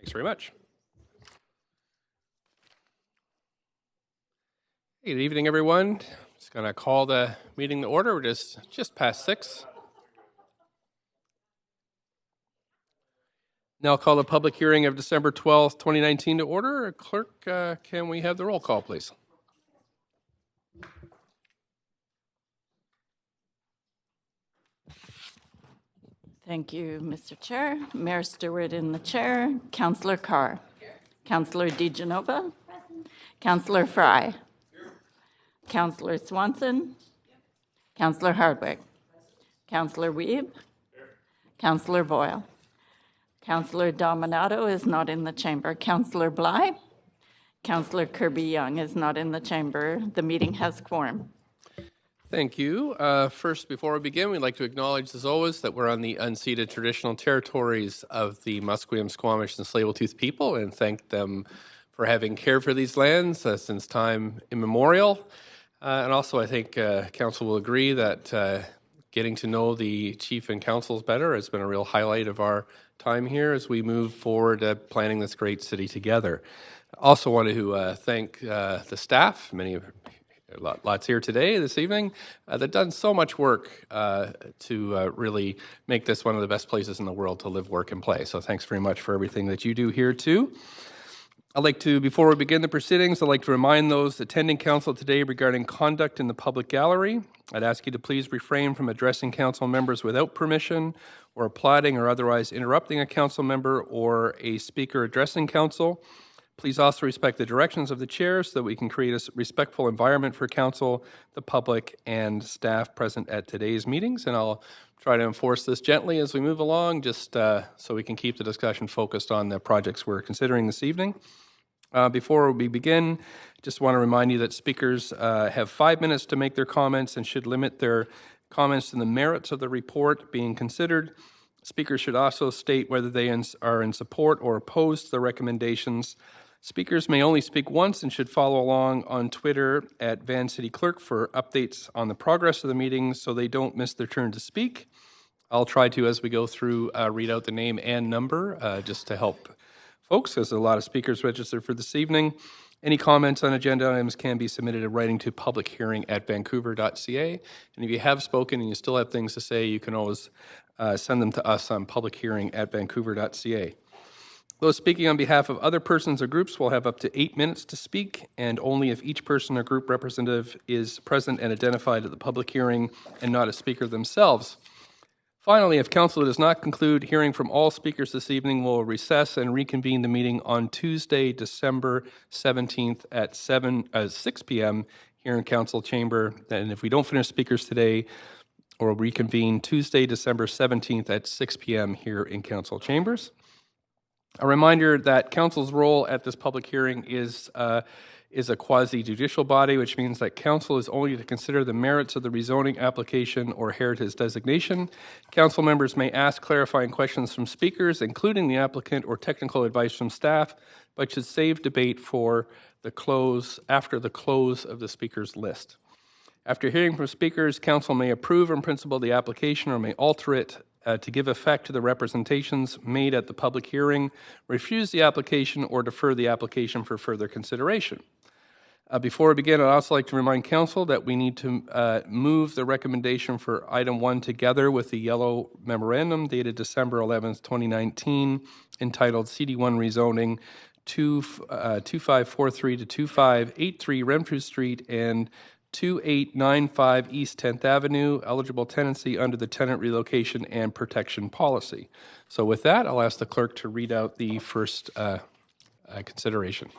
Thanks very much. Good evening, everyone. Just going to call the meeting to order. We're just past 6. Now I'll call the public hearing of December 12th, 2019 to order. Clerk, can we have the roll call, please? Thank you, Mr. Chair. Mayor Stewart in the chair. Councillor Carr. Councillor DeGenova. Councillor Fry. Councillor Swanson. Councillor Hardwick. Councillor Weeb. Councillor Boyle. Councillor Dominato is not in the chamber. Councillor Bly. Councillor Kirby-Young is not in the chamber. The meeting has quorum. Thank you. First, before we begin, we'd like to acknowledge, as always, that we're on the unceded traditional territories of the Musqueam, Squamish, and Tsleil-Waututh people, and thank them for having cared for these lands since time immemorial. And also, I think Council will agree that getting to know the Chief and Councils better has been a real highlight of our time here as we move forward planning this great city together. I also want to thank the staff, lots here today, this evening, that done so much work to really make this one of the best places in the world to live, work, and play. So thanks very much for everything that you do here too. Before we begin the proceedings, I'd like to remind those attending council today regarding conduct in the public gallery. I'd ask you to please refrain from addressing council members without permission or applauding or otherwise interrupting a council member or a speaker addressing council. Please also respect the directions of the chair so that we can create a respectful environment for council, the public, and staff present at today's meetings. And I'll try to enforce this gently as we move along, just so we can keep the discussion focused on the projects we're considering this evening. Before we begin, just want to remind you that speakers have 5 minutes to make their comments and should limit their comments to the merits of the report being considered. Speakers should also state whether they are in support or opposed to the recommendations. Speakers may only speak once and should follow along on Twitter at Van City Clerk for updates on the progress of the meeting so they don't miss their turn to speak. I'll try to, as we go through, read out the name and number just to help folks, because there's a lot of speakers registered for this evening. Any comments on agenda items can be submitted in writing to publichearing@vancouver.ca. And if you have spoken and you still have things to say, you can always send them to us on publichearing@vancouver.ca. Those speaking on behalf of other persons or groups will have up to 8 minutes to speak, and only if each person or group representative is present and identified at the public hearing and not a speaker themselves. Finally, if council does not conclude hearing from all speakers this evening, we'll recess and reconvene the meeting on Tuesday, December 17th at 6 p.m. here in council chamber. And if we don't finish speakers today, we'll reconvene Tuesday, December 17th at 6 p.m. here in council chambers. A reminder that council's role at this public hearing is a quasi-judicial body, which means that council is only to consider the merits of the rezoning application or heritage designation. Council members may ask clarifying questions from speakers, including the applicant, or technical advice from staff, but should save debate for after the close of the speakers list. After hearing from speakers, council may approve in principle the application or may alter it to give effect to the representations made at the public hearing, refuse the application, or defer the application for further consideration. Before we begin, I'd also like to remind council that we need to move the recommendation for item 1 together with the yellow memorandum dated December 11th, 2019, entitled CD1 Rezoning 2543 to 2583 Renfrew Street and 2895 East 10th Avenue, eligible tenancy under the tenant relocation and protection policy. So with that, I'll ask the clerk to read out the first consideration.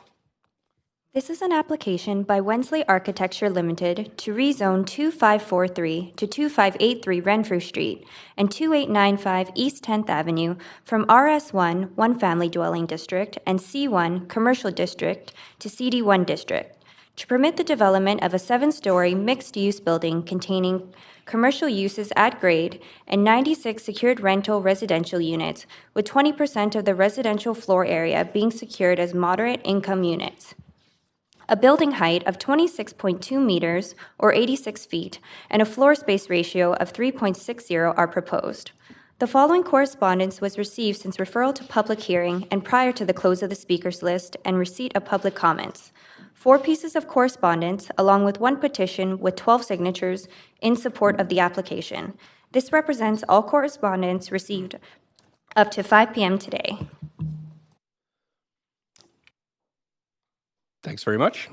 This is an application by Wensley Architecture Limited to rezone 2543 to 2583 Renfrew Street and 2895 East 10th Avenue from RS1 One Family Dwelling District and C1 Commercial District to CD1 District to permit the development of a 7-story mixed-use building containing commercial uses at grade and 96 secured rental residential units, with 20% of the residential floor area being secured as moderate income units. A building height of 26.2 meters or 86 feet and a floor space ratio of 3.60 are proposed. The following correspondence was received since referral to public hearing and prior to the close of the speakers list and receipt of public comments. 4 pieces of correspondence, along with 1 petition with 12 signatures in support of the application. This represents all correspondence received up to 5 p.m. today. Thanks very much.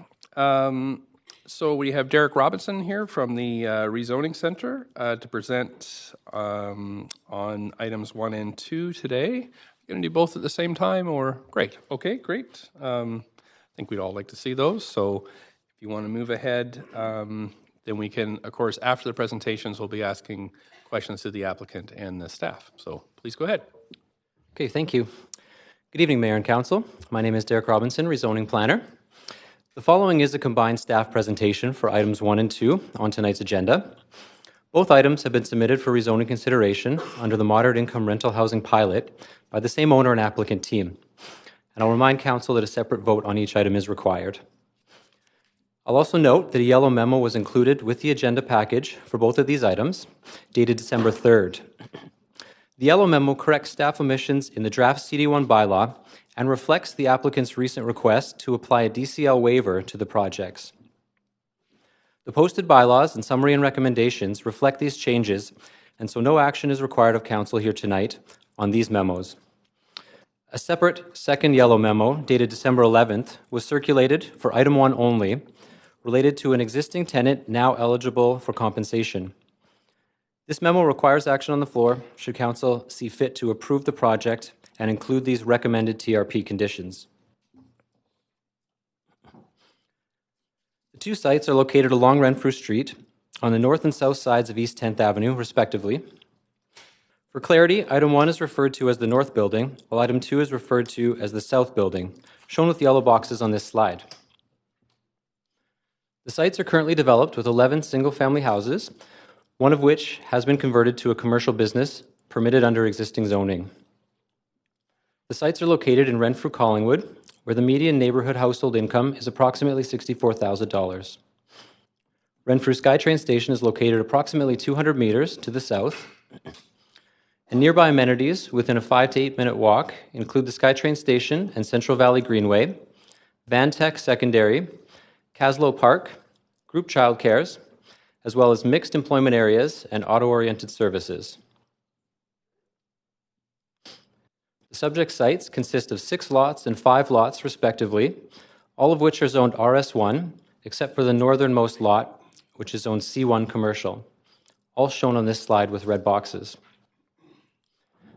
So we have Derek Robinson here from the Rezoning Center to present on items 1 and 2 today. Going to do both at the same time, or great? Okay, great. I think we'd all like to see those. So if you want to move ahead, then we can, of course, after the presentations, we'll be asking questions to the applicant and the staff. So please go ahead. Okay, thank you. Good evening, Mayor and Council. My name is Derek Robinson, Rezoning Planner. The following is a combined staff presentation for items 1 and 2 on tonight's agenda. Both items have been submitted for rezoning consideration under the Moderate Income Rental Housing Pilot by the same owner and applicant team. And I'll remind Council that a separate vote on each item is required. I'll also note that a yellow memo was included with the agenda package for both of these items, dated December 3rd. The yellow memo corrects staff omissions in the draft CD1 bylaw and reflects the applicant's recent request to apply a DCL waiver to the projects. The posted bylaws and summary and recommendations reflect these changes, and so no action is required of Council here tonight on these memos. A separate second yellow memo, dated December 11th, was circulated for item 1 only, related to an existing tenant now eligible for compensation. This memo requires action on the floor should Council see fit to approve the project and include these recommended TRP conditions. The 2 sites are located along Renfrew Street on the north and south sides of East 10th Avenue, respectively. For clarity, item 1 is referred to as the north building, while item 2 is referred to as the south building, shown with yellow boxes on this slide. The sites are currently developed with 11 single-family houses, one of which has been converted to a commercial business permitted under existing zoning. The sites are located in Renfrew, Collingwood, where the median neighborhood household income is approximately $64,000. Renfrew SkyTrain Station is located approximately 200 meters to the south, and nearby amenities within a 5 to 8 minute walk include the SkyTrain Station and Central Valley Greenway, Van Tech Secondary, Caslow Park, group childcares, as well as mixed employment areas and auto-oriented services. The subject sites consist of 6 lots and 5 lots, respectively, all of which are zoned RS1, except for the northernmost lot, which is zoned C1 commercial, all shown on this slide with red boxes.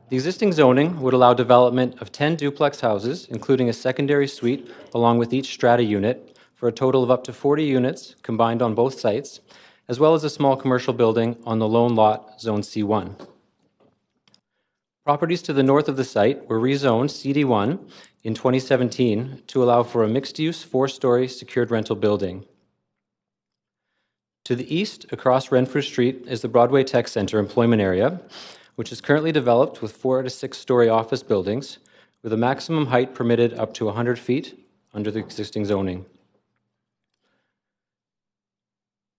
The existing zoning would allow development of 10 duplex houses, including a secondary suite along with each strata unit, for a total of up to 40 units combined on both sites, as well as a small commercial building on the lone lot, Zone C1. Properties to the north of the site were rezoned CD1 in 2017 to allow for a mixed-use 4-story secured rental building. To the east, across Renfrew Street, is the Broadway Tech Center employment area, which is currently developed with 4 to 6-story office buildings, with a maximum height permitted up to 100 feet under the existing zoning.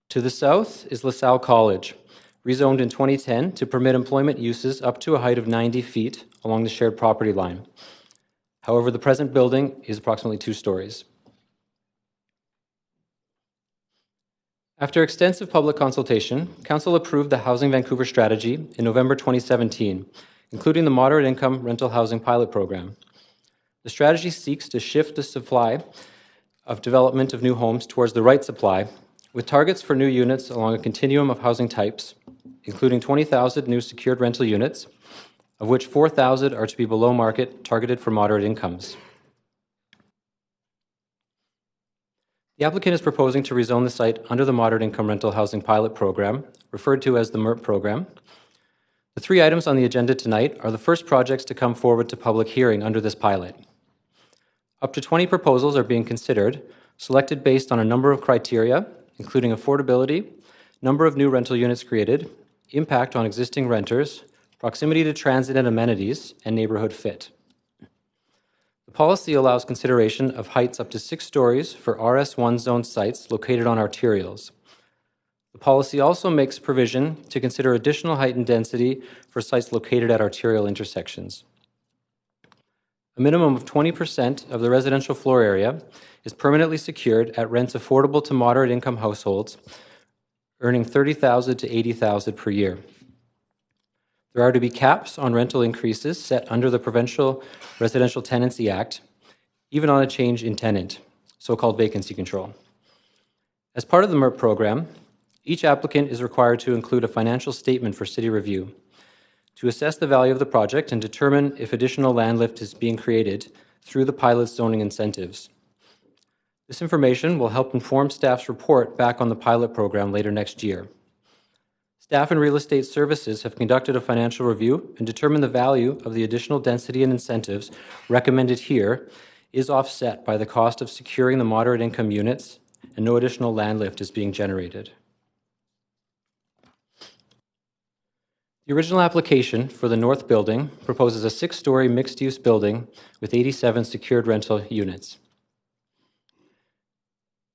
To the south is LaSalle College, rezoned in 2010 to permit employment uses up to a height of 90 feet along the shared property line. However, the present building is approximately 2 stories. After extensive public consultation, Council approved the Housing Vancouver strategy in November 2017, including the Moderate Income Rental Housing Pilot Program. The strategy seeks to shift the supply of development of new homes towards the right supply, with targets for new units along a continuum of housing types, including 20,000 new secured rental units, of which 4,000 are to be below market, targeted for moderate incomes. The applicant is proposing to rezone the site under the Moderate Income Rental Housing Pilot Program, referred to as the MERP program. The 3 items on the agenda tonight are the first projects to come forward to public hearing under this pilot. Up to 20 proposals are being considered, selected based on a number of criteria, including affordability, number of new rental units created, impact on existing renters, proximity to transit and amenities, and neighborhood fit. The policy allows consideration of heights up to 6 stories for RS1 zone sites located on arterials. The policy also makes provision to consider additional height and density for sites located at arterial intersections. A minimum of 20% of the residential floor area is permanently secured at rents affordable to moderate income households earning $30,000 to $80,000 per year. There are to be caps on rental increases set under the Provincial Residential Tenancy Act, even on a change in tenant, so-called vacancy control. As part of the MERP program, each applicant is required to include a financial statement for city review to assess the value of the project and determine if additional land lift is being created through the pilot zoning incentives. This information will help inform staff's report back on the pilot program later next year. Staff and Real Estate Services have conducted a financial review and determined the value of the additional density and incentives recommended here is offset by the cost of securing the moderate income units, and no additional land lift is being generated. The original application for the North Building proposes a 6-story mixed-use building with 87 secured rental units.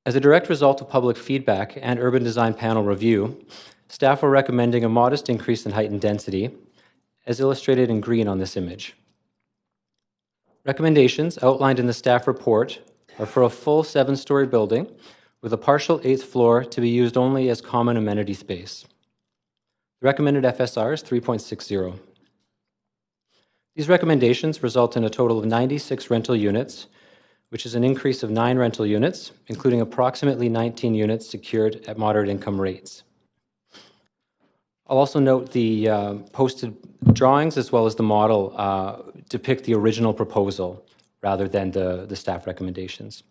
As a direct result of public feedback and urban design panel review, staff are recommending a modest increase in height and density, as illustrated in green on this image. Recommendations outlined in the staff report are for a full 7-story building with a partial 8th floor to be used only as common amenity space. The recommended FSR is 3.60. These recommendations result in a total of 96 rental units, which is an increase of 9 rental units, including approximately 19 units secured at moderate income rates. I'll also note the posted drawings as well as the model depict the original proposal rather than the staff recommendations.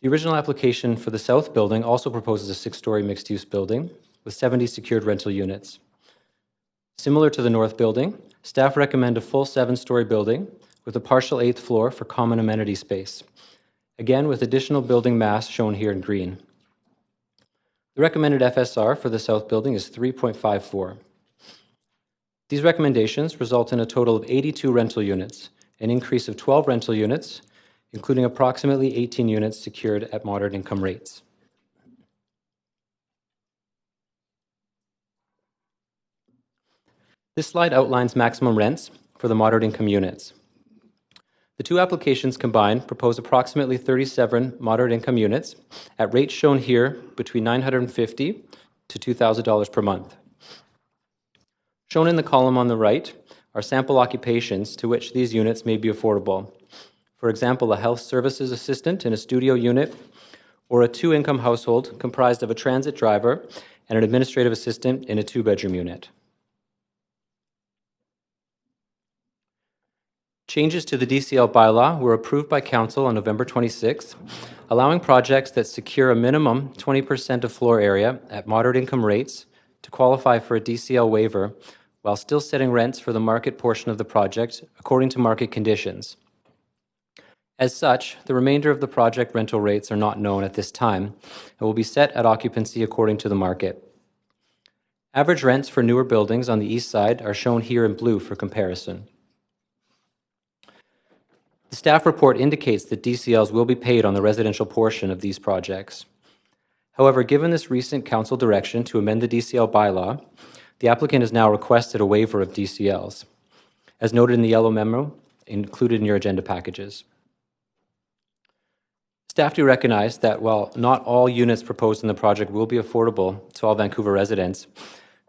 The original application for the South Building also proposes a 6-story mixed-use building with 70 secured rental units. Similar to the North Building, staff recommend a full 7-story building with a partial 8th floor for common amenity space, again with additional building mass shown here in green. The recommended FSR for the South Building is 3.54. These recommendations result in a total of 82 rental units, an increase of 12 rental units, including approximately 18 units secured at moderate income rates. This slide outlines maximum rents for the moderate income units. The two applications combined propose approximately 37 moderate income units at rates shown here between $950 to $2,000 per month. Shown in the column on the right are sample occupations to which these units may be affordable. For example, a health services assistant in a studio unit, or a 2-income household comprised of a transit driver and an administrative assistant in a 2-bedroom unit. Changes to the DCL bylaw were approved by Council on November 26, allowing projects that secure a minimum 20% of floor area at moderate income rates to qualify for a DCL waiver while still setting rents for the market portion of the project according to market conditions. As such, the remainder of the project rental rates are not known at this time and will be set at occupancy according to the market. Average rents for newer buildings on the east side are shown here in blue for comparison. The staff report indicates that DCLs will be paid on the residential portion of these projects. However, given this recent council direction to amend the DCL bylaw, the applicant has now requested a waiver of DCLs, as noted in the yellow memo included in your agenda packages. Staff do recognize that while not all units proposed in the project will be affordable to all Vancouver residents,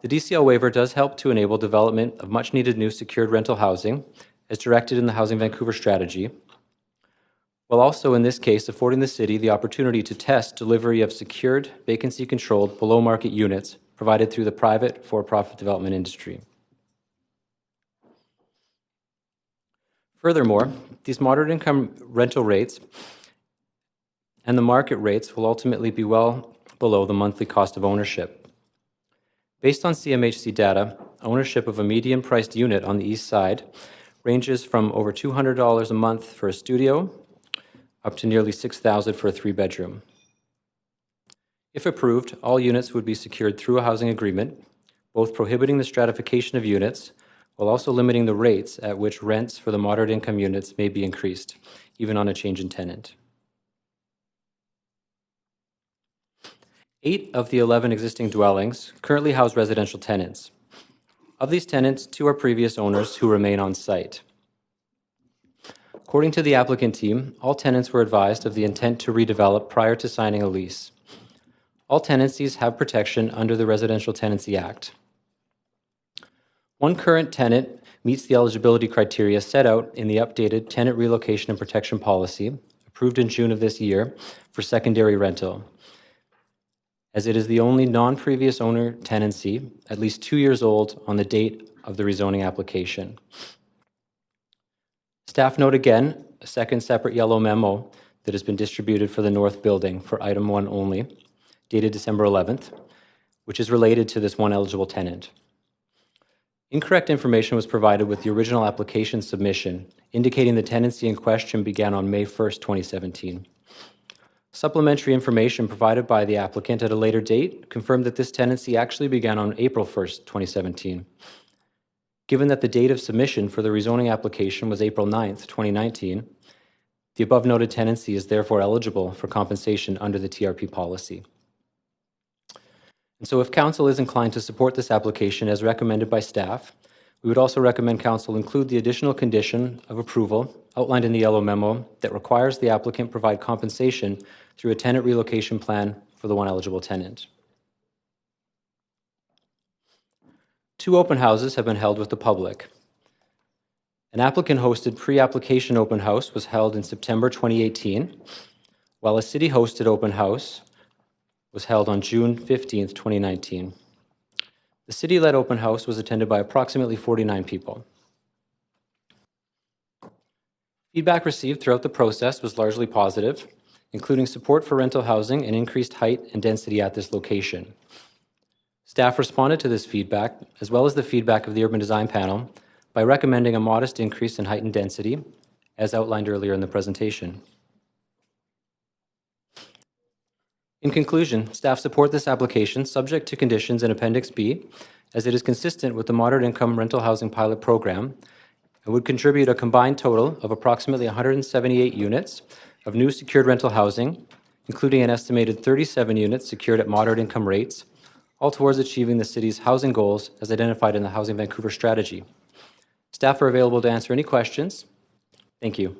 the DCL waiver does help to enable development of much-needed new secured rental housing, as directed in the Housing Vancouver strategy, while also in this case affording the city the opportunity to test delivery of secured, vacancy-controlled, below-market units provided through the private for-profit development industry. Furthermore, these moderate income rental rates and the market rates will ultimately be well below the monthly cost of ownership. Based on CMHC data, ownership of a median-priced unit on the east side ranges from over $200 a month for a studio up to nearly $6,000 for a 3-bedroom. If approved, all units would be secured through a housing agreement, both prohibiting the stratification of units while also limiting the rates at which rents for the moderate income units may be increased, even on a change in tenant. 8 of the 11 existing dwellings currently house residential tenants. Of these tenants, 2 are previous owners who remain on site. According to the applicant team, all tenants were advised of the intent to redevelop prior to signing a lease. All tenancies have protection under the Residential Tenancy Act. One current tenant meets the eligibility criteria set out in the updated Tenant Relocation and Protection Policy, approved in June of this year, for secondary rental, as it is the only non-previous owner tenancy at least 2 years old on the date of the rezoning application. Staff note again a second separate yellow memo that has been distributed for the north building for item 1 only, dated December 11th, which is related to this one eligible tenant. Incorrect information was provided with the original application submission, indicating the tenancy in question began on May 1st, 2017. Supplementary information provided by the applicant at a later date confirmed that this tenancy actually began on April 1st, 2017. Given that the date of submission for the rezoning application was April 9th, 2019, the above noted tenancy is therefore eligible for compensation under the TRP policy. And so if Council is inclined to support this application as recommended by staff, we would also recommend Council include the additional condition of approval outlined in the yellow memo that requires the applicant provide compensation through a tenant relocation plan for the one eligible tenant. 2 open houses have been held with the public. An applicant-hosted pre-application open house was held in September 2018, while a city-hosted open house was held on June 15th, 2019. The city-led open house was attended by approximately 49 people. Feedback received throughout the process was largely positive, including support for rental housing and increased height and density at this location. Staff responded to this feedback, as well as the feedback of the Urban Design Panel, by recommending a modest increase in height and density, as outlined earlier in the presentation. In conclusion, staff support this application subject to conditions in Appendix B, as it is consistent with the Moderate Income Rental Housing Pilot Program and would contribute a combined total of approximately 178 units of new secured rental housing, including an estimated 37 units secured at moderate income rates, all towards achieving the city's housing goals as identified in the Housing Vancouver strategy. Staff are available to answer any questions. Thank you.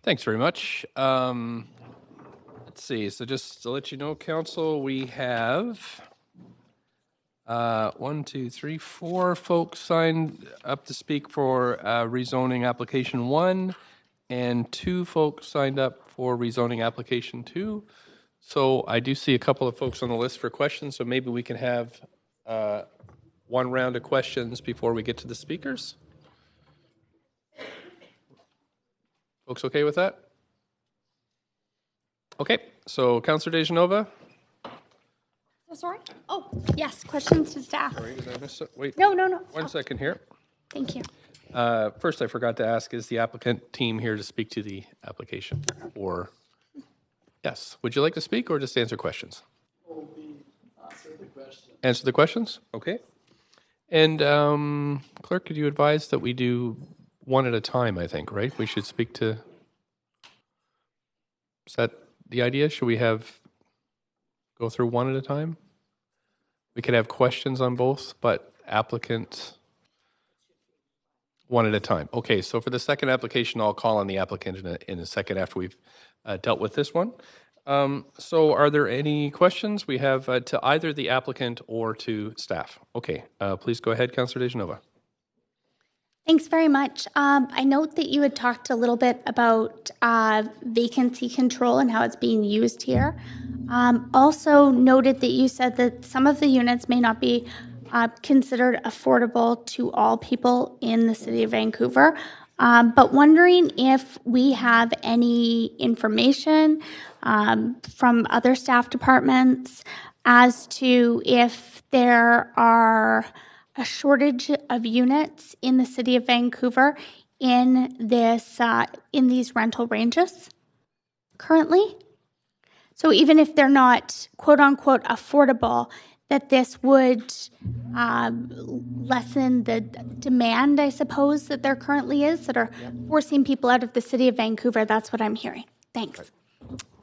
Thanks very much. Let's see. So just to let you know, Council, we have 1, 2, 3, 4 folks signed up to speak for rezoning application 1, and 2 folks signed up for rezoning application 2. So I do see a couple of folks on the list for questions, so maybe we can have one round of questions before we get to the speakers. Folks okay with that? Okay, so Councillor Dejanova? So sorry? Oh, yes, questions to staff. Sorry, did I miss it? Wait. No. One second here. Thank you. First, I forgot to ask, is the applicant team here to speak to the application? Or, yes, would you like to speak or just answer questions? Answer the questions? Okay. And clerk, could you advise that we do one at a time, I think, right? We should speak to, is that the idea? Should we go through one at a time? We could have questions on both, but applicant one at a time. Okay, so for the second application, I'll call on the applicant in a second after we've dealt with this one. So are there any questions we have to either the applicant or to staff? Okay, please go ahead, Councillor Dejanova. Thanks very much. I note that you had talked a little bit about vacancy control and how it's being used here. Also noted that you said that some of the units may not be considered affordable to all people in the city of Vancouver, but wondering if we have any information from other staff departments as to if there are a shortage of units in the city of Vancouver in these rental ranges currently. So even if they're not quote unquote affordable, that this would lessen the demand, I suppose, that there currently is, that are forcing people out of the city of Vancouver. That's what I'm hearing. Thanks.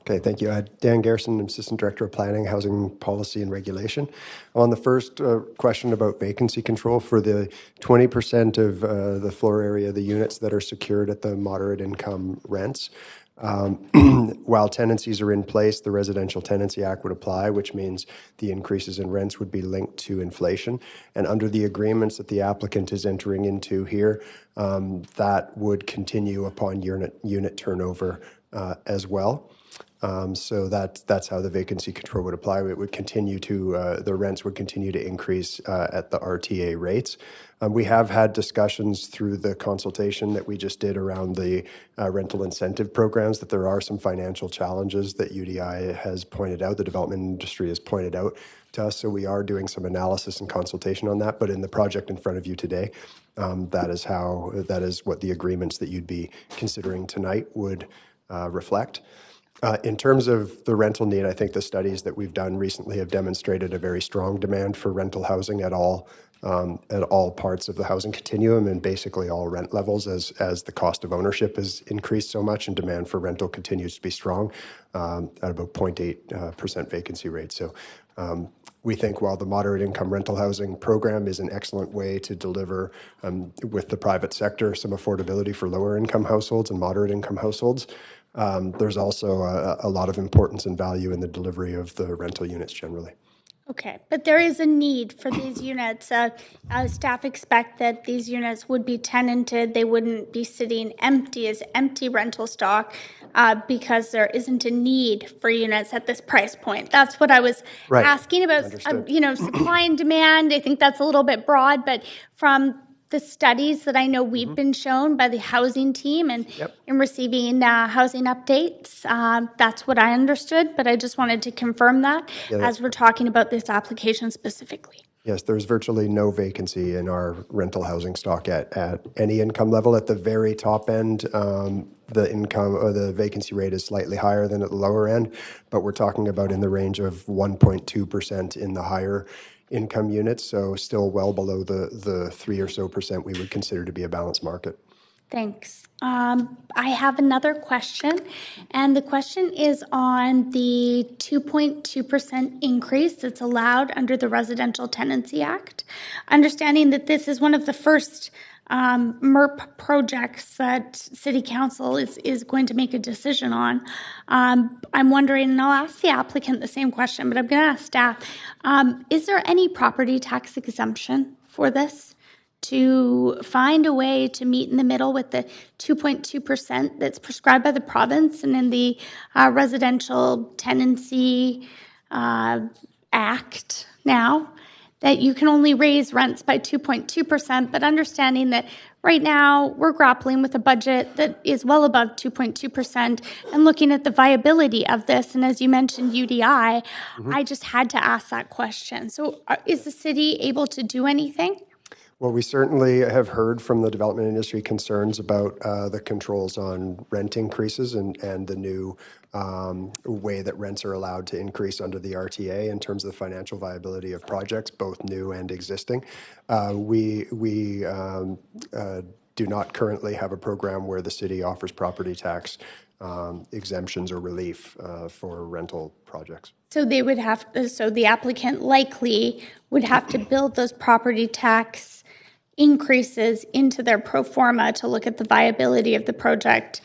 Okay, thank you. Dan Garrison, Assistant Director of Planning, Housing Policy and Regulation. On the first question about vacancy control, for the 20% of the floor area of the units that are secured at the moderate income rents, while tenancies are in place, the Residential Tenancy Act would apply, which means the increases in rents would be linked to inflation. And under the agreements that the applicant is entering into here, that would continue upon unit turnover as well. So that's how the vacancy control would apply. It would continue to, the rents would continue to increase at the RTA rates. We have had discussions through the consultation that we just did around the rental incentive programs that there are some financial challenges that UDI has pointed out, the development industry has pointed out to us. So we are doing some analysis and consultation on that. But in the project in front of you today, that is what the agreements that you'd be considering tonight would reflect. In terms of the rental need, I think the studies that we've done recently have demonstrated a very strong demand for rental housing at all parts of the housing continuum and basically all rent levels as the cost of ownership has increased so much and demand for rental continues to be strong at about 0.8% vacancy rate. So we think while the moderate income rental housing program is an excellent way to deliver with the private sector some affordability for lower income households and moderate income households, there's also a lot of importance and value in the delivery of the rental units generally. Okay, but there is a need for these units. Staff expect that these units would be tenanted. They wouldn't be sitting empty as empty rental stock because there isn't a need for units at this price point. That's what I was asking about, supply and demand. I think that's a little bit broad, but from the studies that I know we've been shown by the housing team and in receiving housing updates, that's what I understood, but I just wanted to confirm that as we're talking about this application specifically. Yes, there's virtually no vacancy in our rental housing stock at any income level. At the very top end, the income or the vacancy rate is slightly higher than at the lower end, but we're talking about in the range of 1.2% in the higher income units, so still well below the 3 or so percent we would consider to be a balanced market. Thanks. I have another question, and the question is on the 2.2% increase that's allowed under the Residential Tenancy Act. Understanding that this is one of the first MERP projects that City Council is going to make a decision on. I'm wondering, and I'll ask the applicant the same question, but I'm going to ask staff, is there any property tax exemption for this to find a way to meet in the middle with the 2.2% that's prescribed by the province and in the Residential Tenancy Act now? That you can only raise rents by 2.2%, but understanding that right now we're grappling with a budget that is well above 2.2% and looking at the viability of this. And as you mentioned, UDI, I just had to ask that question. So is the city able to do anything? Well, we certainly have heard from the development industry concerns about the controls on rent increases and the new way that rents are allowed to increase under the RTA in terms of the financial viability of projects, both new and existing. We do not currently have a program where the city offers property tax exemptions or relief for rental projects. So they would have to, so the applicant likely would have to build those property tax increases into their pro forma to look at the viability of the project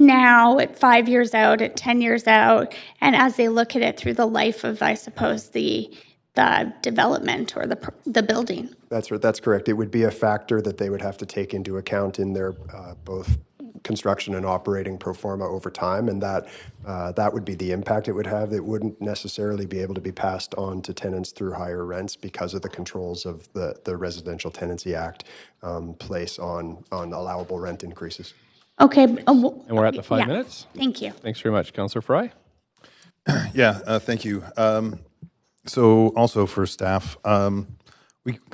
now at 5 years out, at 10 years out, and as they look at it through the life of, I suppose, the development or the building. That's correct. It would be a factor that they would have to take into account in their both construction and operating pro forma over time, and that would be the impact it would have. It wouldn't necessarily be able to be passed on to tenants through higher rents because of the controls of the Residential Tenancy Act place on allowable rent increases. Okay. And we're at the 5 minutes. Thank you. Thanks very much. Councillor Fry? Thank you. So also for staff, can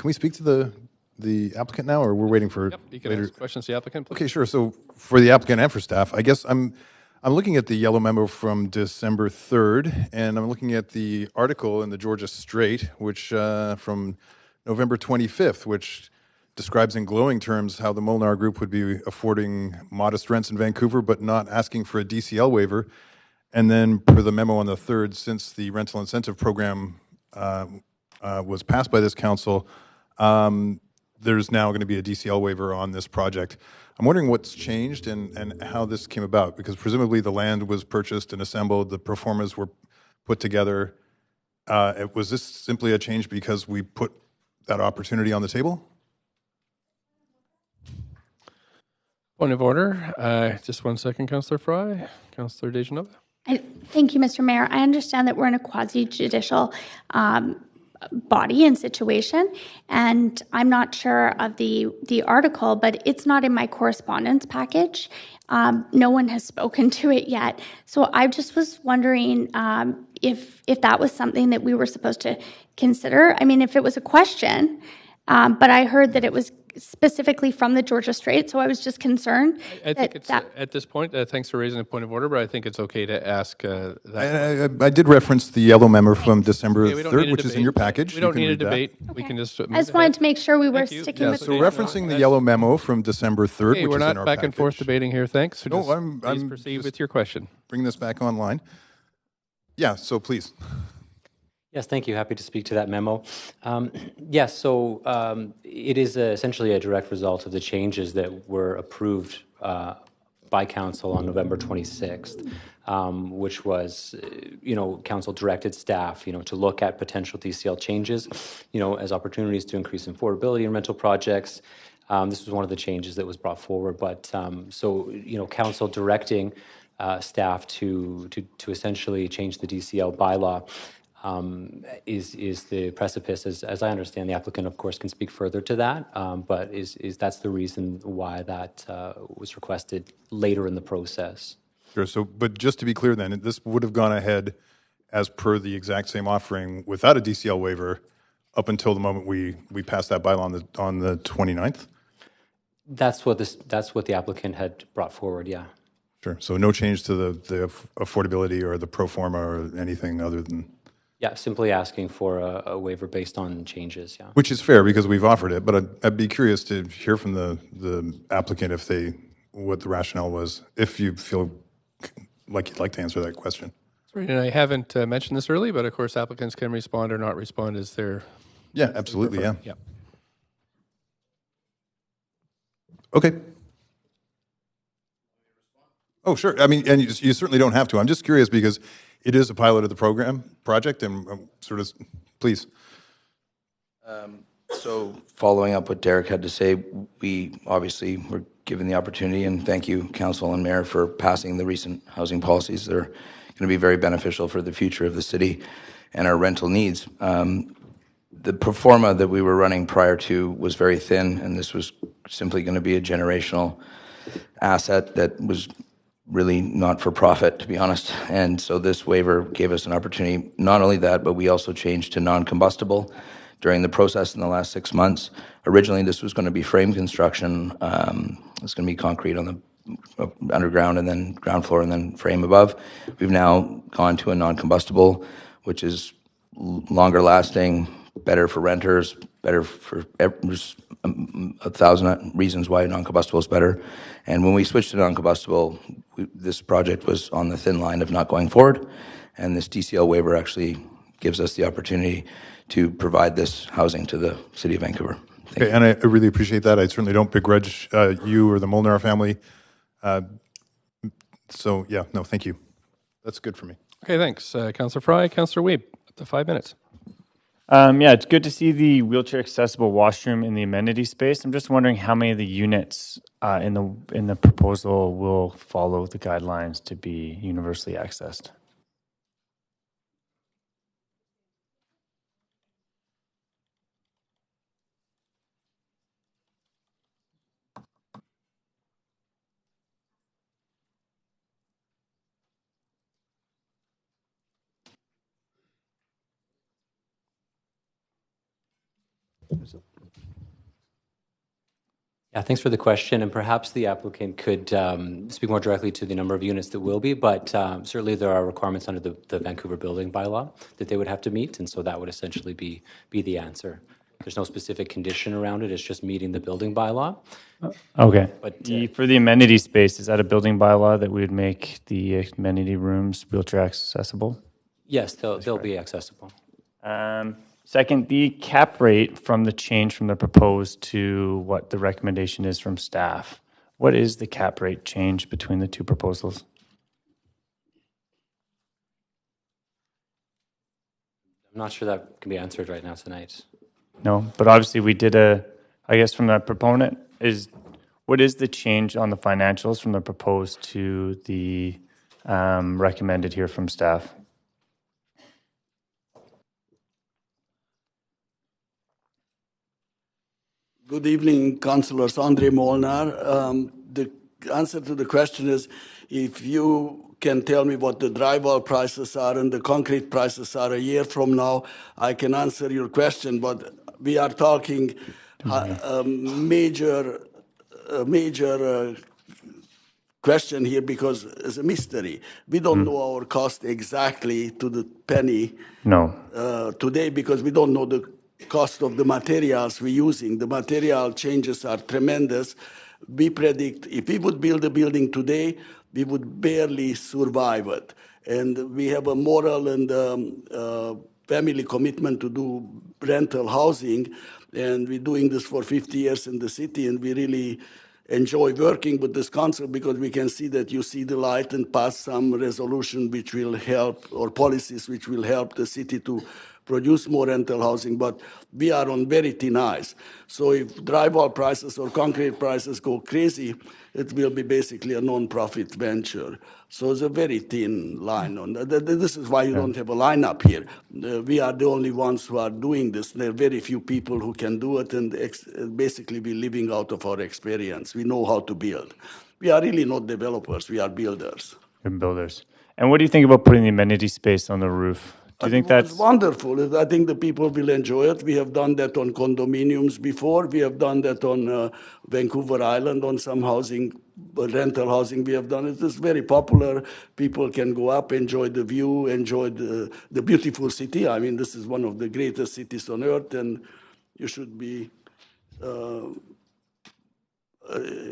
we speak to the applicant now, or we're waiting for Yep, you can ask questions to the applicant, please. Okay, sure. So for the applicant and for staff, I guess I'm I'm looking at the yellow memo from December 3rd, and I'm looking at the article in the Georgia Straight, which from November 25th, which describes in glowing terms how the Molnar Group would be affording modest rents in Vancouver, but not asking for a DCL waiver. And then per the memo on the 3rd, since the rental incentive program was passed by this council, there's now going to be a DCL waiver on this project. I'm wondering what's changed and how this came about, because presumably the land was purchased and assembled, the pro formas were put together. Was this simply a change because we put that opportunity on the table? Point of order. Just 1 second, Councillor Fry. Councillor Dejanova. Thank you, Mr. Mayor. I understand that we're in a quasi-judicial body and situation, and I'm not sure of the article, but it's not in my correspondence package. No one has spoken to it yet. So I just was wondering if that was something that we were supposed to consider. I mean, if it was a question, but I heard that it was specifically from the Georgia Strait, so I was just concerned. I think it's at this point. Thanks for raising a point of order, but I think it's okay to ask that. I did reference the yellow memo from December Okay, we don't 3rd, need a which is in debate. your package. We don't You need a can read that. debate. We can just. I just wanted to make sure we were Thank you. sticking Yeah, with so the referencing the yellow memo from December 3rd, Okay, which we're is in not our back and forth package. debating here. Thanks. No, Just please I'm proceed just with your question. bring this back online. Yeah, so please. Yes, thank you. Happy to speak to that memo. Yes, so it is essentially a direct result of the changes that were approved by council on November 26th, which was, council directed staff, to look at potential DCL changes, as opportunities to increase affordability in rental projects. This was one of the changes that was brought forward, but council directing staff to essentially change the DCL bylaw is the precipice. As I understand, the applicant, of course, can speak further to that, but that's the reason why that was requested later in the process. Sure. So, but just to be clear then, this would have gone ahead as per the exact same offering without a DCL waiver up until the moment we passed that bylaw on the 29th? That's what the applicant had brought forward, yeah. Sure. So no change to the affordability or the pro forma or anything other than... Yeah, simply asking for a waiver based on changes, yeah. Which is fair because we've offered it, but I'd be curious to hear from the applicant what the rationale was, if you feel like you'd like to answer that question. Sorry, and I haven't mentioned this early, but of course applicants can respond or not respond as their... Yeah, absolutely, yeah. Yeah. Okay. Oh, sure. I mean, and you certainly don't have to. I'm just curious because it is a pilot of the project, and sort of, please. So following up what Derek had to say, we obviously were given the opportunity, and thank you, Council and Mayor, for passing the recent housing policies. They're going to be very beneficial for the future of the city and our rental needs. The pro forma that we were running prior to was very thin, and this was simply going to be a generational asset that was really not for profit, to be honest. And so this waiver gave us an opportunity. Not only that, but we also changed to non-combustible during the process in the last 6 months. Originally, this was going to be frame construction. It's going to be concrete on the underground and then ground floor and then frame above. We've now gone to a non-combustible, which is longer lasting, better for renters, better for there's 1,000 reasons why non-combustible is better. And when we switched to non-combustible, this project was on the thin line of not going forward. And this DCL waiver actually gives us the opportunity to provide this housing to the City of Vancouver. Okay, and I really appreciate that. I certainly don't begrudge you or the Molnar family. So, yeah, no, thank you. That's good for me. Okay, thanks. Councillor Fry, Councillor Weeb, up to 5 minutes. Yeah, it's good to see the wheelchair accessible washroom in the amenity space. I'm just wondering how many of the units in the proposal will follow the guidelines to be universally accessed. Yeah, thanks for the question. And perhaps the applicant could speak more directly to the number of units that will be, but certainly there are requirements under the Vancouver building bylaw that they would have to meet, and so that would essentially be the answer. There's no specific condition around it. It's just meeting the building bylaw. Okay. But For the amenity space, is that a building bylaw that we would make the amenity rooms wheelchair accessible? yes, they'll be accessible. Second, the cap rate from the change from the proposed to what the recommendation is from staff. What is the cap rate change between the two proposals? I'm not sure that can be answered right now tonight. No, but obviously we did I guess from the proponent, what is the change on the financials from the proposed to the recommended here from staff? Good evening, Councillors. Andre Molnar. The answer to the question is, if you can tell me what the drywall prices are and the concrete prices are a year from now, I can answer your question. But we are talking a major question here because it's a mystery. We don't know our cost exactly to the penny today because we don't know the cost of the materials we're using. The material changes are tremendous. We predict if we would build a building today, we would barely survive it. And we have a moral and family commitment to do rental housing. And we're doing this for 50 years in the city, and we really enjoy working with this council because we can see that you see the light and pass some resolution which will help, or policies which will help the city to produce more rental housing, but we are on very thin ice. So if drywall prices or concrete prices go crazy, it will be basically a non-profit venture. So it's a very thin line on that. This is why you don't have a lineup here. We are the only ones who are doing this. There are very few people who can do it, and basically we're living out of our experience. We know how to build. We are really not developers, we are builders. You're builders. And what do you think about putting the amenity space on the roof? Do you think that's wonderful? I think the people will enjoy it. We have done that on condominiums before. We have done that on Vancouver Island on some housing, rental housing. We have done it. It's very popular. People can go up, enjoy the view, enjoy the beautiful city. I mean, this is one of the greatest cities on earth, and you should be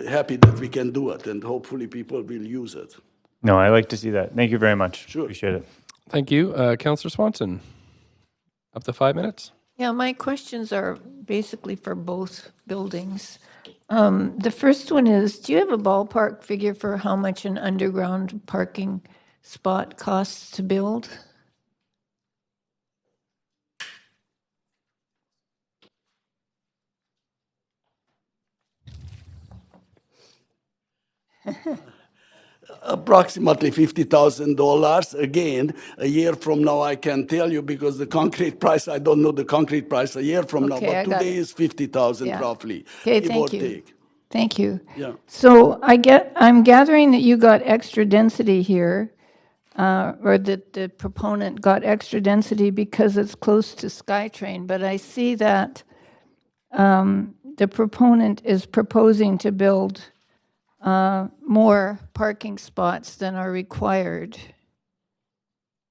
happy that we can do it, and hopefully people will use it. No, I like to see that. Thank you very much. Sure. Appreciate it. Thank you. Councillor Swanson, up to 5 minutes. Yeah, my questions are basically for both buildings. The first one is, do you have a ballpark figure for how much an underground parking spot costs to build? Approximately $50,000. Again, a year from now, I can tell you because the concrete price, I don't know the concrete price a year from now, but today is $50,000 roughly. Okay, thank you. Thank you. Yeah. So I'm gathering that you got extra density here, or that the proponent got extra density because it's close to SkyTrain, but I see that the proponent is proposing to build more parking spots than are required.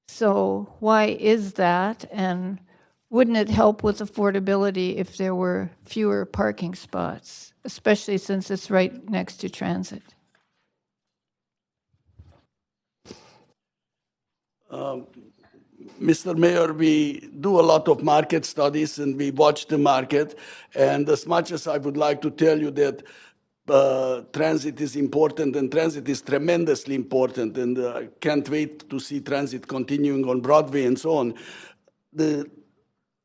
So why is that? And wouldn't it help with affordability if there were fewer parking spots, especially since it's right next to transit? Mr. Mayor, we do a lot of market studies and we watch the market. And as much as I would like to tell you that transit is important, and transit is tremendously important, and I can't wait to see transit continuing on Broadway and so on. The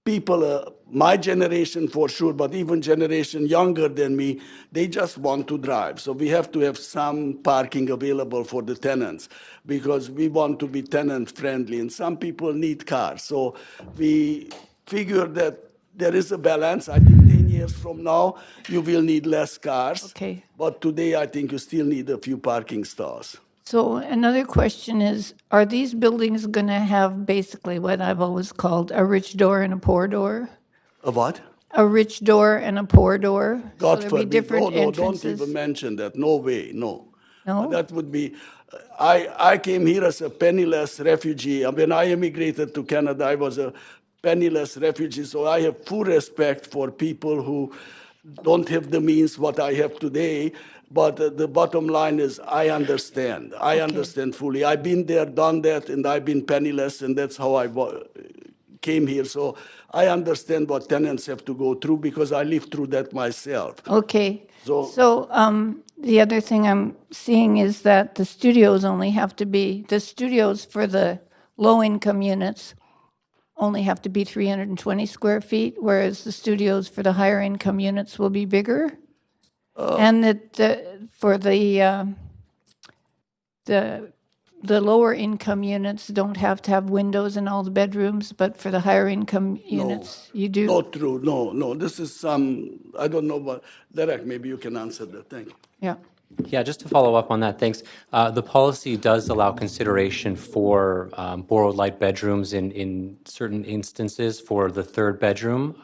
people, my generation for sure, but even generation younger than me, they just want to drive. So we have to have some parking available for the tenants because we want to be tenant friendly, and some people need cars. So we figure that there is a balance. I think 10 years from now, you will need less cars. Okay. But today, I think you still need a few parking stalls. So another question is, are these buildings going to have basically what I've always called a rich door and a poor door? A what? a rich door and a poor door? God so there'd be forbid. different No, entrances? don't even mention that. No way, no. No? That would be. I came here as a penniless refugee. When I immigrated to Canada, I was a penniless refugee. So I have full respect for people who don't have the means what I have today. But the bottom line is, I understand. I understand fully. I've been there, done that, and I've been penniless, and that's how I came here. So I understand what tenants have to go through because I lived through that myself. Okay. So The other thing I'm seeing is that the studios for the low-income units only have to be 320 square feet, whereas the studios for the higher-income units will be bigger? And that for the lower income units don't have to have windows in all the bedrooms, but for the higher income units, you do? Not true. No. This is I don't know, but Derek, maybe you can answer that. Thank you. Yeah. Yeah, just to follow up on that, thanks. The policy does allow consideration for borrowed light bedrooms in certain instances for the third bedroom.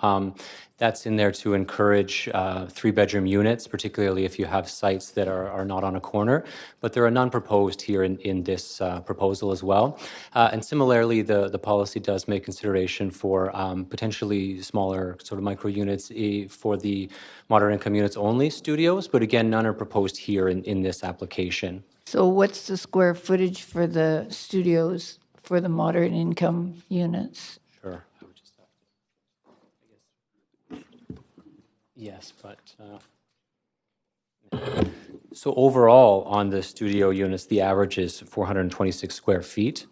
That's in there to encourage three-bedroom units, particularly if you have sites that are not on a corner. But there are none proposed here in this proposal as well. And similarly, the policy does make consideration for potentially smaller sort of micro units for the moderate income units only studios. But again, none are proposed here in this application. So what's the square footage for the studios for the moderate income units? Sure. I would just have to, I guess. Yes, but so overall on the studio units, the average is 426 square feet.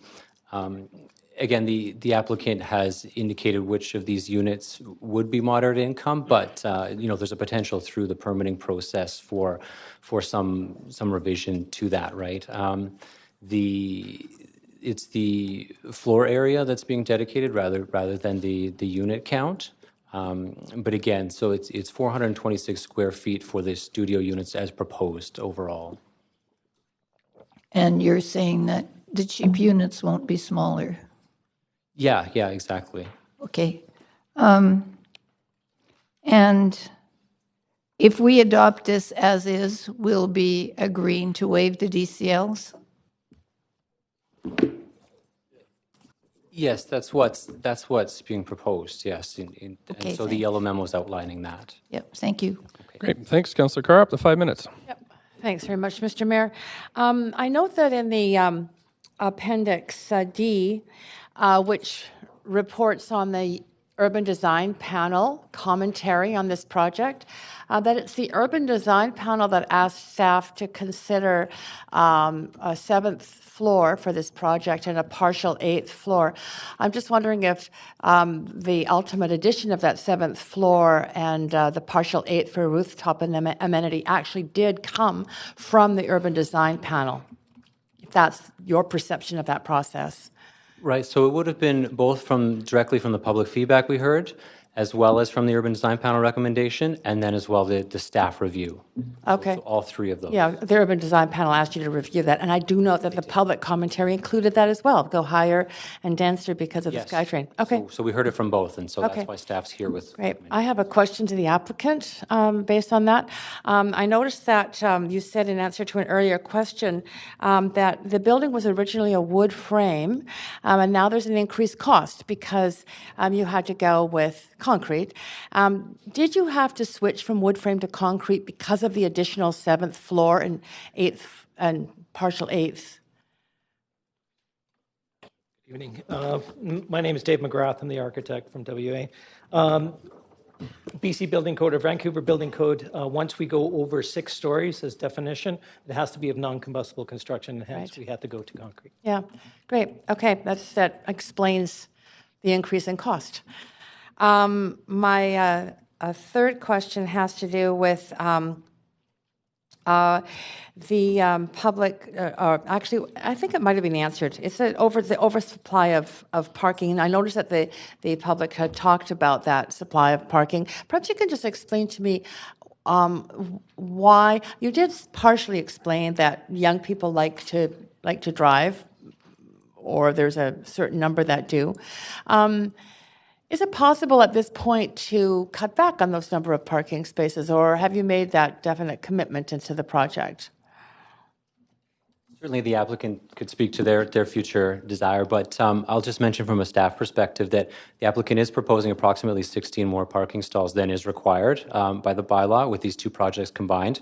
Again, the applicant has indicated which of these units would be moderate income, but there's a potential through the permitting process for some revision to that, right? It's the floor area that's being dedicated rather than the unit count. But again, so it's 426 square feet for the studio units as proposed overall. And you're saying that the cheap units won't be smaller? Yeah, exactly. Okay. And if we adopt this as is, we'll be agreeing to waive the DCLs? Yes, that's what's being proposed, yes. And so the yellow memo is outlining that. Yep, thank you. Okay. Great. Thanks, Councillor Carr. Up to 5 minutes. Yep. Thanks very much, Mr. Mayor. I note that in the Appendix D, which reports on the Urban Design Panel commentary on this project, that it's the Urban Design Panel that asked staff to consider a seventh floor for this project and a partial eighth floor. I'm just wondering if the ultimate addition of that seventh floor and the partial eighth for rooftop amenity actually did come from the Urban Design Panel, if that's your perception of that process. Right, so it would have been both directly from the public feedback we heard, as well as from the Urban Design Panel recommendation, and then as well the staff review. Okay. So all three of those. Yeah, the Urban Design Panel asked you to review that, and I do note that the public commentary included that as well, go higher and denser because of the SkyTrain. Okay. So we heard it from both, and so that's why staff's here with. Great. I have a question to the applicant based on that. I noticed that you said in answer to an earlier question that the building was originally a wood frame, and now there's an increased cost because you had to go with concrete. Did you have to switch from wood frame to concrete because of the additional seventh floor and eighth and partial eighth? Good evening. My name is Dave McGrath. I'm the architect from WA. BC Building Code or Vancouver Building Code, once we go over 6 stories as definition, it has to be of non-combustible construction, and hence we had to go to concrete. Yeah, great. Okay, that explains the increase in cost. My third question has to do with the public, actually, I think it might have been answered. It's the oversupply of parking. I noticed that the public had talked about that supply of parking. Perhaps you can just explain to me why. You did partially explain that young people like to drive, or there's a certain number that do. Is it possible at this point to cut back on those number of parking spaces, or have you made that definite commitment into the project? Certainly, the applicant could speak to their future desire, but I'll just mention from a staff perspective that the applicant is proposing approximately 16 more parking stalls than is required by the bylaw with these two projects combined.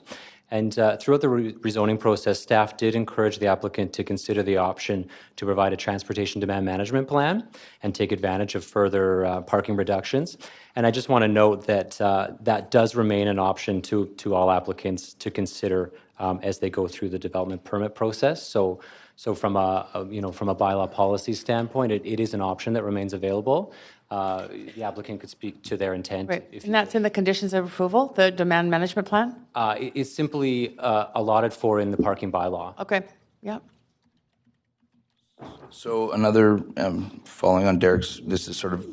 And throughout the rezoning process, staff did encourage the applicant to consider the option to provide a transportation demand management plan and take advantage of further parking reductions. And I just want to note that that does remain an option to all applicants to consider as they go through the development permit process. So from a bylaw policy standpoint, it is an option that remains available. The applicant could speak to their intent. Right. And that's in the conditions of approval, the demand management plan? It's simply allotted for in the parking bylaw. Okay, yeah. So another, following on Derek's, this is sort of,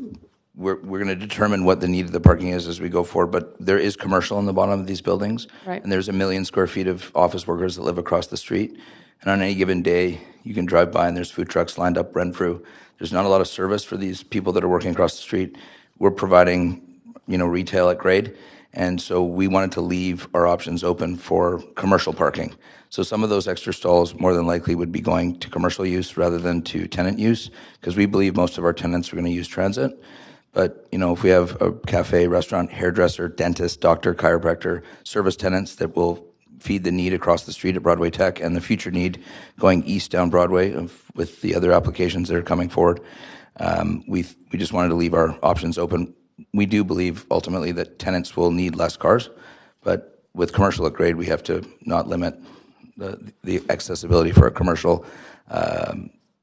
we're going to determine what the need of the parking is as we go forward, but there is commercial on the bottom of these buildings. Right. And there's 1 million square feet of office workers that live across the street. And on any given day, you can drive by and there's food trucks lined up rent-free. There's not a lot of service for these people that are working across the street. We're providing, retail at grade. And so we wanted to leave our options open for commercial parking. So some of those extra stalls more than likely would be going to commercial use rather than to tenant use, because we believe most of our tenants are going to use transit. But, if we have a cafe, restaurant, hairdresser, dentist, doctor, chiropractor, service tenants that will feed the need across the street at Broadway Tech and the future need going east down Broadway with the other applications that are coming forward, we just wanted to leave our options open. We do believe ultimately that tenants will need less cars, but with commercial at grade, we have to not limit the accessibility for our commercial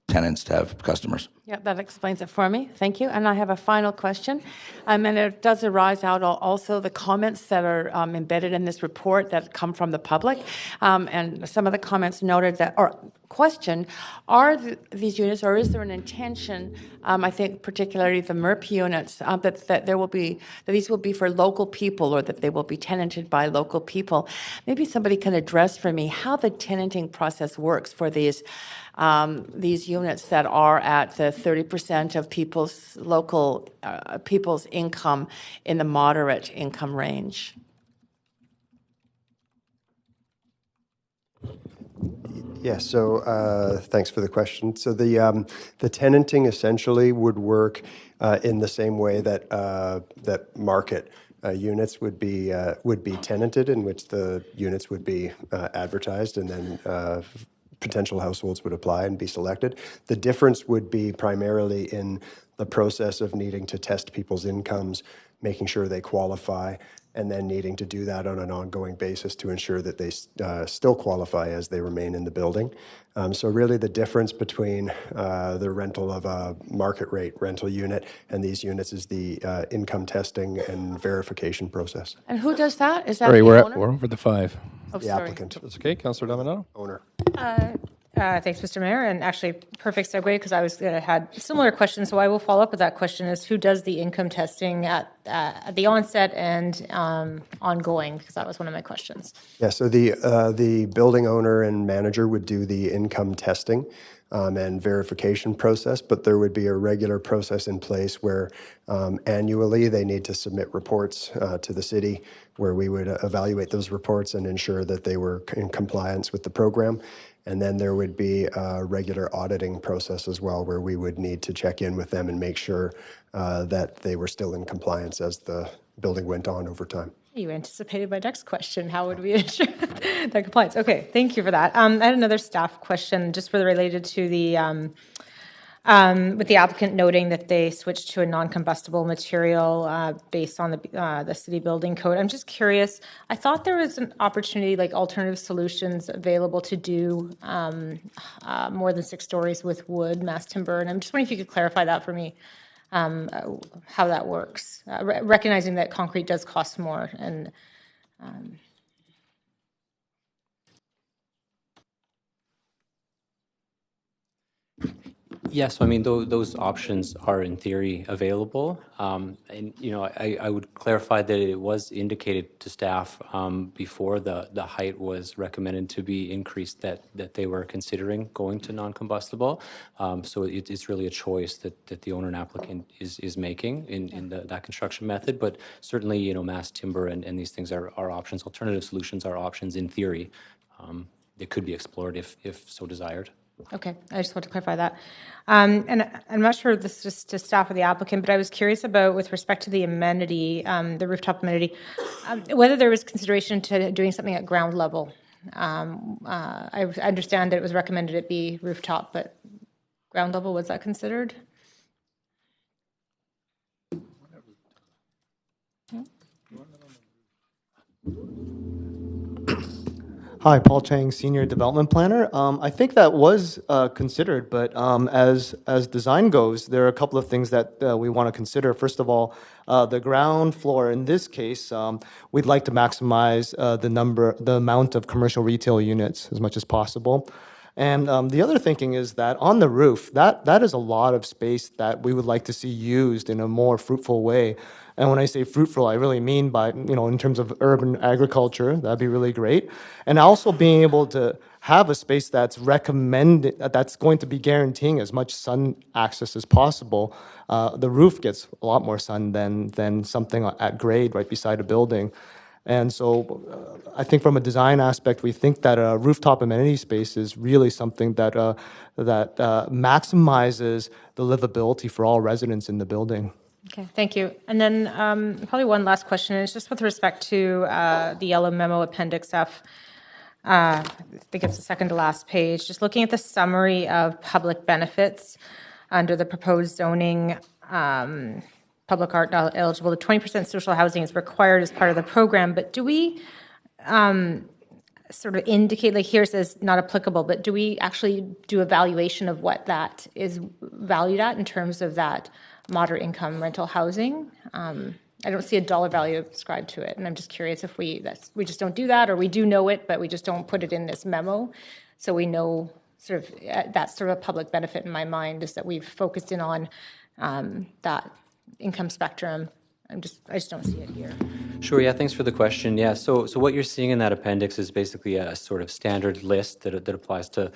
tenants to have customers. Yeah, that explains it for me. Thank you. And I have a final question. And it does arise out also the comments that are embedded in this report that come from the public. And some of the comments noted that, or questioned, are these units, or is there an intention, I think particularly the MERP units, that these will be for local people, or that they will be tenanted by local people? Maybe somebody can address for me how the tenanting process works for these units that are at the 30% of people's local people's income in the moderate income range. Yeah, so thanks for the question. So the tenanting essentially would work in the same way that that market units would be tenanted, in which the units would be advertised, and then potential households would apply and be selected. The difference would be primarily in the process of needing to test people's incomes, making sure they qualify, and then needing to do that on an ongoing basis to ensure that they still qualify as they remain in the building. So really the difference between the rental of a market rate rental unit and these units is the income testing and verification process. And who does that? Is that Sorry, the owner? we're over the 5. Oh, The sorry. applicant. That's okay, Councillor Dominato. Owner. Thanks, Mr. Mayor, and actually perfect segue, because I had similar questions, so I will follow up with that question: is who does the income testing at the onset and ongoing? Because that was one of my questions. Yeah, so the building owner and manager would do the income testing and verification process, but there would be a regular process in place where annually they need to submit reports to the city, where we would evaluate those reports and ensure that they were in compliance with the program. And then there would be a regular auditing process as well, where we would need to check in with them and make sure that they were still in compliance as the building went on over time. You anticipated my next question. How would we ensure that compliance? Okay, thank you for that. I had another staff question just related to the, with the applicant noting that they switched to a non-combustible material based on the city building code. I'm just curious, I thought there was an opportunity, like alternative solutions available to do more than 6 stories with wood, mass timber, and I'm just wondering if you could clarify that for me. How that works, recognizing that concrete does cost more. And Yes, I mean, those options are in theory available. And, I would clarify that it was indicated to staff before the height was recommended to be increased that they were considering going to non-combustible. So it's really a choice that the owner and applicant is making in that construction method. But certainly, mass timber and these things are options. Alternative solutions are options in theory. They could be explored if so desired. Okay, I just want to clarify that. And I'm not sure if this is to staff or the applicant, but I was curious about, with respect to the amenity, the rooftop amenity, whether there was consideration to doing something at ground level. I understand that it was recommended it be rooftop, but ground level, was that considered? Hi, Paul Chang, Senior Development Planner. I think that was considered, but as design goes, there are a couple of things that we want to consider. First of all, the ground floor. In this case, we'd like to maximize the amount of commercial retail units as much as possible. And the other thinking is that on the roof, that is a lot of space that we would like to see used in a more fruitful way. And when I say fruitful, I really mean by, in terms of urban agriculture, that'd be really great. And also being able to have a space that's recommended, that's going to be guaranteeing as much sun access as possible. The roof gets a lot more sun than something at grade right beside a building. And so I think from a design aspect, we think that a rooftop amenity space is really something that maximizes the livability for all residents in the building. Okay, thank you. And then probably one last question is just with respect to the yellow memo Appendix F. I think it's the second to last page. Just looking at the summary of public benefits under the proposed zoning, public art not eligible, the 20% social housing is required as part of the program. But do we sort of indicate, like here it says not applicable, but do we actually do evaluation of what that is valued at in terms of that moderate income rental housing? I don't see a dollar value ascribed to it, and I'm just curious if we just don't do that, or we do know it, but we just don't put it in this memo, so we know sort of that's sort of a public benefit in my mind, is that we've focused in on that income spectrum. I just don't see it here. Sure, yeah, thanks for the question. Yeah, so what you're seeing in that appendix is basically a sort of standard list that applies to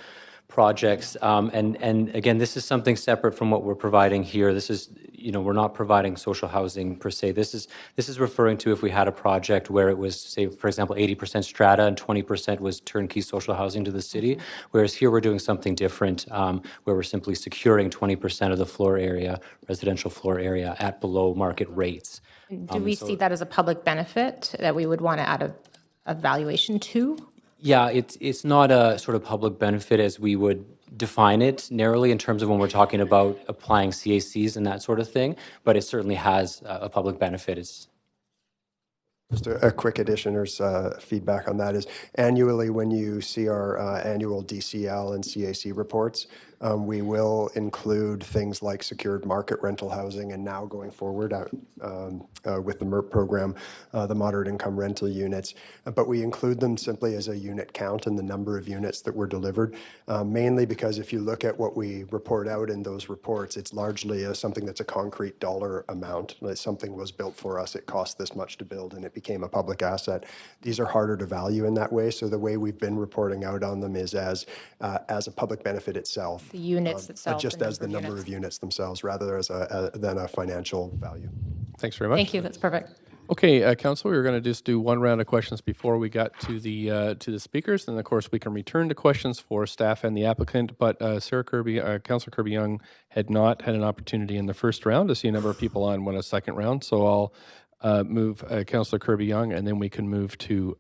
projects. And again, this is something separate from what we're providing here. This is, we're not providing social housing per se. This is referring to if we had a project where it was, say, for example, 80% strata and 20% was turnkey social housing to the city. Whereas here we're doing something different, where we're simply securing 20% of the floor area, residential floor area, at below market rates. Do we see that as a public benefit that we would want to add a valuation to? Yeah, it's not a sort of public benefit as we would define it narrowly in terms of when we're talking about applying CACs and that sort of thing, but it certainly has a public benefit. It's just a quick addition or feedback on that is annually when you see our annual DCL and CAC reports, we will include things like secured market rental housing, and now going forward with the MERP program, the moderate income rental units. But we include them simply as a unit count and the number of units that were delivered, mainly because if you look at what we report out in those reports, it's largely something that's a concrete dollar amount. Like something was built for us, it cost this much to build, and it became a public asset. These are harder to value in that way, so the way we've been reporting out on them is as a public benefit itself. The units itself. Just as the number of units themselves, rather than a financial value. Thanks very much. Thank you. That's perfect. Okay, Council, we're going to just do one round of questions before we got to the speakers, and of course we can return to questions for staff and the applicant. But Councillor Kirby-Yung had not had an opportunity in the first round. I see a number of people on a second round, so I'll move Councillor Kirby-Yung, and then we can move to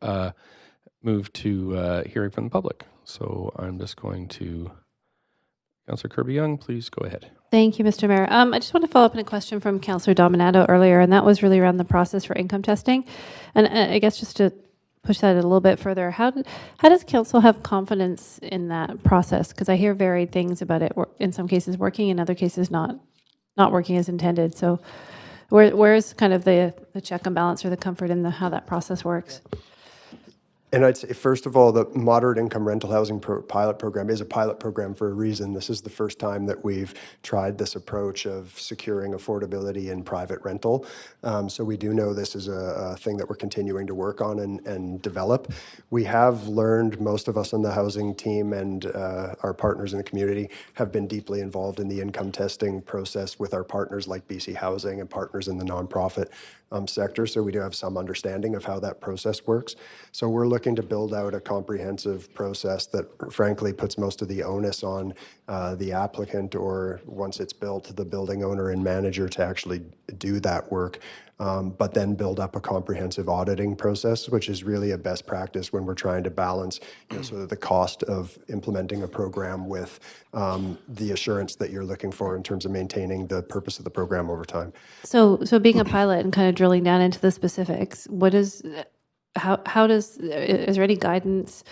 hearing from the public. So I'm just going to. Councillor Kirby-Yung, please go ahead. Thank you, Mr. Mayor. I just want to follow up on a question from Councillor Dominato earlier, and that was really around the process for income testing. And I guess just to push that a little bit further, how does council have confidence in that process? Because I hear varied things about it, in some cases working, in other cases not working as intended. So where's kind of the check and balance or the comfort in how that process works? And I'd say, first of all, the moderate income rental housing pilot program is a pilot program for a reason. This is the first time that we've tried this approach of securing affordability in private rental. So we do know this is a thing that we're continuing to work on and develop. We have learned, most of us on the housing team and our partners in the community have been deeply involved in the income testing process with our partners like BC Housing and partners in the nonprofit sector. So we do have some understanding of how that process works. So we're looking to build out a comprehensive process that frankly puts most of the onus on the applicant, or once it's built, the building owner and manager to actually do that work. But then build up a comprehensive auditing process, which is really a best practice when we're trying to balance sort of the cost of implementing a program with the assurance that you're looking for in terms of maintaining the purpose of the program over time. So being a pilot and kind of drilling down into the specifics, is there any guidance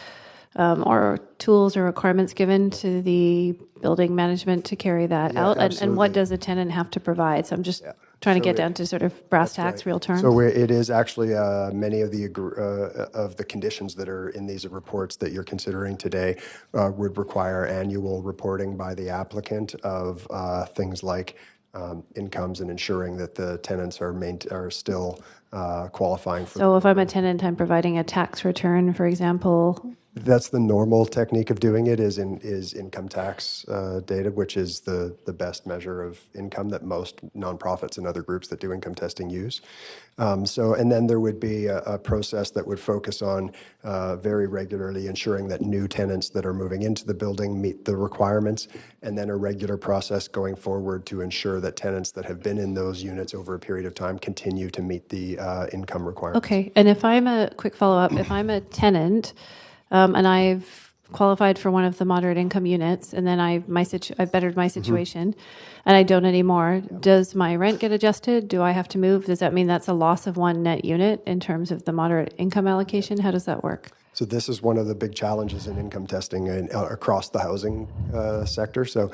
or tools or requirements given to the building management to carry that out? And what does a tenant have to provide? So I'm just trying to get down to sort of brass tacks, real terms. So it is actually many of the conditions that are in these reports that you're considering today would require annual reporting by the applicant of things like incomes and ensuring that the tenants are still qualifying for. So if I'm a tenant, I'm providing a tax return, for example. That's the normal technique of doing it is income tax data, which is the best measure of income that most nonprofits and other groups that do income testing use. And then there would be a process that would focus on very regularly ensuring that new tenants that are moving into the building meet the requirements, and then a regular process going forward to ensure that tenants that have been in those units over a period of time continue to meet the income requirements. Okay, and if I'm a quick follow-up, if I'm a tenant, and I've qualified for one of the moderate income units, and then I've bettered my situation, and I don't anymore. Does my rent get adjusted? Do I have to move? Does that mean that's a loss of one net unit in terms of the moderate income allocation? How does that work? So this is one of the big challenges in income testing across the housing sector. So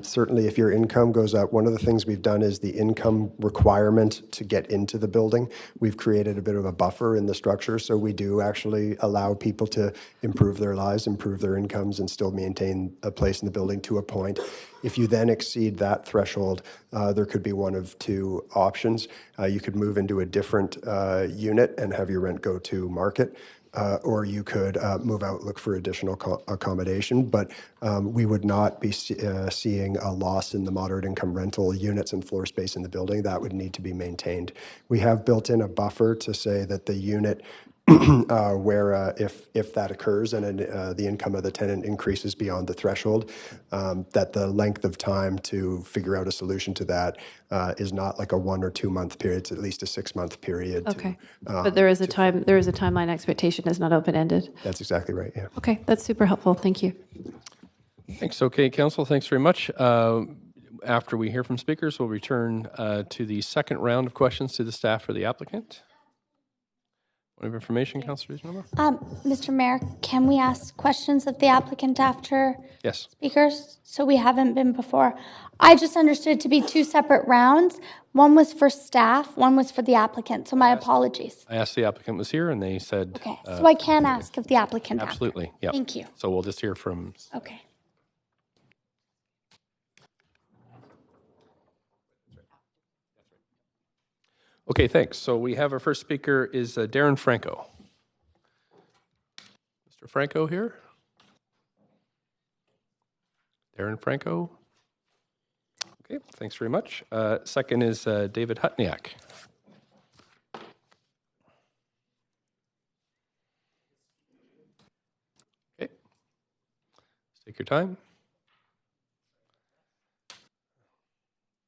certainly if your income goes up, one of the things we've done is the income requirement to get into the building. We've created a bit of a buffer in the structure. So we do actually allow people to improve their lives, improve their incomes, and still maintain a place in the building to a point. If you then exceed that threshold, there could be one of two options. You could move into a different unit and have your rent go to market. Or you could move out, look for additional accommodation, but we would not be seeing a loss in the moderate income rental units and floor space in the building. That would need to be maintained. We have built in a buffer to say that the unit where if that occurs and the income of the tenant increases beyond the threshold, that the length of time to figure out a solution to that is not like a 1 or 2 month period. It's at least a 6 month period. Okay, but there is a timeline expectation. Is not open ended. That's exactly right. Yeah. Okay, that's super helpful. Thank you. Thanks. Okay, Council. Thanks very much. After we hear from speakers, we'll return to the second round of questions to the staff or the applicant. Point of information, Councillor Genova? Mr. Mayor, can we ask questions of the applicant after speakers? So we haven't been before. I just understood it to be two separate rounds. One was for staff, one was for the applicant. So my apologies. I asked the applicant was here, and they said... Okay, so I can ask of the applicant absolutely, yeah. Thank you. So we'll just hear from... Okay. Okay, thanks. So we have our first speaker is Darren Franco. Mr. Franco here? Darren Franco? Okay, thanks very much. Second is David Hutniak. Okay, take your time.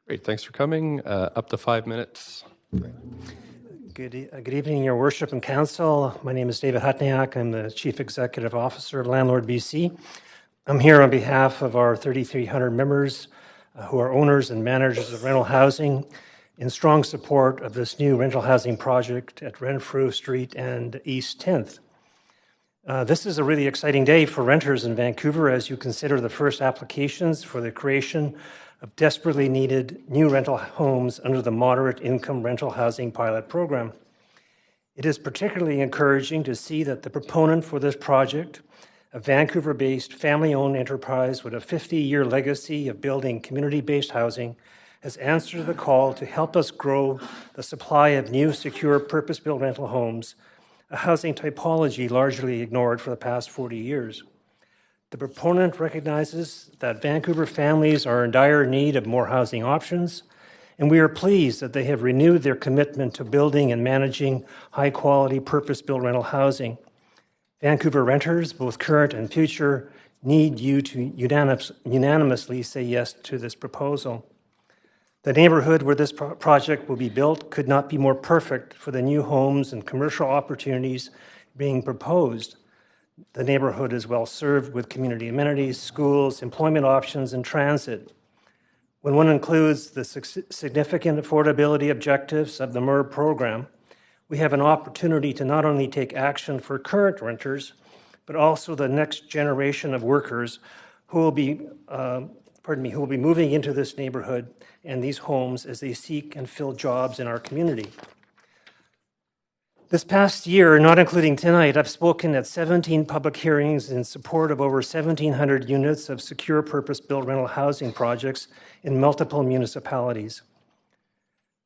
Great, thanks for coming. Up to 5 minutes. Good evening, Your Worship and Council. My name is David Hutniak. I'm the Chief Executive Officer of Landlord BC. I'm here on behalf of our 3,300 members who are owners and managers of rental housing in strong support of this new rental housing project at Renfrew Street and East 10th. This is a really exciting day for renters in Vancouver as you consider the first applications for the creation of desperately needed new rental homes under the Moderate Income Rental Housing Pilot Program. It is particularly encouraging to see that the proponent for this project, a Vancouver-based family-owned enterprise with a 50-year legacy of building community-based housing, has answered the call to help us grow the supply of new, secure, purpose-built rental homes, a housing typology largely ignored for the past 40 years. The proponent recognizes that Vancouver families are in dire need of more housing options, and we are pleased that they have renewed their commitment to building and managing high-quality, purpose-built rental housing. Vancouver renters, both current and future, need you to unanimously say yes to this proposal. The neighborhood where this project will be built could not be more perfect for the new homes and commercial opportunities being proposed. The neighborhood is well served with community amenities, schools, employment options, and transit. When one includes the significant affordability objectives of the MERB program, we have an opportunity to not only take action for current renters, but also the next generation of workers who will be moving into this neighborhood and these homes as they seek and fill jobs in our community. This past year, not including tonight, I've spoken at 17 public hearings in support of over 1,700 units of secure purpose-built rental housing projects in multiple municipalities.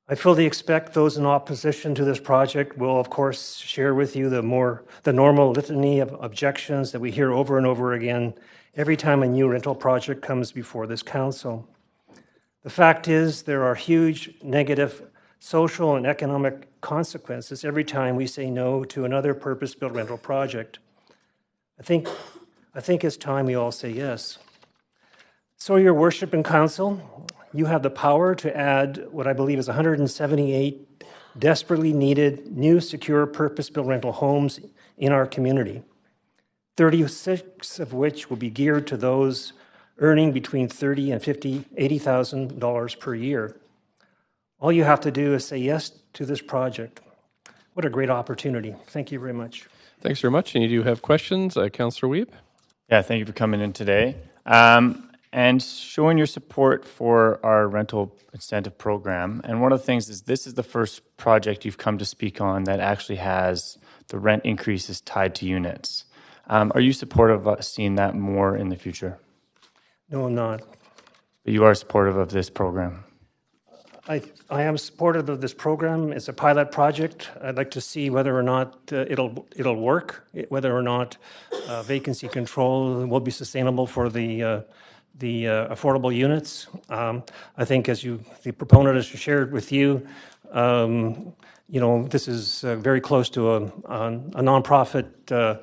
I fully expect those in opposition to this project will, of course, share with you the normal litany of objections that we hear over and over again every time a new rental project comes before this council. The fact is, there are huge negative social and economic consequences every time we say no to another purpose-built rental project. I think it's time we all say yes. So, Your Worship and Council, you have the power to add what I believe is 178 desperately needed new secure purpose-built rental homes in our community, 36 of which will be geared to those earning between $30,000 and $80,000 per year. All you have to do is say yes to this project. What a great opportunity. Thank you very much. Thanks very much. And you do have questions, Councillor Wiebe? Yeah, thank you for coming in today. And showing your support for our rental incentive program. And one of the things is this is the first project you've come to speak on that actually has the rent increases tied to units. Are you supportive of seeing that more in the future? No, I'm not. But you are supportive of this program? I am supportive of this program. It's a pilot project. I'd like to see whether or not it'll work, whether or not vacancy control will be sustainable for the affordable units. I think, as the proponent has shared with you, this is very close to a nonprofit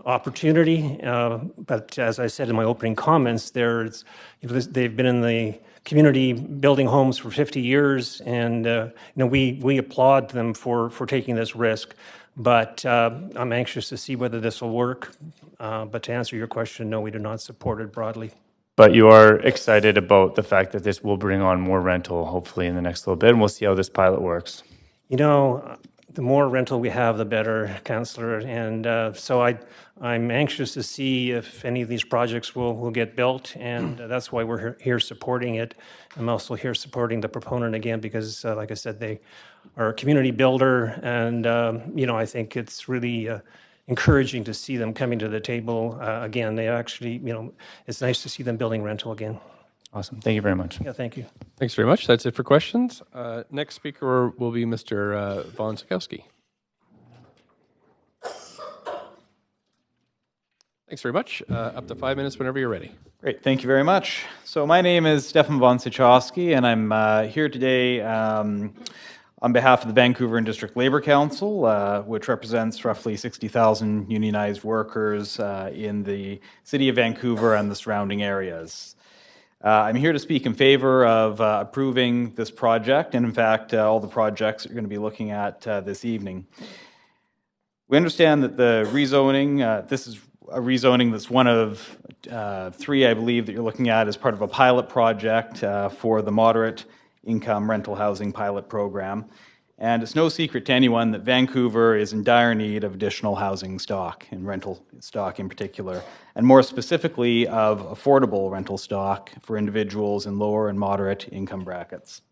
opportunity. But as I said in my opening comments, they've been in the community building homes for 50 years, and we applaud them for taking this risk. But I'm anxious to see whether this will work. But to answer your question, no, we do not support it broadly. But you are excited about the fact that this will bring on more rental, hopefully, in the next little bit, and we'll see how this pilot works. The more rental we have, the better, Councillor. And so I'm anxious to see if any of these projects will get built, and that's why we're here supporting it. I'm also here supporting the proponent again because, like I said, they are a community builder, and I think it's really encouraging to see them coming to the table again. They actually, it's nice to see them building rental again. Awesome. Thank you very much. Yeah, thank you. Thanks very much. That's it for questions. Next speaker will be Mr. Von Sikowski. Thanks very much. Up to 5 minutes whenever you're ready. Great. Thank you very much. So my name is Stefan Von Sikowski, and I'm here today on behalf of the Vancouver and District Labour Council, which represents roughly 60,000 unionized workers in the city of Vancouver and the surrounding areas. I'm here to speak in favor of approving this project, and in fact, all the projects you're going to be looking at this evening. We understand that the rezoning, this is a rezoning that's one of three, I believe, that you're looking at as part of a pilot project for the moderate income rental housing pilot program. And it's no secret to anyone that Vancouver is in dire need of additional housing stock, and rental stock in particular, and more specifically of affordable rental stock for individuals in lower and moderate income brackets.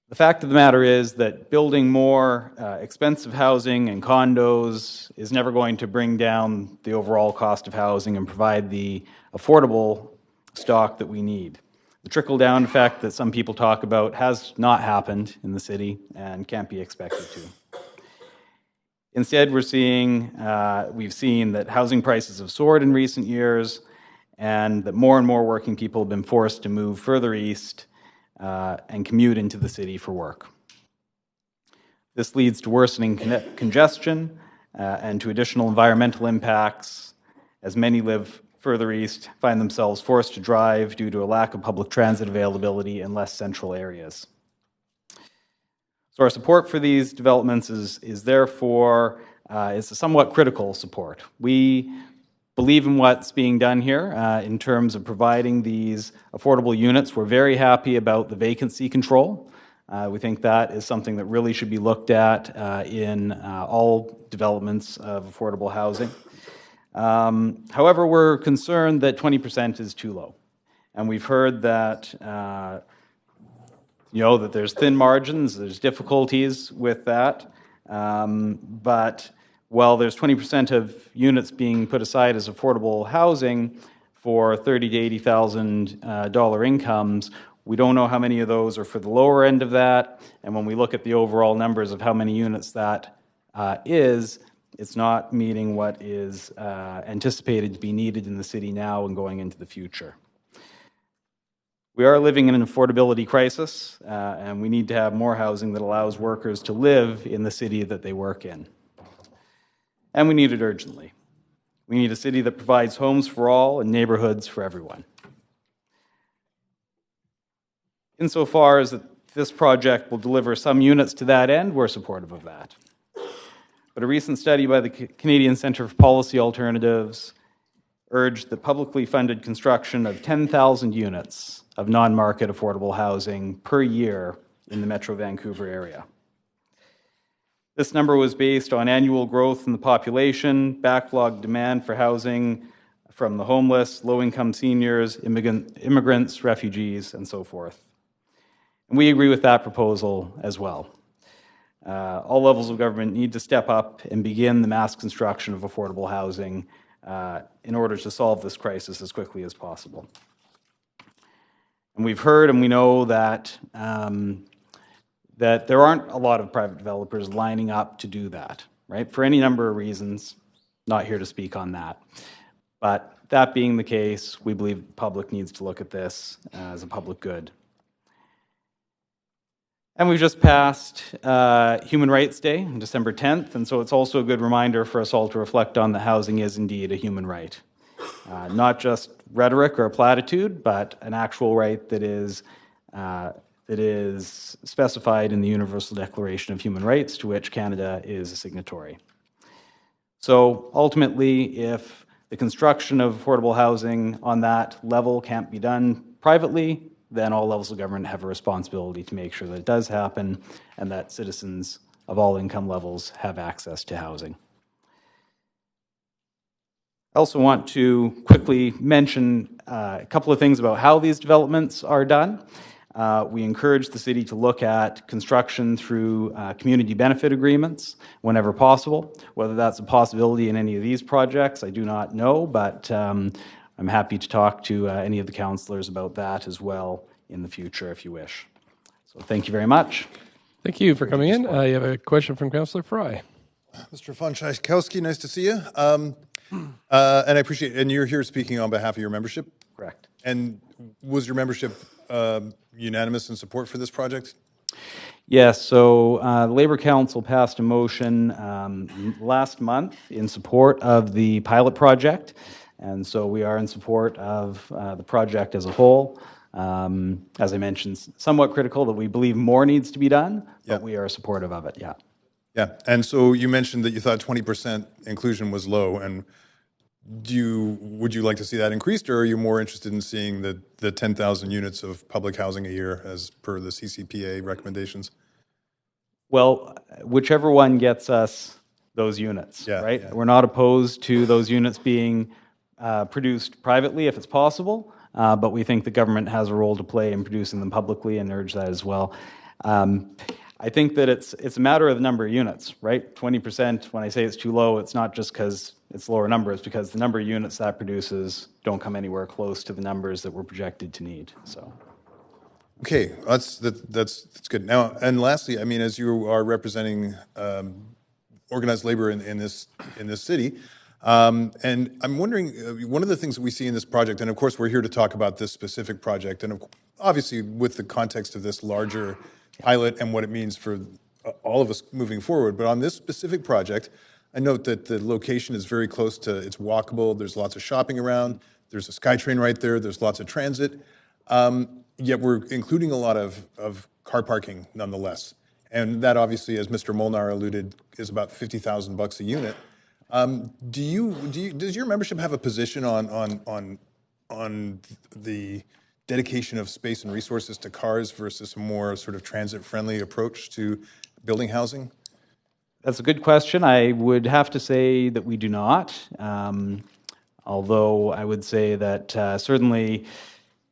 The The fact of the matter is that building more expensive housing and condos is never going to bring down the overall cost of housing and provide the affordable stock that we need. The trickle-down effect that some people talk about has not happened in the city and can't be expected to. Instead, we've seen that housing prices have soared in recent years and that more and more working people have been forced to move further east and commute into the city for work. This leads to worsening congestion and to additional environmental impacts as many live further east, find themselves forced to drive due to a lack of public transit availability in less central areas. So our support for these developments is therefore is a somewhat critical support. We believe in what's being done here in terms of providing these affordable units. We're very happy about the vacancy control. We think that is something that really should be looked at in all developments of affordable housing. However, we're concerned that 20% is too low. And we've heard that that there's thin margins, there's difficulties with that. But while there's 20% of units being put aside as affordable housing for $30,000 to $80,000 incomes, we don't know how many of those are for the lower end of that. And when we look at the overall numbers of how many units that is, it's not meeting what is anticipated to be needed in the city now and going into the future. We are living in an affordability crisis, and we need to have more housing that allows workers to live in the city that they work in. And we need it urgently. We need a city that provides homes for all and neighborhoods for everyone. Insofar as this project will deliver some units to that end, we're supportive of that. But a recent study by the Canadian Centre for Policy Alternatives urged that publicly funded construction of 10,000 units of non-market affordable housing per year in the Metro Vancouver area. This number was based on annual growth in the population, backlog demand for housing from the homeless, low-income seniors, immigrants, refugees, and so forth. And we agree with that proposal as well. All levels of government need to step up and begin the mass construction of affordable housing in order to solve this crisis as quickly as possible. And we've heard and we know that that there aren't a lot of private developers lining up to do that, right? For any number of reasons, not here to speak on that. But that being the case, we believe the public needs to look at this as a public good. And we've just passed Human Rights Day on December 10th, and so it's also a good reminder for us all to reflect on that housing is indeed a human right. Not just rhetoric or a platitude, but an actual right that is specified in the Universal Declaration of Human Rights, to which Canada is a signatory. So ultimately, if the construction of affordable housing on that level can't be done privately, then all levels of government have a responsibility to make sure that it does happen and that citizens of all income levels have access to housing. I also want to quickly mention a couple of things about how these developments are done. We encourage the city to look at construction through community benefit agreements whenever possible. Whether that's a possibility in any of these projects, I do not know, but I'm happy to talk to any of the councillors about that as well in the future if you wish. So thank you very much. Thank you for coming in. You have a question from Councillor Fry. Mr. von Scheiskowski, nice to see you. And I appreciate it. And you're here speaking on behalf of your membership? Correct. And was your membership unanimous in support for this project? Yes, so the Labour Council passed a motion last month in support of the pilot project. And so we are in support of the project as a whole. As I mentioned, somewhat critical that we believe more needs to be done, but we are supportive of it, yeah. Yeah, and so you mentioned that you thought 20% inclusion was low, and would you like to see that increased, or are you more interested in seeing the 10,000 units of public housing a year as per the CCPA recommendations? Well, whichever one gets us those units, right? Yeah. We're not opposed to those units being produced privately if it's possible, but we think the government has a role to play in producing them publicly and urge that as well. I think that it's a matter of the number of units, right? 20%, when I say it's too low, it's not just because it's lower numbers, because the number of units that produces don't come anywhere close to the numbers that we're projected to need. So, okay, that's good. Now, and lastly, I mean, as you are representing organized labor in this city, and I'm wondering, one of the things that we see in this project, and of course we're here to talk about this specific project, and obviously with the context of this larger pilot and what it means for all of us moving forward, but on this specific project, I note that the location is very close to, it's walkable, there's lots of shopping around, there's a SkyTrain right there, there's lots of transit, yet we're including a lot of car parking nonetheless. And that obviously, as Mr. Molnar alluded, is about $50,000 a unit. Does your membership have a position on the dedication of space and resources to cars versus a more sort of transit-friendly approach to building housing? that's a good question. I would have to say that we do not. Although I would say that certainly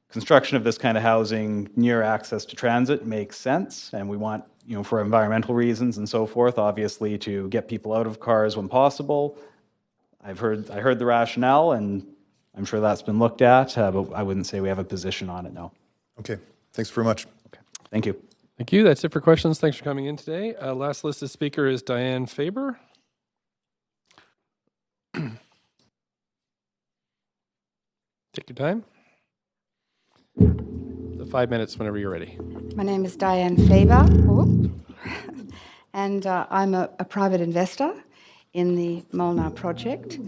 construction of this kind of housing near access to transit makes sense, and we want, for environmental reasons and so forth, obviously, to get people out of cars when possible. I heard the rationale, and I'm sure that's been looked at, but I wouldn't say we have a position on it, no. Okay, thanks very much. Okay, thank you. Thank you. That's it for questions. Thanks for coming in today. Last listed speaker is Diane Faber. Take your time. 5 minutes whenever you're ready. My name is Diane Faber, and I'm a private investor in the Molnar project,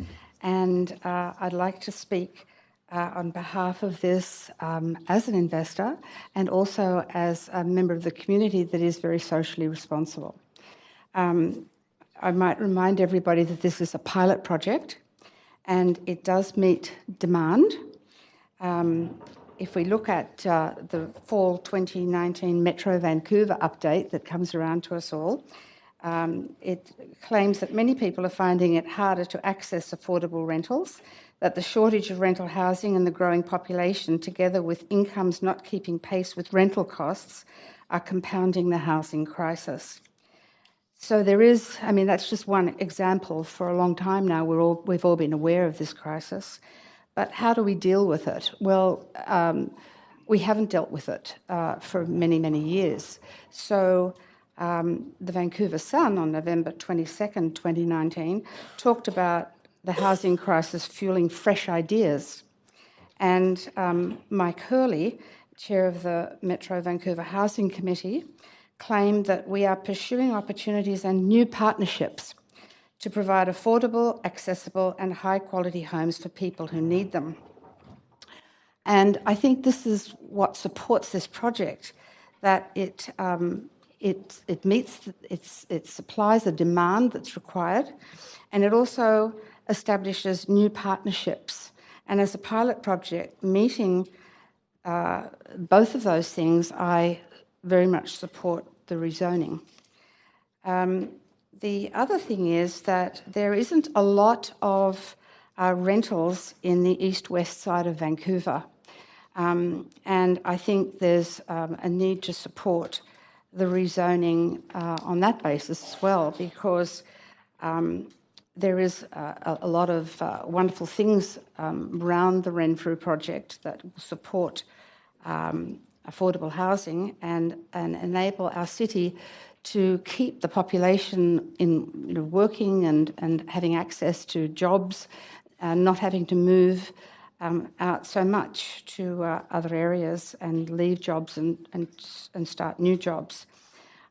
and I'd like to speak on behalf of this as an investor and also as a member of the community that is very socially responsible. I might remind everybody that this is a pilot project and it does meet demand. If we look at the fall 2019 Metro Vancouver update that comes around to us all, it claims that many people are finding it harder to access affordable rentals, that the shortage of rental housing and the growing population, together with incomes not keeping pace with rental costs, are compounding the housing crisis. So there is, that's just one example. For a long time now, we've all been aware of this crisis. But how do we deal with it? Well, we haven't dealt with it for many, many years. So the Vancouver Sun on November 22nd, 2019, talked about the housing crisis fueling fresh ideas. And Mike Hurley, chair of the Metro Vancouver Housing Committee, claimed that we are pursuing opportunities and new partnerships to provide affordable, accessible and high-quality homes for people who need them. And I think this is what supports this project, that it supplies a demand that's required, and it also establishes new partnerships. And as a pilot project, meeting both of those things, I very much support the rezoning. The other thing is that there isn't a lot of rentals in the east-west side of Vancouver. And I think there's a need to support the rezoning on that basis as well, because there is a lot of wonderful things around the Renfrew project that will support affordable housing and enable our city to keep the population in working and having access to jobs, not having to move out so much to other areas and leave jobs and start new jobs.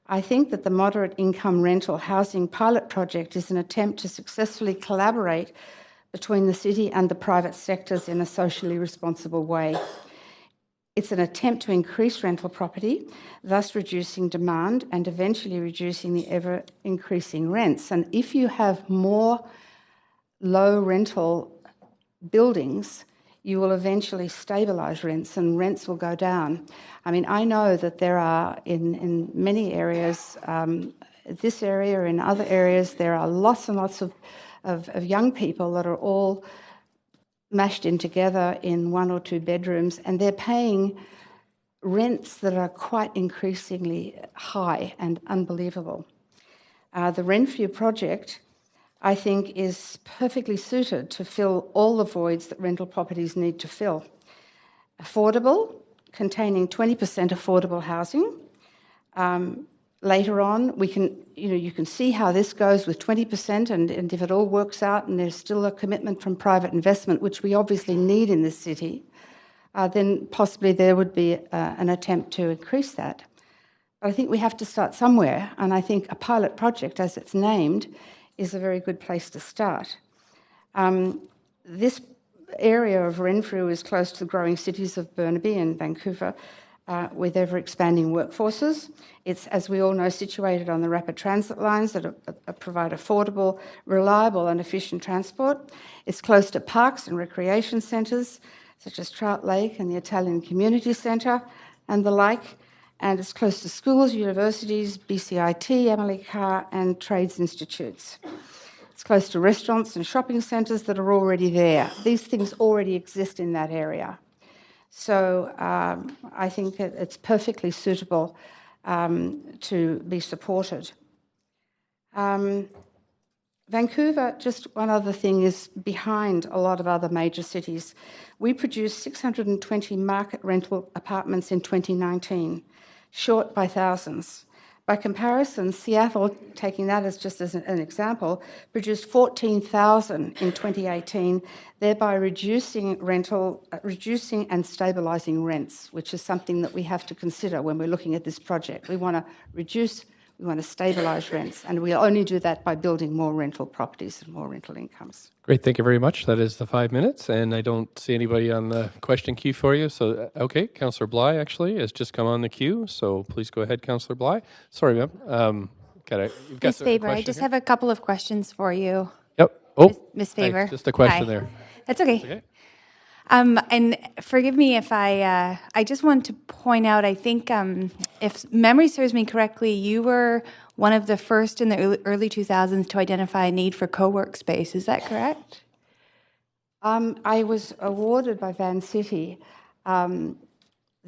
I think that the moderate income rental housing pilot project is an attempt to successfully collaborate between the city and the private sectors in a socially responsible way. It's an attempt to increase rental property, thus reducing demand and eventually reducing the ever-increasing rents. And if you have more low rental buildings, you will eventually stabilise rents and rents will go down. I know that there are in many areas, this area or in other areas, there are lots and lots of young people that are all mashed in together in 1 or 2 bedrooms, and they're paying rents that are quite increasingly high and unbelievable. The Renfrew project, I think, is perfectly suited to fill all the voids that rental properties need to fill. Affordable, containing 20% affordable housing. Later on, you can see how this goes with 20%, and if it all works out and there's still a commitment from private investment, which we obviously need in this city, then possibly there would be an attempt to increase that. But I think we have to start somewhere, and I think a pilot project, as it's named, is a very good place to start. This area of Renfrew is close to the growing cities of Burnaby and Vancouver, with ever-expanding workforces. It's, as we all know, situated on the rapid transit lines that provide affordable, reliable and efficient transport. It's close to parks and recreation centres, such as Trout Lake and the Italian Community Centre and the like, and it's close to schools, universities, BCIT, Emily Carr and trades institutes. It's close to restaurants and shopping centres that are already there. These things already exist in that area. So I think it's perfectly suitable to be supported. Vancouver, just one other thing, is behind a lot of other major cities. We produced 620 market rental apartments in 2019, short by thousands. By comparison, Seattle, taking that as just as an example, produced 14,000 in 2018, thereby reducing and stabilising rents, which is something that we have to consider when we're looking at this project. We want to reduce, we want to stabilise rents, and we'll only do that by building more rental properties and more rental incomes. Great, thank you very much. That is the 5 minutes, and I don't see anybody on the question queue for you. So, okay, Councillor Bly actually has just come on the queue, so please go ahead, Councillor Bly. Sorry, ma'am. You've got Ms. Faber, I just have a couple of questions for you. Yep. Oh, Ms. Faber. Just a question Hi. there. That's okay. And forgive me if I just want to point out, I think if memory serves me correctly, you were one of the first in the early 2000s to identify a need for co-work space. Is that correct? I was awarded by Van City the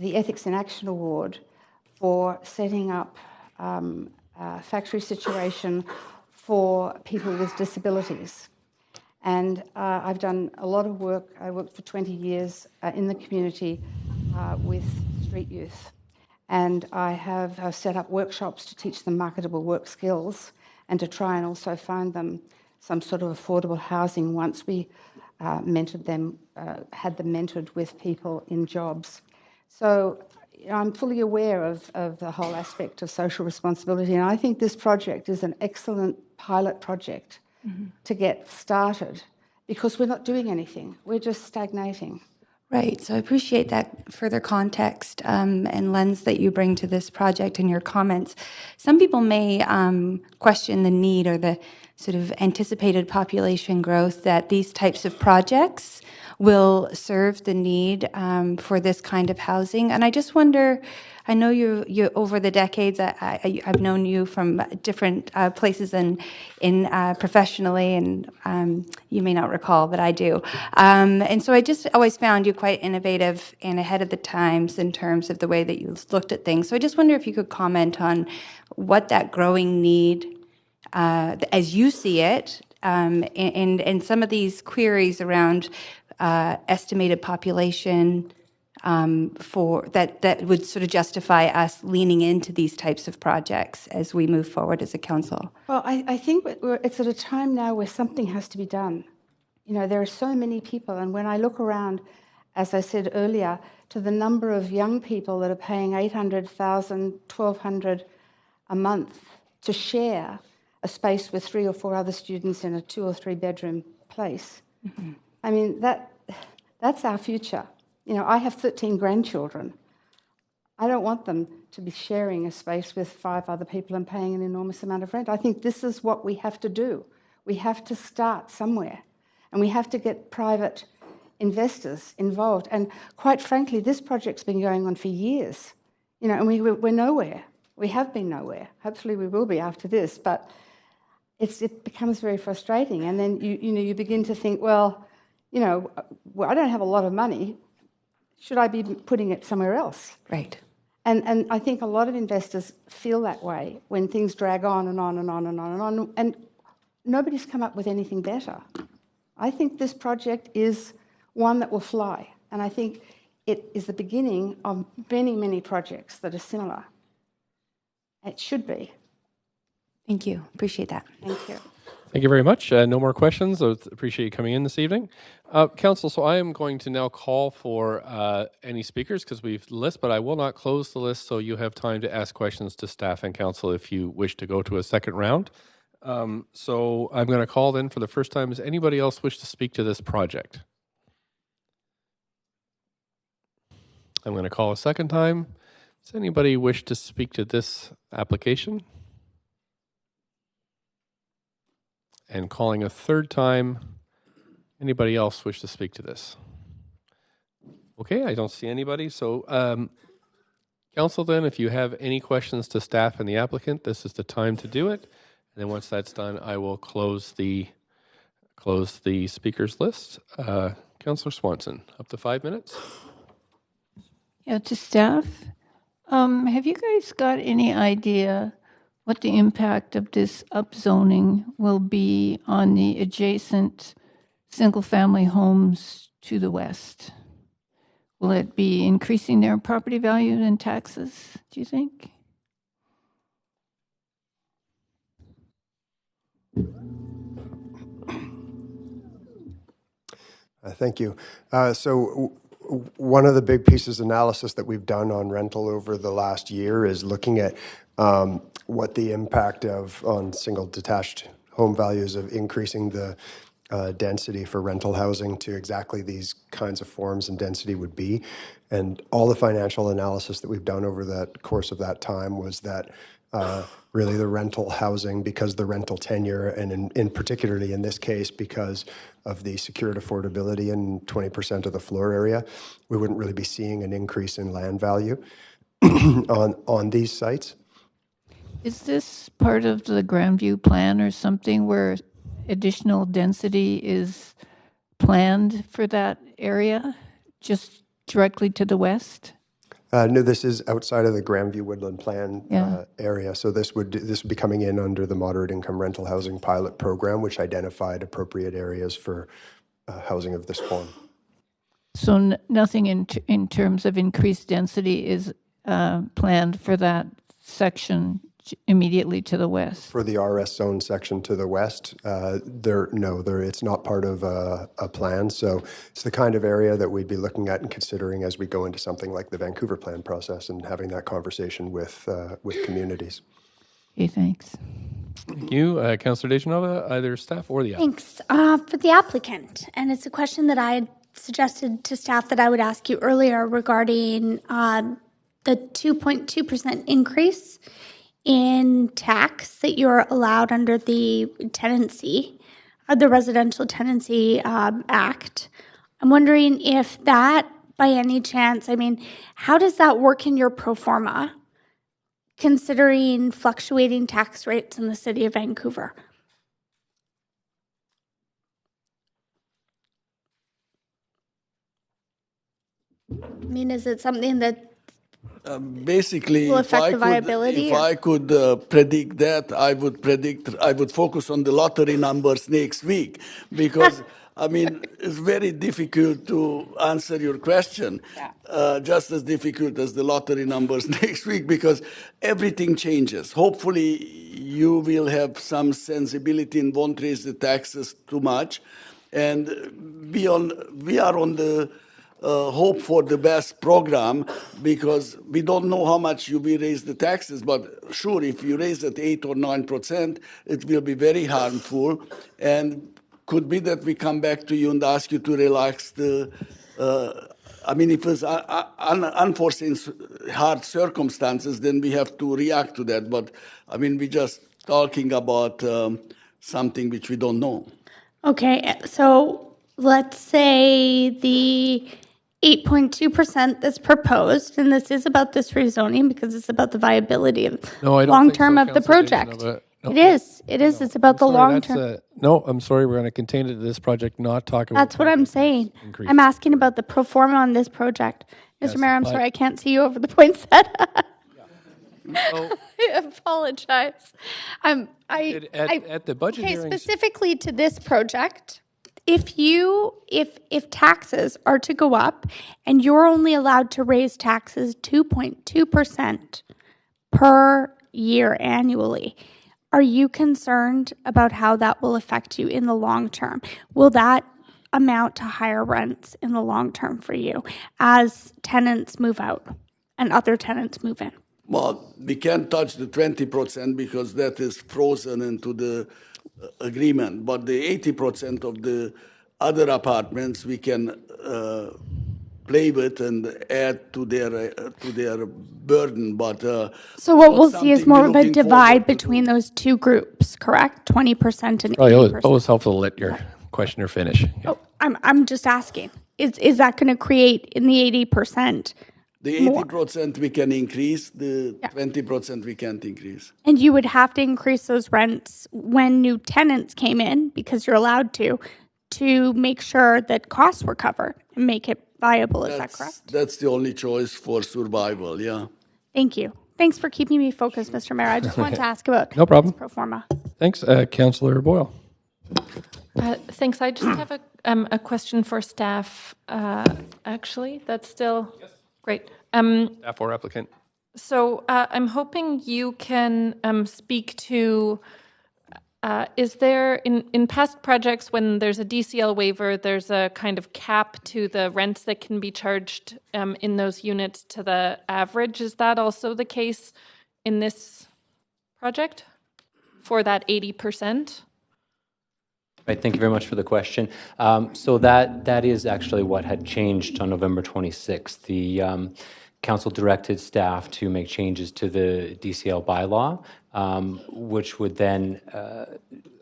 Ethics in Action Award for setting up a factory situation for people with disabilities. And I've done a lot of work. I worked for 20 years in the community with street youth. And I have set up workshops to teach them marketable work skills and to try and also find them some sort of affordable housing once we mentored them, had them mentored with people in jobs. So I'm fully aware of the whole aspect of social responsibility. And I think this project is an excellent pilot project to get started, because we're not doing anything. We're just stagnating. Right. So I appreciate that further context and lens that you bring to this project in your comments. Some people may question the need or the sort of anticipated population growth that these types of projects will serve the need for this kind of housing. And I just wonder, I know you over the decades, I've known you from different places in professionally, and you may not recall, but I do. And so I just always found you quite innovative and ahead of the times in terms of the way that you looked at things. So I just wonder if you could comment on what that growing need, as you see it, and some of these queries around estimated population for that would sort of justify us leaning into these types of projects as we move forward as a council. Well, I think it's at a time now where something has to be done. You know, there are so many people, and when I look around, as I said earlier, to the number of young people that are paying $800,000, $1,200 a month to share a space with 3 or 4 other students in a 2 or 3 bedroom place. Mm-hmm. I mean, that's our future. You know, I have 13 grandchildren. I don't want them to be sharing a space with 5 other people and paying an enormous amount of rent. I think this is what we have to do. We have to start somewhere, and we have to get private investors involved. And quite frankly, this project's been going on for years, you know, and we're nowhere. We have been nowhere. Hopefully we will be after this, but it becomes very frustrating. And then you begin to think, well, you know, I don't have a lot of money. should I be putting it somewhere else? Right. And I think a lot of investors feel that way when things drag on and on and on and on and on, and nobody's come up with anything better. I think this project is one that will fly, and I think it is the beginning of many, many projects that are similar. It should be. Thank you. Appreciate that. Thank you. Thank you very much. No more questions. I appreciate you coming in this evening. Council, so I am going to now call for any speakers because we've list, but I will not close the list, so you have time to ask questions to staff and council if you wish to go to a second round. So I'm going to call then for the first time. Does anybody else wish to speak to this project? I'm going to call a second time. Does anybody wish to speak to this application? And calling a third time. Anybody else wish to speak to this? Okay, I don't see anybody. So, council, then, if you have any questions to staff and the applicant, this is the time to do it. And then once that's done, I will close the speakers list. Councillor Swanson, up to 5 minutes. Yeah, to staff. Have you guys got any idea what the impact of this upzoning will be on the adjacent single-family homes to the west? Will it be increasing their property value and taxes, do you think? Thank you. So one of the big pieces of analysis that we've done on rental over the last year is looking at what the impact on single detached home values of increasing the density for rental housing to exactly these kinds of forms and density would be. And all the financial analysis that we've done over the course of that time was that really the rental housing, because the rental tenure, and in particularly in this case, because of the secured affordability and 20% of the floor area, we wouldn't really be seeing an increase in land value on these sites. Is this part of the Grandview plan or something where additional density is planned for that area, just directly to the west? No, this is outside of the Grandview Woodland Plan area. So this would be coming in under the moderate income rental housing pilot program, which identified appropriate areas for housing of this form. So nothing in terms of increased density is planned for that section immediately to the west? For the RS zone section to the west, it's not part of a plan. So it's the kind of area that we'd be looking at and considering as we go into something like the Vancouver plan process and having that conversation with communities. Okay, thanks. Thank you. Councillor Dejanova, either staff or the applicant. Thanks. For the applicant, and it's a question that I had suggested to staff that I would ask you earlier regarding the 2.2% increase in tax that you're allowed under the tenancy, the Residential Tenancy Act. I'm wondering if that, by any chance, how does that work in your pro forma, considering fluctuating tax rates in the city of Vancouver? Is it something that basically, will affect the viability? If I could predict that, I would focus on the lottery numbers next week, because it's very difficult to answer your question, just as difficult as the lottery numbers next week, because everything changes. Hopefully, you will have some sensibility and won't raise the taxes too much, and we are on the hope for the best program, because we don't know how much you will raise the taxes, but sure, if you raise it 8 or 9%, it will be very harmful, and could be that we come back to you and ask you to relax the if it's unforeseen hard circumstances, then we have to react to that, but we're just talking about something which we don't know. Okay, so let's say the 8.2% that's proposed, and this is about this rezoning because it's about the viability of long term of the project. It is. It's about the long term. No, I'm sorry. We're going to contain it to this project, not talk about. That's what I'm saying. Increase. I'm asking about the pro forma on this project. Mr. Yes, Mayor, I'm but- sorry, I can't see you over the poinsettia. So, I apologize. at the budget okay, hearings, specifically to this project, if taxes are to go up and you're only allowed to raise taxes 2.2% per year annually, are you concerned about how that will affect you in the long term? Will that amount to higher rents in the long term for you as tenants move out and other tenants move in? Well, we can't touch the 20% because that is frozen into the agreement. But the 80% of the other apartments we can play with and add to their burden. But so what we'll not see is something more we're of a looking divide forward to between those two groups, correct? 20% and probably 80%. always helpful to let your questioner finish. Okay. Oh, I'm just asking. Is that going to create in the 80%? The 80% we can increase, the 20% we can't increase. And you would have to increase those rents when new tenants came in, because you're allowed to make sure that costs were covered and make it viable. Is that correct? That's the only choice for survival, yeah. Thank you. Thanks for keeping me focused, Mr. Mayor. I just wanted to ask about No problem. this pro forma. Thanks, Councillor Boyle. Thanks. I just have a question for staff, actually. That's still great. Staff or applicant. So I'm hoping you can speak to, is there, in past projects when there's a DCL waiver, there's a kind of cap to the rents that can be charged in those units to the average. Is that also the case in this project for that 80%? Right, thank you very much for the question. So that is actually what had changed on November 26th. The council directed staff to make changes to the DCL bylaw, which would then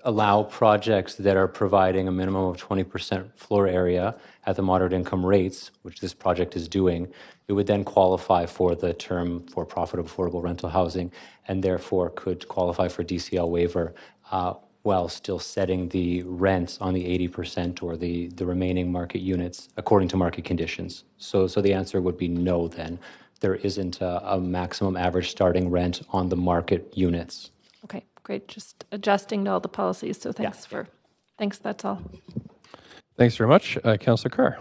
allow projects that are providing a minimum of 20% floor area at the moderate income rates, which this project is doing. It would then qualify for the term for profit affordable rental housing, and therefore could qualify for DCL waiver while still setting the rents on the 80% or the remaining market units according to market conditions. So the answer would be no then. There isn't a maximum average starting rent on the market units. Okay, great. Just adjusting to all the policies. So thanks thanks, that's all. Thanks very much. Councillor Carr.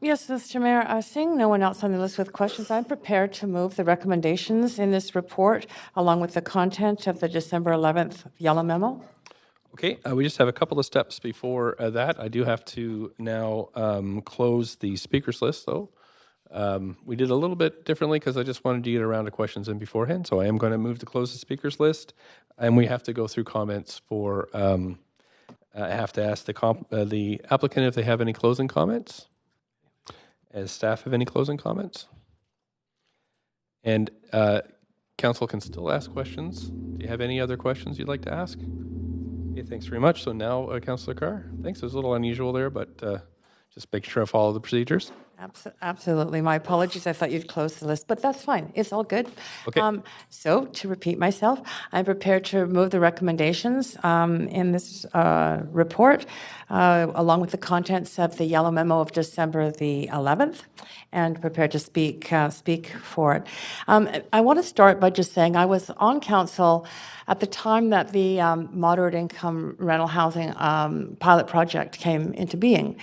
Yes, Mr. Mayor, seeing no one else on the list with questions, I'm prepared to move the recommendations in this report along with the content of the December 11th yellow memo. Okay, we just have a couple of steps before that. I do have to now close the speakers list, though. We did a little bit differently because I just wanted to get around to questions in beforehand, so I am going to move to close the speakers list, and we have to go through comments for, I have to ask the applicant if they have any closing comments. Does staff have any closing comments? And council can still ask questions. Do you have any other questions you'd like to ask? Okay, thanks very much. So now, Councillor Carr, thanks. It was a little unusual there, but just make sure I follow the procedures. Absolutely. My apologies. I thought you'd close the list, but that's fine. It's all good. Okay. So to repeat myself, I'm prepared to move the recommendations in this report along with the contents of the yellow memo of December the 11th, and prepared to speak for it. I want to start by just saying I was on council at the time that the moderate income rental housing pilot project came into being.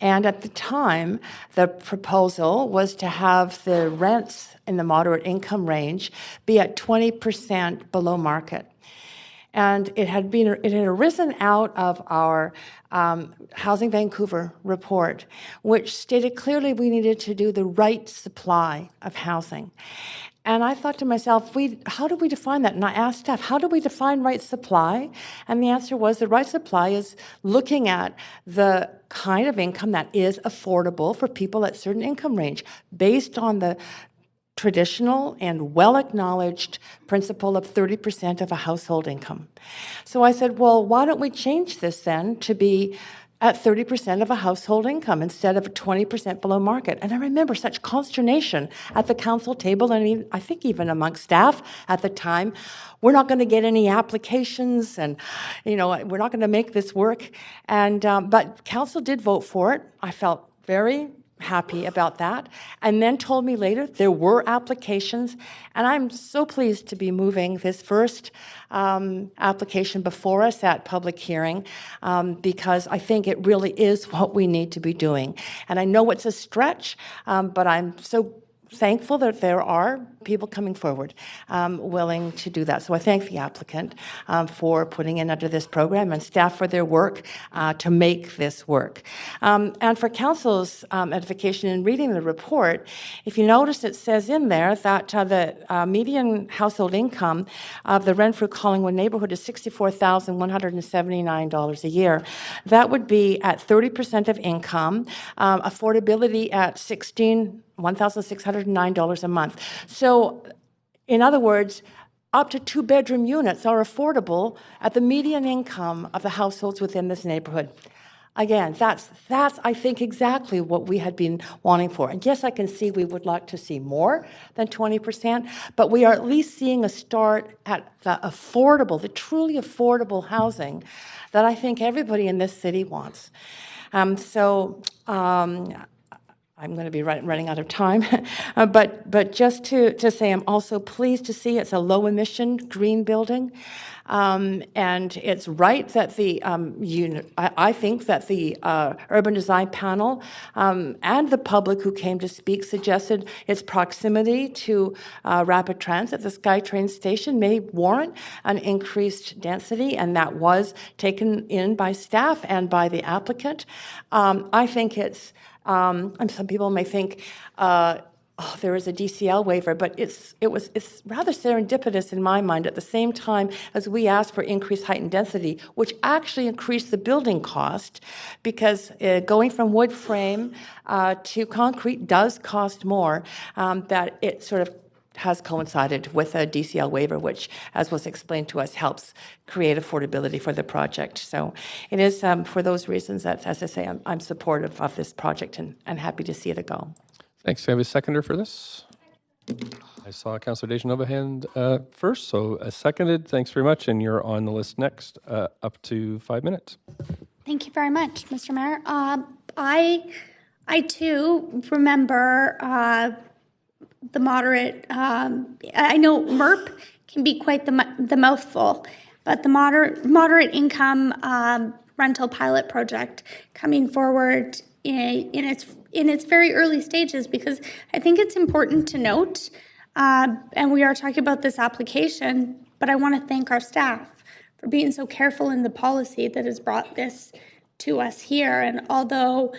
And at the time, the proposal was to have the rents in the moderate income range be at 20% below market. And it had arisen out of our Housing Vancouver report, which stated clearly we needed to do the right supply of housing. And I thought to myself, how do we define that? And I asked staff, how do we define right supply? And the answer was the right supply is looking at the kind of income that is affordable for people at certain income range based on the traditional and well-acknowledged principle of 30% of a household income. So I said, well, why don't we change this then to be at 30% of a household income instead of 20% below market. And I remember such consternation at the council table and I think even amongst staff at the time. We're not going to get any applications and, we're not going to make this work. And but council did vote for it. I felt very happy about that, and then told me later there were applications, and I'm so pleased to be moving this first application before us at public hearing because I think it really is what we need to be doing. And I know it's a stretch, but I'm so thankful that there are people coming forward willing to do that. So I thank the applicant for putting in under this program and staff for their work to make this work. And for council's edification in reading the report, if you notice it says in there that the median household income of the Renfrew Collingwood neighborhood is $64,179 a year. That would be at 30% of income, affordability at $1,609 a month. So, in other words, up to 2-bedroom units are affordable at the median income of the households within this neighborhood. Again, that's I think exactly what we had been wanting for. And yes, I can see we would like to see more than 20%, but we are at least seeing a start at the truly affordable housing that I think everybody in this city wants. I'm going to be running out of time, but just to say I'm also pleased to see it's a low-emission green building, and it's right that the I think that the urban design panel and the public who came to speak suggested its proximity to rapid transit. The SkyTrain station may warrant an increased density, and that was taken in by staff and by the applicant. I think it's and some people may think there is a DCL waiver, but it's rather serendipitous in my mind. At the same time as we asked for increased height and density, which actually increased the building cost, because going from wood frame to concrete does cost more. That it sort of has coincided with a DCL waiver, which, as was explained to us, helps create affordability for the project. So it is for those reasons that, as I say, I'm supportive of this project and happy to see it go. Thanks. Do I have a seconder for this? I saw Councillor Dejanova hand first, so seconded. Thanks very much, and you're on the list next, up to 5 minutes. Thank you very much, Mr. Mayor. I too remember the moderate, I know MERP can be quite the mouthful, but the moderate income rental pilot project coming forward in its very early stages, because I think it's important to note, and we are talking about this application, but I want to thank our staff for being so careful in the policy that has brought this to us here. And although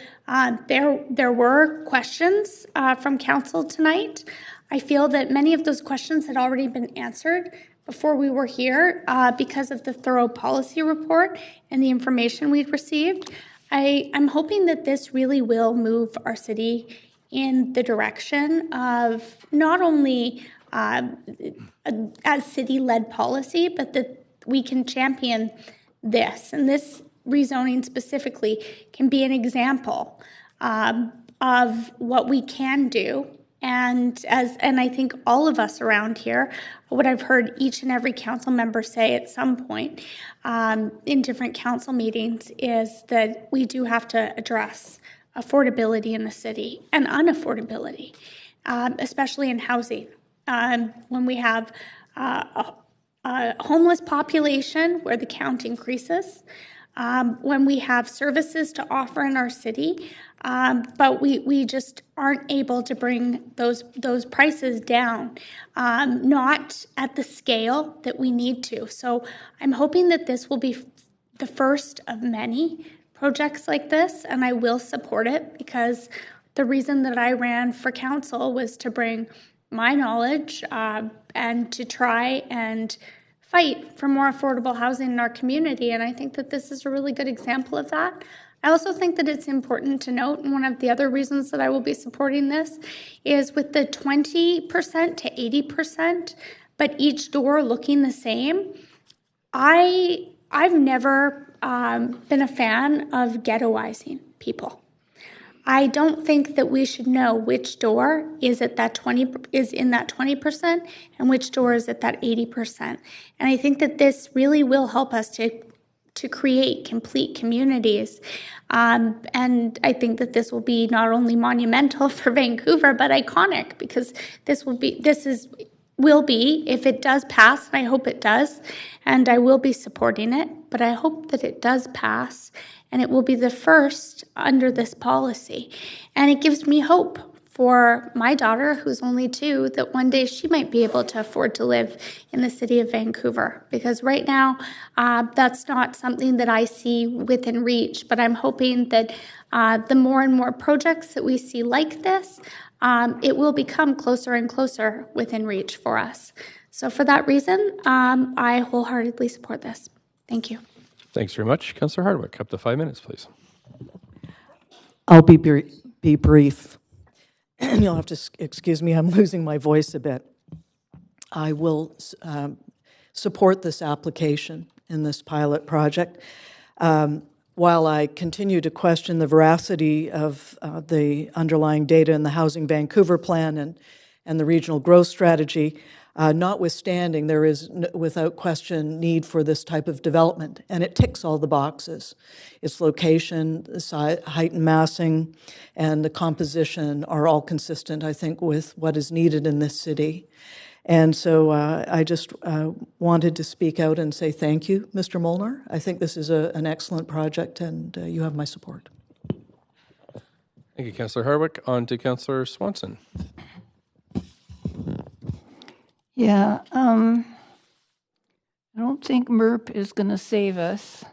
there were questions from council tonight, I feel that many of those questions had already been answered before we were here because of the thorough policy report and the information we'd received. I'm hoping that this really will move our city in the direction of not only as city-led policy, but that we can champion this. And this rezoning specifically can be an example of what we can do. And I think all of us around here, what I've heard each and every council member say at some point in different council meetings is that we do have to address affordability in the city and unaffordability, especially in housing. When we have a homeless population where the count increases, when we have services to offer in our city, but we just aren't able to bring those prices down, not at the scale that we need to. So I'm hoping that this will be the first of many projects like this, and I will support it, because the reason that I ran for council was to bring my knowledge and to try and fight for more affordable housing in our community. And I think that this is a really good example of that. I also think that it's important to note, and one of the other reasons that I will be supporting this is with the 20% to 80%, but each door looking the same. I've never been a fan of ghettoizing people. I don't think that we should know which door is in that 20% and which door is at that 80%. And I think that this really will help us to create complete communities. And I think that this will be not only monumental for Vancouver, but iconic, because this will be, if it does pass, and I hope it does, and I will be supporting it, but I hope that it does pass, and it will be the first under this policy. And it gives me hope for my daughter, who's only 2, that one day she might be able to afford to live in the city of Vancouver. Because right now, that's not something that I see within reach, but I'm hoping that the more and more projects that we see like this, it will become closer and closer within reach for us. So for that reason, I wholeheartedly support this. Thank you. Thanks very much. Councillor Hardwick, up to 5 minutes, please. I'll be brief. You'll have to excuse me, I'm losing my voice a bit. I will support this application in this pilot project. While I continue to question the veracity of the underlying data in the Housing Vancouver plan and the regional growth strategy, notwithstanding, there is without question need for this type of development, and it ticks all the boxes. Its location, the height and massing, and the composition are all consistent, I think, with what is needed in this city. And so I just wanted to speak out and say thank you, Mr. Molnar. I think this is an excellent project, and you have my support. Thank you, Councillor Hardwick. On to Councillor Swanson. Yeah, I don't think MERP is going to save us.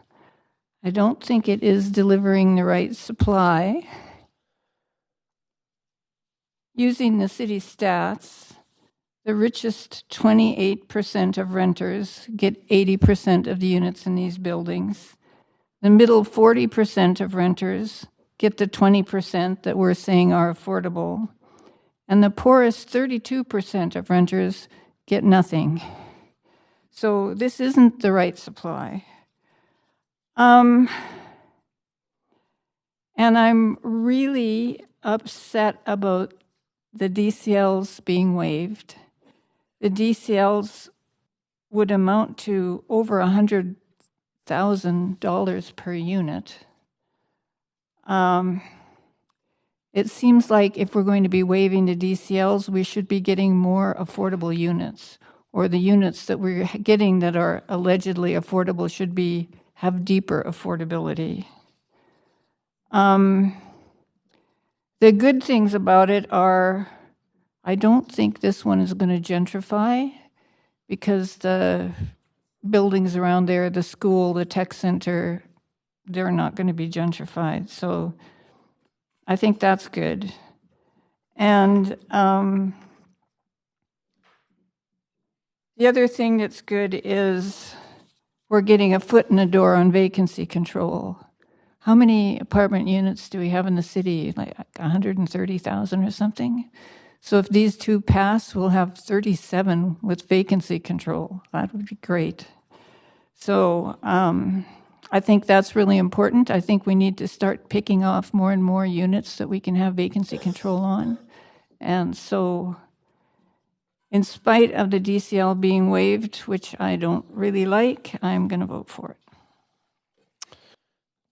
I don't think it is delivering the right supply. Using the city stats, the richest 28% of renters get 80% of the units in these buildings. The middle 40% of renters get the 20% that we're saying are affordable. And the poorest 32% of renters get nothing. So this isn't the right supply. And I'm really upset about the DCLs being waived. The DCLs would amount to over $100,000 per unit. It seems like if we're going to be waiving the DCLs, we should be getting more affordable units, or the units that we're getting that are allegedly affordable should have deeper affordability. The good things about it are, I don't think this one is going to gentrify, because the buildings around there, the school, the tech center, they're not going to be gentrified. So I think that's good. And the other thing that's good is we're getting a foot in the door on vacancy control. How many apartment units do we have in the city? Like 130,000 or something? So if these two pass, we'll have 37 with vacancy control. That would be great. So I think that's really important. I think we need to start picking off more and more units that we can have vacancy control on. And so in spite of the DCL being waived, which I don't really like, I'm going to vote for it.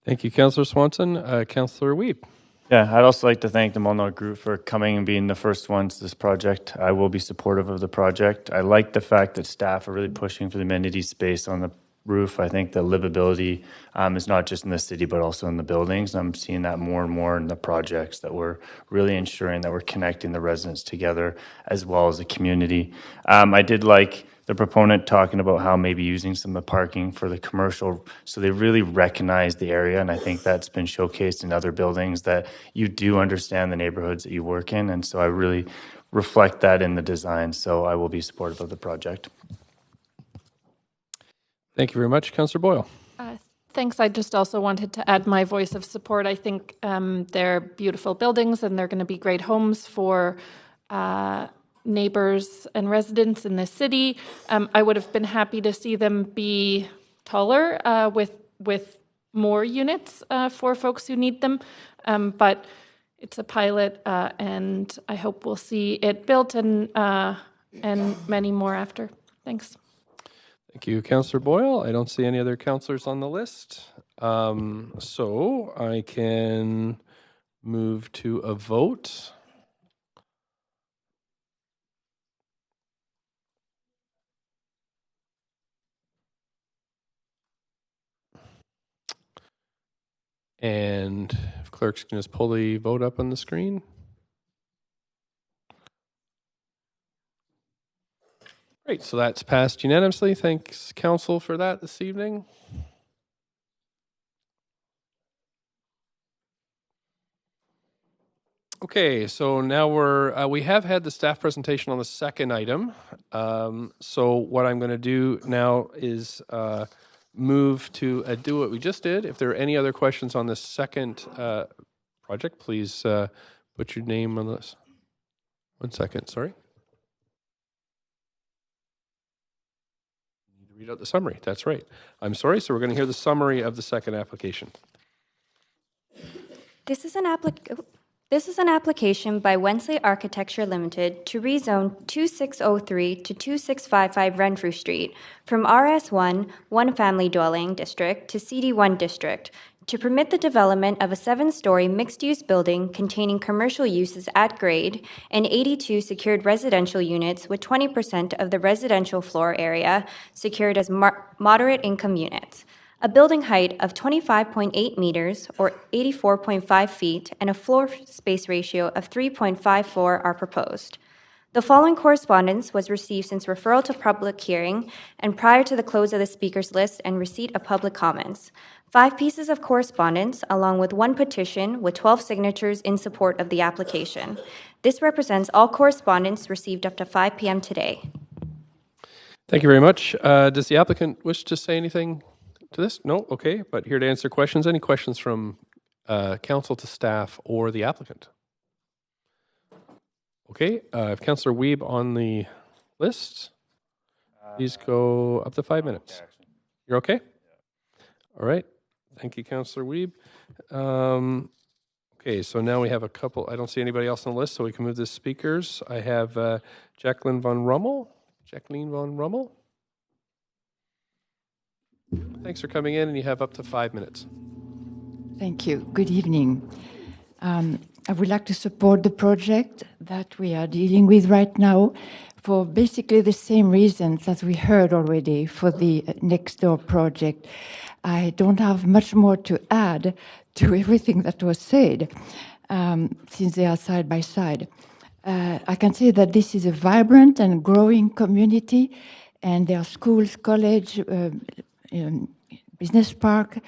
Thank you, Councillor Swanson. Councillor Wiebe. Yeah, I'd also like to thank the Molnar Group for coming and being the first ones to this project. I will be supportive of the project. I like the fact that staff are really pushing for the amenity space on the roof. I think the livability is not just in the city, but also in the buildings. I'm seeing that more and more in the projects, that we're really ensuring that we're connecting the residents together as well as the community. I did like the proponent talking about how maybe using some of the parking for the commercial, so they really recognize the area, and I think that's been showcased in other buildings, that you do understand the neighborhoods that you work in, and so I really reflect that in the design, so I will be supportive of the project. Thank you very much. Councillor Boyle. Thanks. I just also wanted to add my voice of support. I think they're beautiful buildings and they're going to be great homes for neighbors and residents in the city. I would have been happy to see them be taller with more units for folks who need them. But it's a pilot, and I hope we'll see it built and many more after. Thanks. Thank you, Councillor Boyle. I don't see any other councillors on the list. So I can move to a vote. And if clerks can just pull the vote up on the screen. Great, so that's passed unanimously. Thanks, Council, for that this evening. Okay, so now we have had the staff presentation on the second item. So what I'm going to do now is move to do what we just did. If there are any other questions on the second project, please put your name on this. 1 second, sorry. Need to read out the summary. That's right. I'm sorry. So we're going to hear the summary of the second application. This is an application by Wensley Architecture Limited to rezone 2603 to 2655 Renfrew Street from RS1 one family dwelling district to CD1 district to permit the development of a 7-story mixed-use building containing commercial uses at grade and 82 secured residential units with 20% of the residential floor area secured as moderate income units. A building height of 25.8 meters or 84.5 feet and a floor space ratio of 3.54 are proposed. The following correspondence was received since referral to public hearing and prior to the close of the speakers list and receipt of public comments. 5 pieces of correspondence along with 1 petition with 12 signatures in support of the application. This represents all correspondence received up to 5 p.m. today. Thank you very much. Does the applicant wish to say anything to this? No? Okay, but here to answer questions. Any questions from council to staff or the applicant? Okay, if Councillor Wiebe on the list, please go up to 5 minutes. You're okay? All right. Thank you, Councillor Wiebe. Okay, so now we have a couple. I don't see anybody else on the list, so we can move to speakers. I have Jacqueline Von Rummel. Jacqueline Von Rummel. Thanks for coming in, and you have up to 5 minutes. Thank you. Good evening. I would like to support the project that we are dealing with right now for basically the same reasons as we heard already for the next door project. I don't have much more to add to everything that was said since they are side by side. I can say that this is a vibrant and growing community, and there are schools, college, business park,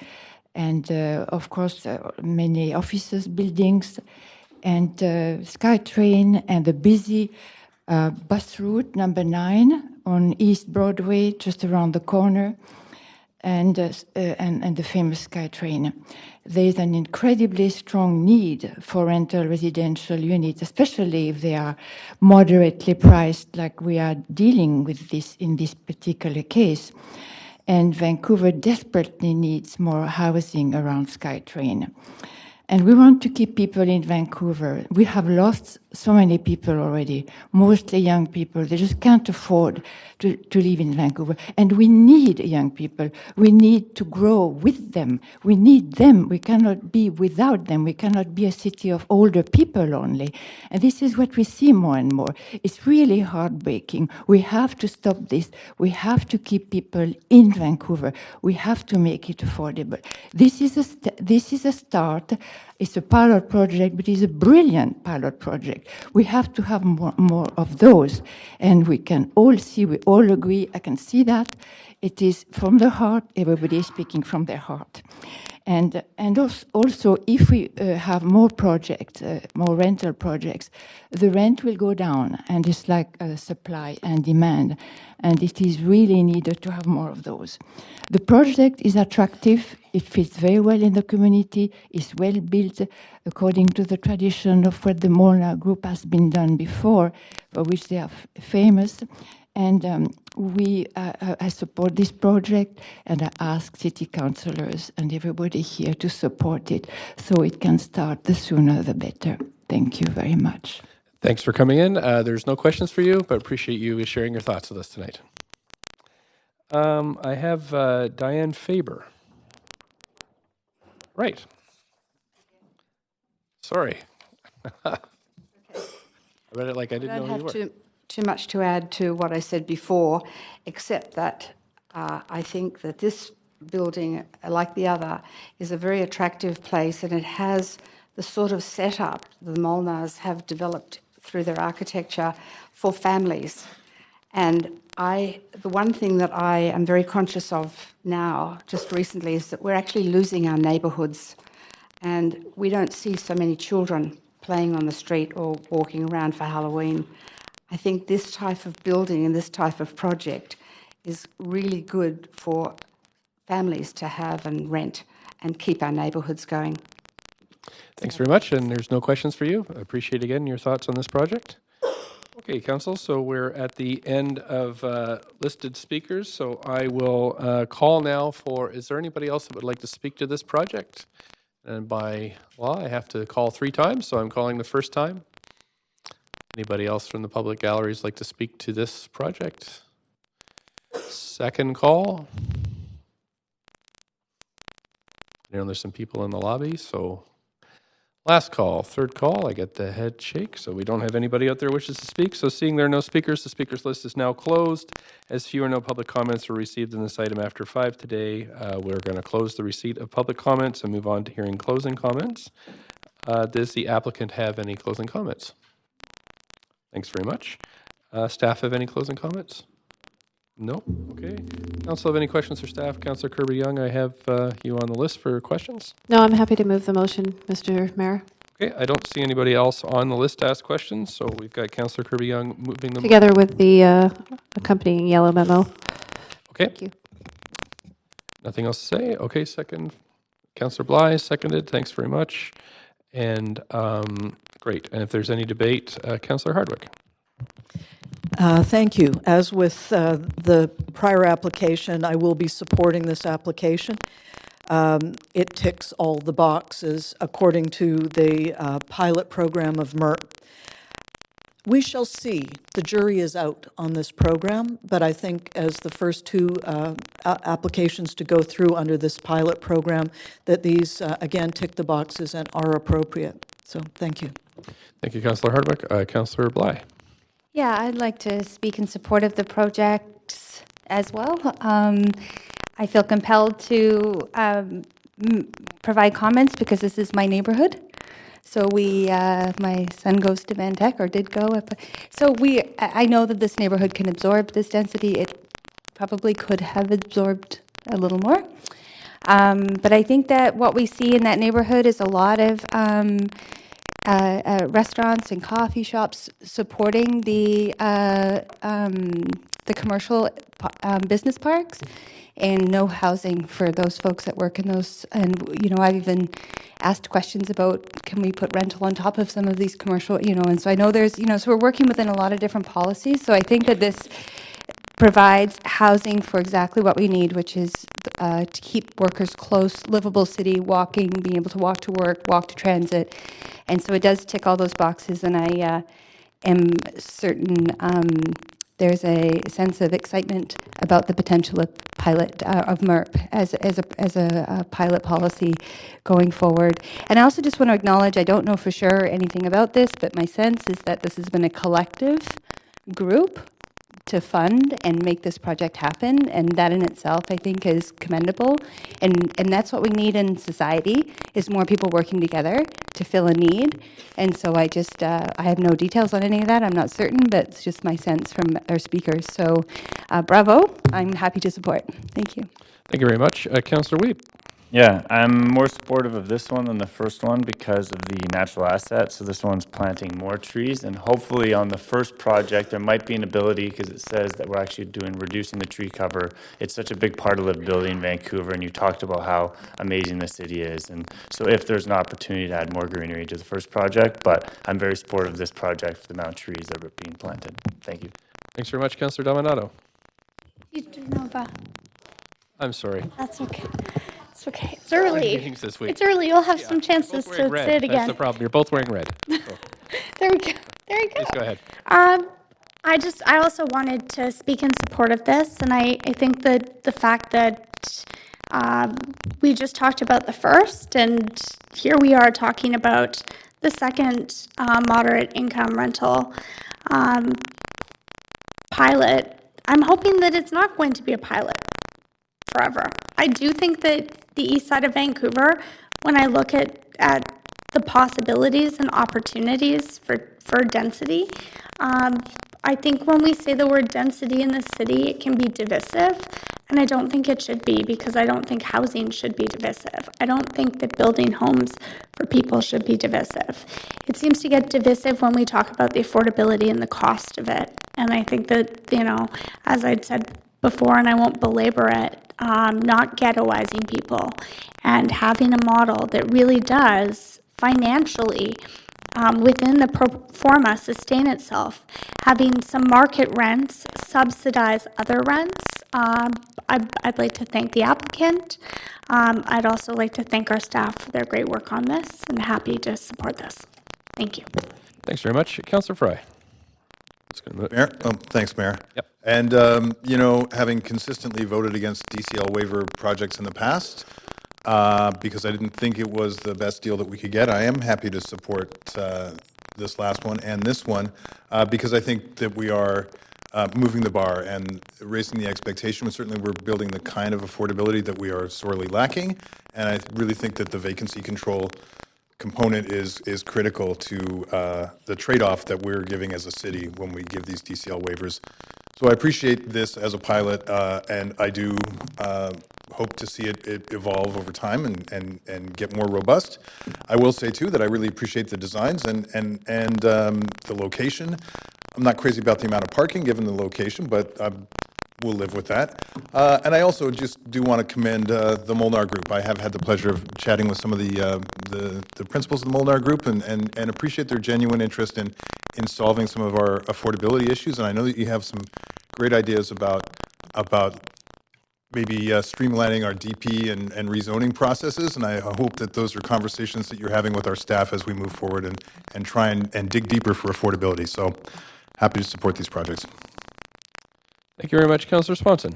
and of course many offices, buildings, and SkyTrain, and the busy bus route number 9 on East Broadway, just around the corner, and the famous SkyTrain. There is an incredibly strong need for rental residential units, especially if they are moderately priced, like we are dealing with this in this particular case. And Vancouver desperately needs more housing around SkyTrain. And we want to keep people in Vancouver. We have lost so many people already, mostly young people. They just can't afford to live in Vancouver. And we need young people. We need to grow with them. We need them. We cannot be without them. We cannot be a city of older people only. And this is what we see more and more. It's really heartbreaking. We have to stop this. We have to keep people in Vancouver. We have to make it affordable. This is a start. It's a pilot project, but it's a brilliant pilot project. We have to have more of those. And we can all see, we all agree, I can see that. It is from the heart, everybody is speaking from their heart. And also, if we have more projects, more rental projects, the rent will go down, and it's like supply and demand, and it is really needed to have more of those. The project is attractive, it fits very well in the community, it's well built according to the tradition of what the Molnar Group has been done before, for which they are famous, And I support this project, and I ask city councillors and everybody here to support it so it can start the sooner the better. Thank you very much. Thanks for coming in. There's no questions for you, but appreciate you sharing your thoughts with us tonight. I have Diane Faber. Right. Sorry. I read it like I didn't know who you were. I don't have too much to add to what I said before, except that I think that this building, like the other, is a very attractive place, and it has the sort of setup the Molnars have developed through their architecture for families. And the one thing that I am very conscious of now, just recently, is that we're actually losing our neighbourhoods, and we don't see so many children playing on the street or walking around for Halloween. I think this type of building and this type of project is really good for families to have and rent and keep our neighbourhoods going. Thanks very much, and there's no questions for you. I appreciate again your thoughts on this project. Okay, Council, so we're at the end of listed speakers, so I will call now for, is there anybody else that would like to speak to this project? And by law, I have to call 3 times, so I'm calling the first time. Anybody else from the public galleries like to speak to this project? Second call. You know, there's some people in the lobby, so last call, third call. I get the head shake, so we don't have anybody out there wishes to speak. So seeing there are no speakers, the speakers list is now closed. As few or no public comments were received in this item after 5 today, we're going to close the receipt of public comments and move on to hearing closing comments. Does the applicant have any closing comments? Thanks very much. Staff have any closing comments? No? Okay. Council have any questions for staff? Councillor Kirby-Young, I have you on the list for questions. No, I'm happy to move the motion, Mr. Mayor. Okay, I don't see anybody else on the list to ask questions, so we've got Councillor Kirby-Young moving them. Together with the accompanying yellow memo. Okay. Thank you. Nothing else to say? Okay, second. Councillor Bly, seconded. Thanks very much. And great. And if there's any debate, Councillor Hardwick. Thank you. As with the prior application, I will be supporting this application. It ticks all the boxes according to the pilot program of MERP. We shall see. The jury is out on this program, but I think as the first 2 applications to go through under this pilot program, that these, again, tick the boxes and are appropriate. So thank you. Thank you, Councillor Hardwick. Councillor Bly. Yeah, I'd like to speak in support of the projects as well. I feel compelled to provide comments because this is my neighborhood. So my son goes to Van Tech, or did go. So I know that this neighborhood can absorb this density. It probably could have absorbed a little more. But I think that what we see in that neighborhood is a lot of restaurants and coffee shops supporting the commercial business parks, and no housing for those folks that work in those. And, you know, I've even asked questions about, can we put rental on top of some of these commercial, you know, and so I know there's, you know, so we're working within a lot of different policies. So I think that this provides housing for exactly what we need, which is to keep workers close, livable city, walking, being able to walk to work, walk to transit. And so it does tick all those boxes, and I am certain there's a sense of excitement about the potential of pilot of MERP as a pilot policy going forward. And I also just want to acknowledge, I don't know for sure anything about this, but my sense is that this has been a collective group to fund and make this project happen, and that in itself I think is commendable, and that's what we need in society, is more people working together to fill a need. And so I just I have no details on any of that, I'm not certain, but it's just my sense from our speakers. So bravo, I'm happy to support. Thank you. Thank you very much. Councillor Weep. Yeah, I'm more supportive of this one than the first one because of the natural asset. So this one's planting more trees, and hopefully on the first project there might be an ability, because it says that we're actually reducing the tree cover. It's such a big part of livability in Vancouver, and you talked about how amazing the city is. And so if there's an opportunity to add more greenery to the first project, but I'm very supportive of this project for the amount of trees that are being planted. Thank you. Thanks very much, Councillor Dominato. Nova. I'm sorry. That's okay. It's okay. It's early. Meetings this week. It's early. You'll have some chances to Wearing red. say it again. That's the problem. You're both wearing red. So. There we go. There you go. Please go ahead. I also wanted to speak in support of this, and I think that the fact that we just talked about the first, and here we are talking about the second moderate income rental pilot. I'm hoping that it's not going to be a pilot forever. I do think that the east side of Vancouver, when I look at the possibilities and opportunities for density, I think when we say the word density in the city, it can be divisive, and I don't think it should be, because I don't think housing should be divisive. I don't think that building homes for people should be divisive. It seems to get divisive when we talk about the affordability and the cost of it, and I think that, as I'd said before, and I won't belabor it, not ghettoizing people and having a model that really does financially within the pro forma sustain itself, having some market rents subsidize other rents. I'd like to thank the applicant. I'd also like to thank our staff for their great work on this, and happy to support this. Thank you. Thanks very much. Councillor Fry. Mayor? Thanks, Mayor. Yep. And, having consistently voted against DCL waiver projects in the past, because I didn't think it was the best deal that we could get, I am happy to support this last one and this one, because I think that we are moving the bar and raising the expectation. Certainly we're building the kind of affordability that we are sorely lacking, and I really think that the vacancy control component is critical to the trade-off that we're giving as a city when we give these DCL waivers. So I appreciate this as a pilot, and I do hope to see it evolve over time and get more robust. I will say too that I really appreciate the designs and the location. I'm not crazy about the amount of parking given the location, but we'll live with that. And I also just do want to commend the Molnar Group. I have had the pleasure of chatting with some of the principals of the Molnar Group and appreciate their genuine interest in solving some of our affordability issues. And I know that you have some great ideas about maybe streamlining our DP and rezoning processes. And I hope that those are conversations that you're having with our staff as we move forward and try and dig deeper for affordability. So happy to support these projects. Thank you very much, Councillor Swanson.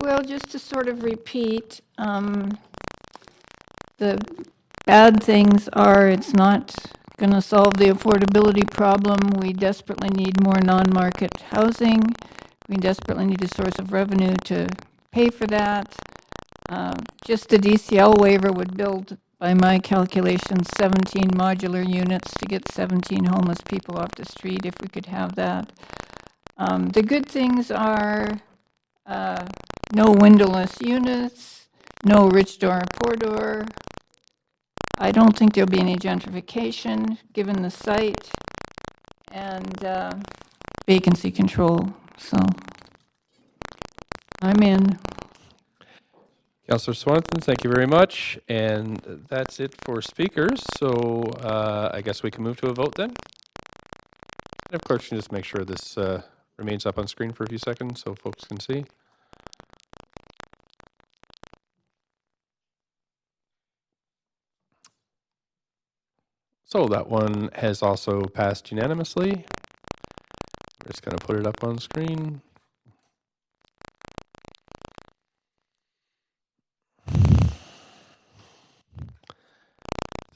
Well, just to sort of repeat, the bad things are it's not going to solve the affordability problem. We desperately need more non-market housing. We desperately need a source of revenue to pay for that. Just the DCL waiver would build, by my calculations, 17 modular units to get 17 homeless people off the street if we could have that. The good things are no windowless units, no rich door, poor door. I don't think there'll be any gentrification given the site, and vacancy control. So I'm in. Councillor Swanson, thank you very much. And that's it for speakers. So I guess we can move to a vote then. And of course, you can just make sure this remains up on screen for a few seconds so folks can see. So that one has also passed unanimously. We're just going to put it up on screen.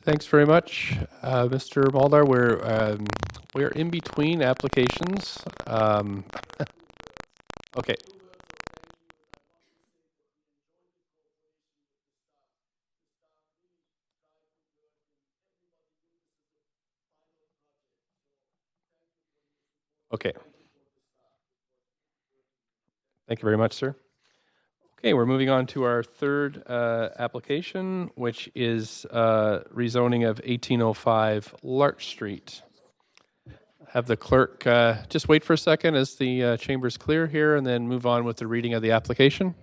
Thanks very much, Mr. Baldar. We're in between applications. Okay. Okay. Thank you very much, sir. Okay, we're moving on to our third application, which is rezoning of 1805 Larch Street. Have the clerk just wait for a second as the chamber's clear here, and then move on with the reading of the application.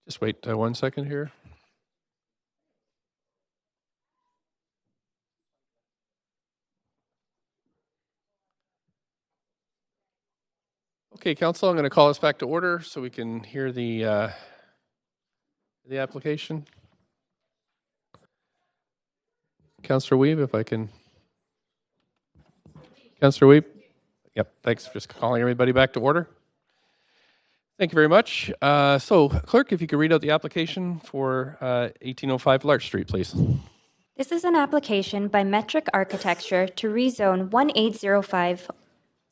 Just wait 1 second here. Okay, Council, I'm going to call us back to order so we can hear the application. Councillor Weeb, if I can. Councillor Weeb? Yep, thanks for just calling everybody back to order. Thank you very much. So, Clerk, if you could read out the application for 1805 Larch Street, please. This is an application by Metric Architecture to rezone 1805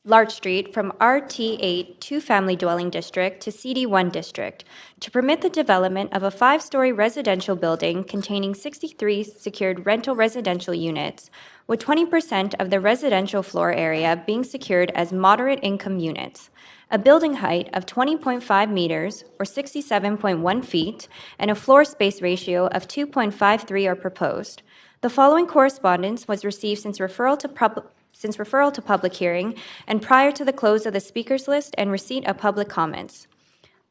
Larch Street from RT8 two-family dwelling district to CD1 district to permit the development of a 5-story residential building containing 63 secured rental residential units, with 20% of the residential floor area being secured as moderate income units, a building height of 20.5 meters or 67.1 feet, and a floor space ratio of 2.53 are proposed. The following correspondence was received since referral to public hearing and prior to the close of the speakers list and receipt of public comments.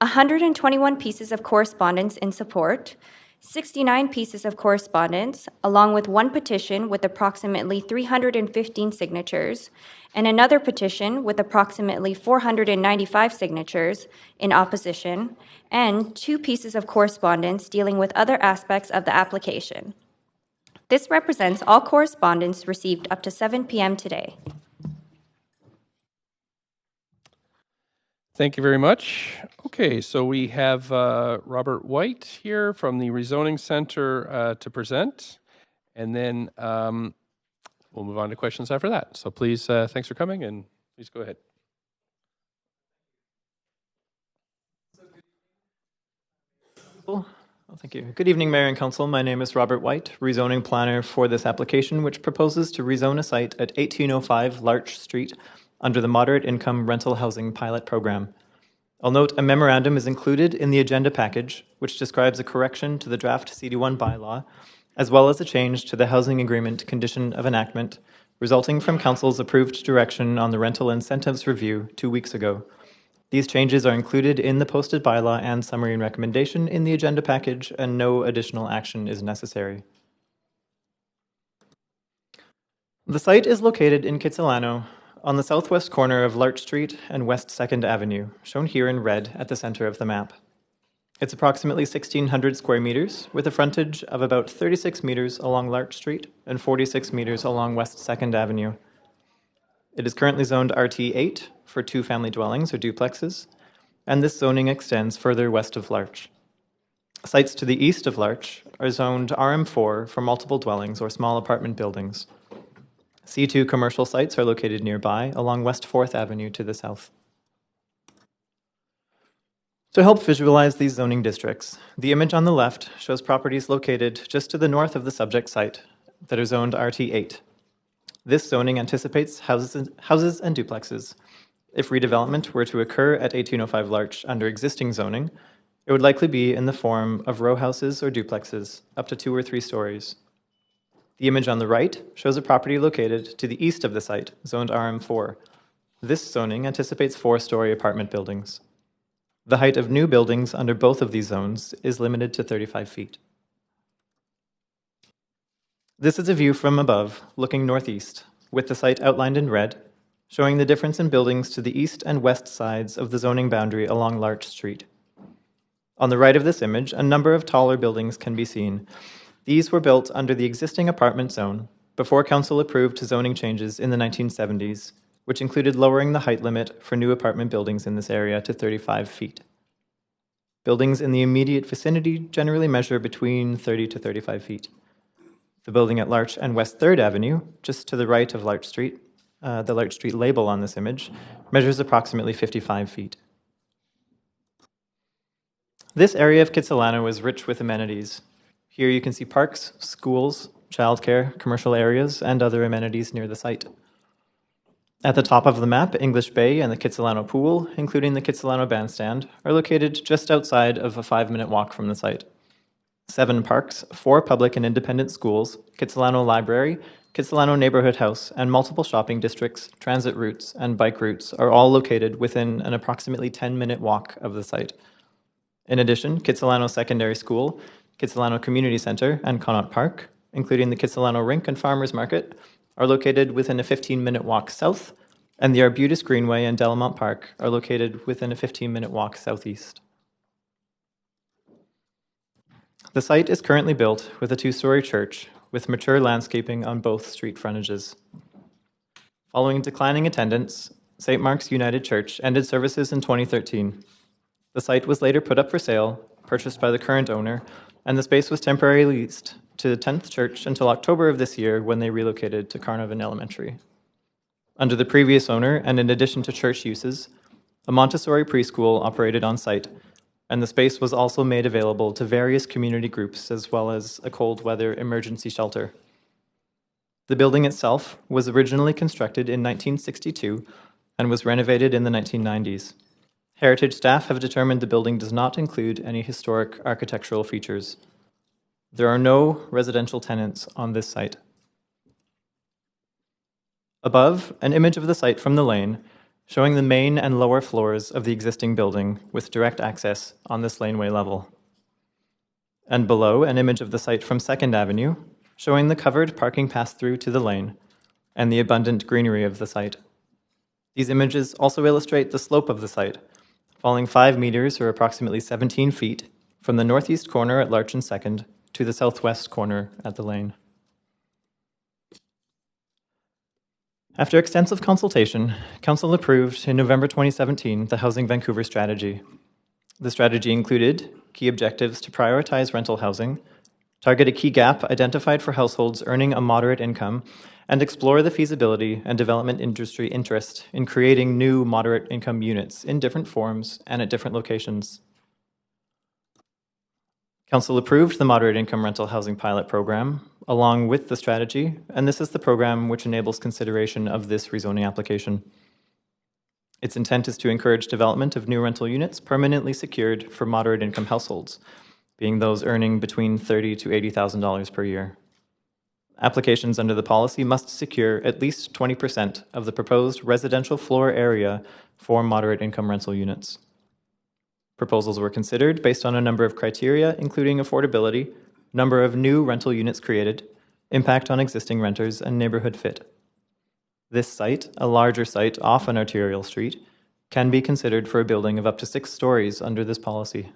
121 pieces of correspondence in support, 69 pieces of correspondence, along with one petition with approximately 315 signatures, and another petition with approximately 495 signatures in opposition, and 2 pieces of correspondence dealing with other aspects of the application. This represents all correspondence received up to 7 p.m. today. Thank you very much. Okay, so we have Robert White here from the Rezoning Center to present, and then we'll move on to questions after that. So please, thanks for coming, and please go ahead. Well, thank you. Good evening, Mayor and Council. My name is Robert White, rezoning planner for this application, which proposes to rezone a site at 1805 Larch Street under the Moderate Income Rental Housing Pilot Program. I'll note a memorandum is included in the agenda package, which describes a correction to the draft CD1 bylaw, as well as a change to the housing agreement condition of enactment, resulting from Council's approved direction on the rental incentives review 2 weeks ago. These changes are included in the posted bylaw and summary and recommendation in the agenda package, and no additional action is necessary. The site is located in Kitsilano, on the southwest corner of Larch Street and West 2nd Avenue, shown here in red at the center of the map. It's approximately 1,600 square meters, with a frontage of about 36 meters along Larch Street and 46 meters along West 2nd Avenue. It is currently zoned RT8 for two-family dwellings or duplexes, and this zoning extends further west of Larch. Sites to the east of Larch are zoned RM4 for multiple dwellings or small apartment buildings. C2 commercial sites are located nearby along West 4th Avenue to the south. To help visualize these zoning districts, the image on the left shows properties located just to the north of the subject site that are zoned RT8. This zoning anticipates houses and duplexes. If redevelopment were to occur at 1805 Larch under existing zoning, it would likely be in the form of row houses or duplexes up to 2 or 3 stories. The image on the right shows a property located to the east of the site, zoned RM4. This zoning anticipates 4-story apartment buildings. The height of new buildings under both of these zones is limited to 35 feet. This is a view from above, looking northeast, with the site outlined in red, showing the difference in buildings to the east and west sides of the zoning boundary along Larch Street. On the right of this image, a number of taller buildings can be seen. These were built under the existing apartment zone before Council approved zoning changes in the 1970s, which included lowering the height limit for new apartment buildings in this area to 35 feet. Buildings in the immediate vicinity generally measure between 30 to 35 feet. The building at Larch and West 3rd Avenue, just to the right of Larch Street, the Larch Street label on this image, measures approximately 55 feet. This area of Kitsilano is rich with amenities. Here you can see parks, schools, childcare, commercial areas, and other amenities near the site. At the top of the map, English Bay and the Kitsilano Pool, including the Kitsilano Bandstand, are located just outside of a 5-minute walk from the site. 7 parks, 4 public and independent schools, Kitsilano Library, Kitsilano Neighborhood House, and multiple shopping districts, transit routes, and bike routes are all located within an approximately 10-minute walk of the site. In addition, Kitsilano Secondary School, Kitsilano Community Center, and Connaught Park, including the Kitsilano Rink and Farmers Market, are located within a 15-minute walk south, and the Arbutus Greenway and Delamont Park are located within a 15-minute walk southeast. The site is currently built with a 2-story church with mature landscaping on both street frontages. Following declining attendance, St. Mark's United Church ended services in 2013. The site was later put up for sale, purchased by the current owner, and the space was temporarily leased to the 10th Church until October of this year when they relocated to Carnarvon Elementary. Under the previous owner, and in addition to church uses, a Montessori preschool operated on site, and the space was also made available to various community groups as well as a cold weather emergency shelter. The building itself was originally constructed in 1962 and was renovated in the 1990s. Heritage staff have determined the building does not include any historic architectural features. There are no residential tenants on this site. Above, an image of the site from the lane, showing the main and lower floors of the existing building with direct access on this laneway level. And below, an image of the site from 2nd Avenue, showing the covered parking pass-through to the lane and the abundant greenery of the site. These images also illustrate the slope of the site, falling 5 meters or approximately 17 feet from the northeast corner at Larch and 2nd to the southwest corner at the lane. After extensive consultation, Council approved in November 2017 the Housing Vancouver strategy. The strategy included key objectives to prioritize rental housing, target a key gap identified for households earning a moderate income, and explore the feasibility and development industry interest in creating new moderate income units in different forms and at different locations. Council approved the Moderate Income Rental Housing Pilot Program along with the strategy, and this is the program which enables consideration of this rezoning application. Its intent is to encourage development of new rental units permanently secured for moderate income households, being those earning between $30,000 to $80,000 per year. Applications under the policy must secure at least 20% of the proposed residential floor area for moderate income rental units. Proposals were considered based on a number of criteria, including affordability, number of new rental units created, impact on existing renters, and neighborhood fit. This site, a larger site off an arterial street, can be considered for a building of up to 6 stories under this policy.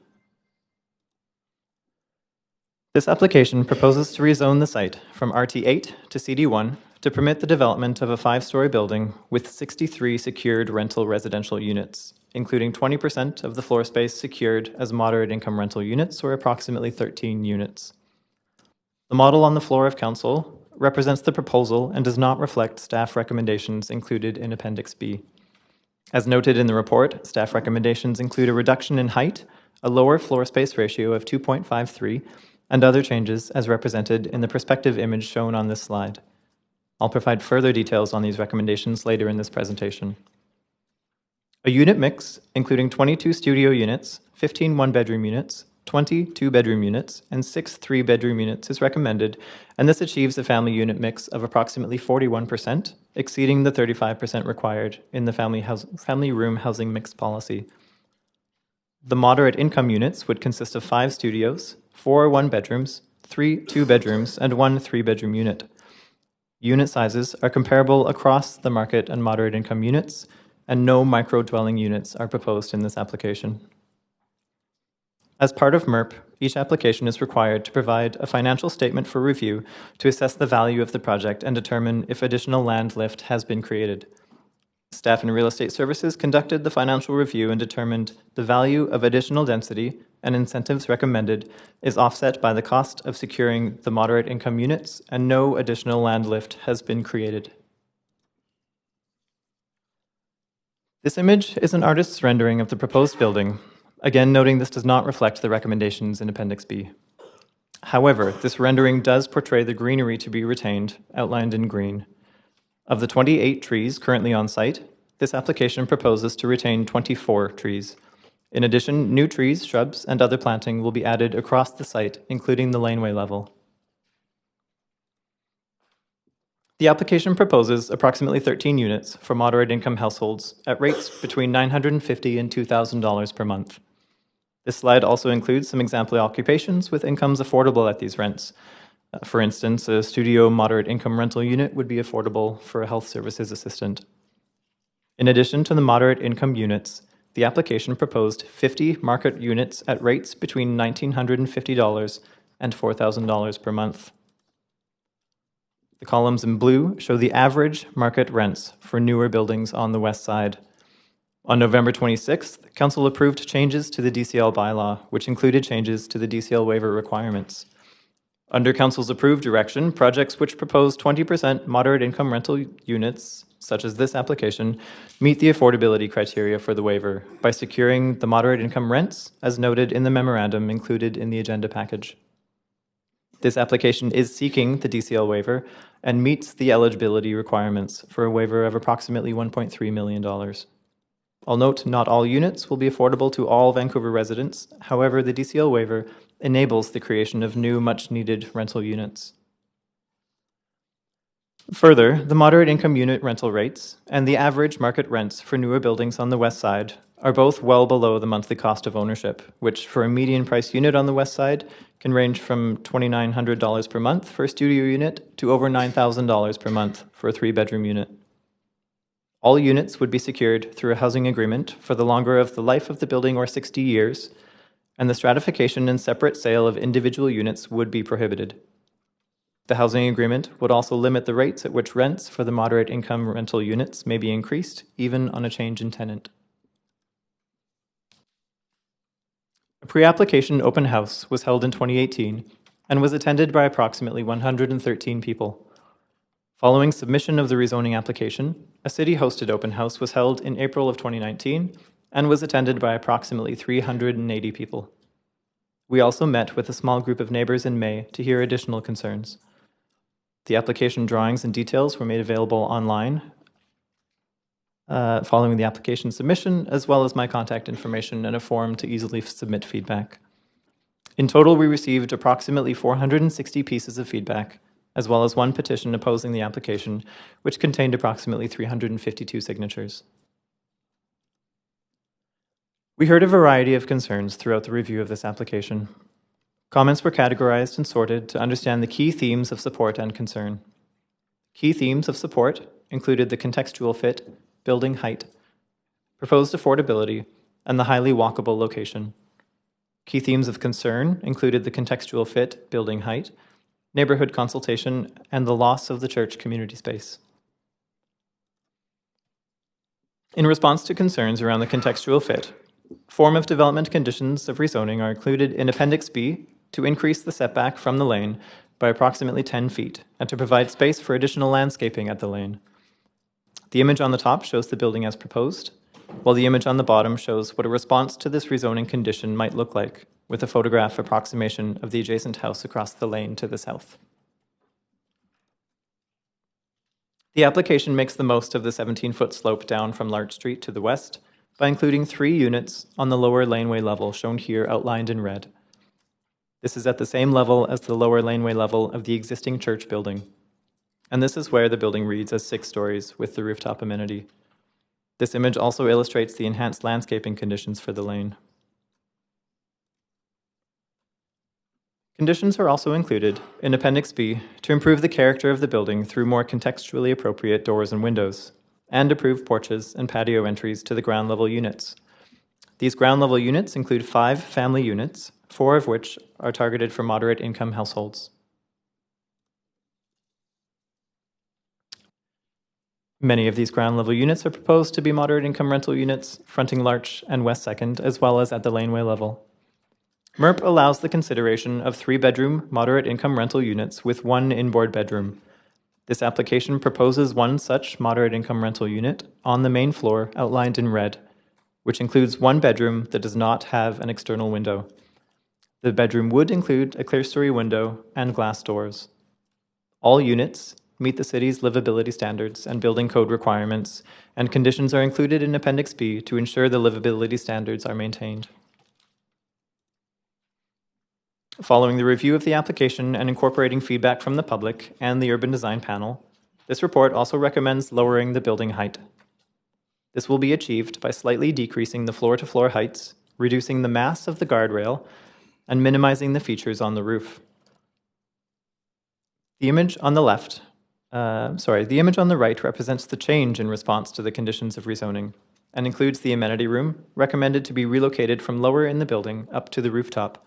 This application proposes to rezone the site from RT8 to CD1 to permit the development of a 5-story building with 63 secured rental residential units, including 20% of the floor space secured as moderate income rental units, or approximately 13 units. The model on the floor of Council represents the proposal and does not reflect staff recommendations included in Appendix B. As noted in the report, staff recommendations include a reduction in height, a lower floor space ratio of 2.53, and other changes as represented in the perspective image shown on this slide. I'll provide further details on these recommendations later in this presentation. A unit mix, including 22 studio units, 15 one-bedroom units, 20 two-bedroom units, and 6 three-bedroom units is recommended, and this achieves a family unit mix of approximately 41%, exceeding the 35% required in the family room housing mix policy. The moderate income units would consist of 5 studios, 4 one-bedrooms, 3 two-bedrooms, and 1 three-bedroom unit. Unit sizes are comparable across the market and moderate income units, and no micro-dwelling units are proposed in this application. As part of MERP, each application is required to provide a financial statement for review to assess the value of the project and determine if additional land lift has been created. Staff and Real Estate Services conducted the financial review and determined the value of additional density and incentives recommended is offset by the cost of securing the moderate income units, and no additional land lift has been created. This image is an artist's rendering of the proposed building, again noting this does not reflect the recommendations in Appendix B. However, this rendering does portray the greenery to be retained, outlined in green. Of the 28 trees currently on site, this application proposes to retain 24 trees. In addition, new trees, shrubs, and other planting will be added across the site, including the laneway level. The application proposes approximately 13 units for moderate income households at rates between $950 and $2,000 per month. This slide also includes some example occupations with incomes affordable at these rents. For instance, a studio moderate income rental unit would be affordable for a health services assistant. In addition to the moderate income units, the application proposed 50 market units at rates between $1,950 and $4,000 per month. The columns in blue show the average market rents for newer buildings on the west side. On November 26th, Council approved changes to the DCL bylaw, which included changes to the DCL waiver requirements. Under Council's approved direction, projects which propose 20% moderate income rental units, such as this application, meet the affordability criteria for the waiver by securing the moderate income rents, as noted in the memorandum included in the agenda package. This application is seeking the DCL waiver and meets the eligibility requirements for a waiver of approximately $1.3 million. I'll note not all units will be affordable to all Vancouver residents. However, the DCL waiver enables the creation of new, much-needed rental units. Further, the moderate income unit rental rates and the average market rents for newer buildings on the west side are both well below the monthly cost of ownership, which for a median price unit on the west side can range from $2,900 per month for a studio unit to over $9,000 per month for a 3-bedroom unit. All units would be secured through a housing agreement for the longer of the life of the building or 60 years, and the stratification and separate sale of individual units would be prohibited. The housing agreement would also limit the rates at which rents for the moderate income rental units may be increased, even on a change in tenant. A pre-application open house was held in 2018 and was attended by approximately 113 people. Following submission of the rezoning application, a city-hosted open house was held in April of 2019 and was attended by approximately 380 people. We also met with a small group of neighbors in May to hear additional concerns. The application drawings and details were made available online following the application submission, as well as my contact information and a form to easily submit feedback. In total, we received approximately 460 pieces of feedback, as well as one petition opposing the application, which contained approximately 352 signatures. We heard a variety of concerns throughout the review of this application. Comments were categorized and sorted to understand the key themes of support and concern. Key themes of support included the contextual fit, building height, proposed affordability, and the highly walkable location. Key themes of concern included the contextual fit, building height, neighborhood consultation, and the loss of the church community space. In response to concerns around the contextual fit, form of development conditions of rezoning are included in Appendix B to increase the setback from the lane by approximately 10 feet and to provide space for additional landscaping at the lane. The image on the top shows the building as proposed, while the image on the bottom shows what a response to this rezoning condition might look like, with a photograph approximation of the adjacent house across the lane to the south. The application makes the most of the 17-foot slope down from Larch Street to the west by including 3 units on the lower laneway level shown here outlined in red. This is at the same level as the lower laneway level of the existing church building. And this is where the building reads as 6 stories with the rooftop amenity. This image also illustrates the enhanced landscaping conditions for the lane. Conditions are also included in Appendix B to improve the character of the building through more contextually appropriate doors and windows, and approved porches and patio entries to the ground level units. These ground level units include 5 family units, 4 of which are targeted for moderate income households. Many of these ground level units are proposed to be moderate income rental units fronting Larch and West 2nd, as well as at the laneway level. MERP allows the consideration of 3-bedroom moderate income rental units with 1 inboard bedroom. This application proposes 1 such moderate income rental unit on the main floor outlined in red, which includes 1 bedroom that does not have an external window. The bedroom would include a clerestory window and glass doors. All units meet the city's livability standards and building code requirements, and conditions are included in Appendix B to ensure the livability standards are maintained. Following the review of the application and incorporating feedback from the public and the urban design panel, this report also recommends lowering the building height. This will be achieved by slightly decreasing the floor-to-floor heights reducing the mass of the guardrail and minimizing the features on the roof. The image on the right represents the change in response to the conditions of rezoning and includes the amenity room, recommended to be relocated from lower in the building up to the rooftop.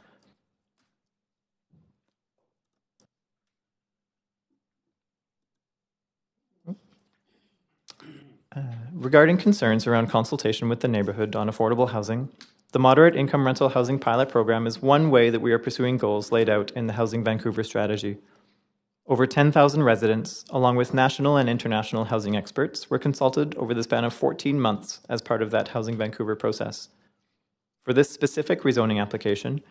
Regarding concerns around consultation with the neighborhood on affordable housing, the Moderate Income Rental Housing Pilot Program is one way that we are pursuing goals laid out in the Housing Vancouver strategy. Over 10,000 residents, along with national and international housing experts, were consulted over the span of 14 months as part of that Housing Vancouver process. For this specific rezoning application,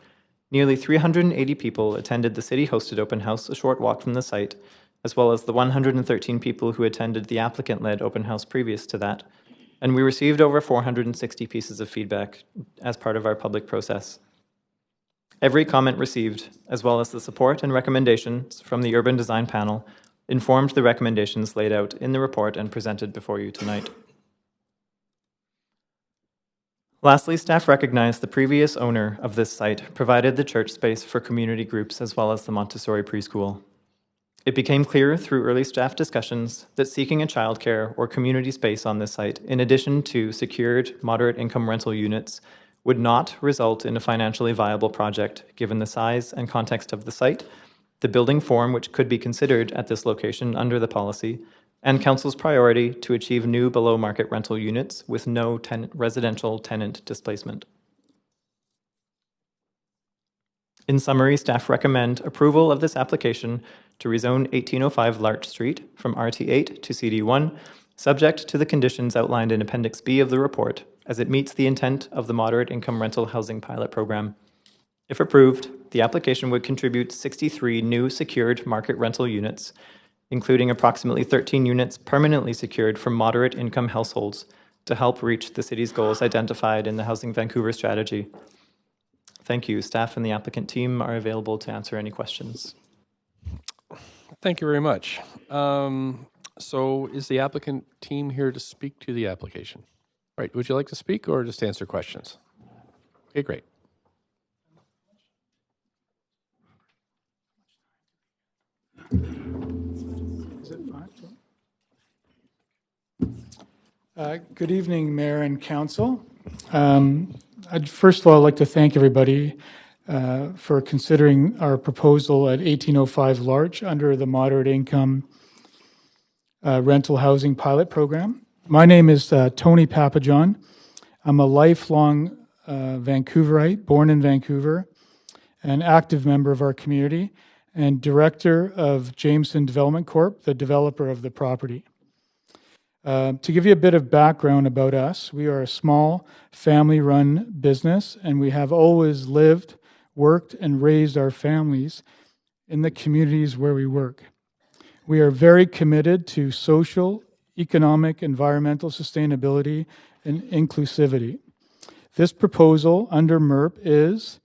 nearly 380 people attended the city-hosted open house a short walk from the site, as well as the 113 people who attended the applicant-led open house previous to that, and we received over 460 pieces of feedback as part of our public process. Every comment received, as well as the support and recommendations from the Urban Design Panel, informed the recommendations laid out in the report and presented before you tonight. Lastly, staff recognized the previous owner of this site provided the church space for community groups as well as the Montessori preschool. It became clear through early staff discussions that seeking a childcare or community space on this site, in addition to secured moderate income rental units, would not result in a financially viable project given the size and context of the site, the building form which could be considered at this location under the policy, and Council's priority to achieve new below-market rental units with no residential tenant displacement. In summary, staff recommend approval of this application to rezone 1805 Larch Street from RT8 to CD1, subject to the conditions outlined in Appendix B of the report, as it meets the intent of the Moderate Income Rental Housing Pilot Program. If approved, the application would contribute 63 new secured market rental units, including approximately 13 units permanently secured for moderate income households to help reach the city's goals identified in the Housing Vancouver strategy. Thank you. Staff and the applicant team are available to answer any questions. Thank you very much. So is the applicant team here to speak to the application? All right, would you like to speak or just answer questions? Okay, great. Good evening, Mayor and Council. First of all, I'd like to thank everybody for considering our proposal at 1805 Larch under the Moderate Income Rental Housing Pilot Program. My name is Tony Papajohn. I'm a lifelong Vancouverite, born in Vancouver, an active member of our community, and director of Jameson Development Corp., the developer of the property. To give you a bit of background about us, we are a small family-run business, and we have always lived, worked, and raised our families in the communities where we work. We are very committed to social, economic, environmental sustainability, and inclusivity. This proposal under MERP is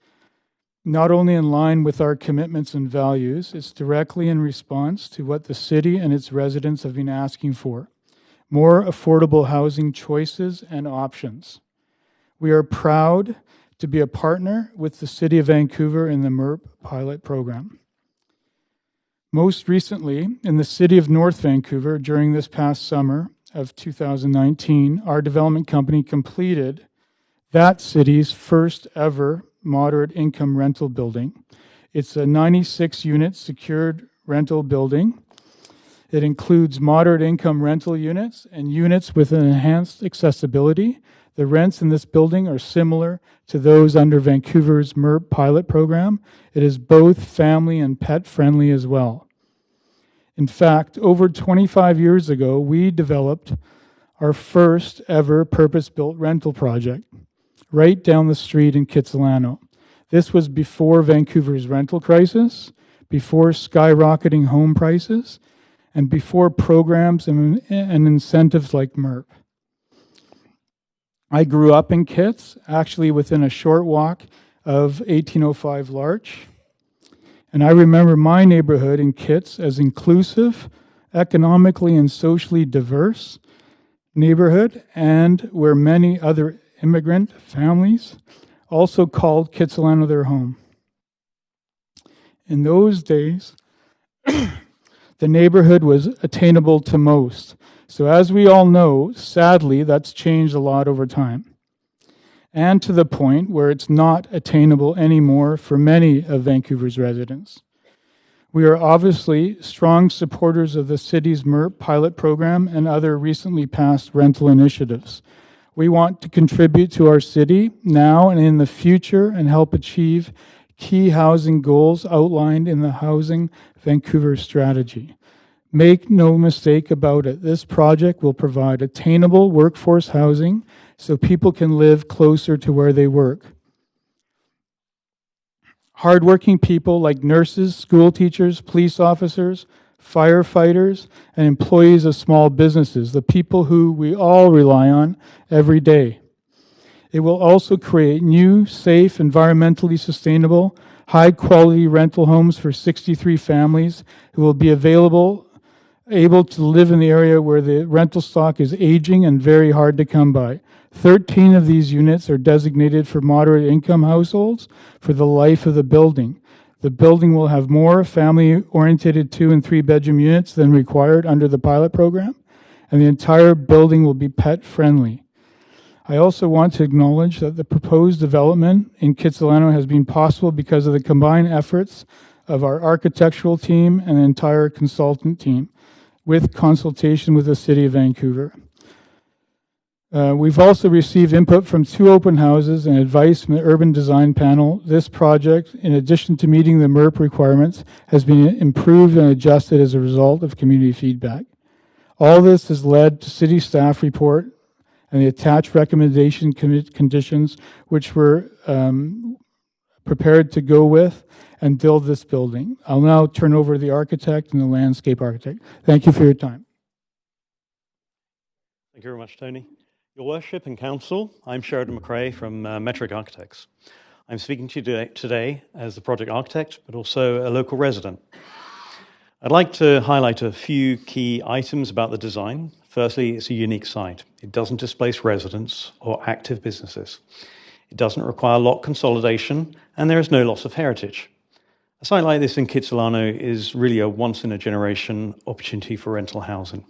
not only in line with our commitments and values, it's directly in response to what the city and its residents have been asking for: more affordable housing choices and options. We are proud to be a partner with the City of Vancouver in the MERP pilot program. Most recently, in the City of North Vancouver, during this past summer of 2019, our development company completed that city's first ever moderate income rental building. It's a 96-unit secured rental building. It includes moderate income rental units and units with an enhanced accessibility. The rents in this building are similar to those under Vancouver's MERP pilot program. It is both family and pet friendly as well. In fact, over 25 years ago, we developed our first ever purpose-built rental project right down the street in Kitsilano. This was before Vancouver's rental crisis, before skyrocketing home prices, and before programs and incentives like MERP. I grew up in Kits, actually within a short walk of 1805 Larch. And I remember my neighborhood in Kits as inclusive, economically and socially diverse neighborhood, and where many other immigrant families also called Kitsilano their home. In those days, the neighborhood was attainable to most. So as we all know, sadly, that's changed a lot over time. And to the point where it's not attainable anymore for many of Vancouver's residents. We are obviously strong supporters of the city's MERP pilot program and other recently passed rental initiatives. We want to contribute to our city now and in the future and help achieve key housing goals outlined in the Housing Vancouver strategy. Make no mistake about it, this project will provide attainable workforce housing so people can live closer to where they work. Hardworking people like nurses, school teachers, police officers, firefighters, and employees of small businesses, the people who we all rely on every day. It will also create new, safe, environmentally sustainable, high-quality rental homes for 63 families who will be able to live in the area where the rental stock is aging and very hard to come by. 13 of these units are designated for moderate income households for the life of the building. The building will have more family-oriented 2- and 3-bedroom units than required under the pilot program, and the entire building will be pet-friendly. I also want to acknowledge that the proposed development in Kitsilano has been possible because of the combined efforts of our architectural team and the entire consultant team, with consultation with the City of Vancouver. We've also received input from 2 open houses and advice from the Urban Design Panel. This project, in addition to meeting the MERP requirements, has been improved and adjusted as a result of community feedback. All this has led to City staff report and the attached recommendation conditions, which were prepared to go with and build this building. I'll now turn over to the architect and the landscape architect. Thank you for your time. Thank you very much, Tony. Your Worship and Council, I'm Sheridan McRae from Metric Architects. I'm speaking to you today as the project architect, but also a local resident. I'd like to highlight a few key items about the design. Firstly, it's a unique site. It doesn't displace residents or active businesses. It doesn't require lot consolidation, and there is no loss of heritage. A site like this in Kitsilano is really a once-in-a-generation opportunity for rental housing.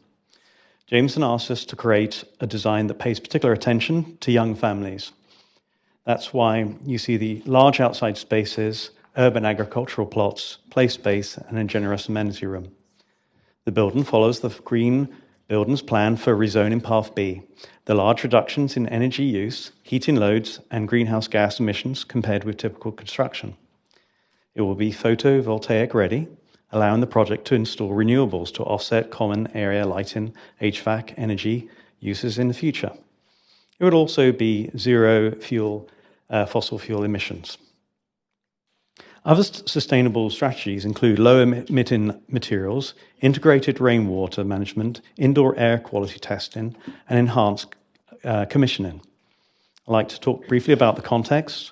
Jameson asked us to create a design that pays particular attention to young families. That's why you see the large outside spaces, urban agricultural plots, play space, and a generous amenity room. The building follows the Green Buildings Plan for rezoning Path B, the large reductions in energy use, heating loads, and greenhouse gas emissions compared with typical construction. It will be photovoltaic ready, allowing the project to install renewables to offset common area lighting, HVAC, energy uses in the future. It would also be zero fossil fuel emissions. Other sustainable strategies include low-emitting materials, integrated rainwater management, indoor air quality testing, and enhanced commissioning. I'd like to talk briefly about the context.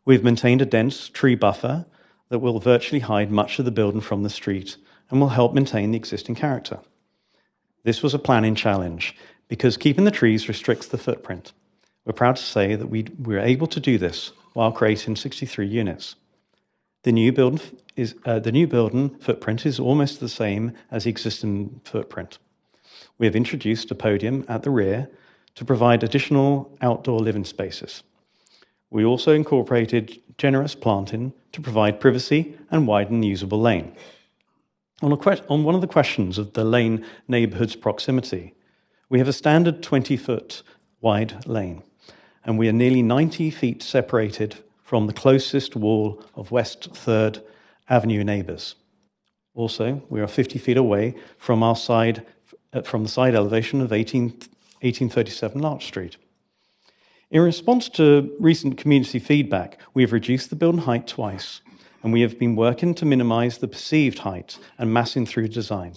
We've maintained a dense tree buffer that will virtually hide much of the building from the street and will help maintain the existing character. This was a planning challenge because keeping the trees restricts the footprint. We're proud to say that we were able to do this while creating 63 units. The new building footprint is almost the same as the existing footprint. We have introduced a podium at the rear to provide additional outdoor living spaces. We also incorporated generous planting to provide privacy and widen the usable lane. On one of the questions of the lane neighbourhood's proximity, we have a standard 20-foot wide lane, and we are nearly 90 feet separated from the closest wall of West 3rd Avenue neighbours. Also, we are 50 feet away from the side elevation of 1837 Larch Street. In response to recent community feedback, we have reduced the building height twice, and we have been working to minimize the perceived height and massing through design.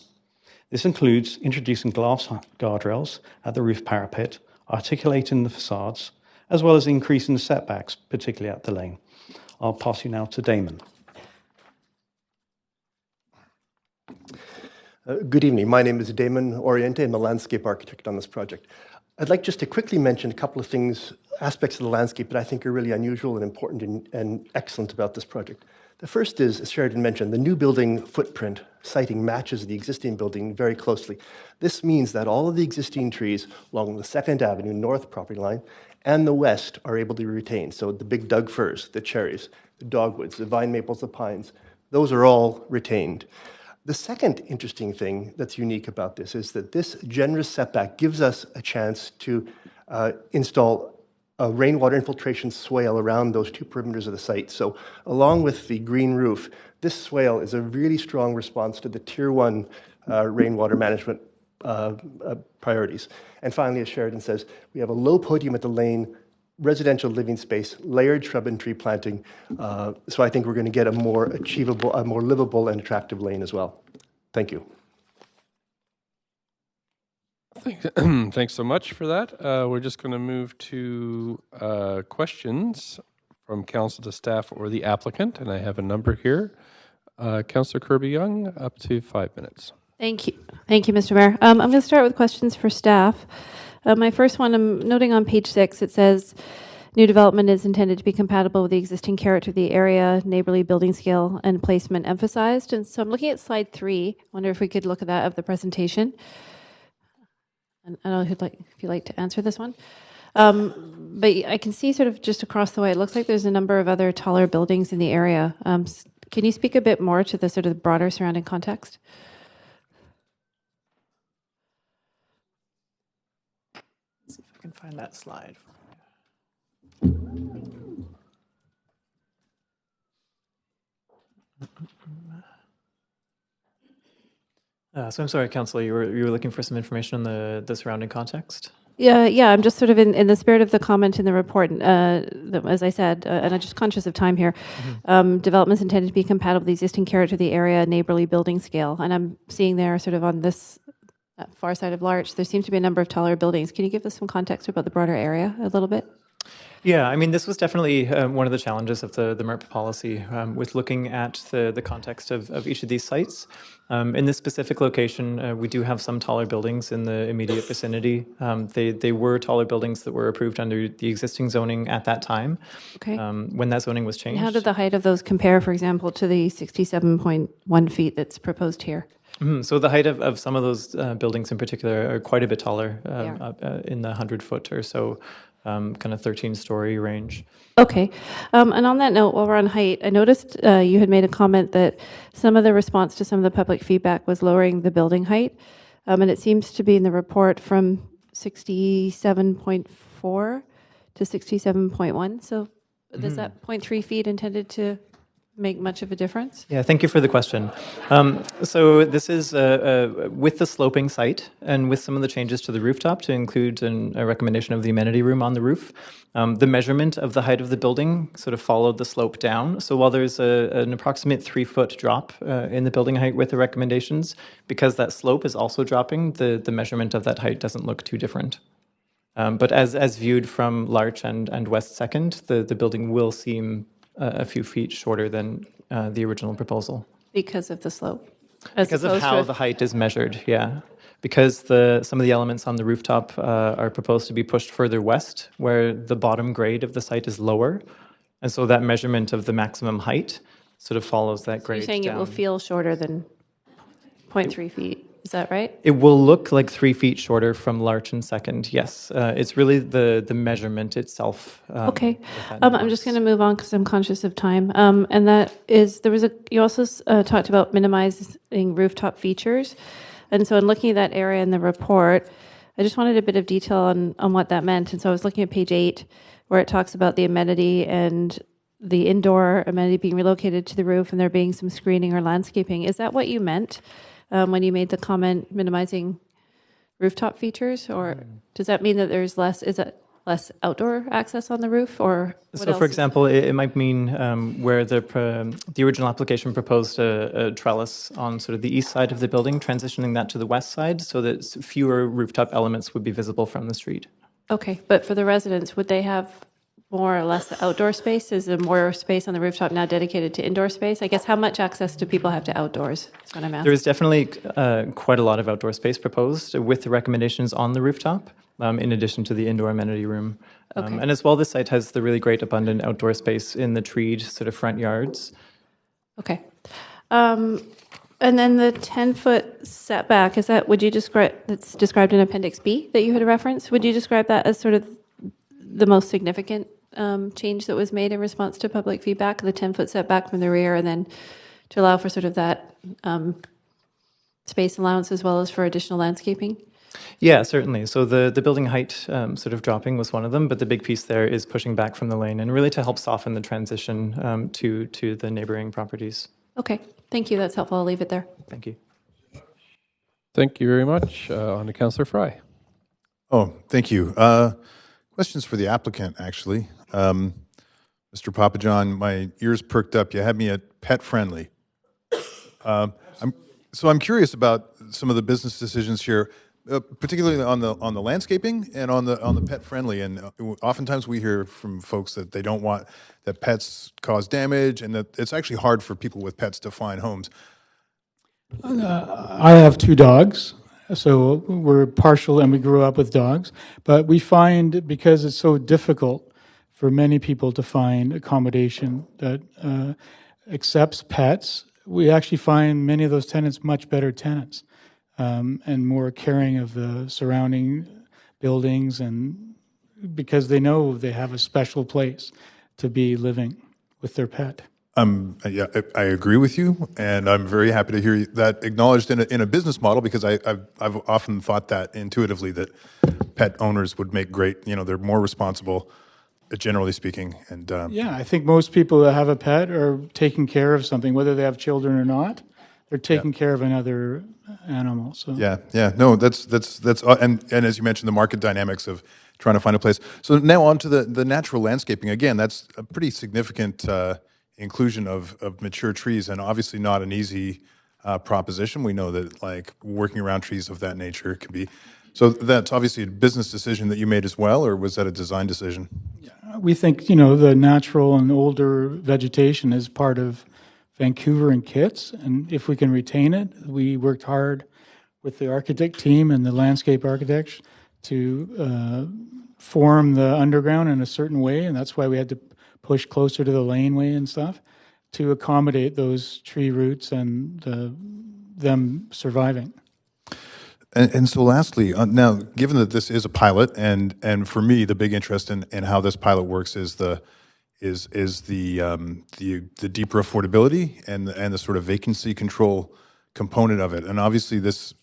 This includes introducing glass guardrails at the roof parapet, articulating the facades, as well as increasing the setbacks, particularly at the lane. I'll pass you now to Damon. Good evening. My name is Damon Oriente. I'm the landscape architect on this project. I'd like just to quickly mention a couple of things, aspects of the landscape that I think are really unusual and important and excellent about this project. The first is, as Sheridan mentioned, the new building footprint siting matches the existing building very closely. This means that all of the existing trees along the 2nd Avenue North property line and the west are able to be retained. So the big Doug firs, the cherries, the dogwoods, the vine maples, the pines, those are all retained. The second interesting thing that's unique about this is that this generous setback gives us a chance to install a rainwater infiltration swale around those 2 perimeters of the site. So along with the green roof, this swale is a really strong response to the Tier 1 rainwater management priorities. And finally, as Sheridan says, we have a low podium at the lane, residential living space, layered shrub and tree planting. So I think we're going to get a more achievable, a more livable and attractive lane as well. Thank you. Thanks so much for that. We're just going to move to questions from council to staff or the applicant, and I have a number here. Councillor Kirby-Young, up to 5 minutes. Thank you, Mr. Mayor. I'm going to start with questions for staff. My first one, I'm noting on page 6, it says new development is intended to be compatible with the existing character of the area, neighborly building scale, and placement emphasized. And so I'm looking at slide 3. I wonder if we could look at that of the presentation. And I don't know if you'd like to answer this one. But I can see sort of just across the way, it looks like there's a number of other taller buildings in the area. Can you speak a bit more to the sort of the broader surrounding context? Let's see if I can find that slide. So I'm sorry, Councillor, you were looking for some information on the surrounding context? Yeah, I'm just sort of in the spirit of the comment in the report, as I said, and I'm just conscious of time here. Developments intended to be compatible with the existing character of the area, neighborly building scale. And I'm seeing there sort of on this far side of Larch, there seems to be a number of taller buildings. Can you give us some context about the broader area a little bit? Yeah, I mean, this was definitely one of the challenges of the MERP policy with looking at the context of each of these sites. In this specific location, we do have some taller buildings in the immediate vicinity. They were taller buildings that were approved under the existing zoning at that time. Okay. When that zoning was changed. And how did the height of those compare, for example, to the 67.1 feet that's proposed here? So the height of some of those buildings in particular are quite a bit taller, in the 100-foot or so. Kind of 13-story range. Okay. And on that note, while we're on height, I noticed you had made a comment that some of the response to some of the public feedback was lowering the building height. And it seems to be in the report from 67.4 to 67.1. So is that 0.3 feet intended to make much of a difference? Yeah, thank you for the question. So this is with the sloping site and with some of the changes to the rooftop to include a recommendation of the amenity room on the roof. The measurement of the height of the building sort of followed the slope down. So while there's an approximate 3-foot drop in the building height with the recommendations, because that slope is also dropping, the measurement of that height doesn't look too different. But as viewed from Larch and West 2nd, the building will seem a few feet shorter than the original proposal. Because of the slope? Because of how the height is measured, yeah. Because some of the elements on the rooftop are proposed to be pushed further west, where the bottom grade of the site is lower. And so that measurement of the maximum height sort of follows that grade You're saying down. it will feel shorter than 0.3 feet. Is that right? It will look like 3 feet shorter from Larch and 2nd, yes. It's really the measurement itself. Okay. I'm just going to move on because I'm conscious of time. And that is, you also talked about minimizing rooftop features. And so in looking at that area in the report, I just wanted a bit of detail on what that meant. And so I was looking at page 8, where it talks about the amenity and the indoor amenity being relocated to the roof and there being some screening or landscaping. Is that what you meant when you made the comment minimizing rooftop features? Or does that mean that there's less outdoor access on the roof? Or so, for example, it might mean where the original application proposed a trellis on sort of the east side of the building, transitioning that to the west side so that fewer rooftop elements would be visible from the street. Okay, but for the residents, would they have more or less outdoor space? Is there more space on the rooftop now dedicated to indoor space? I guess how much access do people have to outdoors? That's what I'm asking. There is definitely quite a lot of outdoor space proposed with the recommendations on the rooftop, in addition to the indoor amenity room. Okay. And as well, this site has the really great abundant outdoor space in the treed sort of front yards. Okay. And then the 10-foot setback, is that, would you describe, that's described in Appendix B that you had referenced, would you describe that as sort of the most significant change that was made in response to public feedback, the 10-foot setback from the rear, and then to allow for sort of that space allowance as well as for additional landscaping? Yeah, certainly. So the building height sort of dropping was one of them, but the big piece there is pushing back from the lane and really to help soften the transition to the neighboring properties. Okay, thank you. That's helpful. I'll leave it there. Thank you. Thank you very much. On to Councillor Fry. Oh, thank you. Questions for the applicant, actually. Mr. Papajohn, my ears perked up. You had me at pet friendly. I'm curious about some of the business decisions here, particularly on the landscaping and on the pet friendly. And oftentimes we hear from folks that they don't want that pets cause damage, and that it's actually hard for people with pets to find homes. I have 2 dogs, so we're partial and we grew up with dogs. But we find, because it's so difficult for many people to find accommodation that accepts pets, we actually find many of those tenants much better tenants and more caring of the surrounding buildings, and because they know they have a special place to be living with their pet. Yeah, I agree with you, and I'm very happy to hear that acknowledged in a business model, because I've often thought that intuitively, that pet owners would make great, they're more responsible, generally speaking. And yeah, I think most people that have a pet are taking care of something, whether they have children or not. They're taking care of another animal. So yeah, no, that's and as you mentioned, the market dynamics of trying to find a place. So now on to the natural landscaping. Again, that's a pretty significant inclusion of mature trees, and obviously not an easy proposition. We know that working around trees of that nature can be. So that's obviously a business decision that you made as well, or was that a design decision? we think, the natural and older vegetation is part of Vancouver and Kits, and if we can retain it, we worked hard with the architect team and the landscape architects to form the underground in a certain way, and that's why we had to push closer to the laneway and stuff to accommodate those tree roots and them surviving. And so lastly, now, given that this is a pilot, and for me, the big interest in how this pilot works is the deeper affordability and the sort of vacancy control component of it. And obviously this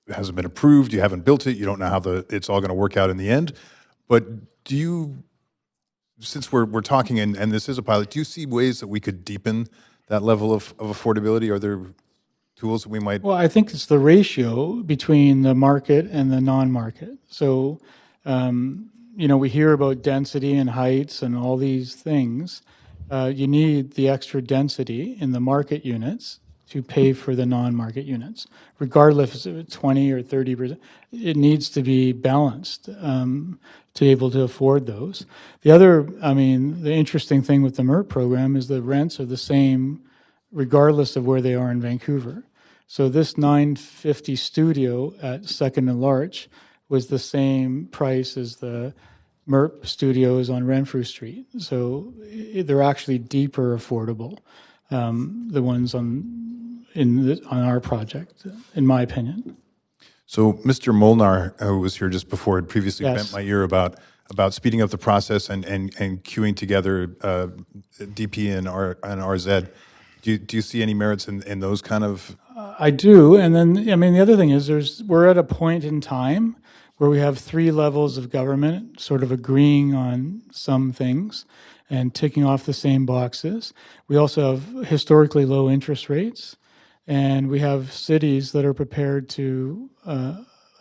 hasn't been approved, you haven't built it, you don't know how it's all going to work out in the end. But do you, since we're talking and this is a pilot, do you see ways that we could deepen that level of affordability? Are there tools that we might? Well, I think it's the ratio between the market and the non-market. So, we hear about density and heights and all these things. You need the extra density in the market units to pay for the non-market units, regardless if it's 20 or 30%. It needs to be balanced to be able to afford those. The interesting thing with the MERP program is the rents are the same regardless of where they are in Vancouver. So this $950 studio at 2nd and Larch was the same price as the MERP studios on Renfrew Street. So they're actually deeper affordable, the ones on our project, in my opinion. So Mr. Molnar, who was here just before, had previously Yes. bent my ear about speeding up the process and queuing together DP and RZ. Do you see any merits in those kind of? I do, and then the other thing is we're at a point in time where we have 3 levels of government sort of agreeing on some things and ticking off the same boxes. We also have historically low interest rates, and we have cities that are prepared to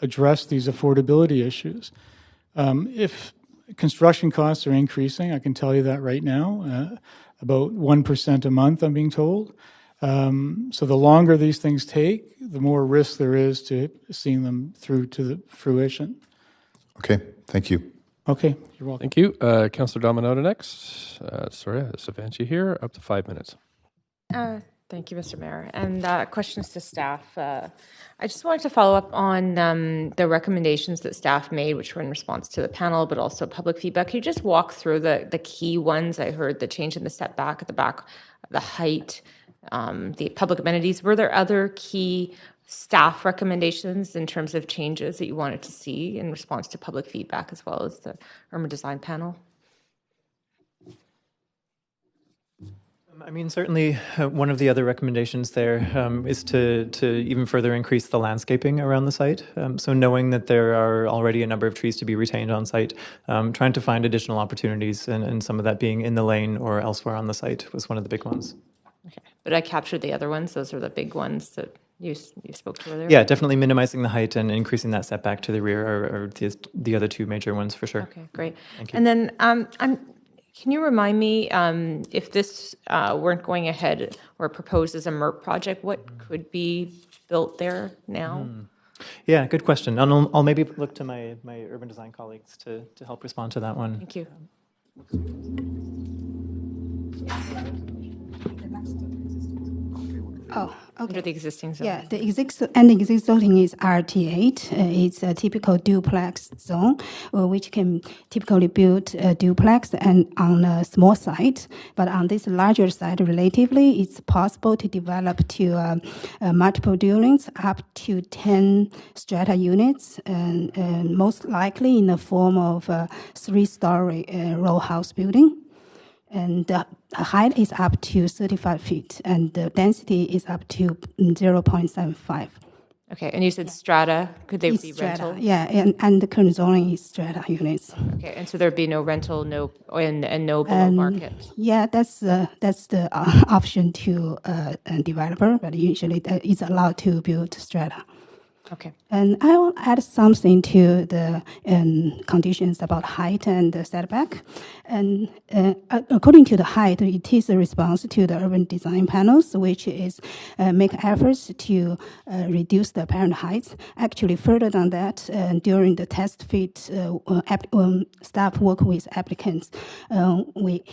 address these affordability issues. If construction costs are increasing, I can tell you that right now, about 1% a month, I'm being told. So the longer these things take, the more risk there is to seeing them through to the fruition. Okay, thank you. Okay, you're welcome. Thank you. Councillor Dominato next. Sorry, Savanchi here. Up to 5 minutes. Thank you, Mr. Mayor. And questions to staff. I just wanted to follow up on the recommendations that staff made, which were in response to the panel, but also public feedback. Can you just walk through the key ones? I heard the change in the setback at the back, the height, the public amenities. Were there other key staff recommendations in terms of changes that you wanted to see in response to public feedback as well as the urban design panel? I mean, certainly one of the other recommendations there is to even further increase the landscaping around the site. So knowing that there are already a number of trees to be retained on site, trying to find additional opportunities, and some of that being in the lane or elsewhere on the site was one of the big ones. Okay. But I captured the other ones. Those are the big ones that you spoke to earlier? Yeah, definitely minimizing the height and increasing that setback to the rear are the other two major ones for sure. Okay, great. Thank you. And then can you remind me if this weren't going ahead or proposed as a MERP project, what could be built there now? Yeah, good question. And I'll maybe look to my urban design colleagues to help respond to that one. Thank you. Oh, okay. Under the existing zone. Yeah, the existing zoning is RT8. It's a typical duplex zone, which can typically build a duplex and on a small site. But on this larger site, relatively, it's possible to develop to multiple dwellings up to 10 strata units, and most likely in the form of a 3-story row house building. And the height is up to 35 feet, and the density is up to 0.75. Okay, and you said strata. Could they It's be strata, rental? yeah, and the current zoning is strata units. Okay, and so there'd be no rental, and no below market. Yeah, that's the option to a developer, but usually it's allowed to build strata. Okay. And I will add something to the conditions about height and the setback. And according to the height, it is a response to the urban design panels, which is make efforts to reduce the apparent height. Actually, further than that, during the test fit, staff work with applicants, we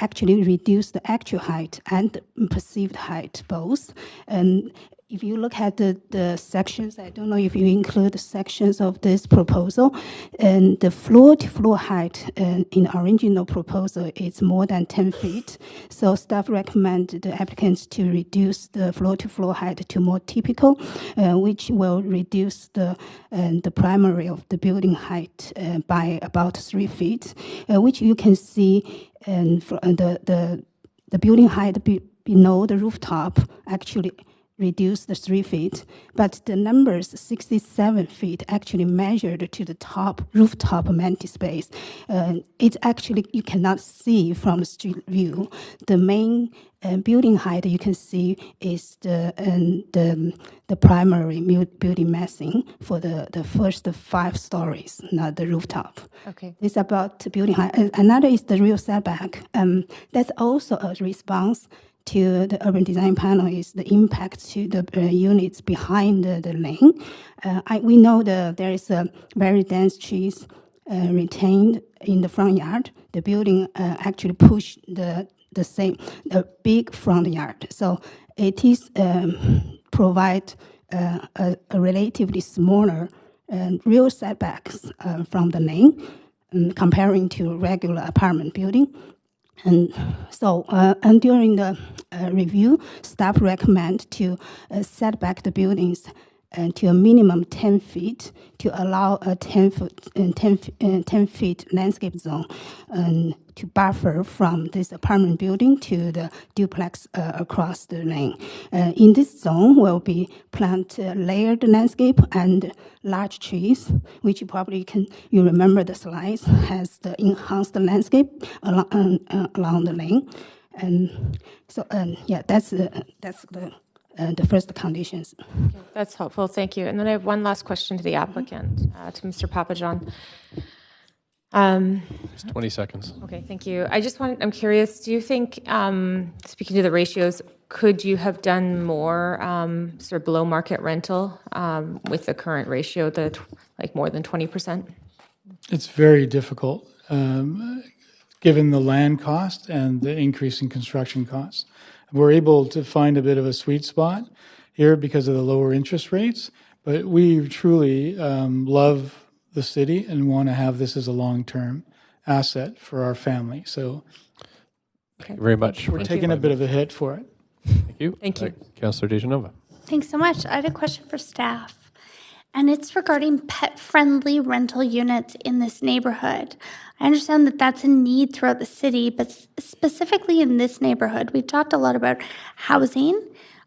actually reduce the actual height and perceived height both. And if you look at the sections, I don't know if you include the sections of this proposal, and the floor-to-floor height in the original proposal is more than 10 feet. So staff recommend the applicants to reduce the floor-to-floor height to more typical, which will reduce the primary of the building height by about 3 feet, which you can see the building height below the rooftop actually reduce the 3 feet, but the numbers 67 feet actually measured to the top rooftop amenity space. It's actually, you cannot see from the street view. The main building height you can see is the primary building massing for the first 5 stories, not the rooftop. Okay. It's about building height. Another is the real setback. That's also a response to the urban design panel is the impact to the units behind the lane. We know there is a very dense trees retained in the front yard. The building actually push the big front yard. So it is provide a relatively smaller real setbacks from the lane comparing to regular apartment building. And so, and during the review, staff recommend to set back the buildings to a minimum 10 feet to allow a 10 feet landscape zone to buffer from this apartment building to the duplex across the lane. In this zone will be plant layered landscape and large trees, which you probably you remember the slides, has the enhanced landscape along the lane. And so, yeah, that's the first conditions. Okay, that's helpful, thank you. And then I have one last question to the applicant, to Mr. Papajohn. Just 20 seconds. Okay, thank you. I'm curious, do you think, speaking to the ratios, could you have done more sort of below market rental with the current ratio, like more than 20%? It's very difficult, given the land cost and the increase in construction costs. We're able to find a bit of a sweet spot here because of the lower interest rates, but we truly love the city and want to have this as a long-term asset for our family. So Thank you very much. we're taking a bit of a hit for it. Thank you. Thank you. Councillor Dejanova. Thanks so much. I had a question for staff, and it's regarding pet-friendly rental units in this neighborhood. I understand that that's a need throughout the city, but specifically in this neighborhood, we talked a lot about housing.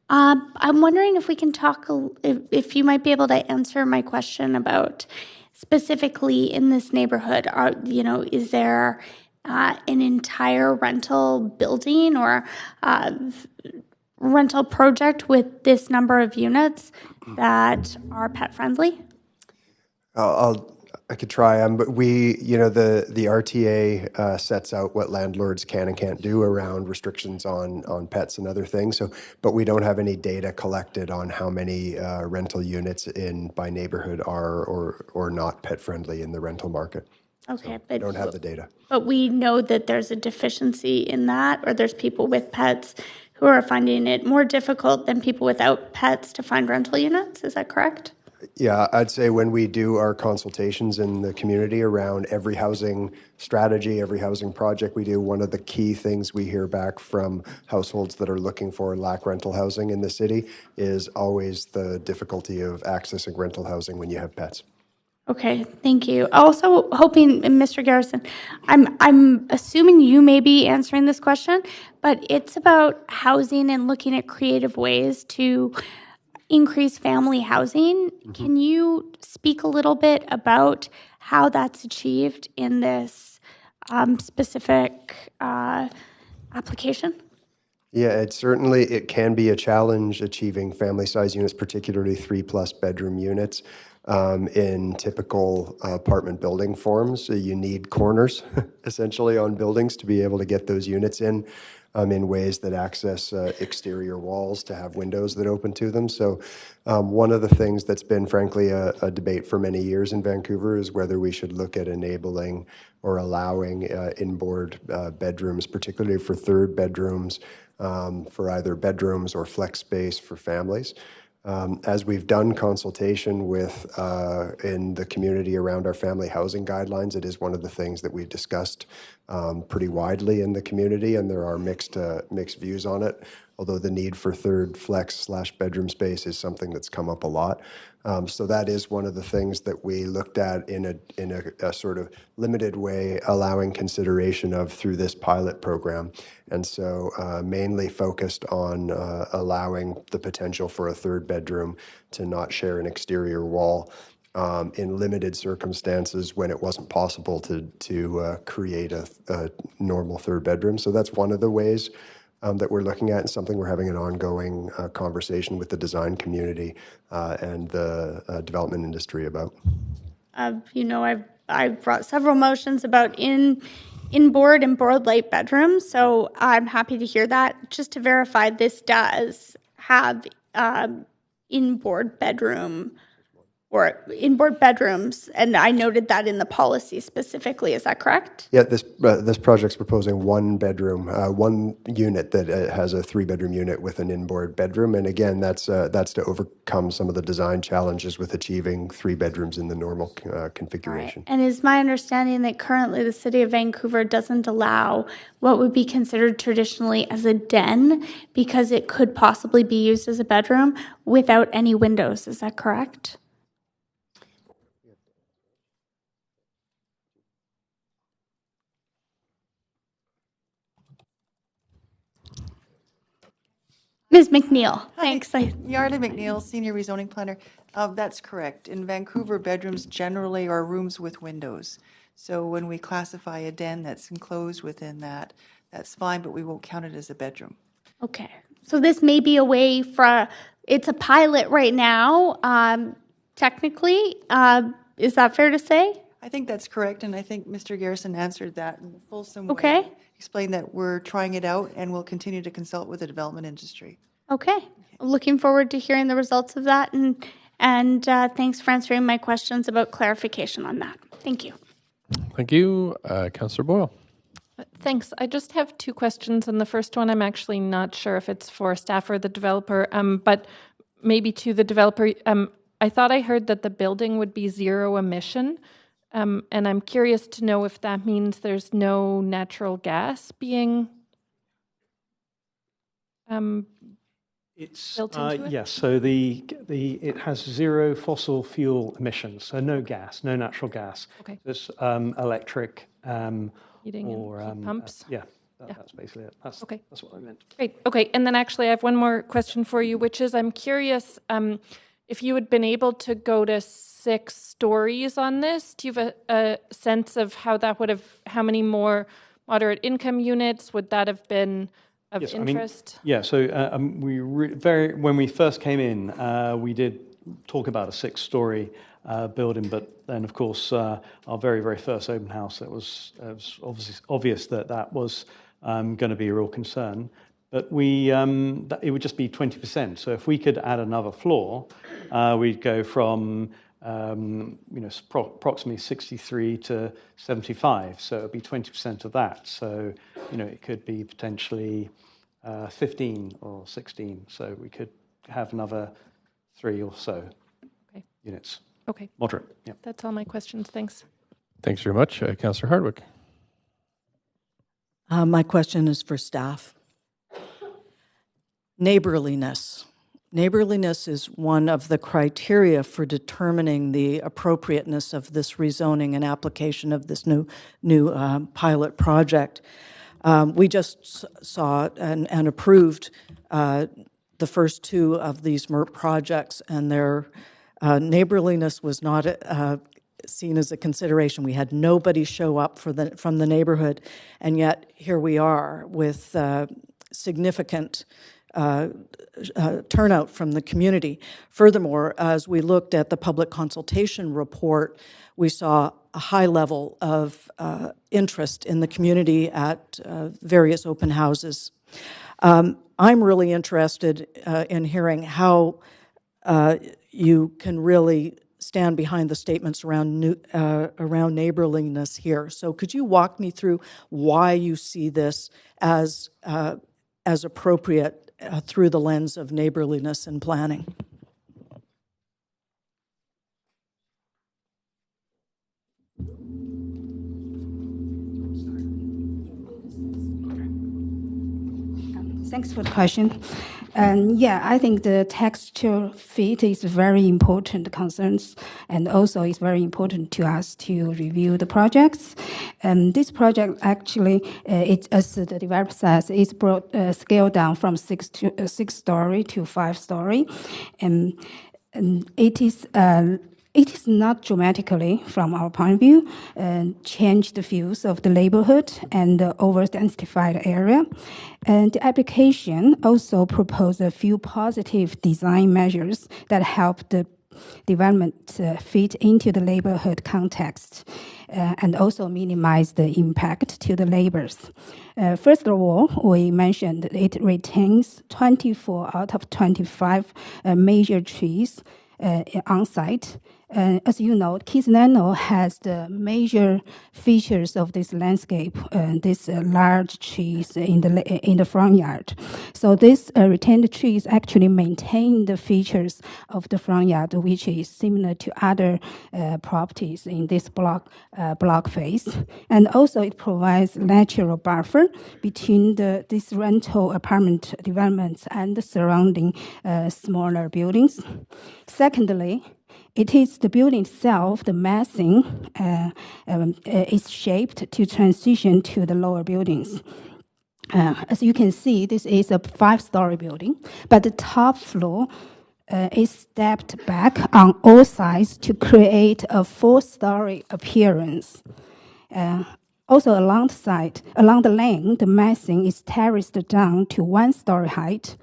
I'm wondering if we can talk, if you might be able to answer my question about specifically in this neighborhood. Is there an entire rental building or rental project with this number of units that are pet friendly? I could try, but the RTA sets out what landlords can and can't do around restrictions on pets and other things. So, but we don't have any data collected on how many rental units by neighborhood are or not pet friendly in the rental market. Okay, so but we don't have the data. But we know that there's a deficiency in that, or there's people with pets who are finding it more difficult than people without pets to find rental units. Is that correct? Yeah, I'd say when we do our consultations in the community around every housing strategy, every housing project we do, one of the key things we hear back from households that are looking for lack rental housing in the city is always the difficulty of accessing rental housing when you have pets. Okay, thank you. Also hoping, Mr. Garrison, I'm assuming you may be answering this question, but it's about housing and looking at creative ways to increase family housing. Mm-hmm. Can you speak a little bit about how that's achieved in this specific application? Yeah, it can be a challenge achieving family size units, particularly 3+ bedroom units. In typical apartment building forms, you need corners essentially on buildings to be able to get those units in ways that access exterior walls to have windows that open to them. So one of the things that's been frankly a debate for many years in Vancouver is whether we should look at enabling or allowing inboard bedrooms, particularly for third bedrooms, for either bedrooms or flex space for families. As we've done consultation with in the community around our family housing guidelines, it is one of the things that we've discussed pretty widely in the community, and there are mixed views on it. Although the need for third flex/bedroom space is something that's come up a lot. So that is one of the things that we looked at in a sort of limited way, allowing consideration of through this pilot program. And so mainly focused on allowing the potential for a third bedroom to not share an exterior wall in limited circumstances when it wasn't possible to create a normal third bedroom. So that's one of the ways that we're looking at, and something we're having an ongoing conversation with the design community and the development industry about. I've brought several motions about inboard and board light bedrooms, so I'm happy to hear that. Just to verify, this does have inboard bedrooms, and I noted that in the policy specifically. Is that correct? Yeah, this project's proposing one bedroom, one unit that has a 3-bedroom unit with an inboard bedroom, and again, that's to overcome some of the design challenges with achieving 3 bedrooms in the normal configuration. Right. And is my understanding that currently the City of Vancouver doesn't allow what would be considered traditionally as a den because it could possibly be used as a bedroom without any windows? Is that correct? Ms. McNeil, thanks. Yardley McNeil, Senior Rezoning Planner. That's correct. In Vancouver, bedrooms generally are rooms with windows. So when we classify a den that's enclosed within that, that's fine, but we won't count it as a bedroom. Okay. So this may be a way it's a pilot right now, technically. Is that fair to say? I think that's correct, and I think Mr. Garrison answered that in a fulsome way. Okay. Explained that we're trying it out and we'll continue to consult with the development industry. Okay. Looking forward to hearing the results of that, and thanks for answering my questions about clarification on that. Thank you. Thank you. Councillor Boyle. Thanks. I just have two questions, and the first one I'm actually not sure if it's for staff or the developer, but maybe to the developer. I thought I heard that the building would be zero emission, and I'm curious to know if that means there's no natural gas being It's built into it? yes. So it has zero fossil fuel emissions. So no gas, no natural gas. Okay. It's electric Heating or and heat pumps. That's basically it. That's what I meant. Great. Okay. And then actually, I have one more question for you, which is I'm curious if you had been able to go to 6 stories on this. Do you have a sense of how that would have? How many more moderate income units would that have been? Of yes, interest? So when we first came in, we did talk about a 6-story building, but then of course our very, very first open house, it was obvious that was going to be a real concern. But it would just be 20%. So if we could add another floor, we'd go from approximately 63 to 75. So it'd be 20% of that. So it could be potentially 15 or 16. So we could have another 3 or so units. Okay. Moderate. Yeah. That's all my questions. Thanks. Thanks very much. Councillor Hardwick. My question is for staff. Neighborliness. Neighborliness is one of the criteria for determining the appropriateness of this rezoning and application of this new pilot project. We just saw and approved the first 2 of these MERP projects, and their neighborliness was not seen as a consideration. We had nobody show up from the neighborhood, and yet here we are with significant turnout from the community. Furthermore, as we looked at the public consultation report, we saw a high level of interest in the community at various open houses. I'm really interested in hearing how you can really stand behind the statements around neighborliness here. So could you walk me through why you see this as appropriate through the lens of neighborliness and planning? Thanks for the question. I think the texture fit is very important concerns, and also it's very important to us to review the projects. This project actually, as the developer says, is brought scaled down from 6 story to 5 story, and it is not dramatically, from our point of view, change the views of the neighborhood and the over-densified area. And the application also proposed a few positive design measures that help the development fit into the neighborhood context and also minimize the impact to the neighbors. First of all, we mentioned it retains 24 out of 25 major trees on site. As you know, Kisnano has the major features of this landscape, these large trees in the front yard. So this retained trees actually maintain the features of the front yard, which is similar to other properties in this block phase. And also it provides natural buffer between these rental apartment developments and the surrounding smaller buildings. Secondly, it is the building itself, the massing is shaped to transition to the lower buildings. As you can see, this is a 5-story building, but the top floor is stepped back on all sides to create a 4-story appearance. Also along the lane, the massing is terraced down to 1-story height,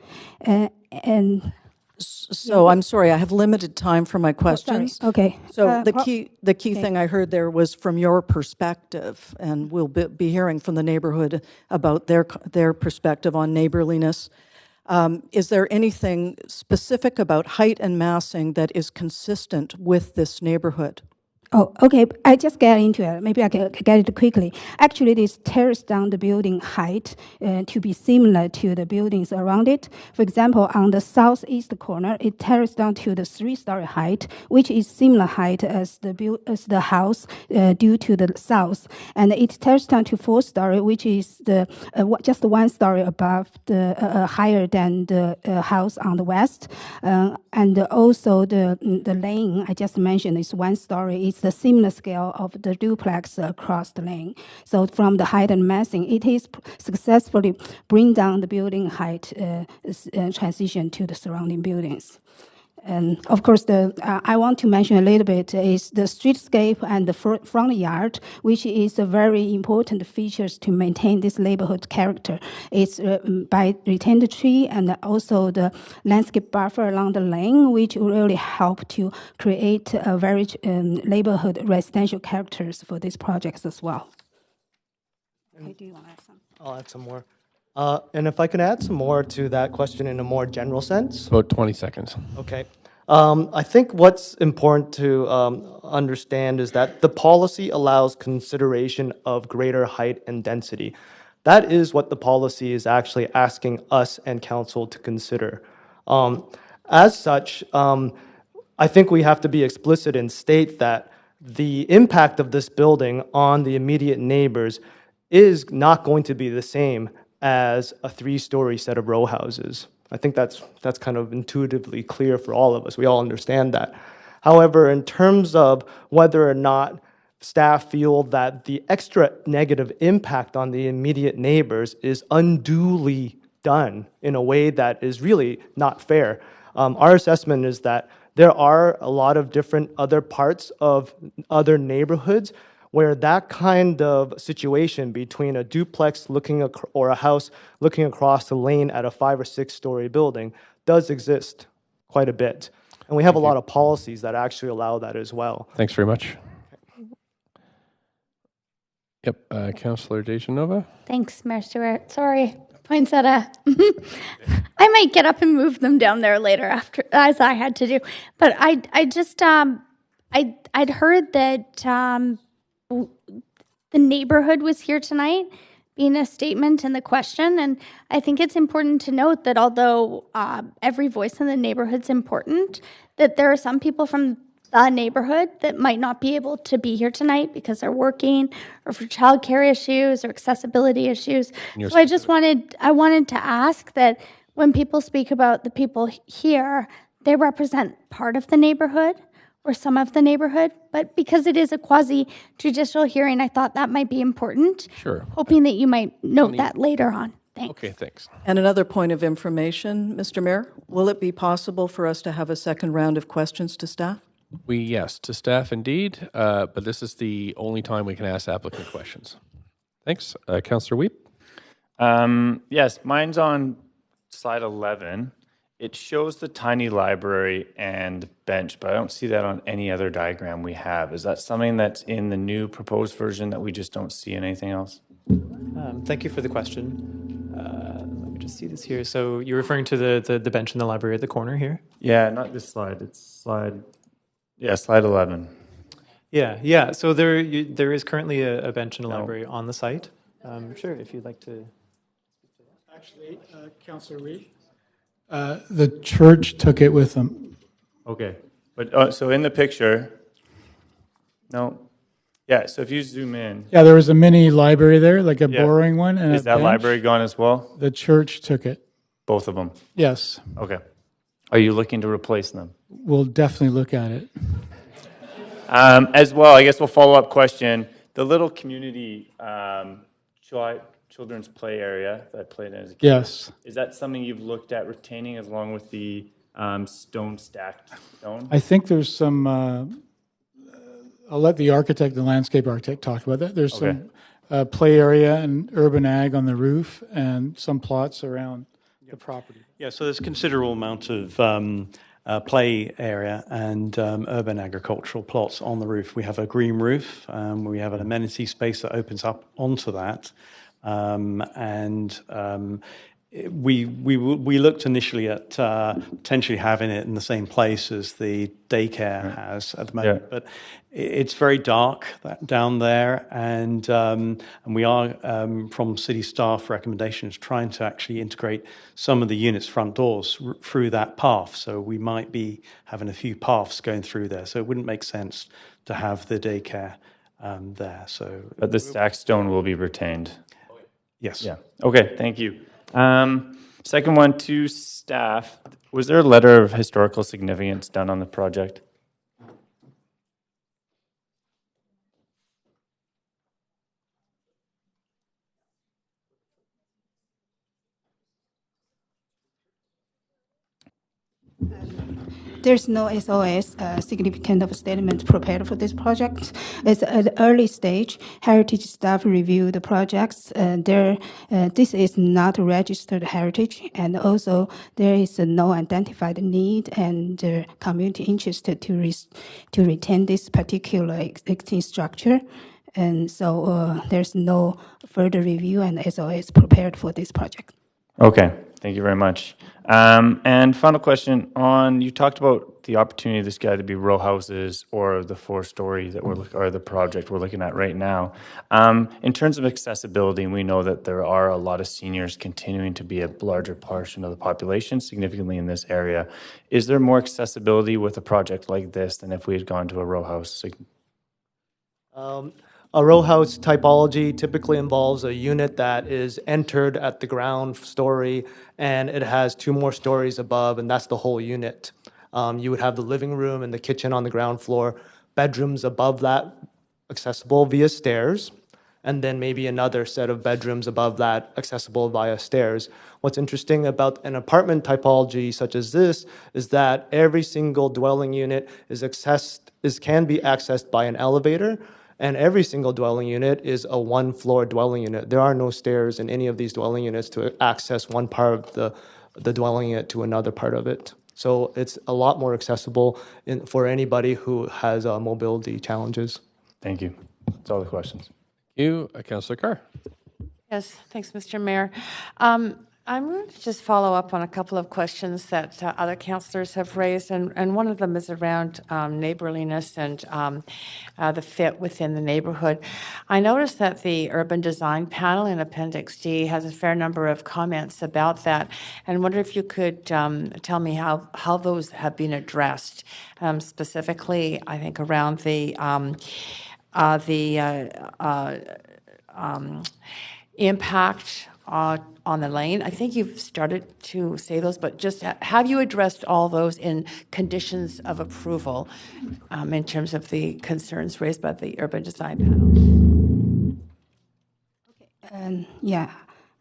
So I'm sorry, I have limited time for my questions. Oh, okay. So the key thing I heard there was from your perspective, and we'll be hearing from the neighborhood about their perspective on neighborliness. Is there anything specific about height and massing that is consistent with this neighborhood? Oh, okay. I just get into it. Maybe I can get it quickly. Actually, this tears down the building height to be similar to the buildings around it. For example, on the southeast corner, it tears down to the 3-story height, which is similar height as the house due to the south, and it tears down to 4-story, which is just 1 story above the higher than the house on the west, and also the lane I just mentioned is 1 story. It's the similar scale of the duplex across the lane. So from the height and massing, it is successfully bring down the building height transition to the surrounding buildings. And of course, I want to mention a little bit is the streetscape and the front yard, which is a very important features to maintain this neighborhood character. It's by retained tree and also the landscape buffer along the lane, which will really help to create a very neighborhood residential characters for these projects as well. Okay, do you want to add some? I'll add some more. And if I can add some more to that question in a more general sense. About 20 seconds. Okay. I think what's important to understand is that the policy allows consideration of greater height and density. That is what the policy is actually asking us and council to consider. As such, I think we have to be explicit and state that the impact of this building on the immediate neighbors is not going to be the same as a 3-story set of row houses. I think that's kind of intuitively clear for all of us. We all understand that. However, in terms of whether or not staff feel that the extra negative impact on the immediate neighbors is unduly done in a way that is really not fair, our assessment is that there are a lot of different other parts of other neighborhoods where that kind of situation between a duplex or a house looking across the lane at a 5 or 6-story building does exist quite a bit. And we have a lot of policies that actually allow that as well. Thanks very much. Yep, Councillor Dejanova. Thanks, Mayor Stewart. Sorry, poinsettia. I might get up and move them down there later after, as I had to do. But I just, I'd heard that the neighborhood was here tonight, being a statement and the question. And I think it's important to note that although every voice in the neighborhood's important, that there are some people from the neighborhood that might not be able to be here tonight because they're working or for childcare issues or accessibility issues. So I wanted to ask that when people speak about the people here, they represent part of the neighborhood or some of the neighborhood, but because it is a quasi-judicial hearing, I thought that might be important. Sure. Hoping that you might note that later on. Thanks. Okay, thanks. And another point of information, Mr. Mayor, will it be possible for us to have a second round of questions to staff? Yes, to staff indeed, but this is the only time we can ask applicant questions. Thanks. Councillor Weep? Yes, mine's on slide 11. It shows the tiny library and bench, but I don't see that on any other diagram we have. Is that something that's in the new proposed version that we just don't see in anything else? Thank you for the question. Let me just see this here. So you're referring to the bench in the library at the corner here? Yeah, not this slide. It's slide 11. Yeah. So there is currently a bench in the library on the site. Sure, if you'd like to. Actually, Councillor Reid, the church took it with them. Okay, but so in the picture, no. Yeah, so if you zoom in. Yeah, there was a mini library there, like a boring one. And is that bench. library gone as well? The church took it. Both of them? Yes. Okay. Are you looking to replace them? We'll definitely look at it. As well, I guess we'll follow-up question. The little community children's play area that I played in as a kid. Yes. Is that something you've looked at retaining along with the stacked stone? I think there's some, I'll let the landscape architect talk about that. There's some play area and urban ag on the roof and some plots around the property. Yeah, so there's a considerable amount of play area and urban agricultural plots on the roof. We have a green roof. We have an amenity space that opens up onto that. we looked initially at potentially having it in the same place as the daycare has at the moment, but it's very dark down there, and we are from city staff recommendations trying to actually integrate some of the units' front doors through that path. So we might be having a few paths going through there. So it wouldn't make sense to have the daycare there. So, but the stacked stone will be retained. Yes. Yeah. Okay. Thank you. Second one to staff. Was there a letter of historical significance done on the project? There's no SOS significant of statement prepared for this project. It's at the early stage. Heritage staff review the projects. This is not registered heritage, and also there is no identified need and community interest to retain this particular existing structure. And so there's no further review and SOS prepared for this project. Okay, thank you very much. And final question on, you talked about the opportunity of this guy to be row houses or the 4-story that or the project we're looking at right now. In terms of accessibility, we know that there are a lot of seniors continuing to be a larger portion of the population, significantly in this area. Is there more accessibility with a project like this than if we had gone to a row house? A row house typology typically involves a unit that is entered at the ground story, and it has 2 more stories above, and that's the whole unit. You would have the living room and the kitchen on the ground floor, bedrooms above that accessible via stairs, and then maybe another set of bedrooms above that accessible via stairs. What's interesting about an apartment typology such as this is that every single dwelling unit can be accessed by an elevator, and every single dwelling unit is a 1-floor dwelling unit. There are no stairs in any of these dwelling units to access one part of the dwelling unit to another part of it. So it's a lot more accessible for anybody who has mobility challenges. Thank you. That's all the questions. Thank you, Councillor Carr. Yes, thanks, Mr. Mayor. I'm going to just follow up on a couple of questions that other councillors have raised, and one of them is around neighborliness and the fit within the neighborhood. I noticed that the urban design panel in Appendix D has a fair number of comments about that, and wonder if you could tell me how those have been addressed, specifically, I think, around the impact on the lane. I think you've started to say those, but just have you addressed all those in conditions of approval in terms of the concerns raised by the urban design panel? And yeah,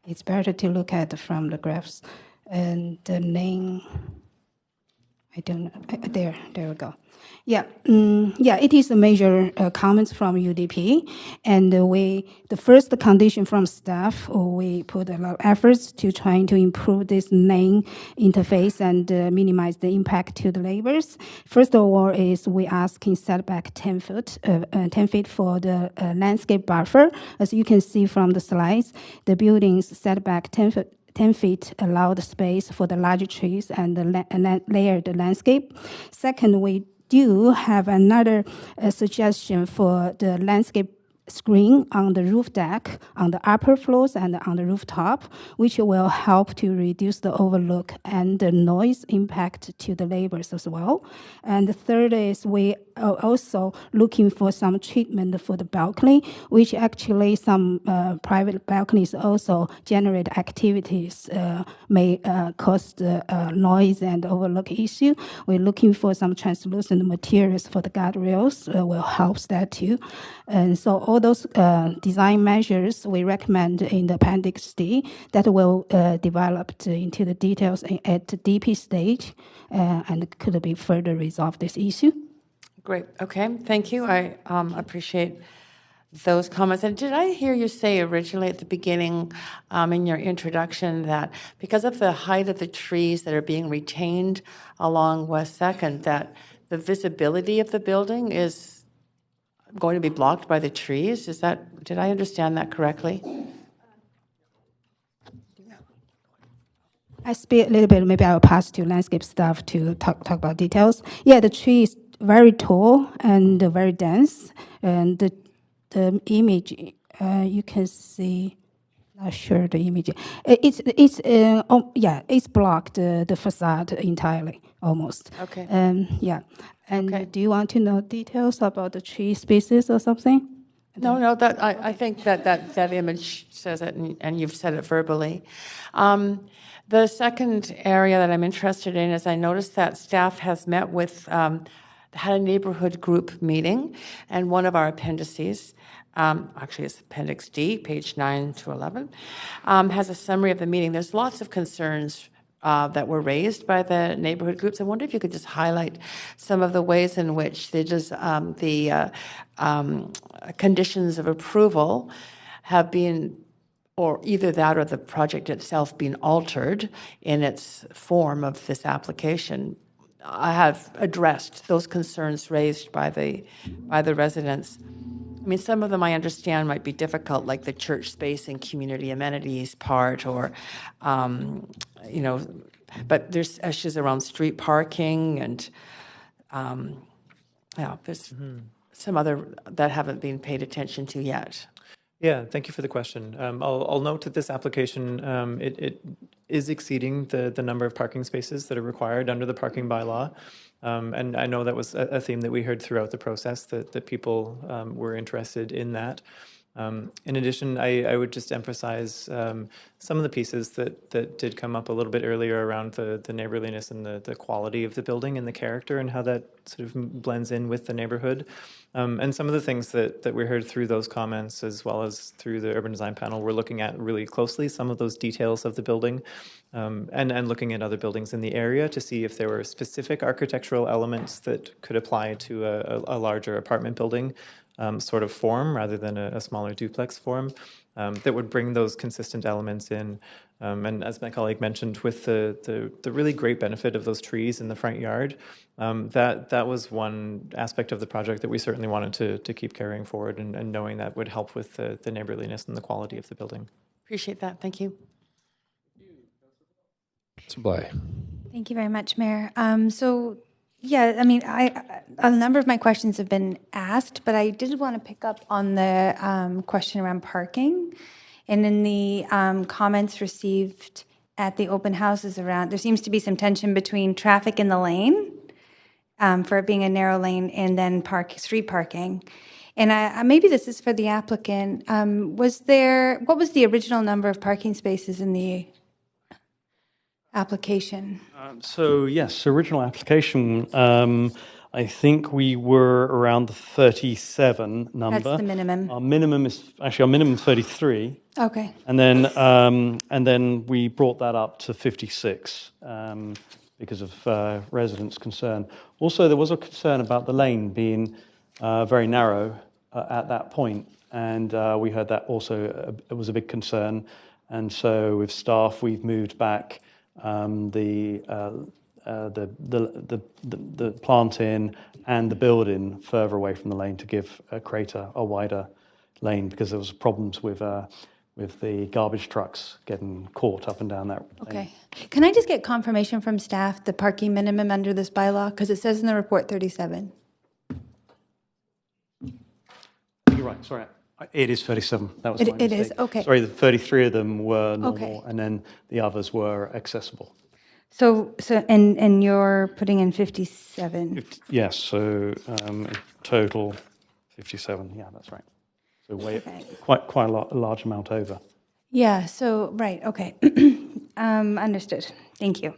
it's better to look at from the graphs. And the lane, I don't know, there we go. Yeah, it is a major comments from UDP, and the first condition from staff, we put a lot of efforts to trying to improve this lane interface and minimize the impact to the neighbors. First of all, is we asking setback 10 feet for the landscape buffer. As you can see from the slides, the building's setback 10 feet allowed space for the larger trees and the layered landscape. Second, we do have another suggestion for the landscape screen on the roof deck, on the upper floors and on the rooftop, which will help to reduce the overlook and the noise impact to the neighbors as well. And the third is we are also looking for some treatment for the balcony, which actually some private balconies also generate activities, may cause the noise and overlook issue. We're looking for some translucent materials for the guardrails, will help that too. And so all those design measures we recommend in the Appendix D that will develop into the details at the DP stage and could be further resolve this issue. Great. Okay. Thank you. I appreciate those comments. And did I hear you say originally at the beginning in your introduction that because of the height of the trees that are being retained along West 2nd, that the visibility of the building is going to be blocked by the trees? Did I understand that correctly? I speak a little bit, maybe I'll pass to landscape staff to talk about details. Yeah, the tree is very tall and very dense, and the image, you can see, not sure the image. It's blocked the facade entirely, almost. Okay. Yeah. And Okay. do you want to know details about the tree species or something? No, that I think that image says it, and you've said it verbally. The second area that I'm interested in is I noticed that staff has met with, had a neighborhood group meeting, and one of our appendices, actually it's Appendix D, page 9 to 11, has a summary of the meeting. There's lots of concerns that were raised by the neighborhood groups. I wonder if you could just highlight some of the ways in which the conditions of approval have been, or either that or the project itself being altered in its form of this application. I have addressed those concerns raised by the residents. I mean, some of them I understand might be difficult, like the church space and community amenities part, or, but there's issues around street parking and, there's some other that haven't been paid attention to yet. Yeah, thank you for the question. I'll note that this application, it is exceeding the number of parking spaces that are required under the parking bylaw. And I know that was a theme that we heard throughout the process, that people were interested in that. In addition, I would just emphasize some of the pieces that did come up a little bit earlier around the neighborliness and the quality of the building and the character and how that sort of blends in with the neighborhood. And some of the things that we heard through those comments, as well as through the urban design panel, we're looking at really closely some of those details of the building, and looking at other buildings in the area to see if there were specific architectural elements that could apply to a larger apartment building sort of form rather than a smaller duplex form, that would bring those consistent elements in. And as my colleague mentioned, with the really great benefit of those trees in the front yard, that was one aspect of the project that we certainly wanted to keep carrying forward, and knowing that would help with the neighborliness and the quality of the building. Appreciate that. Thank you. Thank you very much, Mayor. Yeah, I mean, a number of my questions have been asked, but I did want to pick up on the question around parking. And in the comments received at the open houses around, there seems to be some tension between traffic in the lane, for it being a narrow lane, and then street parking. And maybe this is for the applicant. What was the original number of parking spaces in the application? Yes, original application, I think we were around the 37 number. That's the minimum. Our minimum is 33. Okay. And then we brought that up to 56 because of residents' concern. Also, there was a concern about the lane being very narrow at that point, and we heard that also it was a big concern. And so, with staff, we've moved back the plant in and the building further away from the lane to give a wider lane, because there was problems with the garbage trucks getting caught up and down that lane. Okay. Can I just get confirmation from staff the parking minimum under this bylaw? Because it says in the report 37. You're right, sorry. It is 37. That was my It mistake. is, okay. Sorry, the 33 of them were normal, Okay. and then the others were accessible. And you're putting in 57. Yes, so total 57. Yeah, that's right. So quite a large amount over. Yeah, right, okay. Understood. Thank you.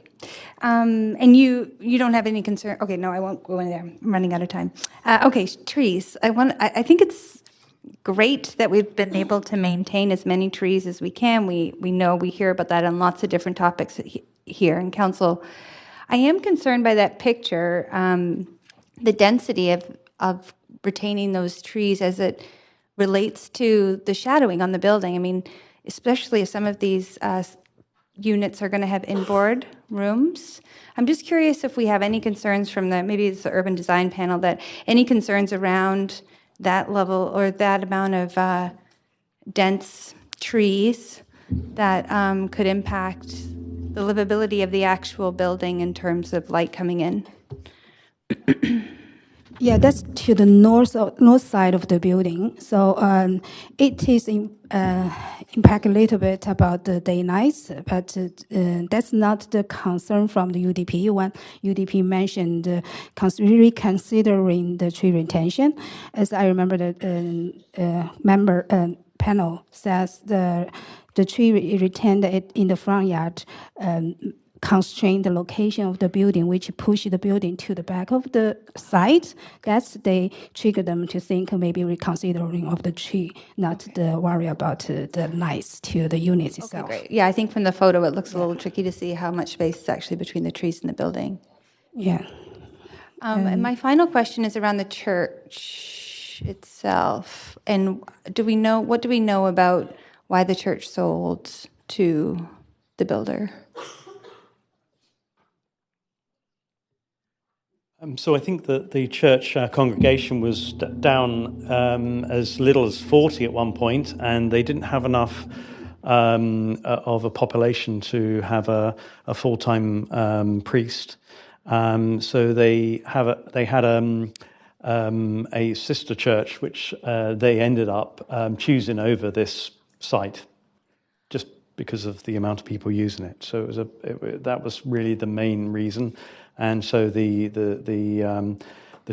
And you don't have any concern. Okay, no, I won't go in there. I'm running out of time. Okay, trees. I think it's great that we've been able to maintain as many trees as we can. We know, we hear about that on lots of different topics here in council. I am concerned by that picture, the density of retaining those trees as it relates to the shadowing on the building. I mean, especially if some of these units are going to have inboard rooms. I'm just curious if we have any concerns from maybe it's the urban design panel, that any concerns around that level or that amount of dense trees that could impact the livability of the actual building in terms of light coming in? Yeah, that's to the north side of the building. So it is impact a little bit about the day nights, but that's not the concern from the UDP. When UDP mentioned reconsidering the tree retention, as I remember the member panel says the tree retained it in the front yard. Constrain the location of the building, which push the building to the back of the site. That's they trigger them to think maybe reconsidering of the tree, not the worry about the lights to the units itself. Okay, great. Yeah, I think from the photo it looks a little tricky to see how much space is actually between the trees and the building. Yeah. And my final question is around the church itself. And what do we know about why the church sold to the builder? So I think that the church congregation was down as little as 40 at one point, and they didn't have enough of a population to have a full-time priest. So they had a sister church, which they ended up choosing over this site, just because of the amount of people using it. So that was really the main reason. And so the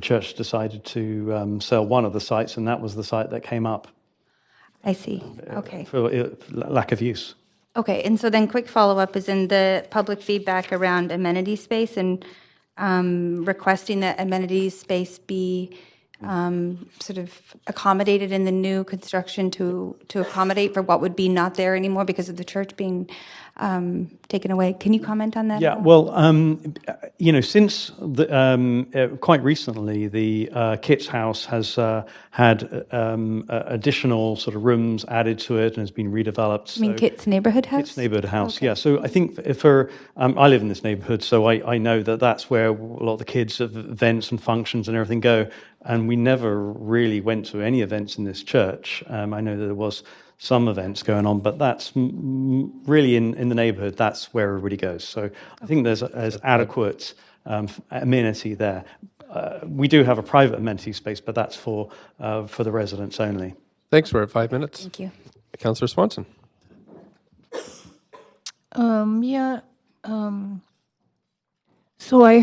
church decided to sell one of the sites, and that was the site that came up. I see. Okay. For lack of use. Okay, and so then quick follow-up is in the public feedback around amenity space and requesting that amenity space be sort of accommodated in the new construction to accommodate for what would be not there anymore because of the church being taken away. Can you comment on that? Yeah, well, since quite recently, the Kit's house has had additional sort of rooms added to it and has been redeveloped. You mean Kit's neighborhood house? Kit's neighborhood house, okay. Yeah. So I think I live in this neighborhood, so I know that's where a lot of the kids' events and functions and everything go. And we never really went to any events in this church. I know that there was some events going on, but that's really in the neighborhood. That's where everybody goes. So I think there's adequate amenity there. We do have a private amenity space, but that's for the residents only. Thanks. We're at 5 minutes. Thank you. Councillor Swanson. So I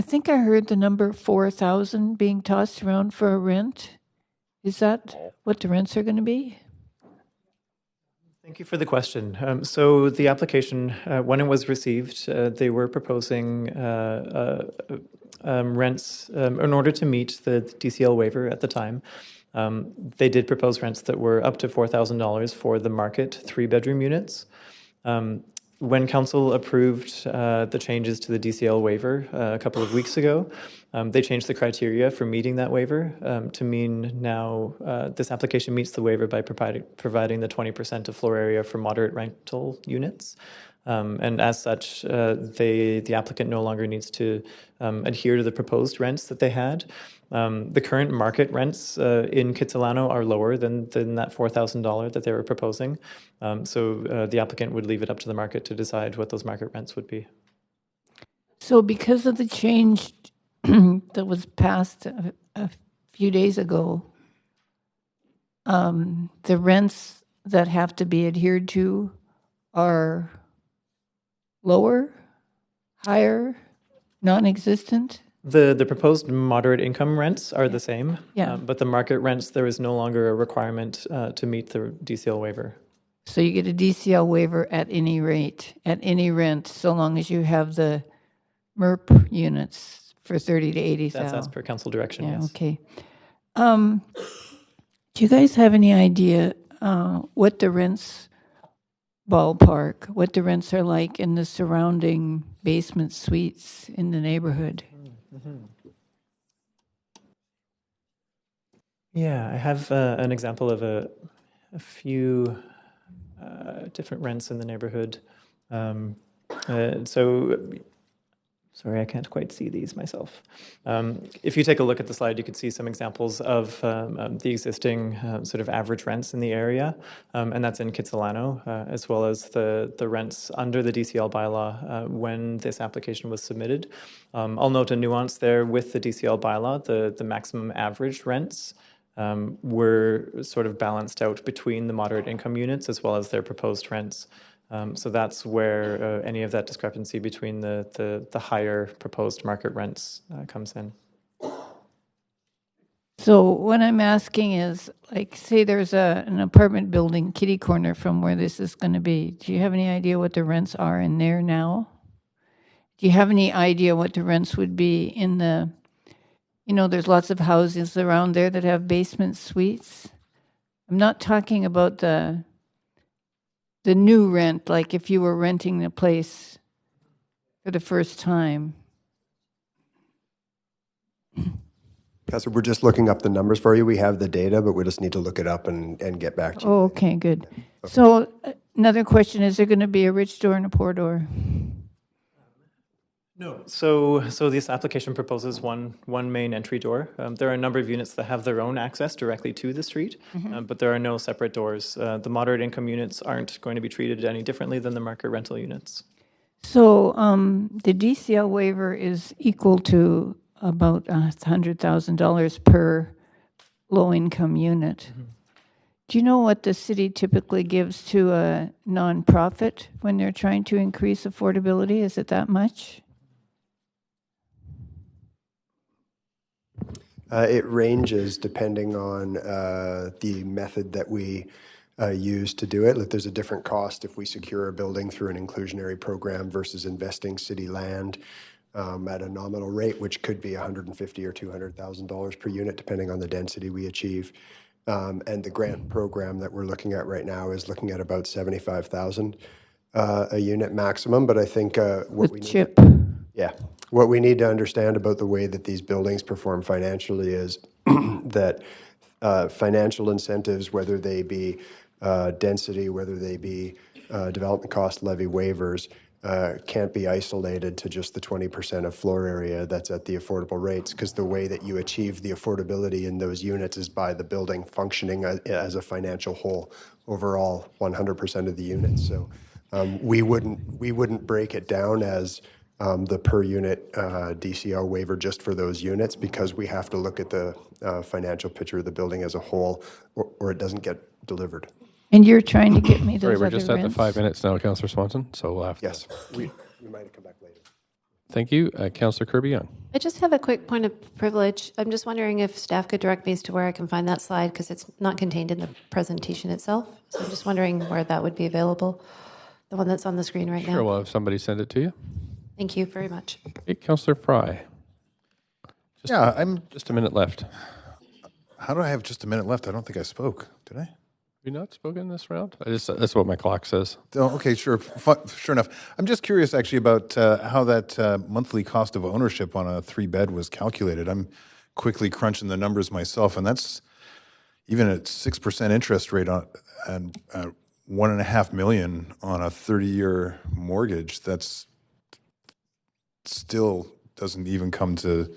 think I heard the number 4,000 being tossed around for a rent. Is that what the rents are going to be? Thank you for the question. So the application, when it was received, they were proposing rents in order to meet the DCL waiver at the time. They did propose rents that were up to $4,000 for the market 3-bedroom units. When council approved the changes to the DCL waiver a couple of weeks ago, they changed the criteria for meeting that waiver to mean now this application meets the waiver by providing the 20% of floor area for moderate rental units. And as such, the applicant no longer needs to adhere to the proposed rents that they had. The current market rents in Kitsilano are lower than that $4,000 that they were proposing. So the applicant would leave it up to the market to decide what those market rents would be. So because of the change that was passed a few days ago, the rents that have to be adhered to are lower, higher, non-existent? The proposed moderate income rents are the same, Yeah. But the market rents, there is no longer a requirement to meet the DCL waiver. So you get a DCL waiver at any rate, at any rent, so long as you have the MERP units for 30 to 80,000. That's as per council direction, Yeah, yes. okay. Do you guys have any idea what the rents, ballpark, what the rents are like in the surrounding basement suites in the neighborhood? Yeah, I have an example of a few different rents in the neighborhood. So Sorry, I can't quite see these myself. If you take a look at the slide, you can see some examples of the existing sort of average rents in the area, and that's in Kitsilano, as well as the rents under the DCL bylaw when this application was submitted. I'll note a nuance there with the DCL bylaw. The maximum average rents were sort of balanced out between the moderate income units as well as their proposed rents. So that's where any of that discrepancy between the higher proposed market rents comes in. So what I'm asking is, like, say there's an apartment building kitty corner from where this is going to be. Do you have any idea what the rents are in there now? Do you have any idea what the rents would be in the, there's lots of houses around there that have basement suites. I'm not talking about the new rent, like if you were renting the place for the first time. So we're just looking up the numbers for you. We have the data, but we just need to look it up and get back to you. Oh, okay, good. So another question, is there going to be a rich door and a poor door? No. So this application proposes one main entry door. There are a number of units that have their own access directly to the street, but there are no separate doors. The moderate income units aren't going to be treated any differently than the market rental units. So the DCL waiver is equal to about $100,000 per low-income unit. Do you know what the city typically gives to a nonprofit when they're trying to increase affordability? Is it that much? It ranges depending on the method that we use to do it. Like, there's a different cost if we secure a building through an inclusionary program versus investing city land at a nominal rate, which could be $150,000 or $200,000 per unit, depending on the density we achieve. And the grant program that we're looking at right now is looking at about $75,000 a unit maximum. But I think what we need, what we need to understand about the way that these buildings perform financially is that financial incentives, whether they be density, whether they be development cost levy waivers, can't be isolated to just the 20% of floor area that's at the affordable rates, because the way that you achieve the affordability in those units is by the building functioning as a financial whole overall, 100% of the units. So we wouldn't break it down as the per unit DCL waiver just for those units, because we have to look at the financial picture of the building as a whole, or it doesn't get delivered. And you're trying to get me those Sorry, we're just at the 5 minutes now, Councillor Swanson, so we'll have Yes, we might come back later. Thank you. Councillor Kirby-Young. I just have a quick point of privilege. I'm just wondering if staff could direct me as to where I can find that slide, because it's not contained in the presentation itself. So I'm just wondering where that would be available, the one that's on the screen right now. Sure, we'll have somebody send it to you. Thank you very much. Okay, Councillor Fry. I'm just a minute left. How do I have just a minute left? I don't think I spoke. Did I? Have you not spoken this round? That's what my clock says. Oh, okay, sure. Sure enough. I'm just curious, actually, about how that monthly cost of ownership on a 3-bed was calculated. I'm quickly crunching the numbers myself, and that's even at 6% interest rate on and $1.5 million on a 30-year mortgage. That's still doesn't even come to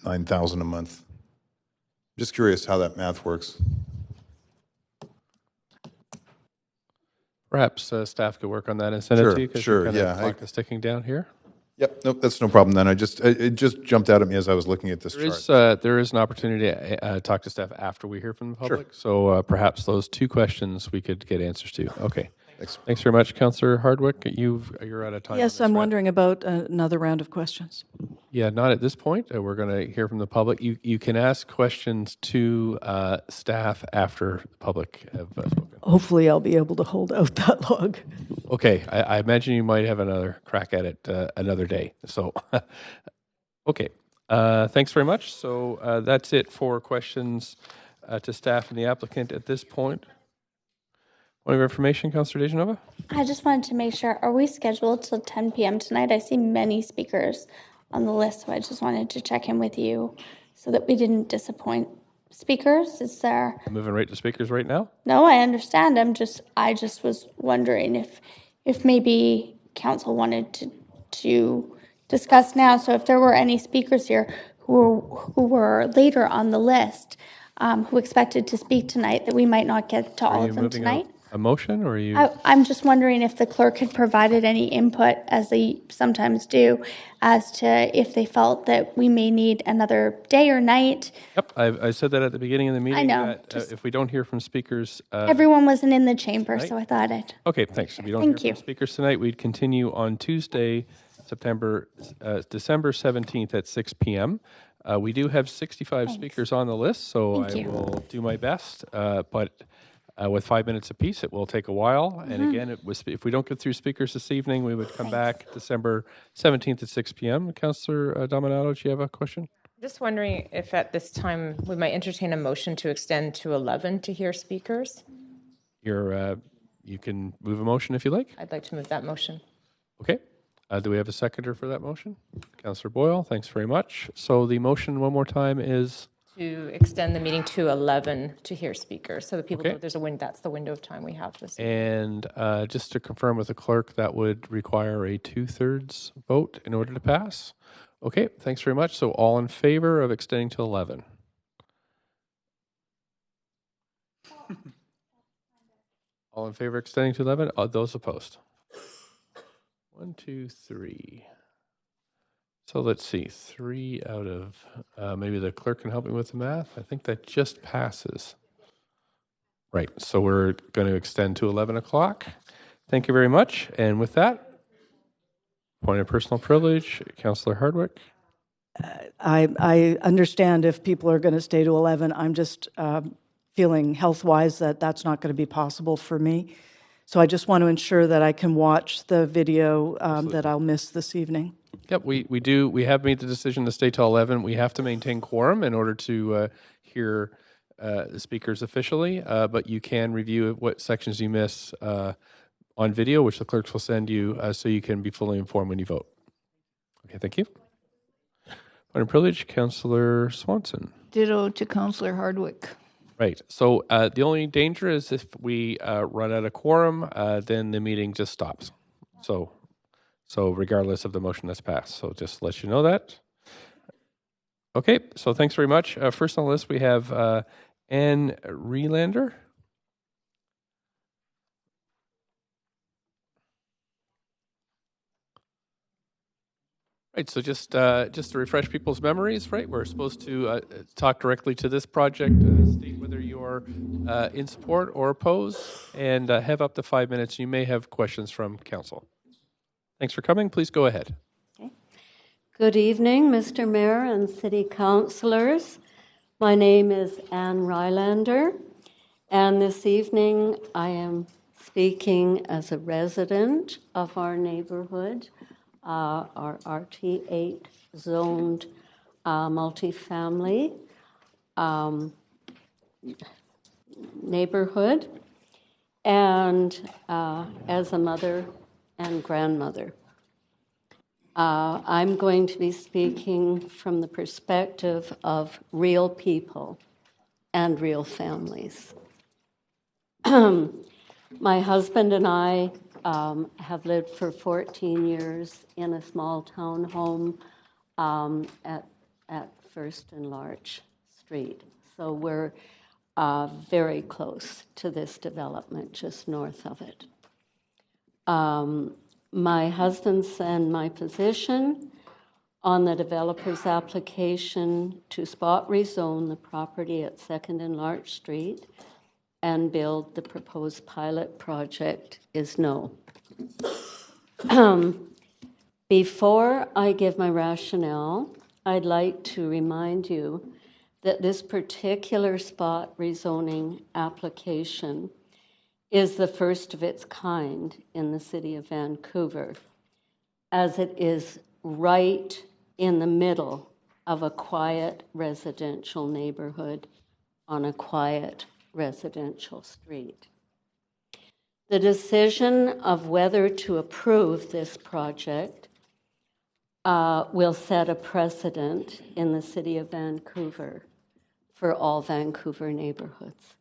$9,000 a month. Just curious how that math works. Perhaps staff could work on that and send it to you, because the clock is ticking down here. Yep, nope, that's no problem then. It just jumped out at me as I was looking at this chart. There is an opportunity to talk to staff after we hear from the public. So perhaps those two questions we could get answers to. Okay. Thanks very much, Councillor Hardwick. You're out of time. Yes, I'm wondering about another round of questions. Yeah, not at this point. We're going to hear from the public. You can ask questions to staff after the public have spoken. Hopefully I'll be able to hold out that long. Okay, I imagine you might have another crack at it another day. So, okay, thanks very much. So that's it for questions to staff and the applicant at this point. Point of information, Councillor Dejanova? I just wanted to make sure, are we scheduled till 10 p.m. tonight? I see many speakers on the list, so I just wanted to check in with you so that we didn't disappoint speakers. Is there... Moving right to speakers right now? No, I understand. I just was wondering if maybe council wanted to discuss now. So if there were any speakers here who were later on the list, who expected to speak tonight, that we might not get to all of them tonight. A motion, or are you? I'm just wondering if the clerk had provided any input, as they sometimes do, as to if they felt that we may need another day or night. Yep, I said that at the beginning of the meeting. I know, That, if we don't hear from speakers, Everyone wasn't in the chamber, tonight? so I thought it. Okay, thanks. If you don't Thank hear you. from speakers tonight, we'd continue on Tuesday, December 17th at 6 p.m. We do have 65 speakers on the list, so Thank I you. will do my best. But with 5 minutes apiece, it will take a while. And Mhm. again, if we don't get through speakers this evening, we would come back December 17th at 6 p.m. Councillor Dominato, do you have a question? Just wondering if at this time we might entertain a motion to extend to 11 to hear speakers. You can move a motion if you like. I'd like to move that motion. Okay. Do we have a seconder for that motion? Councillor Boyle, thanks very much. So the motion, one more time, is? To extend the meeting to 11 to hear speakers, so that people Okay. know there's a window. That's the window of time we have this. And just to confirm with the clerk, that would require a 2/3 vote in order to pass. Okay, thanks very much. So all in favor of extending to 11? All in favor of extending to 11? Those opposed? 1, 2, 3. So let's see, 3 out of, maybe the clerk can help me with the math. I think that just passes. Right, so we're going to extend to 11 o'clock. Thank you very much. And with that, point of personal privilege, Councillor Hardwick. I understand if people are going to stay to 11. I'm just feeling health-wise that that's not going to be possible for me. So I just want to ensure that I can watch the video that I'll miss this evening. Yep, we have made the decision to stay till 11. We have to maintain quorum in order to hear the speakers officially, but you can review what sections you miss on video, which the clerks will send you, so you can be fully informed when you vote. Okay, thank you. Point of privilege, Councillor Swanson. Ditto to Councillor Hardwick. Right. So the only danger is if we run out of quorum, then the meeting just stops. So regardless of the motion that's passed. So just let you know that. Okay. So thanks very much. First on the list, we have Anne Relander. Right, so just to refresh people's memories, right, we're supposed to talk directly to this project, state whether you're in support or oppose, and have up to 5 minutes. You may have questions from council. Thanks for coming. Please go ahead. Okay. Good evening, Mr. Mayor and City Councillors. My name is Anne Rylander, and this evening I am speaking as a resident of our neighborhood. Our RT8 zoned multifamily neighborhood, and as a mother and grandmother. I'm going to be speaking from the perspective of real people and real families. My husband and I have lived for 14 years in a small town home at First and Larch Street. So we're very close to this development, just north of it. My husband's and my position on the developer's application to spot rezone the property at 2nd and Larch Street and build the proposed pilot project is no. Before I give my rationale, I'd like to remind you that this particular spot rezoning application is the first of its kind in the city of Vancouver, as it is right in the middle of a quiet residential neighborhood on a quiet residential street. The decision of whether to approve this project will set a precedent in the city of Vancouver for all Vancouver neighborhoods.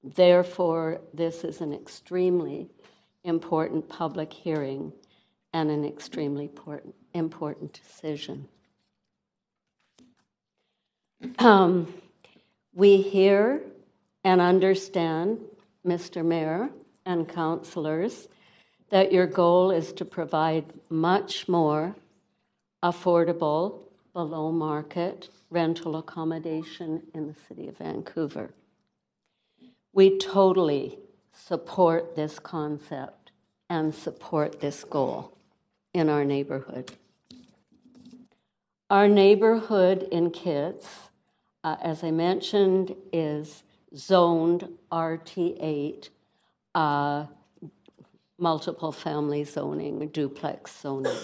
Therefore, this is an extremely important public hearing and an extremely important decision. We hear and understand, Mr. Mayor and councillors, that your goal is to provide much more affordable, below-market rental accommodation in the City of Vancouver. We totally support this concept and support this goal in our neighborhood. Our neighborhood in Kitts, as I mentioned, is zoned RT8, multiple family zoning, duplex zoning.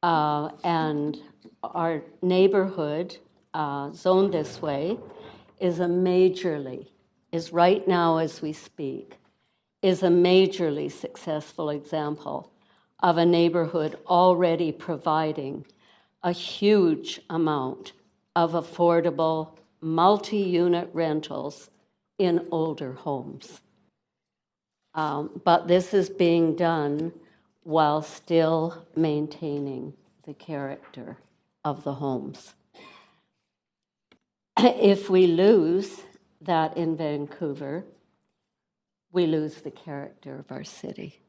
And our neighborhood, zoned this way, is right now as we speak, is a majorly successful example of a neighborhood already providing a huge amount of affordable multi-unit rentals in older homes. But this is being done while still maintaining the character of the homes. If we lose that in Vancouver, we lose the character of our city.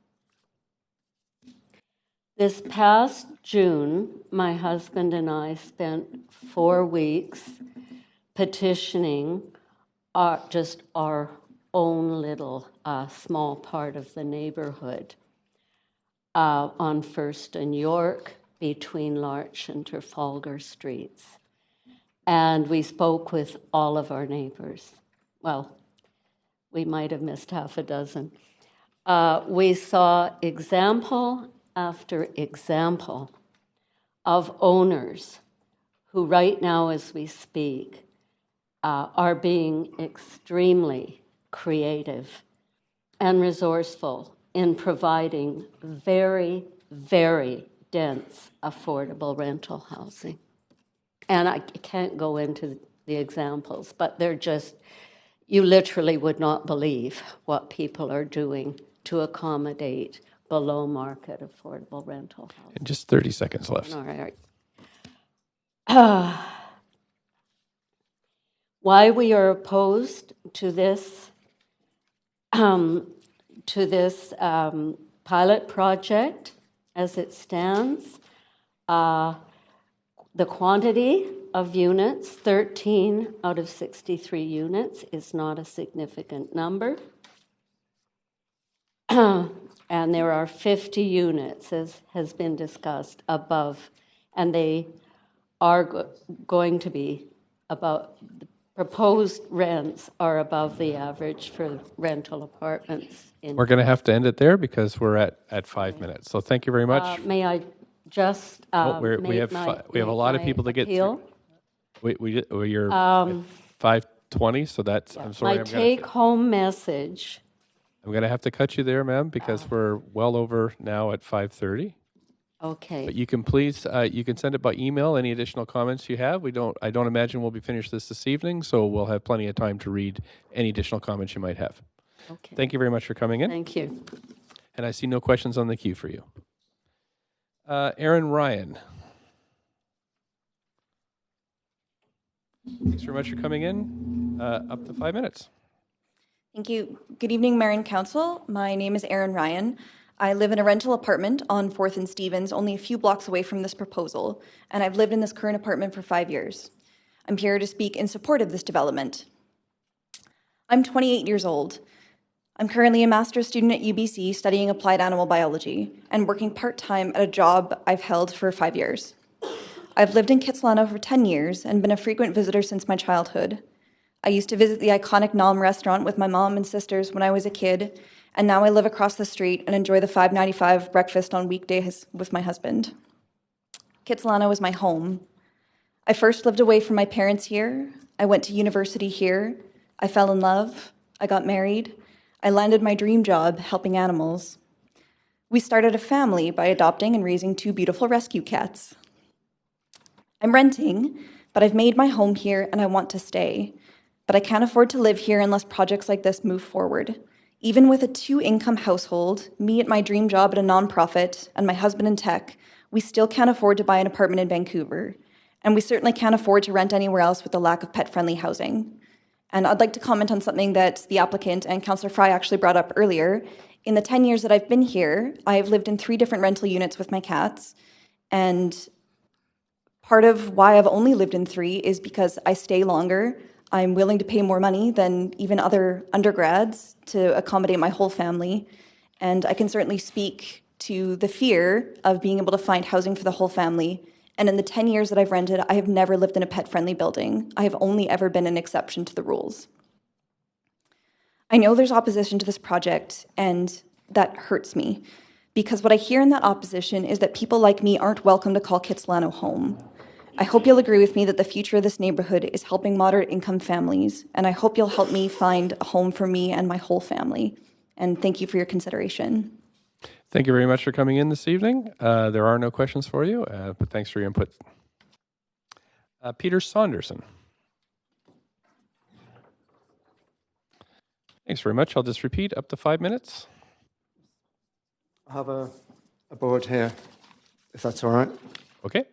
This past June, my husband and I spent 4 weeks petitioning just our own little small part of the neighborhood on First and York between Larch and Trafalgar Streets. And we spoke with all of our neighbors. Well, we might have missed half a dozen. We saw example after example of owners who right now as we speak are being extremely creative and resourceful in providing very, very dense, affordable rental housing. And I can't go into the examples, but they're just, you literally would not believe what people are doing to accommodate below market affordable rental housing. And just 30 seconds left. All right. Why we are opposed to this pilot project as it stands, the quantity of units, 13 out of 63 units, is not a significant number. And there are 50 units, as has been discussed, above, and they are going to be about, the proposed rents are above the average for rental apartments. We're going to have to end it there because we're at 5 minutes. So thank you very much. May I just we have a lot of people to get through. You're at 5:20, so that's, I'm sorry. My take-home message. I'm going to have to cut you there, ma'am, because we're well over now at 5:30. Okay. But you can please, you can send it by email, any additional comments you have. I don't imagine we'll be finished this evening, so we'll have plenty of time to read any additional comments you might have. Okay. Thank you very much for coming in. Thank you. And I see no questions on the queue for you. Aaron Ryan. Thanks very much for coming in. Up to 5 minutes. Thank you. Good evening, Mayor and Council. My name is Aaron Ryan. I live in a rental apartment on 4th and Stevens, only a few blocks away from this proposal, and I've lived in this current apartment for 5 years. I'm here to speak in support of this development. I'm 28 years old. I'm currently a master's student at UBC studying applied animal biology and working part-time at a job I've held for 5 years. I've lived in Kitsilano for 10 years and been a frequent visitor since my childhood. I used to visit the iconic Nam restaurant with my mom and sisters when I was a kid, and now I live across the street and enjoy the $5.95 breakfast on weekdays with my husband. Kitsilano is my home. I first lived away from my parents here. I went to university here. I fell in love. I got married. I landed my dream job helping animals. We started a family by adopting and raising 2 beautiful rescue cats. I'm renting, but I've made my home here and I want to stay. But I can't afford to live here unless projects like this move forward. Even with a 2-income household, me at my dream job at a nonprofit, and my husband in tech, We still can't afford to buy an apartment in Vancouver, and we certainly can't afford to rent anywhere else with the lack of pet-friendly housing. And I'd like to comment on something that the applicant and Councillor Fry actually brought up earlier. In the 10 years that I've been here, I have lived in 3 different rental units with my cats, and part of why I've only lived in 3 is because I stay longer. I'm willing to pay more money than even other undergrads to accommodate my whole family. And I can certainly speak to the fear of being able to find housing for the whole family. And in the 10 years that I've rented, I have never lived in a pet-friendly building. I have only ever been an exception to the rules. I know there's opposition to this project, and that hurts me, because what I hear in that opposition is that people like me aren't welcome to call Kitsilano home. I hope you'll agree with me that the future of this neighborhood is helping moderate income families, and I hope you'll help me find a home for me and my whole family. And thank you for your consideration. Thank you very much for coming in this evening. There are no questions for you, but thanks for your input. Peter Saunderson. Thanks very much. I'll just repeat, up to 5 minutes. I have a board here, if that's all right. Okay.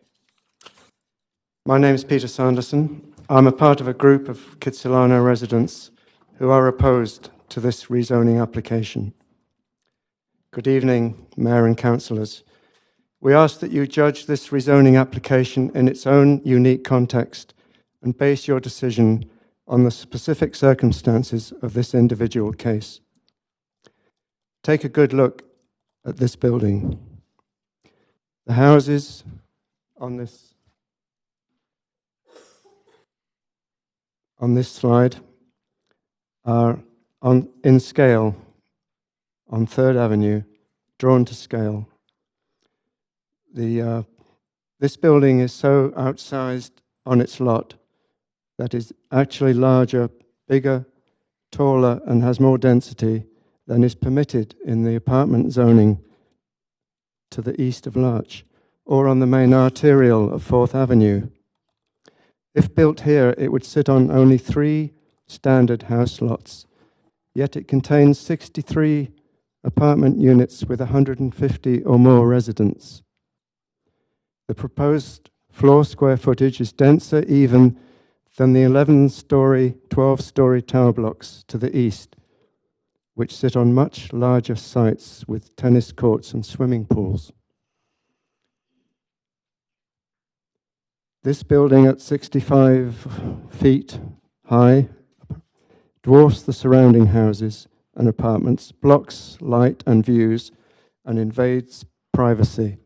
My name is Peter Sanderson. I'm a part of a group of Kitsilano residents who are opposed to this rezoning application. Good evening, Mayor and Councillors. We ask that you judge this rezoning application in its own unique context and base your decision on the specific circumstances of this individual case. Take a good look at this building. The houses on this slide are in scale on 3rd Avenue, drawn to scale. This building is so outsized on its lot that is actually larger, bigger, taller, and has more density than is permitted in the apartment zoning to the east of Larch, or on the main arterial of 4th Avenue. If built here, it would sit on only 3 standard house lots, yet it contains 63 apartment units with 150 or more residents. The proposed floor square footage is denser even than the 11-story, 12-story tower blocks to the east, which sit on much larger sites with tennis courts and swimming pools. This building at 65 feet high dwarfs the surrounding houses and apartments, blocks light and views, and invades privacy.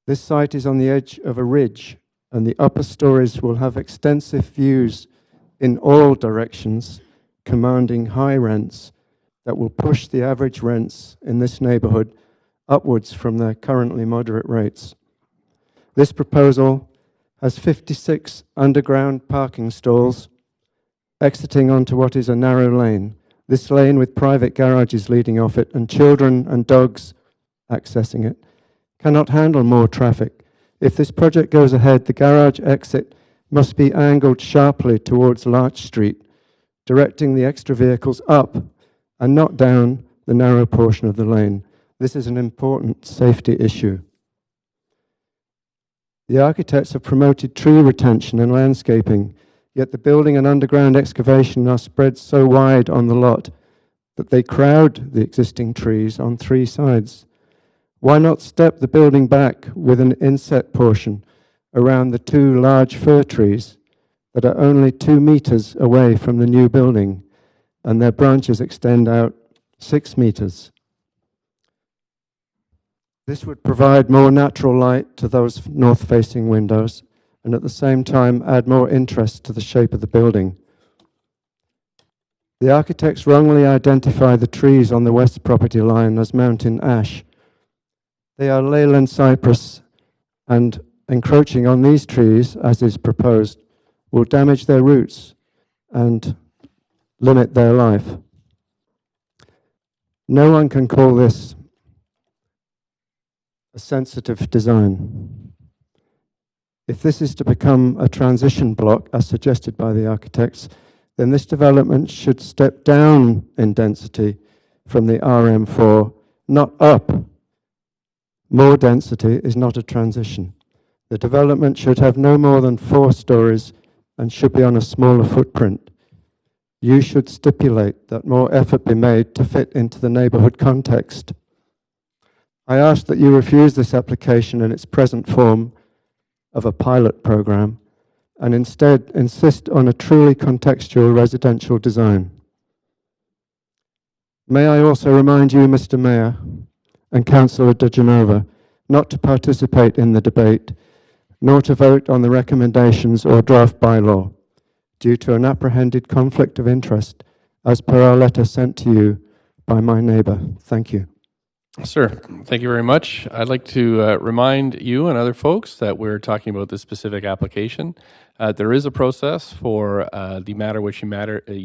This site is on the edge of a ridge, and the upper stories will have extensive views in all directions, commanding high rents that will push the average rents in this neighborhood upwards from their currently moderate rates. This proposal has 56 underground parking stalls exiting onto what is a narrow lane. This lane with private garages leading off it and children and dogs accessing it cannot handle more traffic. If this project goes ahead, the garage exit must be angled sharply towards Larch Street, directing the extra vehicles up and not down the narrow portion of the lane. This is an important safety issue. The architects have promoted tree retention and landscaping, yet the building and underground excavation are spread so wide on the lot that they crowd the existing trees on 3 sides. Why not step the building back with an inset portion around the 2 large fir trees that are only 2 meters away from the new building, and their branches extend out 6 meters? This would provide more natural light to those north-facing windows and at the same time add more interest to the shape of the building. The architects wrongly identify the trees on the west property line as mountain ash. They are leyland cypress, and encroaching on these trees, as is proposed, will damage their roots and limit their life. No one can call this a sensitive design. If this is to become a transition block, as suggested by the architects, then this development should step down in density from the RM4, not up, More density is not a transition. The development should have no more than 4 stories and should be on a smaller footprint. You should stipulate that more effort be made to fit into the neighbourhood context. I ask that you refuse this application in its present form of a pilot programme and instead insist on a truly contextual residential design. May I also remind you, Mr. Mayor and Councillor De Genova, not to participate in the debate, nor to vote on the recommendations or draft bylaw, due to an apprehended conflict of interest, as per our letter sent to you by my neighbour. Thank you. Sir, thank you very much. I'd like to remind you and other folks that we're talking about this specific application. There is a process for the matter which you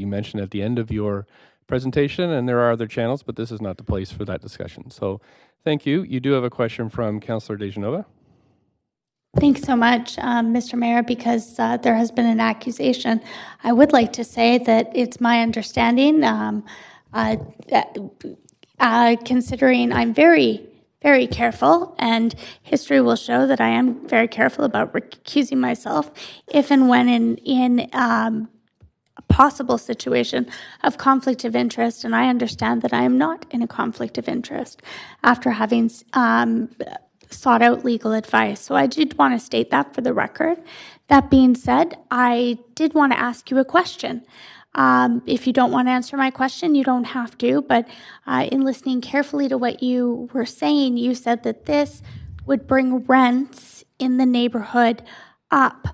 mentioned at the end of your presentation, and there are other channels, but this is not the place for that discussion. So thank you. You do have a question from Councillor De Genova. Thanks so much, Mr. Mayor, because there has been an accusation. I would like to say that it's my understanding, considering I'm very, very careful, and history will show that I am very careful about recusing myself if and when in a possible situation of conflict of interest, and I understand that I am not in a conflict of interest after having sought out legal advice. So I did want to state that for the record. That being said, I did want to ask you a question. If you don't want to answer my question, you don't have to, but in listening carefully to what you were saying, you said that this would bring rents in the neighborhood up.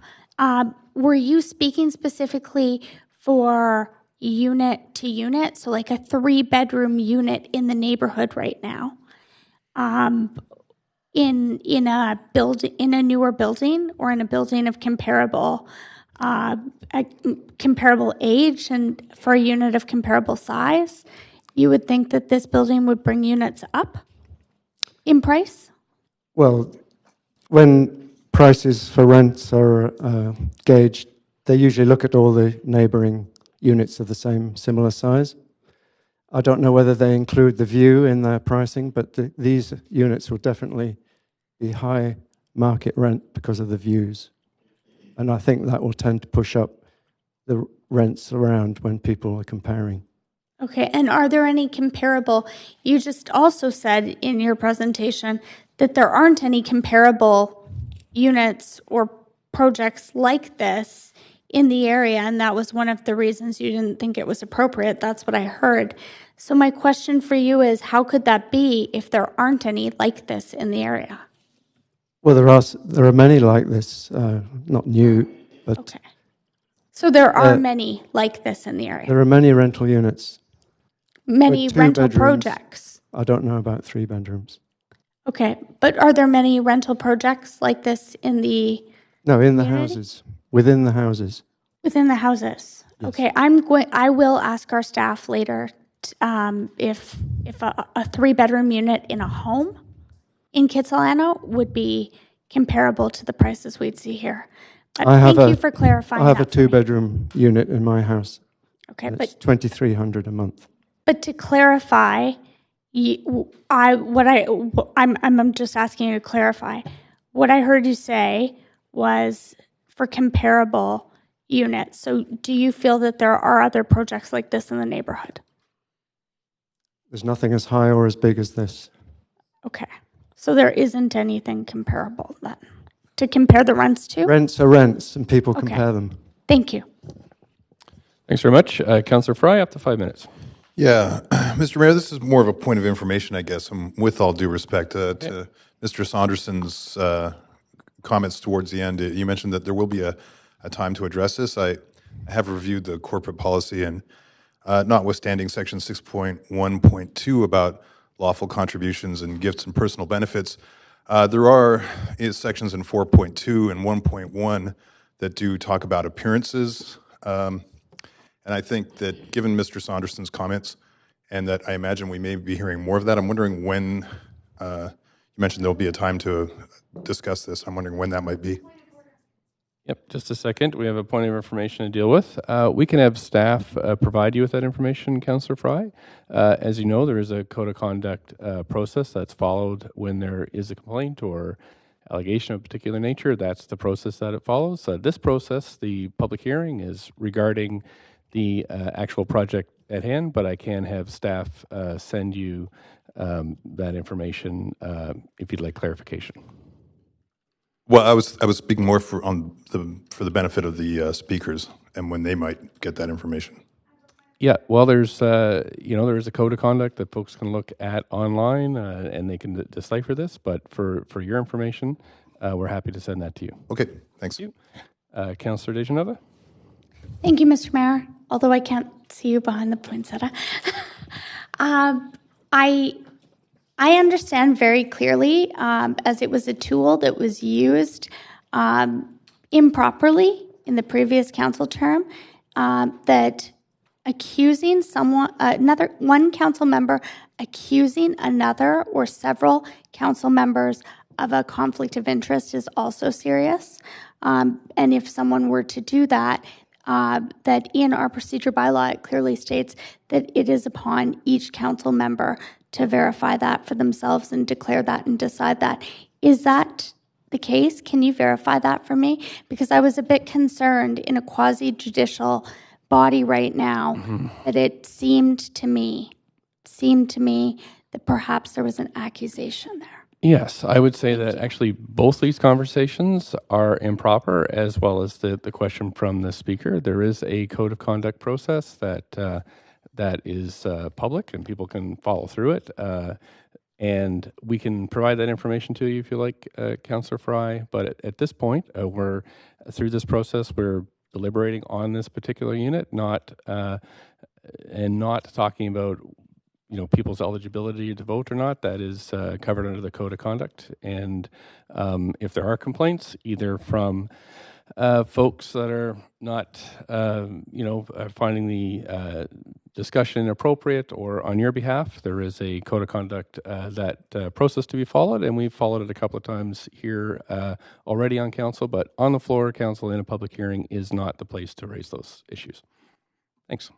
Were you speaking specifically for unit to unit, so like a 3-bedroom unit in the neighborhood right now? In a newer building, or in a building of comparable age and for a unit of comparable size, you would think that this building would bring units up in price? Well, when prices for rents are gauged, they usually look at all the neighbouring units of the similar size. I don't know whether they include the view in their pricing, but these units will definitely be high market rent because of the views. And I think that will tend to push up the rents around when people are comparing. Okay, and are there any comparable? You just also said in your presentation that there aren't any comparable units or projects like this in the area, and that was one of the reasons you didn't think it was appropriate. That's what I heard. So my question for you is, how could that be if there aren't any like this in the area? Well, there are many like this, not new, but... Okay. So there are many like this in the area? There are many rental units. Many rental projects? I don't know about 3 bedrooms. Okay, but are there many rental projects like this in the... No, in the houses, within the houses. Within the houses. Yes. Okay, I will ask our staff later if a 3-bedroom unit in a home in Kitsilano would be comparable to the prices we'd see here. But thank you for clarifying. I have a 2-bedroom unit in my house. Okay, but it's $2,300 a month. But to clarify, I'm just asking you to clarify. What I heard you say was for comparable units. So do you feel that there are other projects like this in the neighborhood? There's nothing as high or as big as this. Okay. So there isn't anything comparable then to compare the rents to? Rents are rents, and people compare them. Thank you. Thanks very much. Councillor Fry, up to 5 minutes. Yeah, Mr. Mayor, this is more of a point of information, I guess, and with all due respect to Mr. Saunderson's comments towards the end. You mentioned that there will be a time to address this. I have reviewed the corporate policy, and notwithstanding Section 6.1.2 about lawful contributions and gifts and personal benefits, there is sections in 4.2 and 1.1 that do talk about appearances. And I think that given Mr. Saunderson's comments, and that I imagine we may be hearing more of that, I'm wondering when, you mentioned there'll be a time to discuss this. I'm wondering when that might be. Yep, just a second. We have a point of information to deal with. We can have staff provide you with that information, Councillor Fry. As you know, there is a code of conduct process that's followed when there is a complaint or allegation of a particular nature. That's the process that it follows. This process, the public hearing, is regarding the actual project at hand, but I can have staff send you that information if you'd like clarification. Well, I was speaking more for the benefit of the speakers and when they might get that information. Yeah, well, there's there is a code of conduct that folks can look at online and they can decipher this. But for your information, we're happy to send that to you. Okay, thanks. Thank you, Councillor Dejanova. Thank you, Mr. Mayor. Although I can't see you behind the poinsettia, I understand very clearly, as it was a tool that was used improperly in the previous council term, that accusing one council member accusing another or several council members of a conflict of interest is also serious. And if someone were to do that, that in our procedure bylaw, it clearly states that it is upon each council member to verify that for themselves and declare that and decide that. Is that the case? Can you verify that for me? Because I was a bit concerned in a quasi-judicial body right now that it seemed to me that perhaps there was an accusation there. Yes, I would say that actually both these conversations are improper, as well as the question from the speaker. There is a code of conduct process that is public and people can follow through it. And we can provide that information to you if you like, Councillor Fry. But at this point, we're through this process. We're deliberating on this particular unit, not talking about people's eligibility to vote or not. That is covered under the code of conduct. And if there are complaints, either from folks that are not, finding the discussion inappropriate, or on your behalf, there is a code of conduct that process to be followed, and we've followed it a couple of times here already on council. But on the floor, council in a public hearing is not the place to raise those issues. Thanks.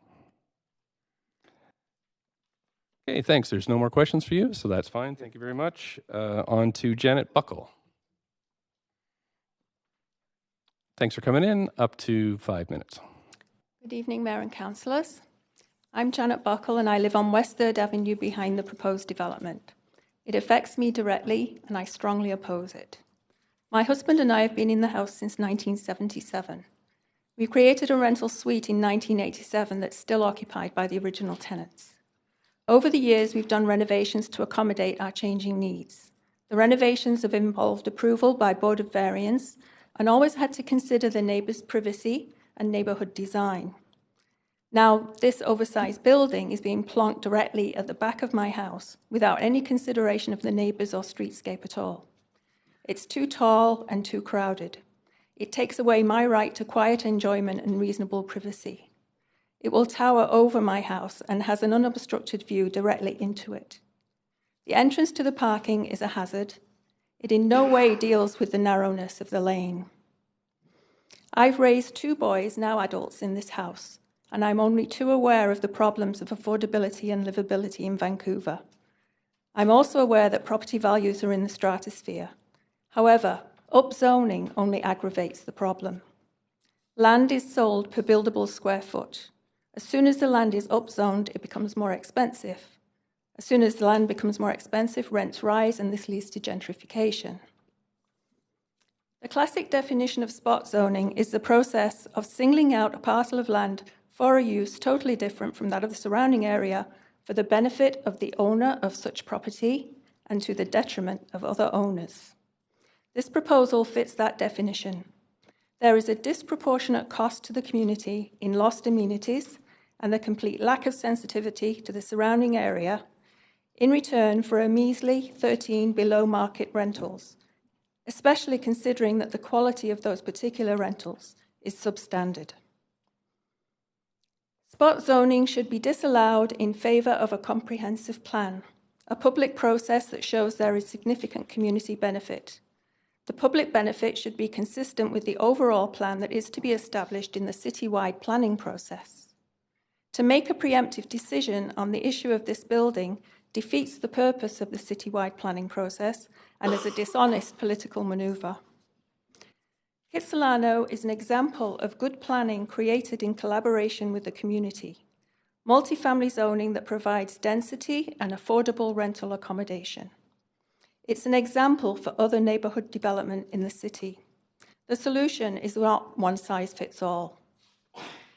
Okay, thanks. There's no more questions for you, so that's fine. Thank you very much. On to Janet Buckle. Thanks for coming in. Up to 5 minutes. Good evening, Mayor and Councillors. I'm Janet Buckle and I live on West 3rd Avenue behind the proposed development. It affects me directly and I strongly oppose it. My husband and I have been in the house since 1977. We created a rental suite in 1987 that's still occupied by the original tenants. Over the years, we've done renovations to accommodate our changing needs. The renovations have involved approval by Board of Variance and always had to consider the neighbours' privacy and neighbourhood design. Now, this oversized building is being plonked directly at the back of my house without any consideration of the neighbours or streetscape at all. It's too tall and too crowded. It takes away my right to quiet enjoyment and reasonable privacy. It will tower over my house and has an unobstructed view directly into it. The entrance to the parking is a hazard. It in no way deals with the narrowness of the lane. I've raised 2 boys, now adults, in this house, and I'm only too aware of the problems of affordability and livability in Vancouver. I'm also aware that property values are in the stratosphere. However, upzoning only aggravates the problem. Land is sold per buildable square foot. As soon as the land is upzoned, it becomes more expensive. As soon as the land becomes more expensive, rents rise, and this leads to gentrification. The classic definition of spot zoning is the process of singling out a parcel of land for a use totally different from that of the surrounding area for the benefit of the owner of such property and to the detriment of other owners. This proposal fits that definition. There is a disproportionate cost to the community in lost amenities and the complete lack of sensitivity to the surrounding area in return for a measly 13 below-market rentals, especially considering that the quality of those particular rentals is substandard. Spot zoning should be disallowed in favour of a comprehensive plan, a public process that shows there is significant community benefit. The public benefit should be consistent with the overall plan that is to be established in the citywide planning process. To make a preemptive decision on the issue of this building defeats the purpose of the citywide planning process and is a dishonest political manoeuvre. Kitsilano is an example of good planning created in collaboration with the community. Multifamily zoning that provides density and affordable rental accommodation. It's an example for other neighbourhood development in the city. The solution is not one size fits all.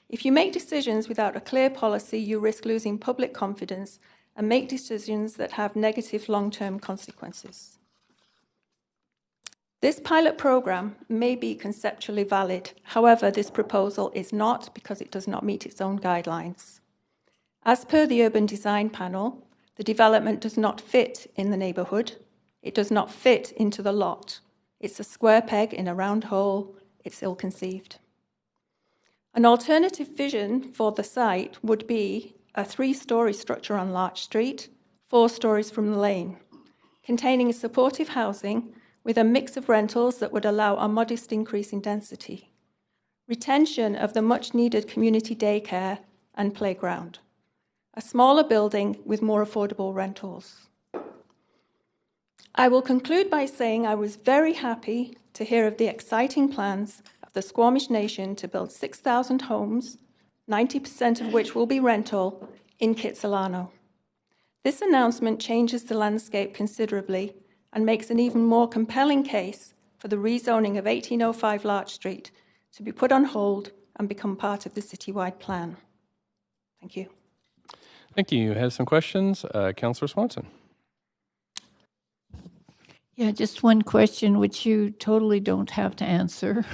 If you make decisions without a clear policy, you risk losing public confidence and make decisions that have negative long-term consequences. This pilot program may be conceptually valid. However, this proposal is not because it does not meet its own guidelines. As per the urban design panel, the development does not fit in the neighbourhood. It does not fit into the lot. It's a square peg in a round hole. It's ill-conceived. An alternative vision for the site would be a 3-storey structure on Larch Street, 4 stories from the lane, containing supportive housing with a mix of rentals that would allow a modest increase in density, retention of the much-needed community daycare and playground, a smaller building with more affordable rentals. I will conclude by saying I was very happy to hear of the exciting plans of the Squamish Nation to build 6,000 homes, 90% of which will be rental, in Kitsilano. This announcement changes the landscape considerably and makes an even more compelling case for the rezoning of 1805 Larch Street to be put on hold and become part of the citywide plan. Thank you. Thank you. Have some questions? Councillor Swanson. Yeah, just one question, which you totally don't have to answer.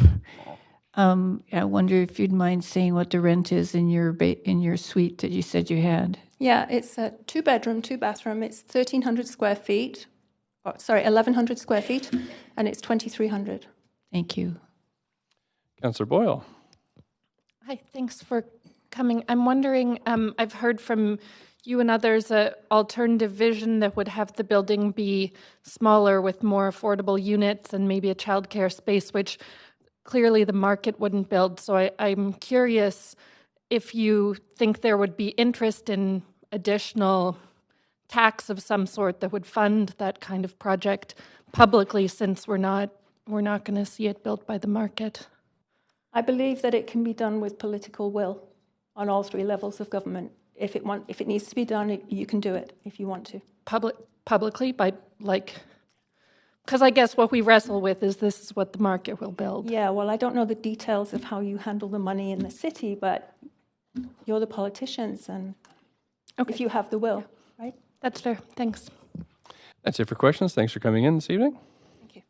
I wonder if you'd mind saying what the rent is in your suite that you said you had. Yeah, it's a 2-bedroom, 2-bathroom. It's 1,300 square feet. 1,100 square feet, and it's 2,300. Thank you. Councillor Boyle. Hi, thanks for coming. I'm wondering, I've heard from you and others an alternative vision that would have the building be smaller with more affordable units and maybe a childcare space, which clearly the market wouldn't build. So I'm curious if you think there would be interest in additional tax of some sort that would fund that kind of project publicly, since we're not going to see it built by the market. I believe that it can be done with political will on all 3 levels of government. If it needs to be done, you can do it if you want to. Publicly, because I guess what we wrestle with is this is what the market will build. Yeah, well, I don't know the details of how you handle the money in the city, but you're the politicians, and if you have the will, right? That's fair. Thanks. That's it for questions. Thanks for coming in this evening. Thank you.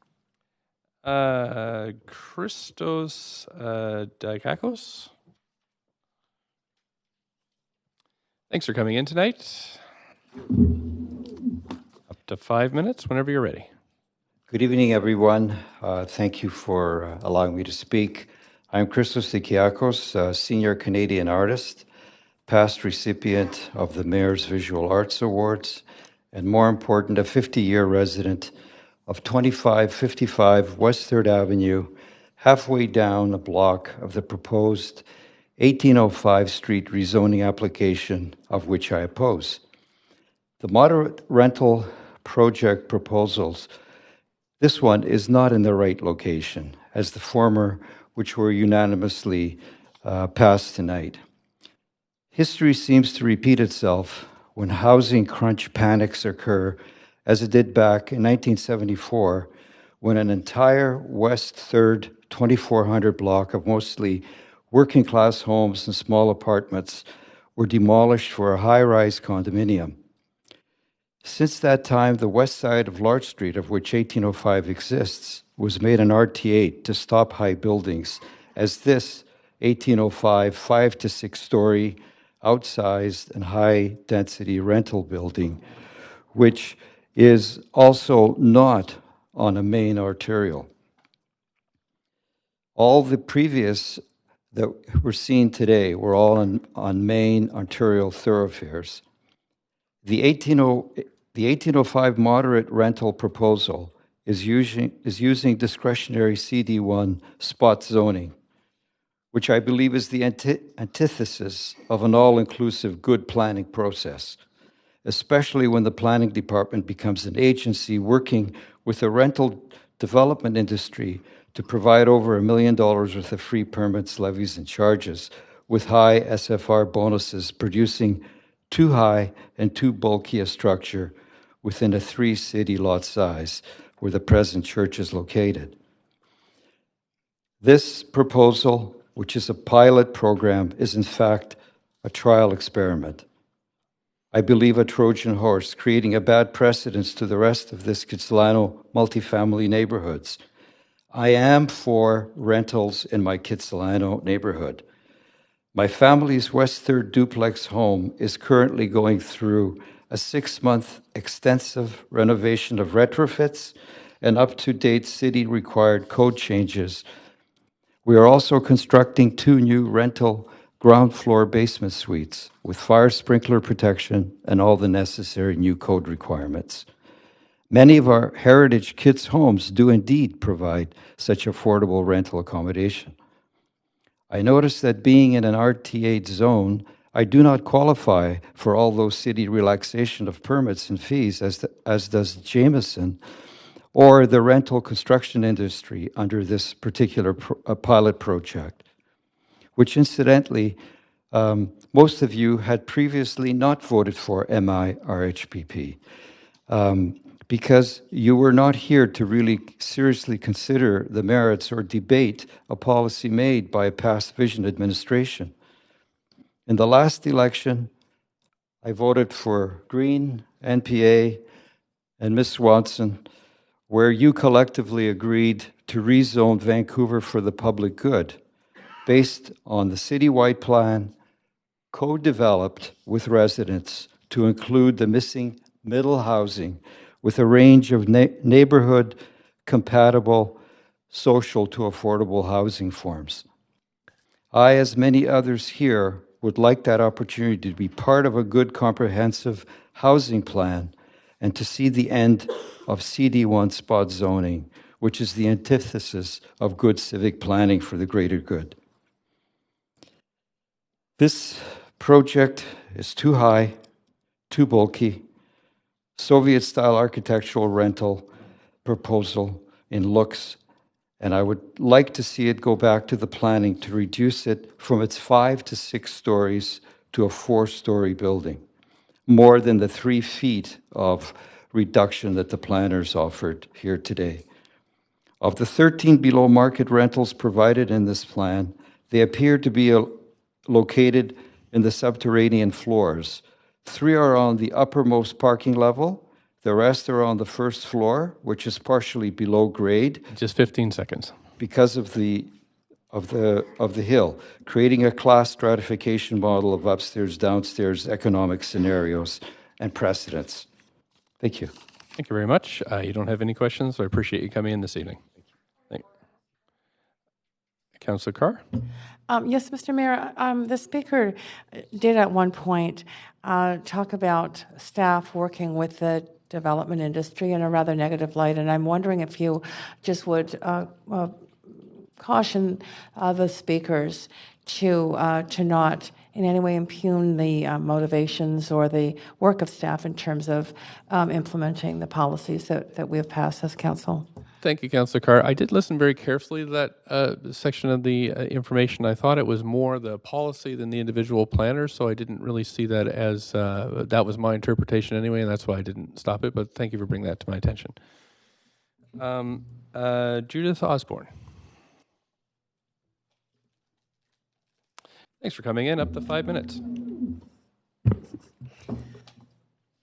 Christos Dikakos. Thanks for coming in tonight. Up to 5 minutes, whenever you're ready. Good evening, everyone. Thank you for allowing me to speak. I'm Christos Dikakos, senior Canadian artist, past recipient of the Mayor's Visual Arts Awards, and more important, a 50-year resident of 2555 West 3rd Avenue, halfway down the block of the proposed 1805 Street rezoning application, of which I oppose. The moderate rental project proposals, this one is not in the right location, as the former, which were unanimously passed tonight. History seems to repeat itself when housing crunch panics occur, as it did back in 1974, when an entire West 3rd 2400 block of mostly working-class homes and small apartments were demolished for a high-rise condominium. Since that time, the west side of Larch Street, of which 1805 exists, was made an RT8 to stop high buildings, as this 1805 5 to 6 story outsized and high-density rental building, which is also not on a main arterial. All the previous that we're seeing today were all on main arterial thoroughfares. The 1805 moderate rental proposal is using discretionary CD1 spot zoning, which I believe is the antithesis of an all-inclusive good planning process, especially when the planning department becomes an agency working with the rental development industry to provide over $1 million worth of free permits, levies, and charges, with high SFR bonuses, producing too high and too bulky a structure within a 3-city lot size where the present church is located. This proposal, which is a pilot program, is in fact a trial experiment. I believe a Trojan horse, creating a bad precedence to the rest of this Kitsilano multifamily neighborhoods. I am for rentals in my Kitsilano neighborhood. My family's West 3rd duplex home is currently going through a 6-month extensive renovation of retrofits and up-to-date city-required code changes. We are also constructing 2 new rental ground floor basement suites with fire sprinkler protection and all the necessary new code requirements. Many of our heritage kids' homes do indeed provide such affordable rental accommodation. I noticed that being in an RT8 zone, I do not qualify for all those city relaxation of permits and fees as does Jameson or the rental construction industry under this particular pilot project, which incidentally, most of you had previously not voted for MI-RHPP because you were not here to really seriously consider the merits or debate a policy made by a past Vision administration. In the last election, I voted for Green, NPA, and Ms. Swanson, where you collectively agreed to rezone Vancouver for the public good, based on the citywide plan, co-developed with residents to include the missing middle housing with a range of neighborhood-compatible, social to affordable housing forms. I, as many others here, would like that opportunity to be part of a good comprehensive housing plan and to see the end of CD1 spot zoning, which is the antithesis of good civic planning for the greater good. This project is too high, too bulky, Soviet-style architectural rental proposal in looks, and I would like to see it go back to the planning to reduce it from its 5 to 6 stories to a 4-story building, more than the 3 feet of reduction that the planners offered here today. Of the 13 below market rentals provided in this plan, they appear to be located in the subterranean floors. 3 are on the uppermost parking level. The rest are on the first floor, which is partially below grade. Just 15 seconds. Because of the hill, creating a class stratification model of upstairs, downstairs economic scenarios and precedents. Thank you. Thank you very much. You don't have any questions, so I appreciate you coming in this evening. Councillor Carr? Yes, Mr. Mayor, the speaker did at one point talk about staff working with the development industry in a rather negative light, and I'm wondering if you just would caution the speakers to not in any way impugn the motivations or the work of staff in terms of implementing the policies that we have passed as council. Thank you, Councillor Carr. I did listen very carefully to that section of the information. I thought it was more the policy than the individual planners, so I didn't really see that as, that was my interpretation anyway, and that's why I didn't stop it, but thank you for bringing that to my attention. Judith Osborne. Thanks for coming in, up to 5 minutes.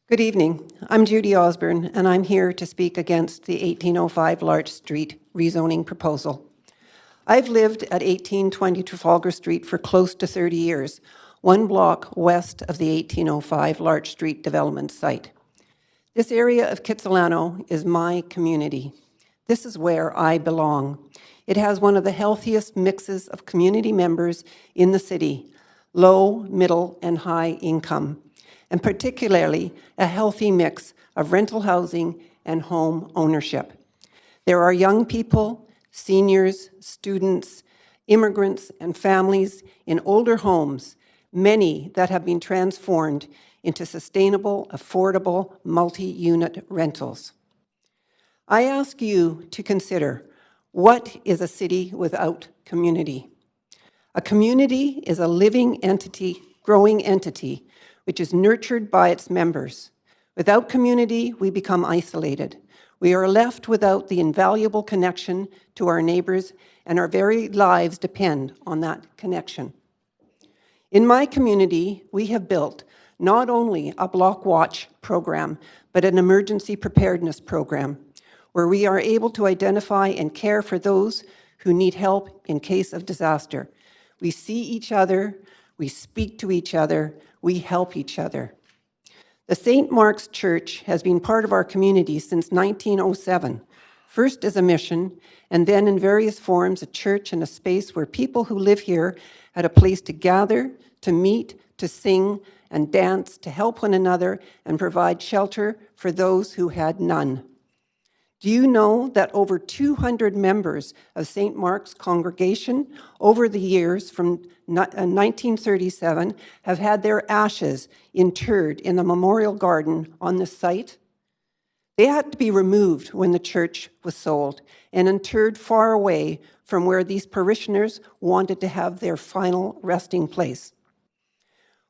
Good evening. I'm Judy Osborne, and I'm here to speak against the 1805 Larch Street rezoning proposal. I've lived at 1820 Trafalgar Street for close to 30 years, 1 block west of the 1805 Larch Street development site. This area of Kitsilano is my community. This is where I belong. It has one of the healthiest mixes of community members in the city, low, middle, and high income, and particularly a healthy mix of rental housing and home ownership. There are young people, seniors, students, immigrants, and families in older homes, many that have been transformed into sustainable, affordable, multi-unit rentals. I ask you to consider, what is a city without community? A community is a living entity, growing entity, which is nurtured by its members. Without community, we become isolated. We are left without the invaluable connection to our neighbors, and our very lives depend on that connection. In my community, we have built not only a block watch program, but an emergency preparedness program, where we are able to identify and care for those who need help in case of disaster. We see each other, we speak to each other, we help each other. The St. Mark's Church has been part of our community since 1907, first as a mission, and then in various forms, a church and a space where people who live here had a place to gather, to meet, to sing, and dance, to help one another, and provide shelter for those who had none. Do you know that over 200 members of St. Mark's congregation over the years from 1937 have had their ashes interred in the memorial garden on the site? They had to be removed when the church was sold and interred far away from where these parishioners wanted to have their final resting place.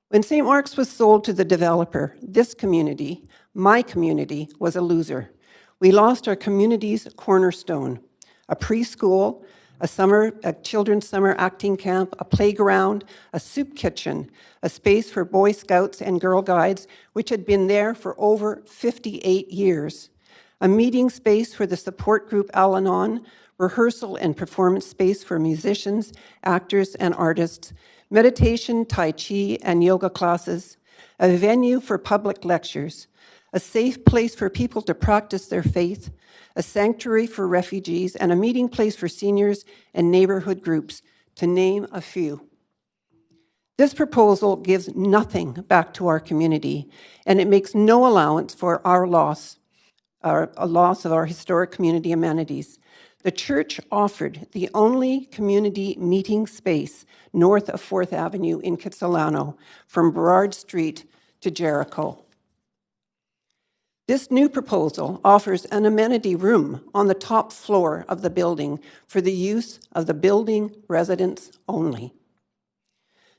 When St. Mark's was sold to the developer, this community, my community, was a loser. We lost our community's cornerstone, a preschool, a children's summer acting camp, a playground, a soup kitchen, a space for Boy Scouts and Girl Guides, which had been there for over 58 years, a meeting space for the support group Al-Anon, rehearsal and performance space for musicians, actors, and artists, meditation, Tai Chi, and yoga classes, a venue for public lectures, a safe place for people to practice their faith, a sanctuary for refugees, and a meeting place for seniors and neighborhood groups, to name a few. This proposal gives nothing back to our community, and it makes no allowance for a loss of our historic community amenities. The church offered the only community meeting space north of 4th Avenue in Kitsilano, from Burrard Street to Jericho. This new proposal offers an amenity room on the top floor of the building for the use of the building residents only.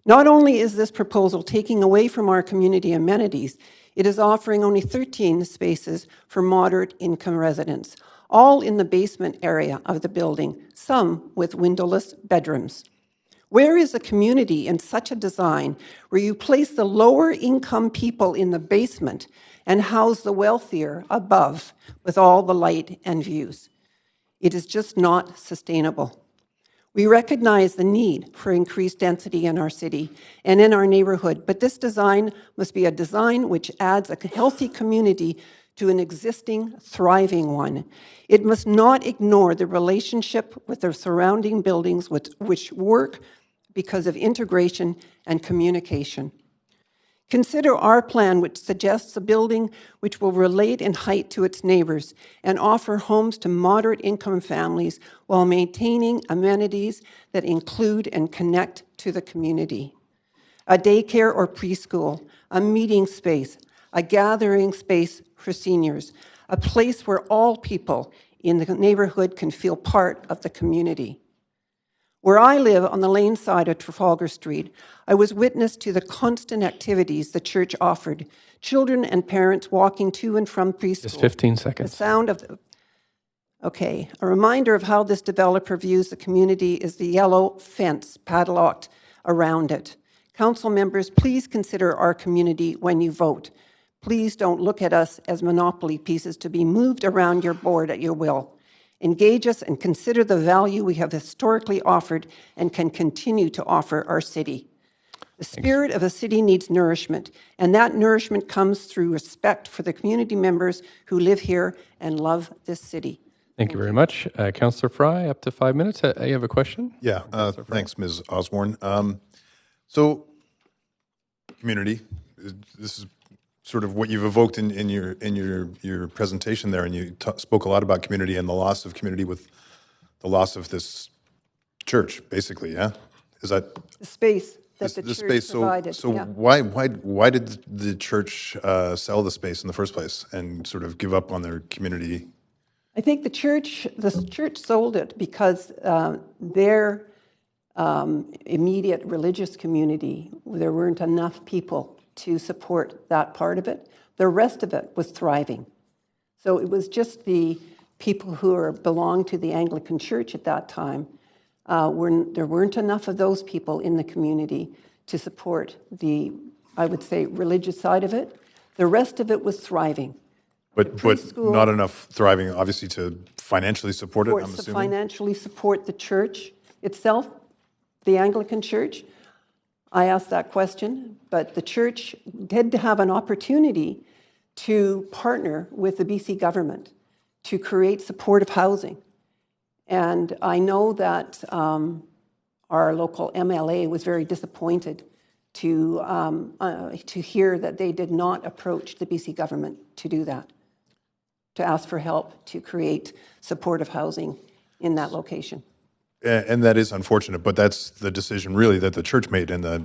Not only is this proposal taking away from our community amenities, it is offering only 13 spaces for moderate income residents, all in the basement area of the building, some with windowless bedrooms. Where is a community in such a design where you place the lower income people in the basement and house the wealthier above with all the light and views? It is just not sustainable. We recognize the need for increased density in our city and in our neighborhood, but this design must be a design which adds a healthy community to an existing, thriving one. It must not ignore the relationship with the surrounding buildings which work because of integration and communication. Consider our plan, which suggests a building which will relate in height to its neighbors and offer homes to moderate income families while maintaining amenities that include and connect to the community. A daycare or preschool, a meeting space, a gathering space for seniors, a place where all people in the neighborhood can feel part of the community. Where I live on the lane side of Trafalgar Street, I was witness to the constant activities the church offered, children and parents walking to and from preschool. Just 15 seconds. The sound of a reminder of how this developer views the community is the yellow fence padlocked around it. Council members, please consider our community when you vote. Please don't look at us as monopoly pieces to be moved around your board at your will. Engage us and consider the value we have historically offered and can continue to offer our city. The spirit of a city needs nourishment, and that nourishment comes through respect for the community members who live here and love this city. Thank you very much. Councillor Fry, up to 5 minutes. You have a question? Yeah, thanks, Ms. Osborne. So, community, this is sort of what you've evoked in your presentation there, and you spoke a lot about community and the loss of community with the loss of this church, basically. Yeah, is that The space that the the church space? provided. So yeah. why did the church sell the space in the first place and sort of give up on their community? I think the church sold it because their immediate religious community, there weren't enough people to support that part of it. The rest of it was thriving. So it was just the people who belonged to the Anglican Church at that time. There weren't enough of those people in the community to support the, I would say, religious side of it. The rest of it was thriving. But not enough thriving, obviously, to financially support it, I'm assuming? To financially support the church itself, the Anglican Church. I asked that question, but the church did have an opportunity to partner with the BC government to create supportive housing. And I know that our local MLA was very disappointed to hear that they did not approach the BC government to do that, to ask for help to create supportive housing in that location. And that is unfortunate, but that's the decision really that the church made, and that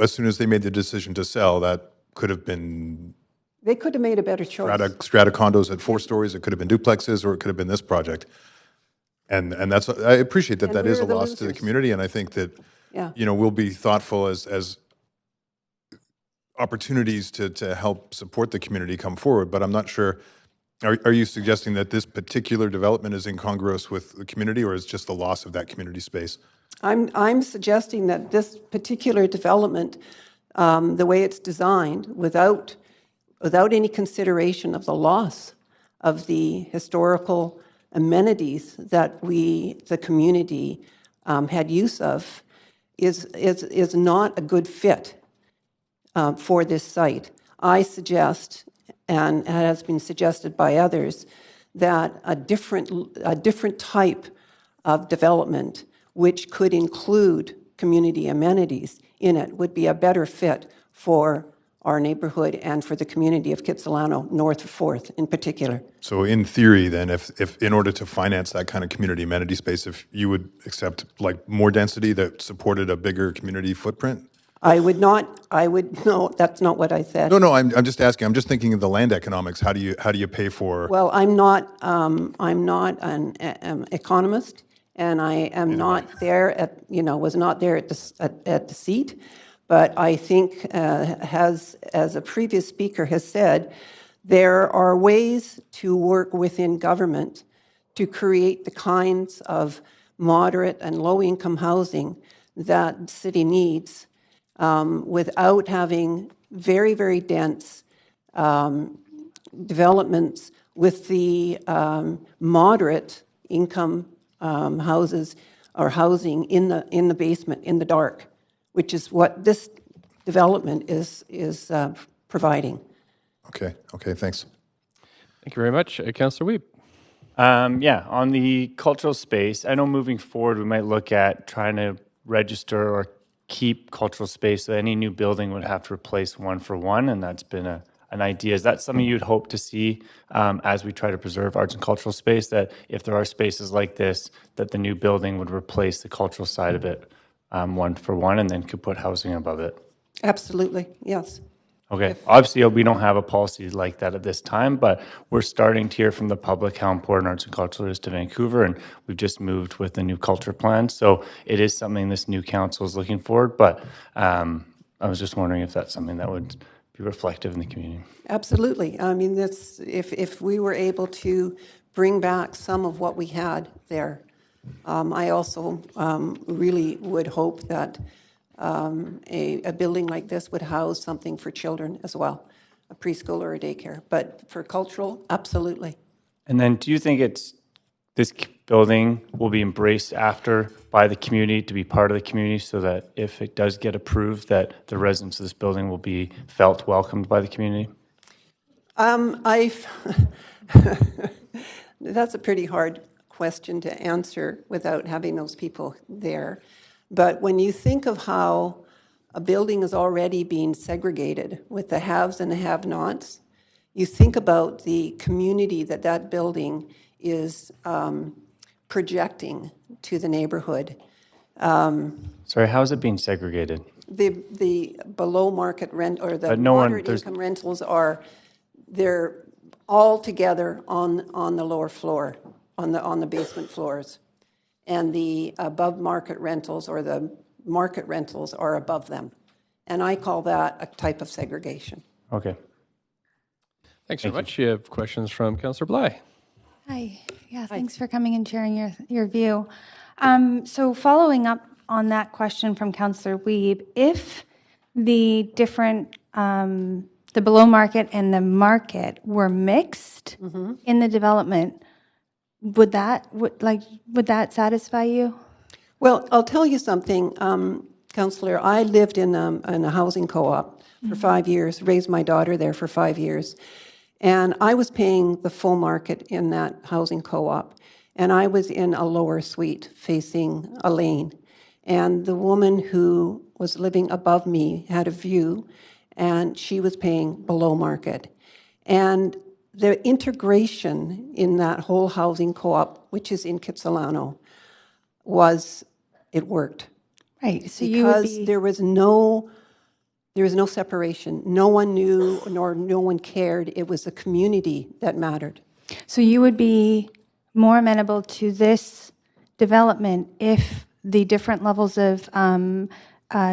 as soon as they made the decision to sell, that could have been. They could have made a better choice. Strata condos at 4 stories. It could have been duplexes, or it could have been this project. And that's, I appreciate that is a loss to the community, and I think that we'll be thoughtful as opportunities to help support the community come forward. But I'm not sure. Are you suggesting that this particular development is incongruous with the community, or is just the loss of that community space? I'm suggesting that this particular development, the way it's designed, without any consideration of the loss of the historical amenities that the community had use of, is not a good fit for this site. I suggest, and it has been suggested by others, that a different type of development, which could include community amenities in it, would be a better fit for our neighborhood and for the community of Kitsilano, north of 4th in particular. So in theory then, if in order to finance that kind of community amenity space, if you would accept like more density that supported a bigger community footprint? No, that's not what I said. No, I'm just asking. I'm just thinking of the land economics. How do you pay for? Well, I'm not an economist, and I am not there was not there at the seat. But I think, as a previous speaker has said, there are ways to work within government to create the kinds of moderate and low-income housing that the city needs, without having very, very dense developments with the moderate income houses or housing in the basement, in the dark, which is what this development is providing. Okay, thanks. Thank you very much. Councillor Wiebe. On the cultural space, I know moving forward we might look at trying to register or keep cultural space, so any new building would have to replace one for one, and that's been an idea. Is that something you'd hope to see as we try to preserve arts and cultural space, that if there are spaces like this, that the new building would replace the cultural side of it one for one, and then could put housing above it? Absolutely, yes. Okay. Obviously, we don't have a policy like that at this time, but we're starting to hear from the public how important arts and culture is to Vancouver, and we've just moved with the new culture plan. So it is something this new council is looking forward, but I was just wondering if that's something that would be reflective in the community. Absolutely. I mean, if we were able to bring back some of what we had there, I also really would hope that a building like this would house something for children as well, a preschool or a daycare. But for cultural, absolutely. And then do you think this building will be embraced after by the community to be part of the community, so that if it does get approved, that the residents of this building will be felt welcomed by the community? That's a pretty hard question to answer without having those people there. But when you think of how a building is already being segregated with the haves and the have-nots, you think about the community that that building is projecting to the neighborhood. Sorry, how is it being segregated? The below market rent or the no one- moderate income rentals they're all together on the lower floor, on the basement floors. And the above market rentals or the market rentals are above them. And I call that a type of segregation. Okay. Thanks very much. You have questions from Councillor Bly. Hi. Yeah, thanks for coming and sharing your view. So following up on that question from Councillor Wiebe, if the different, the below market and the market were mixed in the development, would that satisfy you? Well, I'll tell you something, Councillor. I lived in a housing co-op for 5 years, raised my daughter there for 5 years. And I was paying the full market in that housing co-op. And I was in a lower suite facing a lane. And the woman who was living above me had a view, and she was paying below market. And the integration in that whole housing co-op, which is in Kitsilano, it worked. Right. So because there was no separation. No one knew, nor no one cared. It was the community that mattered. So you would be more amenable to this development if the different levels of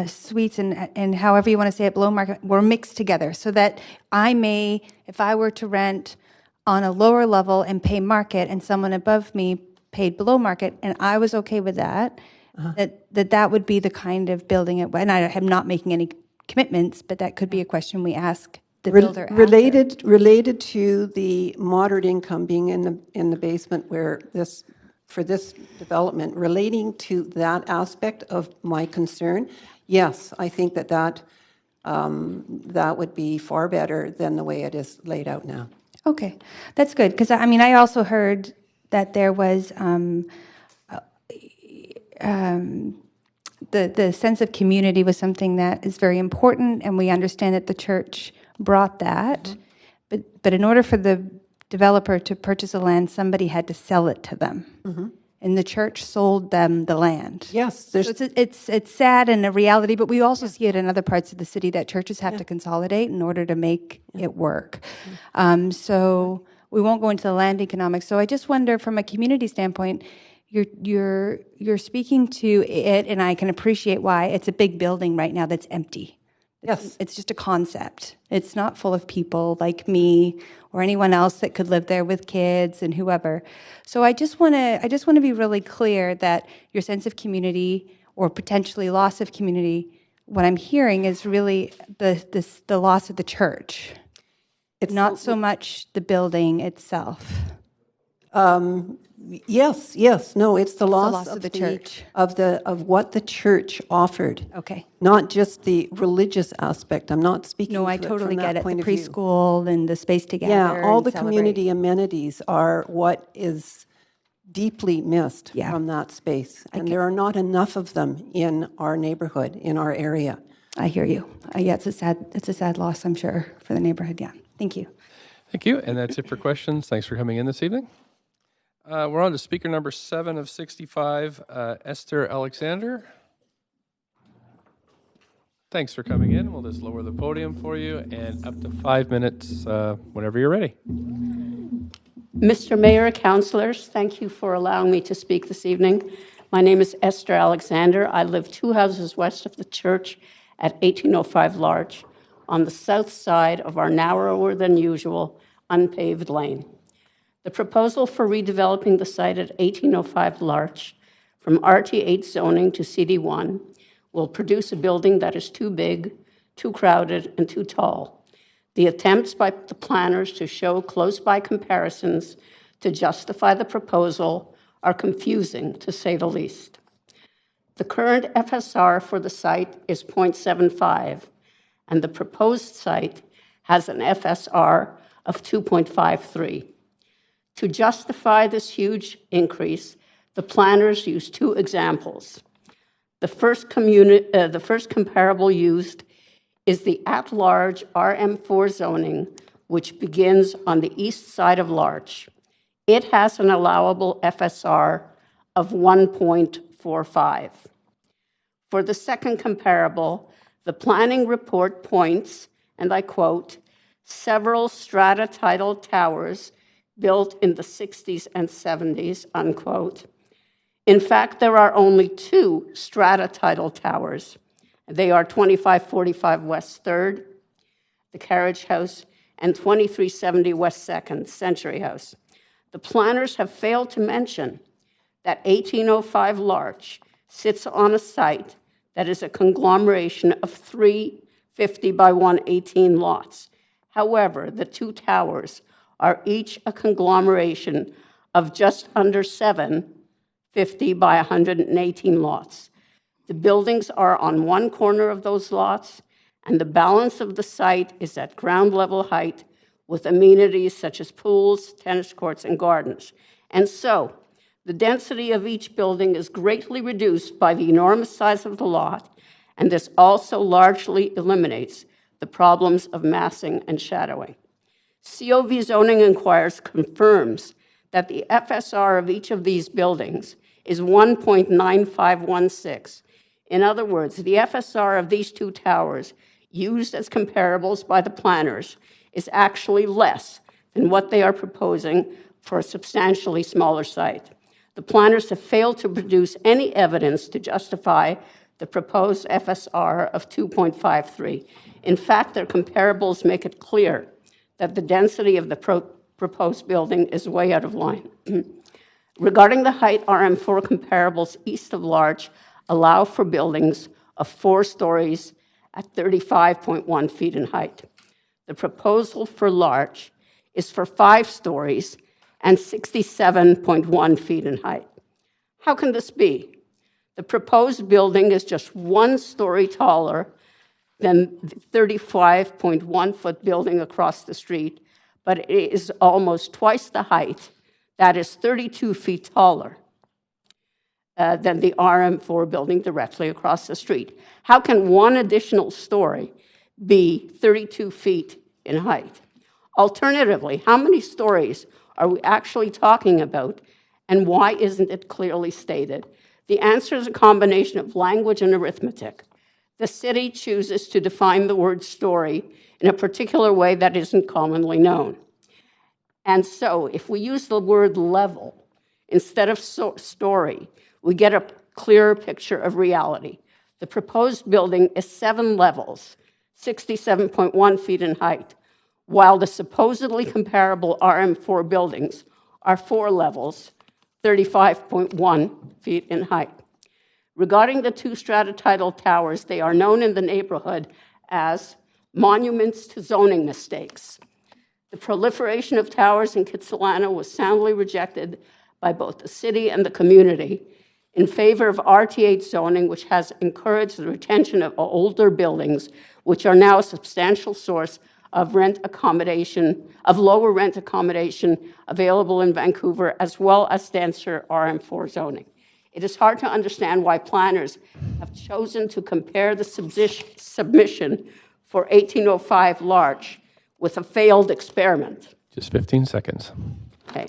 suites and however you want to say it, below market, were mixed together, so that if I were to rent on a lower level and pay market, and someone above me paid below market, and I was okay with that, that would be the kind of building it. And I am not making any commitments, but that could be a question we ask the builder. Related to the moderate income being in the basement, where for this development, relating to that aspect of my concern, yes, I think that would be far better than the way it is laid out now. Okay, that's good, because I also heard that there was the sense of community was something that is very important, and we understand that the church brought that. But in order for the developer to purchase a land, somebody had to sell it to them. And the church sold them the land. Yes. So it's sad and a reality, but we also see it in other parts of the city that churches have to consolidate in order to make it work. So we won't go into the land economics. So I just wonder, from a community standpoint, you're speaking to it, and I can appreciate why. It's a big building right now that's empty. It's just a concept. It's not full of people like me or anyone else that could live there with kids and whoever. So I just want to be really clear that your sense of community, or potentially loss of community, what I'm hearing is really the loss of the church. It's not so much the building itself. Yes. No, it's the loss of the church. Of what the church offered. Okay. Not just the religious aspect. I'm not speaking. No, I totally get it. The preschool and the space together. Yeah, all the community amenities are what is deeply missed from that space, and there are not enough of them in our neighborhood, in our area. I hear you. Yeah, it's a sad loss, I'm sure, for the neighborhood. Yeah. Thank you. Thank you. And that's it for questions. Thanks for coming in this evening. We're on to speaker number 7 of 65, Esther Alexander. Thanks for coming in. We'll just lower the podium for you, and up to 5 minutes whenever you're ready. Mr. Mayor, councillors, thank you for allowing me to speak this evening. My name is Esther Alexander. I live 2 houses west of the church at 1805 Larch, on the south side of our narrower than usual unpaved lane. The proposal for redeveloping the site at 1805 Larch from RT8 zoning to CD1 will produce a building that is too big, too crowded, and too tall. The attempts by the planners to show close-by comparisons to justify the proposal are confusing, to say the least. The current FSR for the site is 0.75, and the proposed site has an FSR of 2.53. To justify this huge increase, the planners used 2 examples. The first comparable used is the at-large RM4 zoning, which begins on the east side of Larch. It has an allowable FSR of 1.45. For the second comparable, the planning report points, and I quote, several strata-titled towers built in the 60s and 70s, unquote. In fact, there are only 2 strata-titled towers. They are 2545 West 3rd, the Carriage House, and 2370 West 2nd, Century House. The planners have failed to mention that 1805 Larch sits on a site that is a conglomeration of 3 50 by 118 lots. However, the 2 towers are each a conglomeration of just under 7 50 by 118 lots. The buildings are on one corner of those lots, and the balance of the site is at ground level height with amenities such as pools, tennis courts, and gardens. And so, the density of each building is greatly reduced by the enormous size of the lot, and this also largely eliminates the problems of massing and shadowing. COV zoning inquires confirms that the FSR of each of these buildings is 1.9516. In other words, the FSR of these 2 towers used as comparables by the planners is actually less than what they are proposing for a substantially smaller site. The planners have failed to produce any evidence to justify the proposed FSR of 2.53. In fact, their comparables make it clear that the density of the proposed building is way out of line. Regarding the height, RM4 comparables east of Larch allow for buildings of 4 stories at 35.1 feet in height. The proposal for Larch is for 5 stories and 67.1 feet in height. How can this be? The proposed building is just 1 story taller than the 35.1-foot building across the street, but it is almost twice the height, that is 32 feet taller than the RM4 building directly across the street. How can 1 additional story be 32 feet in height? Alternatively, how many stories are we actually talking about, and why isn't it clearly stated? The answer is a combination of language and arithmetic. The city chooses to define the word story in a particular way that isn't commonly known. And so, if we use the word level instead of story, we get a clearer picture of reality. The proposed building is 7 levels, 67.1 feet in height, while the supposedly comparable RM4 buildings are 4 levels, 35.1 feet in height. Regarding the 2 strata-titled towers, they are known in the neighborhood as monuments to zoning mistakes. The proliferation of towers in Kitsilano was soundly rejected by both the city and the community in favor of RT8 zoning, which has encouraged the retention of older buildings, which are now a substantial source of rent accommodation, of lower rent accommodation available in Vancouver, as well as denser RM4 zoning. It is hard to understand why planners have chosen to compare the submission for 1805 Larch with a failed experiment. Just 15 seconds. Okay.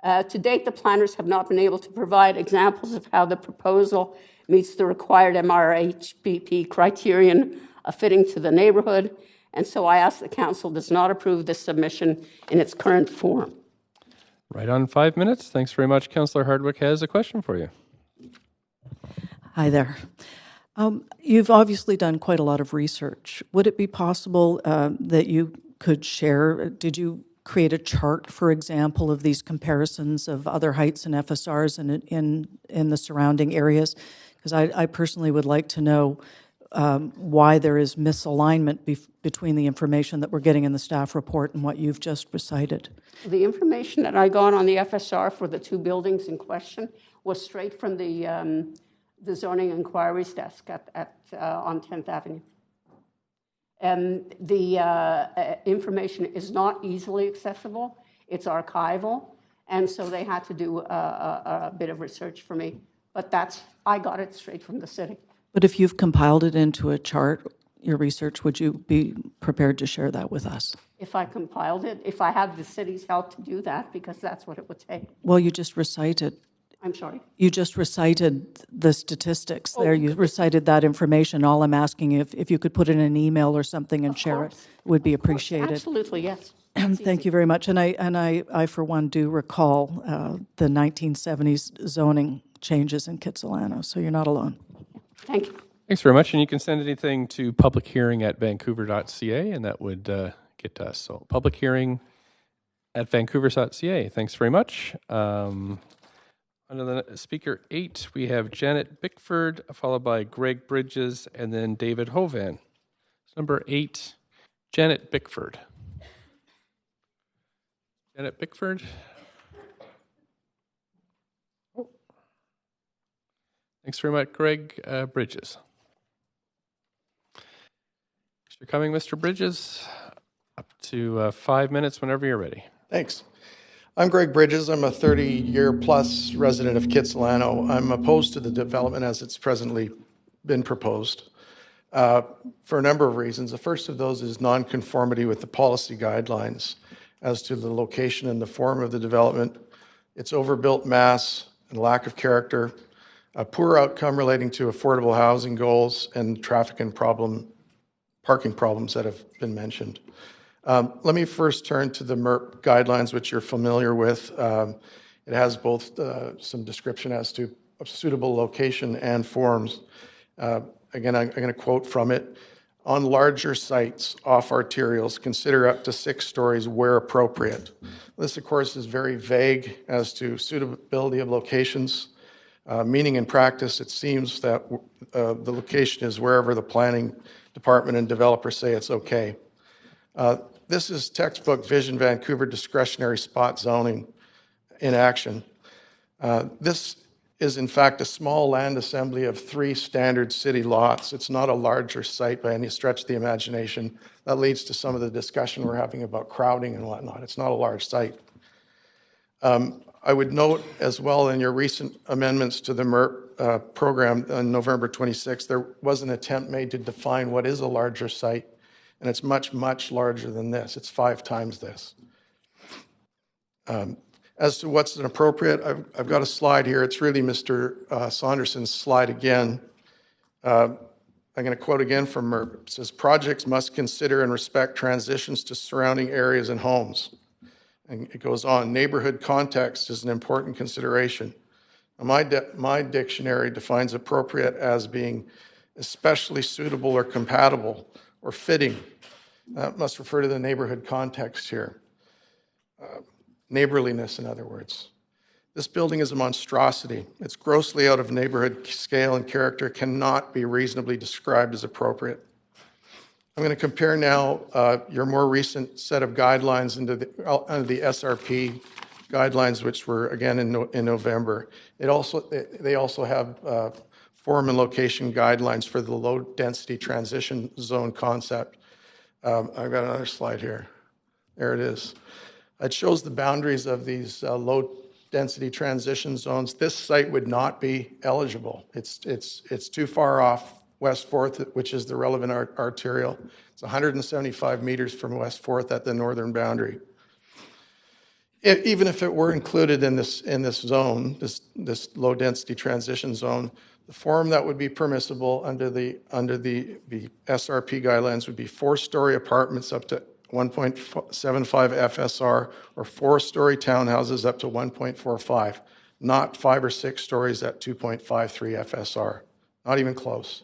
To date, the planners have not been able to provide examples of how the proposal meets the required MRHBP criterion of fitting to the neighborhood, and so I ask the council does not approve this submission in its current form. Right on 5 minutes. Thanks very much. Councillor Hardwick has a question for you. Hi there. You've obviously done quite a lot of research. Would it be possible that you could share, did you create a chart, for example, of these comparisons of other heights and FSRs in the surrounding areas? Because I personally would like to know why there is misalignment between the information that we're getting in the staff report and what you've just recited. The information that I got on the FSR for the 2 buildings in question was straight from the zoning inquiries desk on 10th Avenue. And the information is not easily accessible. It's archival, and so they had to do a bit of research for me But I got it straight from the city. But if you've compiled it into a chart, your research, would you be prepared to share that with us? If I compiled it, if I had the city's help to do that, because that's what it would take. Well, you just recited. I'm sorry? You just recited the statistics there. You recited that information. All I'm asking you, if you could put it in an email or something and share it, would be appreciated. Absolutely, yes. Thank you very much. And I, for one, do recall the 1970s zoning changes in Kitsilano, so you're not alone. Thank you. Thanks very much. And you can send anything to publichearing@vancouver.ca, and that would get to us. So publichearing@vancouver.ca. Thanks very much. Under the speaker 8, we have Janet Bickford, followed by Greg Bridges, and then David Hovan. Number 8, Janet Bickford. Janet Bickford. Thanks very much, Greg Bridges. Thanks for coming, Mr. Bridges. Up to 5 minutes whenever you're ready. Thanks. I'm Greg Bridges. I'm a 30-year-plus resident of Kitsilano. I'm opposed to the development as it's presently been proposed for a number of reasons. The first of those is nonconformity with the policy guidelines as to the location and the form of the development, its overbuilt mass and lack of character, a poor outcome relating to affordable housing goals, and traffic and parking problems that have been mentioned. Let me first turn to the MERP guidelines, which you're familiar with. It has both some description as to a suitable location and forms. Again, I'm going to quote from it. On larger sites, off arterials, consider up to 6 stories where appropriate. This, of course, is very vague as to suitability of locations. Meaning in practice, it seems that the location is wherever the planning department and developer say it's okay. This is textbook Vision Vancouver discretionary spot zoning in action. This is in fact a small land assembly of 3 standard city lots. It's not a larger site by any stretch of the imagination. That leads to some of the discussion we're having about crowding and whatnot. It's not a large site. I would note as well in your recent amendments to the MERP program on November 26th, there was an attempt made to define what is a larger site, and it's much, much larger than this. It's 5 times this. As to what's inappropriate, I've got a slide here. It's really Mr. Saunderson's slide again. I'm going to quote again from MERP. It says, projects must consider and respect transitions to surrounding areas and homes. And it goes on, neighborhood context is an important consideration. My dictionary defines appropriate as being especially suitable or compatible or fitting. That must refer to the neighborhood context here. Neighborliness, in other words. This building is a monstrosity. It's grossly out of neighborhood scale and character, cannot be reasonably described as appropriate. I'm going to compare now your more recent set of guidelines under the SRP guidelines, which were again in November. They also have form and location guidelines for the low density transition zone concept. I've got another slide here. There it is. It shows the boundaries of these low density transition zones. This site would not be eligible. It's too far off West 4th, which is the relevant arterial. It's 175 meters from West 4th at the northern boundary. Even if it were included in this zone, this low density transition zone, the form that would be permissible under the SRP guidelines would be 4-story apartments up to 1.75 FSR or 4-story townhouses up to 1.45, not 5 or 6 stories at 2.53 FSR. Not even close.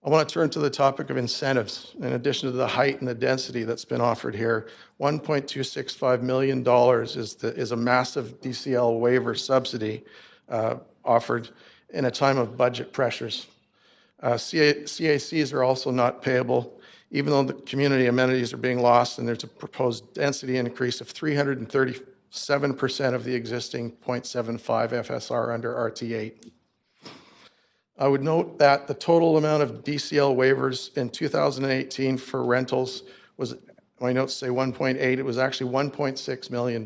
I want to turn to the topic of incentives. In addition to the height and the density that's been offered here, $1.265 million is a massive DCL waiver subsidy offered in a time of budget pressures. CACs are also not payable, even though the community amenities are being lost, and there's a proposed density increase of 337% of the existing 0.75 FSR under RT8. I would note that the total amount of DCL waivers in 2018 for rentals was, my notes say 1.8, it was actually $1.6 million.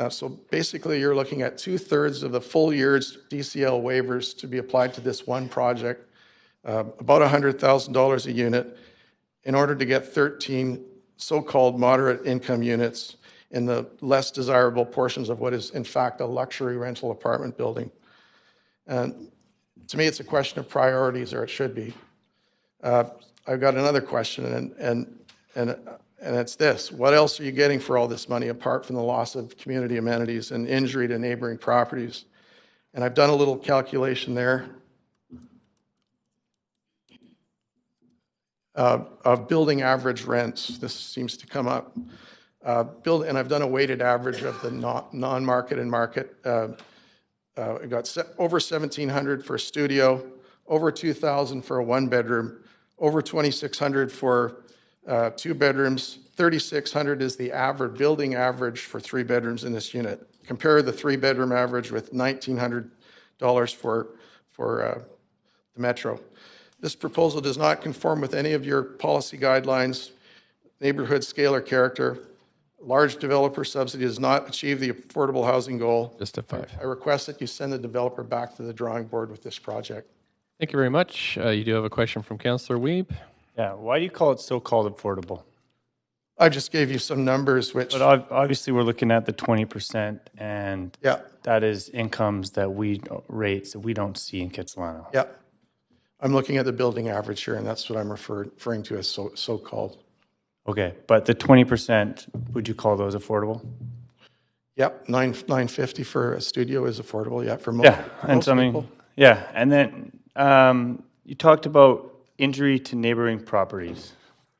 So basically, you're looking at 2/3 of the full year's DCL waivers to be applied to this one project, about $100,000 a unit, in order to get 13 so-called moderate income units in the less desirable portions of what is, in fact, a luxury rental apartment building. And to me, it's a question of priorities, or it should be. I've got another question, and it's this. What else are you getting for all this money apart from the loss of community amenities and injury to neighboring properties? And I've done a little calculation there of building average rents. This seems to come up. And I've done a weighted average of the non-market and market. I got over $1,700 for a studio, over $2,000 for a one-bedroom, over $2,600 for 2 bedrooms. $3,600 is the average building average for 3 bedrooms in this unit. Compare the 3-bedroom average with $1,900 for the Metro. This proposal does not conform with any of your policy guidelines, neighborhood scale or character. Large developer subsidy does not achieve the affordable housing goal. Just a 5. I request that you send the developer back to the drawing board with this project. Thank you very much. You do have a question from Councillor Wiebe. Yeah, why do you call it so-called affordable? I just gave you some numbers which... But obviously we're looking at the 20%, and that is incomes that rates that we don't see in Kitsilano. Yeah. I'm looking at the building average here, and that's what I'm referring to as so-called. Okay, but the 20%, would you call those affordable? Yep, $950 for a studio is affordable. Yeah, for most people. Yeah, and then you talked about injury to neighboring properties.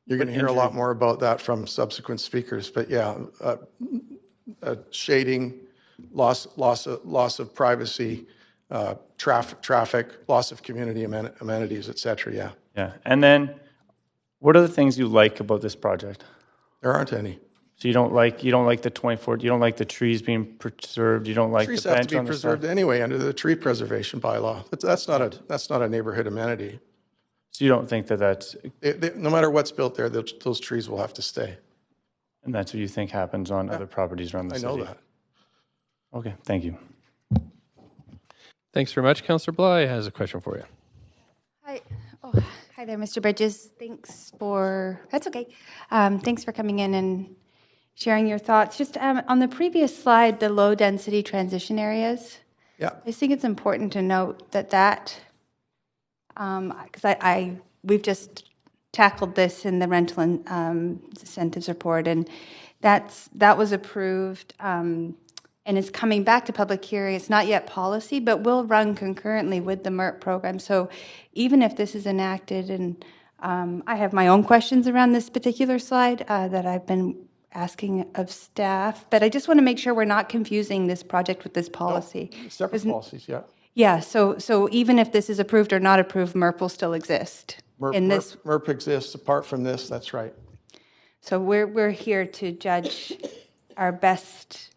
You're going to hear a lot more about that from subsequent speakers, but yeah, shading, loss of privacy, traffic, loss of community amenities, et cetera. Yeah. Yeah, and then what are the things you like about this project? There aren't any. So you don't like the 24. You don't like the trees being preserved. You don't like trees the bench have to be preserved anyway under the tree preservation bylaw. That's not a neighborhood amenity. So you don't think that's no matter what's built there, those trees will have to stay. And that's what you think happens on other properties around the city? I know that. Okay, thank you. Thanks very much. Councillor Bly has a question for you. Hi. Oh, hi there, Mr. Bridges. That's okay. Thanks for coming in and sharing your thoughts. Just on the previous slide, the low-density transition areas. Yeah. I think it's important to note that because we've just tackled this in the rental incentives report, and that was approved and is coming back to public hearing. It's not yet policy, but will run concurrently with the MERP program. So even if this is enacted, and I have my own questions around this particular slide that I've been asking of staff, but I just want to make sure we're not confusing this project with this policy. No, separate policies, yeah. Yeah, so even if this is approved or not approved, MERP will still exist. MERP exists apart from this, that's right. So we're here to judge our best,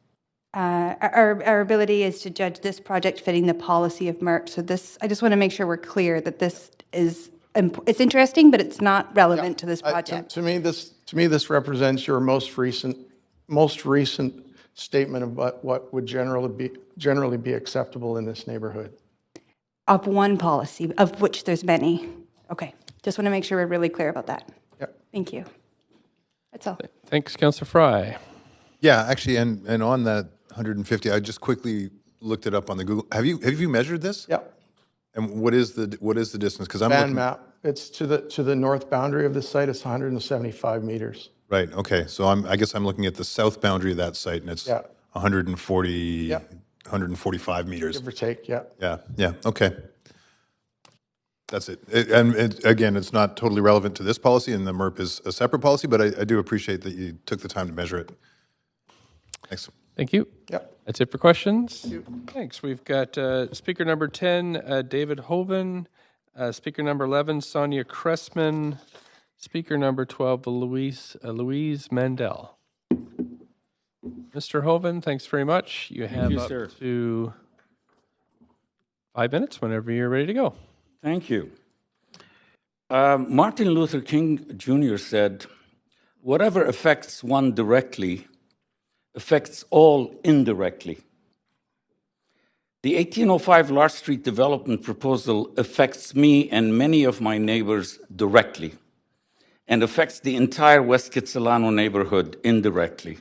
our ability is to judge this project fitting the policy of MERP. So I just want to make sure we're clear that this is, it's interesting, but it's not relevant to this project. To me, this represents your most recent statement about what would generally be acceptable in this neighborhood. Of one policy, of which there's many. Okay, just want to make sure we're really clear about that. Yep. Thank you. That's all. Thanks, Councillor Fry. Yeah, actually, and on that 150, I just quickly looked it up on the Google. Have you measured this? Yep. And what is the distance? Because I'm Fan looking map. It's to the north boundary of the site. It's 175 meters. Right. Okay. So I guess I'm looking at the south boundary of that site, and it's 145 meters. Give or take. Yeah. Yeah. Yeah. Okay. That's it. Again, it's not totally relevant to this policy, and the MERP is a separate policy, but I do appreciate that you took the time to measure it. Thanks. Thank you. Yep. That's it for questions. Thank you. Thanks. We've got speaker number 10, David Hoven. Speaker number 11, Sonia Cressman. Speaker number 12, Louise Mandel. Mr. Hoven, thanks very much. You have up to 5 minutes whenever you're ready to go. Thank you. Martin Luther King Jr. said, "Whatever affects one directly affects all indirectly. The 1805 Larch Street development proposal affects me and many of my neighbors directly, and affects the entire West Kitsilano neighborhood indirectly.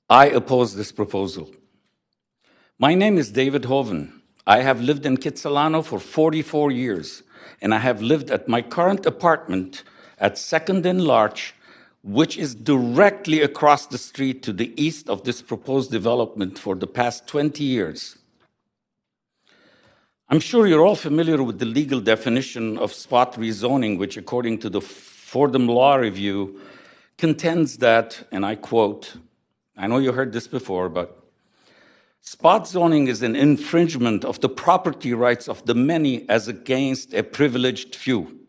I oppose this proposal. My name is David Hoven. I have lived in Kitsilano for 44 years, and I have lived at my current apartment at 2nd and Larch, which is directly across the street to the east of this proposed development for the past 20 years. I'm sure you're all familiar with the legal definition of spot rezoning, which, according to the Fordham Law Review, contends that, and I quote, I know you heard this before, but spot zoning is an infringement of the property rights of the many as against a privileged few.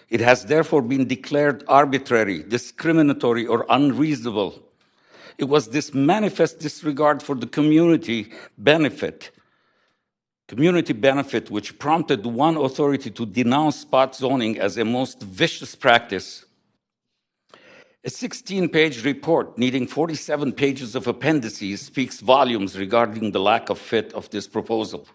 It has therefore been declared arbitrary, discriminatory, or unreasonable. It was this manifest disregard for the community benefit which prompted one authority to denounce spot zoning as a most vicious practice. A 16-page report needing 47 pages of appendices speaks volumes regarding the lack of fit of this proposal.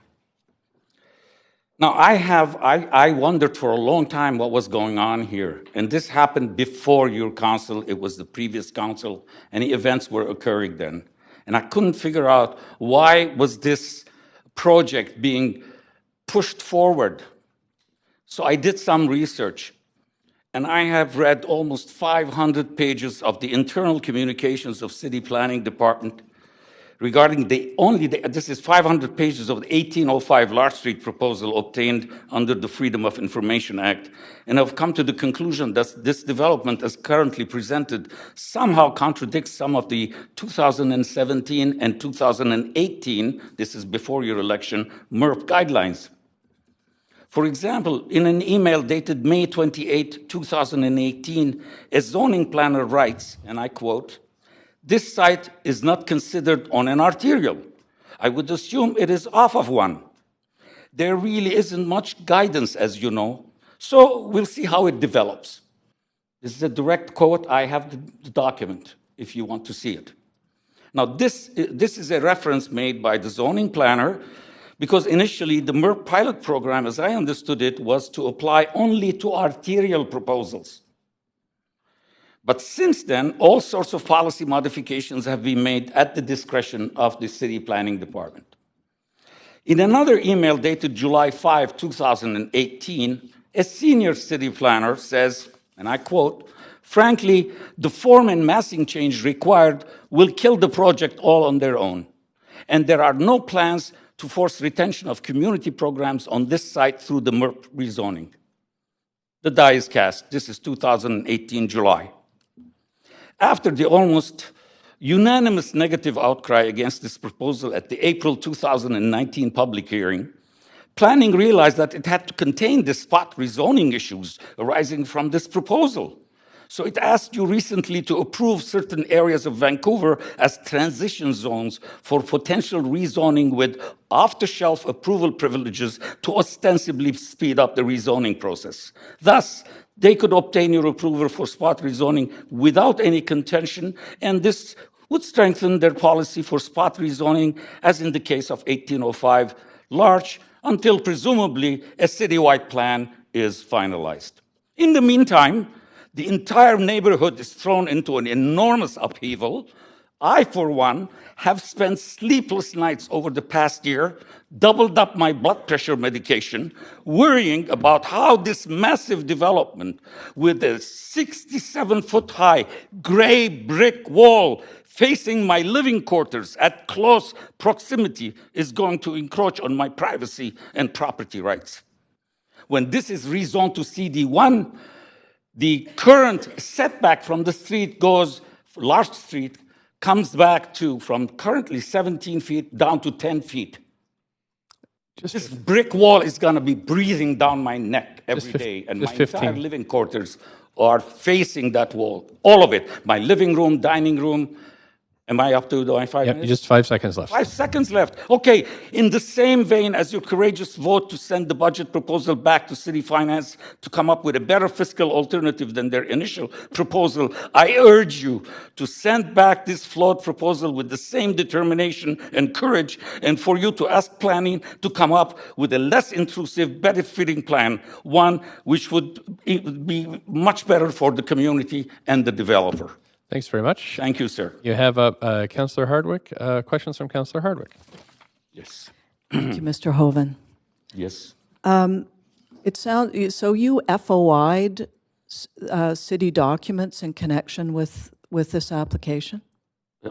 Now, I wondered for a long time what was going on here, and this happened before your council. It was the previous council, and the events were occurring then. And I couldn't figure out why was this project being pushed forward. So I did some research, and I have read almost 500 pages of the internal communications of City Planning Department regarding this is 500 pages of the 1805 Larch Street proposal obtained under the Freedom of Information Act, and I've come to the conclusion that this development as currently presented somehow contradicts some of the 2017 and 2018, this is before your election, MERP guidelines. For example, in an email dated May 28, 2018, a zoning planner writes, and I quote, "This site is not considered on an arterial. I would assume it is off of one. There really isn't much guidance, as you know, so we'll see how it develops." This is a direct quote. I have the document if you want to see it. Now, this is a reference made by the zoning planner because initially the MERP pilot program, as I understood it, was to apply only to arterial proposals. But since then, all sorts of policy modifications have been made at the discretion of the City Planning Department. In another email dated July 5, 2018, a senior city planner says, and I quote, "Frankly, the form and massing change required will kill the project all on their own. And there are no plans to force retention of community programs on this site through the MERP rezoning." The die is cast. This is 2018, July. After the almost unanimous negative outcry against this proposal at the April 2019 public hearing, planning realized that it had to contain the spot rezoning issues arising from this proposal. So it asked you recently to approve certain areas of Vancouver as transition zones for potential rezoning with off-the-shelf approval privileges to ostensibly speed up the rezoning process. Thus, they could obtain your approval for spot rezoning without any contention, and this would strengthen their policy for spot rezoning, as in the case of 1805 Larch, until presumably a citywide plan is finalized. In the meantime, the entire neighborhood is thrown into an enormous upheaval. I, for one, have spent sleepless nights over the past year, doubled up my blood pressure medication, worrying about how this massive development with a 67-foot-high gray brick wall facing my living quarters at close proximity is going to encroach on my privacy and property rights. When this is rezoned to CD1, the current setback from the street goes, Larch Street, comes back to from currently 17 feet down to 10 feet. This brick wall is going to be breathing down my neck every day, and my entire living quarters are facing that wall, all of it. My living room, dining room, Am I up to the 5 Yep, minutes? just 5 seconds left. 5 seconds left. Okay. In the same vein as your courageous vote to send the budget proposal back to city finance to come up with a better fiscal alternative than their initial proposal, I urge you to send back this flawed proposal with the same determination and courage, and for you to ask planning to come up with a less intrusive, better fitting plan, one which would be much better for the community and the developer. Thanks very much. Thank you, sir. You have Councillor Hardwick. Questions from Councillor Hardwick? Yes. Thank you, Mr. Hoven. Yes. It sounds so. You FOI'd city documents in connection with this application.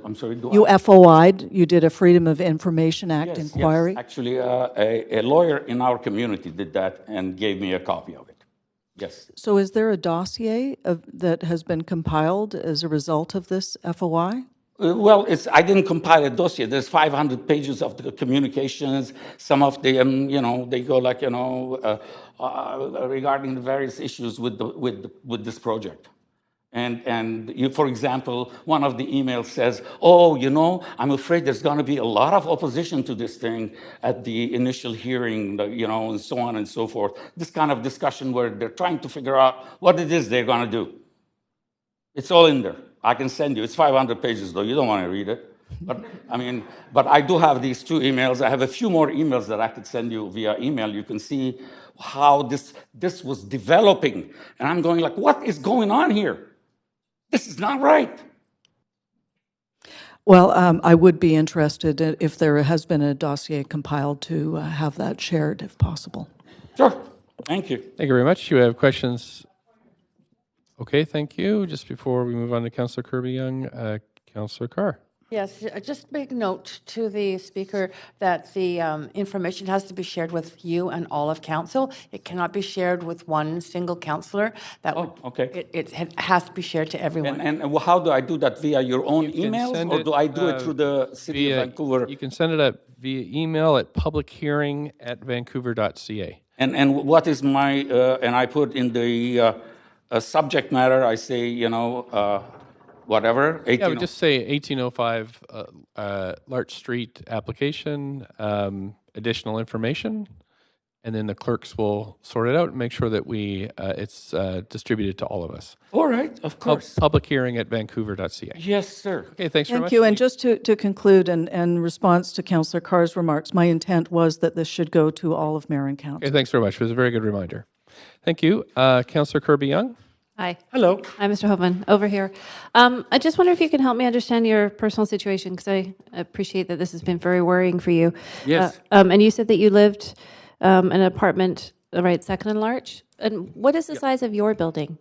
I'm sorry. You FOI'd. You did a Freedom of Information Act inquiry. Yes. Actually, a lawyer in our community did that and gave me a copy of it. Yes. So is there a dossier that has been compiled as a result of this FOI? Well, I didn't compile a dossier. There's 500 pages of the communications. Some of them, they go like, regarding the various issues with this project. And you, for example, one of the emails says, I'm afraid there's going to be a lot of opposition to this thing at the initial hearing, and so on and so forth. This kind of discussion where they're trying to figure out what it is they're going to do. It's all in there. I can send you. It's 500 pages, though. You don't want to read it. But I do have these 2 emails. I have a few more emails that I could send you via email. You can see how this was developing. And I'm going like, what is going on here? This is not right. Well, I would be interested if there has been a dossier compiled to have that shared, if possible. Sure. Thank you. Thank you very much. You have questions? Okay, thank you. Just before we move on to Councillor Kirby-Young, Councillor Carr. Yes, just make note to the speaker that the information has to be shared with you and all of council. It cannot be shared with one single councillor. Okay. It has to be shared to everyone. And how do I do that? Via your own emails, or do I do it through the City of Vancouver? You can send it via email at publichearing@vancouver.ca. And what is my, and I put in the subject matter, I say, whatever. Yeah, we just say 1805 Larch Street application, additional information, and then the clerks will sort it out and make sure that it's distributed to all of us. All right, of course. Publichearing@vancouver.ca. Yes, sir. Okay, thanks very much. Thank you. And just to conclude, in response to Councillor Carr's remarks, my intent was that this should go to all of Marin Council. Okay, thanks very much. It was a very good reminder. Thank you. Councillor Kirby-Young. Hi. Hello. Hi, Mr. Hoven, over here. I just wonder if you can help me understand your personal situation, because I appreciate that this has been very worrying for you. Yes. And you said that you lived in an apartment, right, second and large? And what is the size of your building?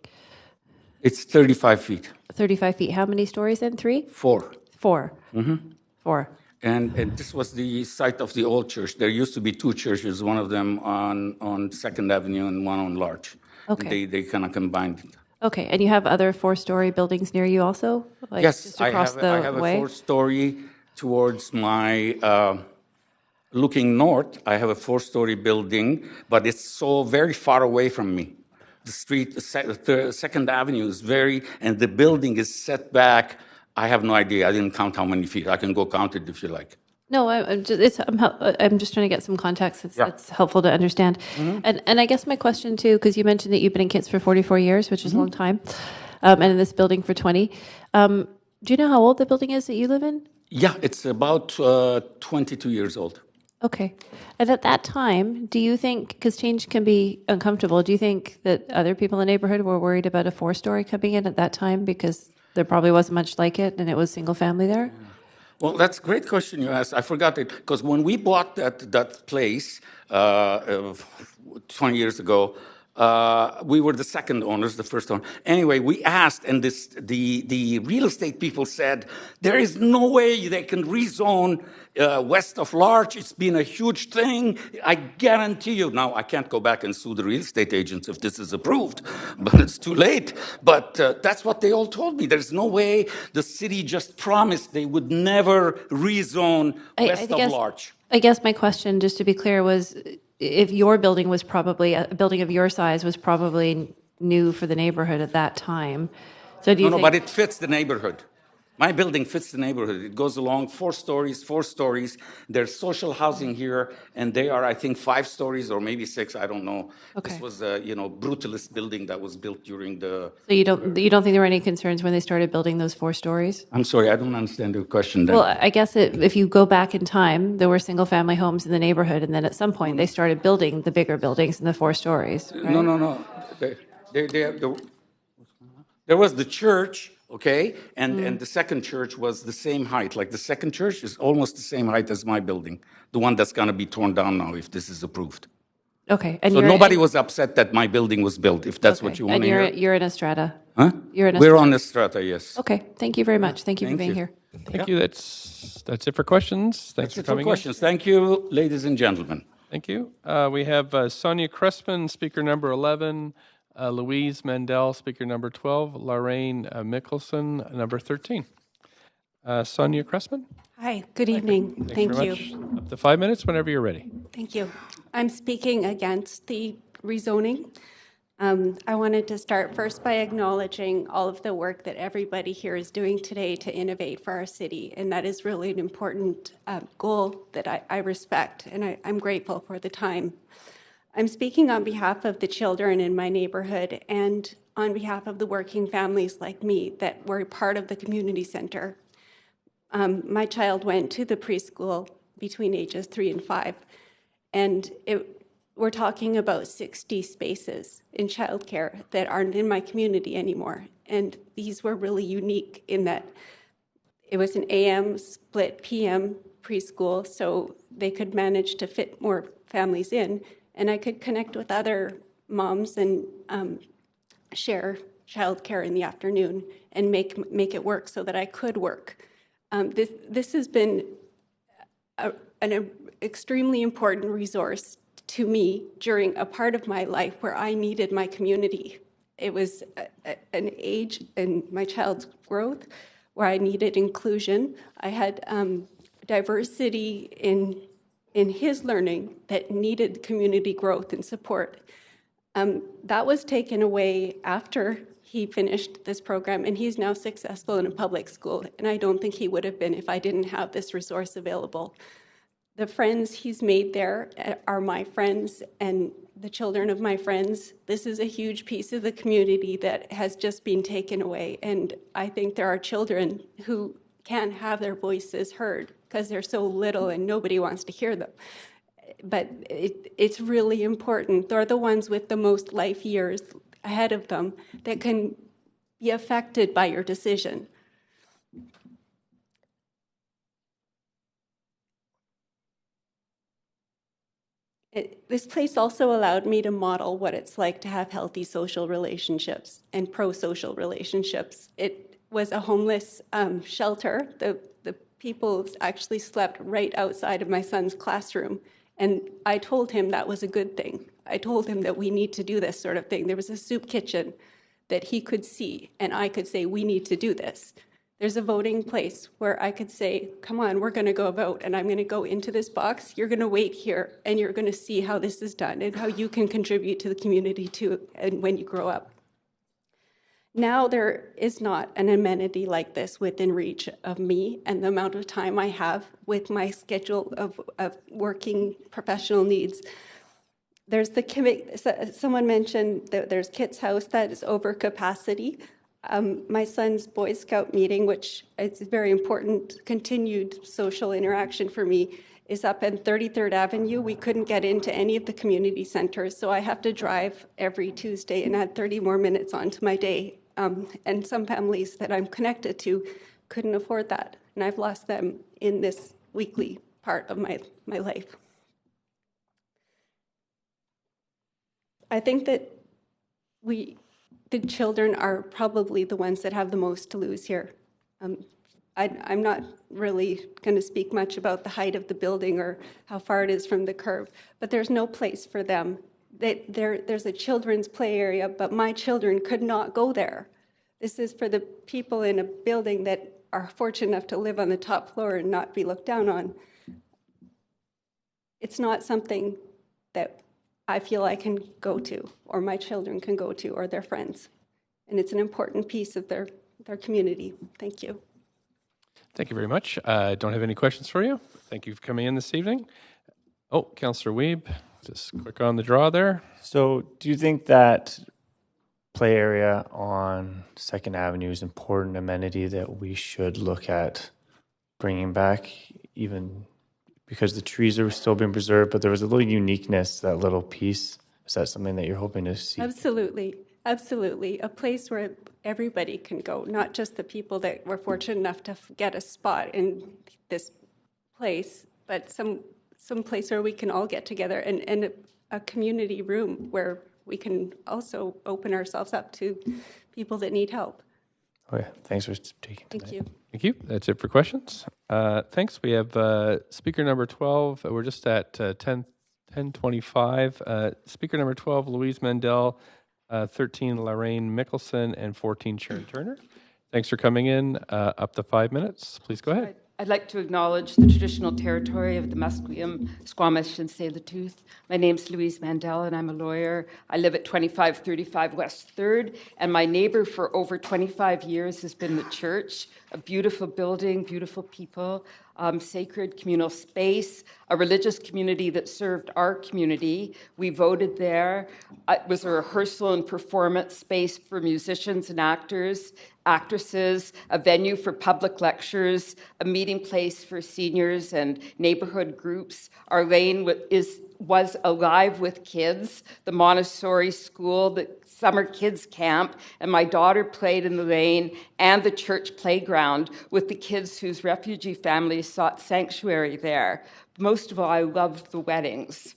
It's 35 feet. 35 feet. How many stories then? 3? 4. 4. Mm-hmm. 4. And this was the site of the old church. There used to be 2 churches, one of them on 2nd Avenue and one on Larch. Okay. They kind of combined it. Okay, and you have other 4-story buildings near you also? Like Yes, just across I have a 4-story towards my, looking north, I have a 4-story building, but it's so very far away from me. The street, 2nd Avenue is and the building is set back. I have no idea. I didn't count how many feet. I can go count it if you like. No, I'm just trying to get some context. It's helpful to understand. Mm-hmm. And I guess my question too, because you mentioned that you've been in Kits for 44 years, which is a long time, and in this building for 20. Do you know how old the building is that you live in? Yeah, it's about 22 years old. Okay. And at that time, do you think, because change can be uncomfortable, do you think that other people in the neighborhood were worried about a 4-story coming in at that time because there probably wasn't much like it and it was single family there? Well, that's a great question you asked. I forgot it, because when we bought that place 20 years ago, we were the second owners, the first owner. Anyway, we asked, and the real estate people said, there is no way they can rezone west of Larch. It's been a huge thing. I guarantee you. Now, I can't go back and sue the real estate agents if this is approved, but it's too late. But that's what they all told me. There's no way. The city just promised they would never rezone west of Larch. I guess my question, just to be clear, was if your building was probably, a building of your size was probably new for the neighborhood at that time. So do you think... No, but it fits the neighborhood. My building fits the neighborhood. It goes along 4 stories. There's social housing here, and they are, I think, 5 stories or maybe 6. I don't know. Okay. This was a brutalist building that was built during the. So you don't think there were any concerns when they started building those 4 stories? I'm sorry, I don't understand your question. Then. Well, I guess if you go back in time, there were single-family homes in the neighborhood, and then at some point they started building the bigger buildings in the 4 stories. Right? No. There was the church, okay, and the second church was the same height. Like the second church is almost the same height as my building, the one that's going to be torn down now if this is approved. Okay. So nobody was upset that my building was built, if that's what you want to hear. And you're in Estrada? Huh? We're on Estrada, yes. Okay. Thank you very much. Thank you for being here. Thank you. That's it for questions. Thanks for coming. Questions. Thank you, ladies and gentlemen. Thank you. We have Sonia Crespin, speaker number 11, Louise Mandel, speaker number 12, Lorraine Mickelson, number 13. Sonia Crespin. Hi, good evening. Thank you. Up to 5 minutes whenever you're ready. Thank you. I'm speaking against the rezoning. I wanted to start first by acknowledging all of the work that everybody here is doing today to innovate for our city, and that is really an important goal that I respect, and I'm grateful for the time. I'm speaking on behalf of the children in my neighborhood and on behalf of the working families like me that were part of the community center. My child went to the preschool between ages 3 and 5, and we're talking about 60 spaces in childcare that aren't in my community anymore. And these were really unique in that it was an AM split PM preschool, so they could manage to fit more families in. And I could connect with other moms and share childcare in the afternoon and make it work so that I could work. This has been an extremely important resource to me during a part of my life where I needed my community. It was an age in my child's growth where I needed inclusion. I had diversity in his learning that needed community growth and support. That was taken away after he finished this program, and he's now successful in a public school, and I don't think he would have been if I didn't have this resource available. The friends he's made there are my friends and the children of my friends. This is a huge piece of the community that has just been taken away, and I think there are children who can't have their voices heard because they're so little and nobody wants to hear them. But it's really important. They're the ones with the most life years ahead of them that can be affected by your decision. This place also allowed me to model what it's like to have healthy social relationships and pro-social relationships. It was a homeless shelter. The people actually slept right outside of my son's classroom. And I told him that was a good thing. I told him that we need to do this sort of thing. There was a soup kitchen that he could see, and I could say, we need to do this. There's a voting place where I could say, come on, we're going to go vote, and I'm going to go into this box. You're going to wait here, and you're going to see how this is done and how you can contribute to the community too, and when you grow up. Now there is not an amenity like this within reach of me and the amount of time I have with my schedule of working professional needs. There's someone mentioned that there's Kit's House that is over capacity. My son's Boy Scout meeting, which is a very important continued social interaction for me, is up in 33rd Avenue. We couldn't get into any of the community centers, so I have to drive every Tuesday and add 30 more minutes onto my day. And some families that I'm connected to couldn't afford that, and I've lost them in this weekly part of my life. I think that the children are probably the ones that have the most to lose here. I'm not really going to speak much about the height of the building or how far it is from the curb, but there's no place for them. There's a children's play area, but my children could not go there. This is for the people in a building that are fortunate enough to live on the top floor and not be looked down on. It's not something that I feel I can go to, or my children can go to, or their friends. And it's an important piece of their community. Thank you. Thank you very much. I don't have any questions for you. Thank you for coming in this evening. Oh, Councillor Weeb, just quick on the draw there. So do you think that play area on 2nd Avenue is an important amenity that we should look at bringing back, even because the trees are still being preserved, but there was a little uniqueness, that little piece? Is that something that you're hoping to see? Absolutely. Absolutely. A place where everybody can go, not just the people that were fortunate enough to get a spot in this place, but some place where we can all get together, and a community room where we can also open ourselves up to people that need help. Okay, thanks for taking tonight. Thank you. Thank you. That's it for questions. Thanks. We have speaker number 12. We're just at 10:25. Speaker number 12, Louise Mandel, 13, Lorraine Mickelson, and 14, Sharon Turner. Thanks for coming in. Up to 5 minutes. Please go ahead. I'd like to acknowledge the traditional territory of the Musqueam, Squamish, and Tsleil-Waututh. My name's Louise Mandel, and I'm a lawyer. I live at 2535 West 3rd, and my neighbor for over 25 years has been the church, a beautiful building, beautiful people, sacred communal space, a religious community that served our community. We voted there. It was a rehearsal and performance space for musicians and actresses, a venue for public lectures, a meeting place for seniors and neighborhood groups. Our lane was alive with kids, the Montessori school, the summer kids camp, and my daughter played in the lane and the church playground with the kids whose refugee families sought sanctuary there. Most of all, I loved the weddings.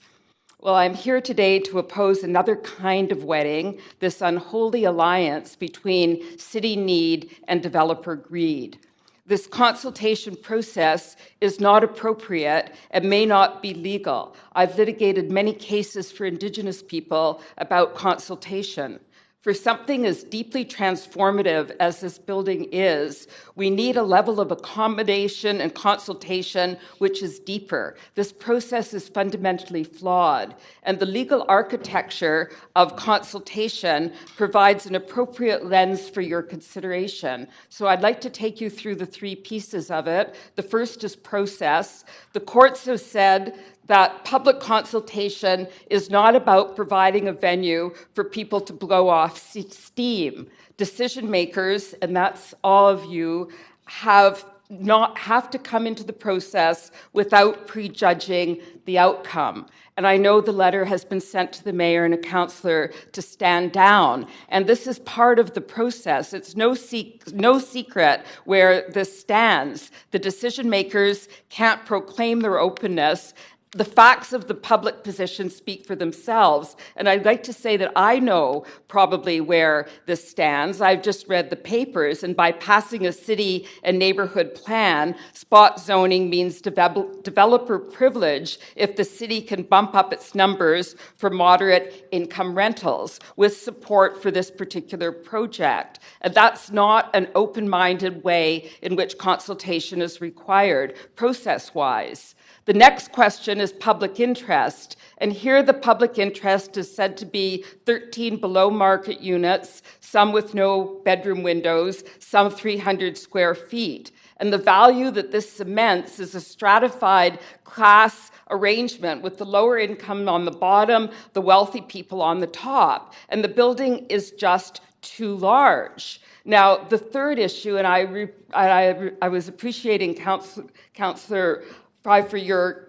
Well, I'm here today to oppose another kind of wedding, this unholy alliance between city need and developer greed. This consultation process is not appropriate and may not be legal. I've litigated many cases for Indigenous people about consultation. For something as deeply transformative as this building is, we need a level of accommodation and consultation which is deeper. This process is fundamentally flawed, and the legal architecture of consultation provides an appropriate lens for your consideration. So I'd like to take you through the three pieces of it. The first is process. The courts have said that public consultation is not about providing a venue for people to blow off steam. Decision makers, and that's all of you, have to come into the process without prejudging the outcome. And I know the letter has been sent to the mayor and a councillor to stand down. And this is part of the process. It's no secret where this stands. The decision makers can't proclaim their openness. The facts of the public position speak for themselves. And I'd like to say that I know probably where this stands. I've just read the papers, and by passing a city and neighborhood plan, spot zoning means developer privilege if the city can bump up its numbers for moderate income rentals with support for this particular project. And that's not an open-minded way in which consultation is required, process-wise. The next question is public interest, and here the public interest is said to be 13 below market units, some with no bedroom windows, some 300 square feet. And the value that this cements is a stratified class arrangement with the lower income on the bottom, the wealthy people on the top, and the building is just too large. Now, the third issue, and I was appreciating Councillor for your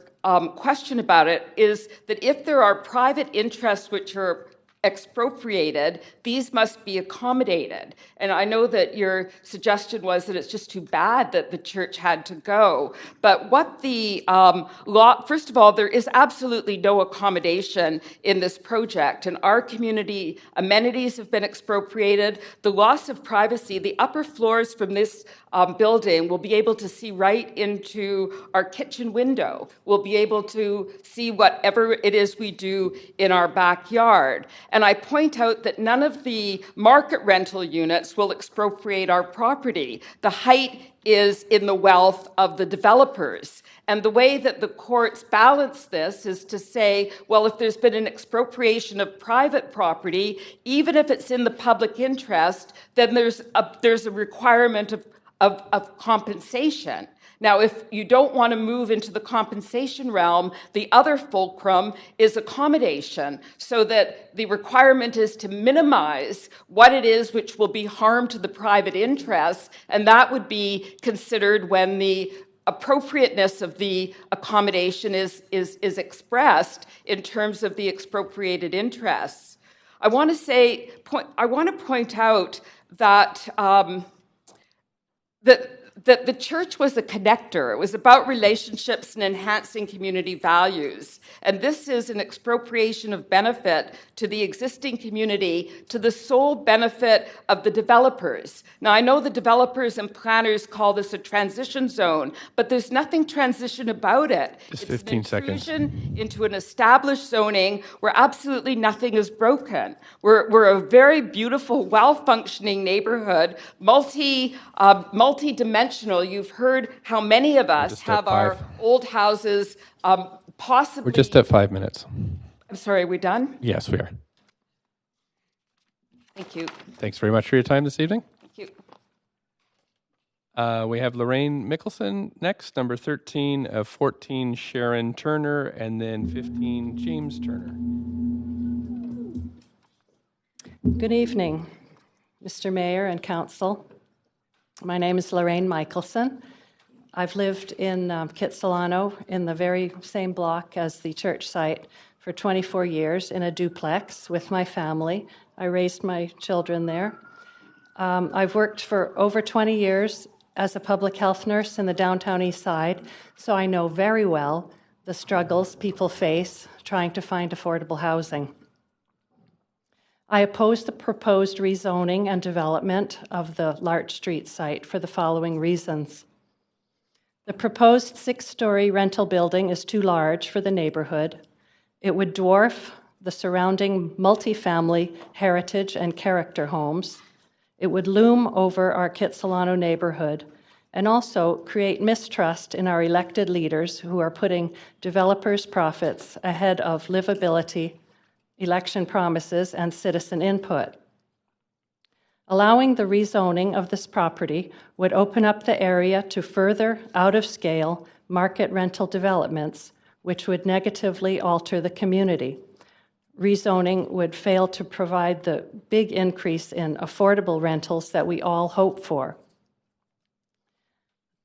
question about it, is that if there are private interests which are expropriated, these must be accommodated. And I know that your suggestion was that it's just too bad that the church had to go. But what the law, first of all, there is absolutely no accommodation in this project. In our community, amenities have been expropriated. The loss of privacy, the upper floors from this building will be able to see right into our kitchen window. We'll be able to see whatever it is we do in our backyard. And I point out that none of the market rental units will expropriate our property. The height is in the wealth of the developers. And the way that the courts balance this is to say, well, if there's been an expropriation of private property, even if it's in the public interest, then there's a requirement of compensation. Now, if you don't want to move into the compensation realm, the other fulcrum is accommodation, so that the requirement is to minimize what it is which will be harm to the private interests, and that would be considered when the appropriateness of the accommodation is expressed in terms of the expropriated interests. I want to point out that that the church was a connector. It was about relationships and enhancing community values. And this is an expropriation of benefit to the existing community to the sole benefit of the developers. Now, I know the developers and planners call this a transition zone, but there's nothing transition about it. Just 15 seconds. Into an established zoning where absolutely nothing is broken. We're a very beautiful, well-functioning neighborhood, multi-dimensional. You've heard how many of us have our old houses possibly... We're just at 5 minutes. I'm sorry, are we done? Yes, we are. Thank you. Thanks very much for your time this evening. Thank you. We have Lorraine Mickelson next, number 13, 14 Sharon Turner, and then 15 James Turner. Good evening, Mr. Mayor and Council. My name is Lorraine Michelson. I've lived in Kitsilano in the very same block as the church site for 24 years in a duplex with my family. I raised my children there. I've worked for over 20 years as a public health nurse in the downtown east side, so I know very well the struggles people face trying to find affordable housing. I oppose the proposed rezoning and development of the Larch Street site for the following reasons. The proposed 6-story rental building is too large for the neighborhood. It would dwarf the surrounding multifamily heritage and character homes. It would loom over our Kitsilano neighborhood and also create mistrust in our elected leaders who are putting developers' profits ahead of livability, election promises, and citizen input. Allowing the rezoning of this property would open up the area to further out-of-scale market rental developments, which would negatively alter the community. Rezoning would fail to provide the big increase in affordable rentals that we all hope for.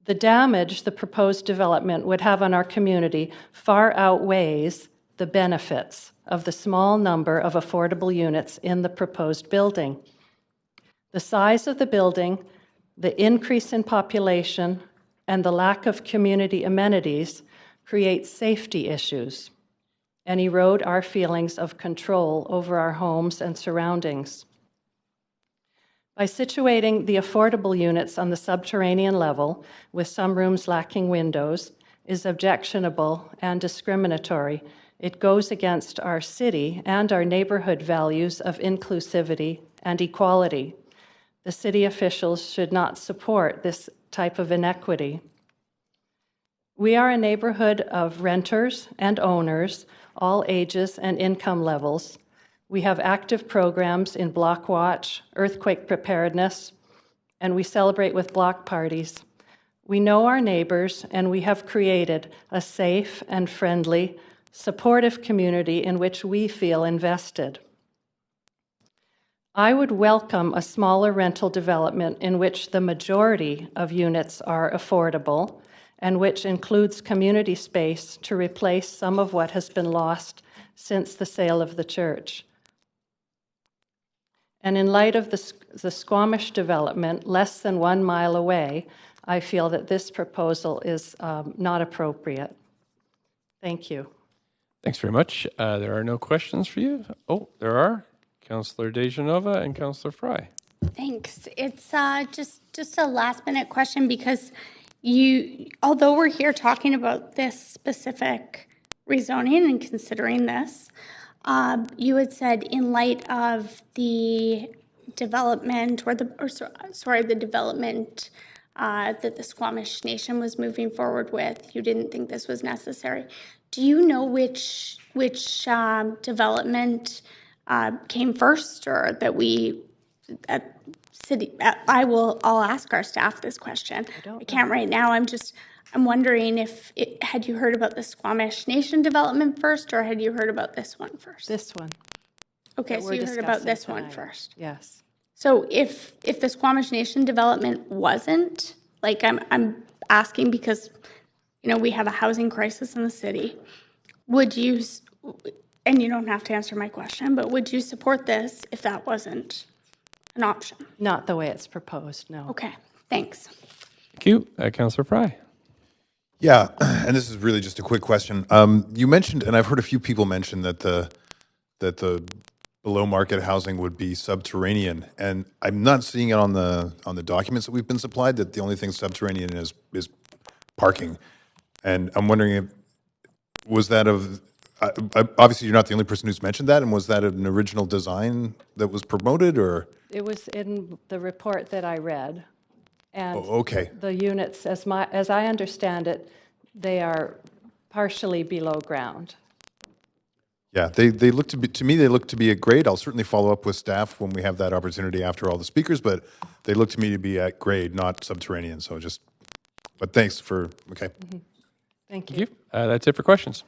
The damage the proposed development would have on our community far outweighs the benefits of the small number of affordable units in the proposed building. The size of the building, the increase in population, and the lack of community amenities create safety issues and erode our feelings of control over our homes and surroundings. By situating the affordable units on the subterranean level, with some rooms lacking windows, is objectionable and discriminatory. It goes against our city and our neighborhood values of inclusivity and equality. The city officials should not support this type of inequity. We are a neighborhood of renters and owners, all ages and income levels. We have active programs in block watch, earthquake preparedness, and we celebrate with block parties. We know our neighbors, and we have created a safe and friendly, supportive community in which we feel invested. I would welcome a smaller rental development in which the majority of units are affordable and which includes community space to replace some of what has been lost since the sale of the church. And in light of the Squamish development less than 1 mile away, I feel that this proposal is not appropriate. Thank you. Thanks very much. There are no questions for you. Oh, there are. Councillor Dejanova and Councillor Fry. Thanks. It's just a last minute question because although we're here talking about this specific rezoning and considering this, you had said in light of the development the development that the Squamish Nation was moving forward with, you didn't think this was necessary. Do you know which development came first, or that we city, I'll ask our staff this question. I can't right now. I'm wondering had you heard about the Squamish Nation development first, or had you heard about this one first? This one. Okay, that so we're you heard about discussing this one tonight. first. Yes. So if the Squamish Nation development wasn't, like I'm asking because, we have a housing crisis in the city, would you, and you don't have to answer my question, but would you support this if that wasn't an option? Not the way it's proposed, no. Okay, thanks. Thank you. Councillor Fry. Yeah, and this is really just a quick question. You mentioned, and I've heard a few people mention that the below market housing would be subterranean, and I'm not seeing it on the documents that we've been supplied that the only thing subterranean is parking, and I'm wondering if was that obviously you're not the only person who's mentioned that, and was that an original design that was promoted, or? It was in the report that I read. And okay. The units, as I understand it, they are partially below ground. Yeah, they look to me they look to be at grade. I'll certainly follow up with staff when we have that opportunity after all the speakers, but they look to me to be at grade, not subterranean. So but thanks for, okay. Mm-hmm. Thank you. Thank you. That's it for questions.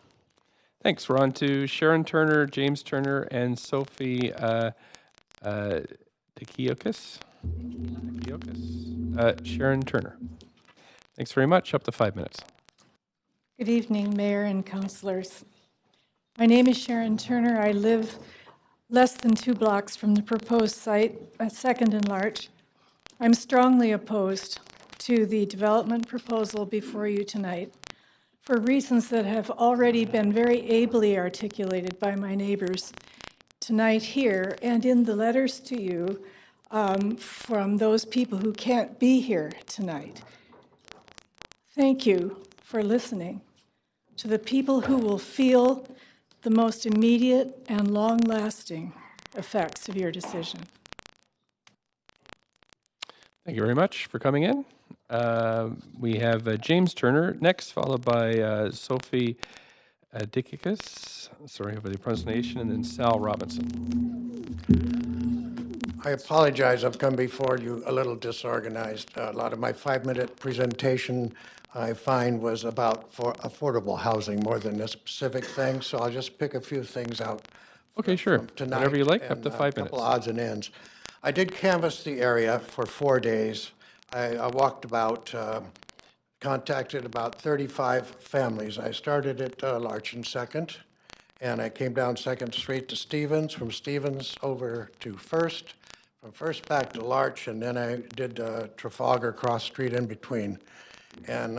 Thanks. We're on to Sharon Turner, James Turner, and Sophie Tekiokis. Sharon Turner. Thanks very much. Up to 5 minutes. Good evening, Mayor and councillors. My name is Sharon Turner. I live less than 2 blocks from the proposed site at 2nd and Larch. I'm strongly opposed to the development proposal before you tonight for reasons that have already been very ably articulated by my neighbors tonight here and in the letters to you from those people who can't be here tonight. Thank you for listening to the people who will feel the most immediate and long-lasting effects of your decision. Thank you very much for coming in. We have James Turner next, followed by Sophie Dikikis, sorry for the pronunciation, and then Sal Robinson. I apologize, I've come before you a little disorganized. A lot of my 5-minute presentation, I find, was about affordable housing more than a specific thing, so I'll just pick a few things out. Okay, sure. Tonight, whatever you like, up to 5 minutes. A couple odds and ends. I did canvass the area for 4 days. I walked about, contacted about 35 families. I started at Larch and 2nd, and I came down 2nd Street to Stevens, from Stevens over to 1st, from 1st back to Larch, and then I did Trafalgar cross street in between. And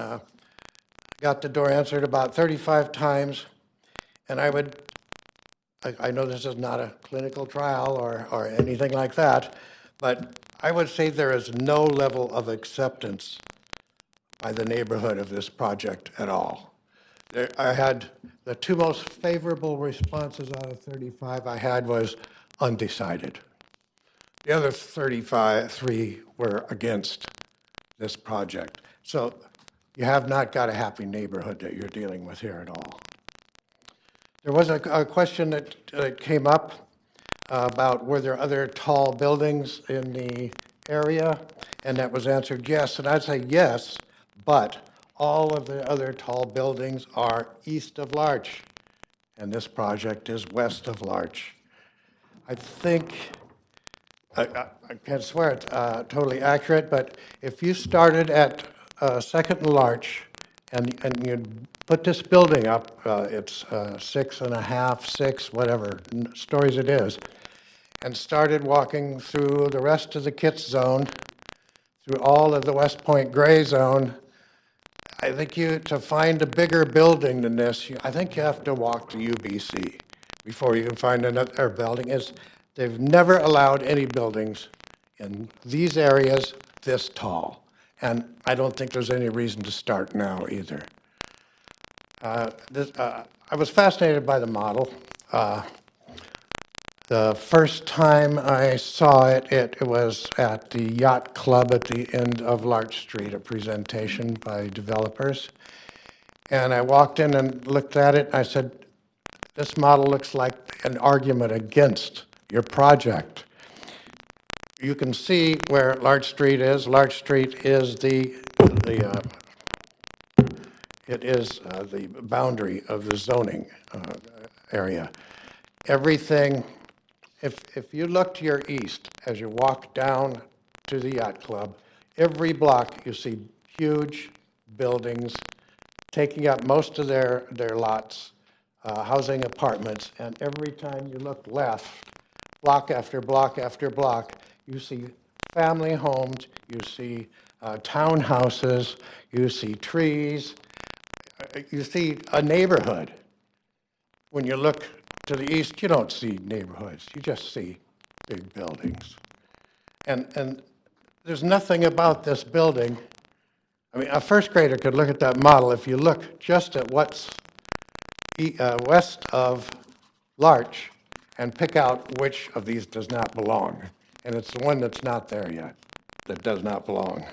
got the door answered about 35 times, and I know this is not a clinical trial or anything like that, but I would say there is no level of acceptance by the neighborhood of this project at all. I had the 2 most favorable responses out of 35 I had was undecided. The other 3 were against this project. So you have not got a happy neighborhood that you're dealing with here at all. There was a question that came up about were there other tall buildings in the area, and that was answered yes. And I'd say yes, but all of the other tall buildings are east of Larch, and this project is west of Larch. I think, I can't swear it's totally accurate, but if you started at 2nd and Larch and you put this building up, it's 6.5, 6, whatever stories it is, and started walking through the rest of the Kitts zone, through all of the West Point Gray zone, I think to find a bigger building than this, I think you have to walk to UBC before you can find another building. They've never allowed any buildings in these areas this tall. And I don't think there's any reason to start now either. I was fascinated by the model. The first time I saw it, it was at the Yacht Club at the end of Larch Street, a presentation by developers. And I walked in and looked at it, and I said, this model looks like an argument against your project. you can see where Larch Street is. Larch Street is the boundary of the zoning area. Everything, if you look to your east as you walk down to the yacht club, every block you see huge buildings taking up most of their lots, housing apartments, and every time you look left, block after block after block, you see family homes, you see townhouses, you see trees, you see a neighborhood. When you look to the east, you don't see neighborhoods, you just see big buildings. And there's nothing about this building. I mean, a first grader could look at that model. If you look just at what's west of Larch and pick out which of these does not belong. And it's the one that's not there yet that does not belong.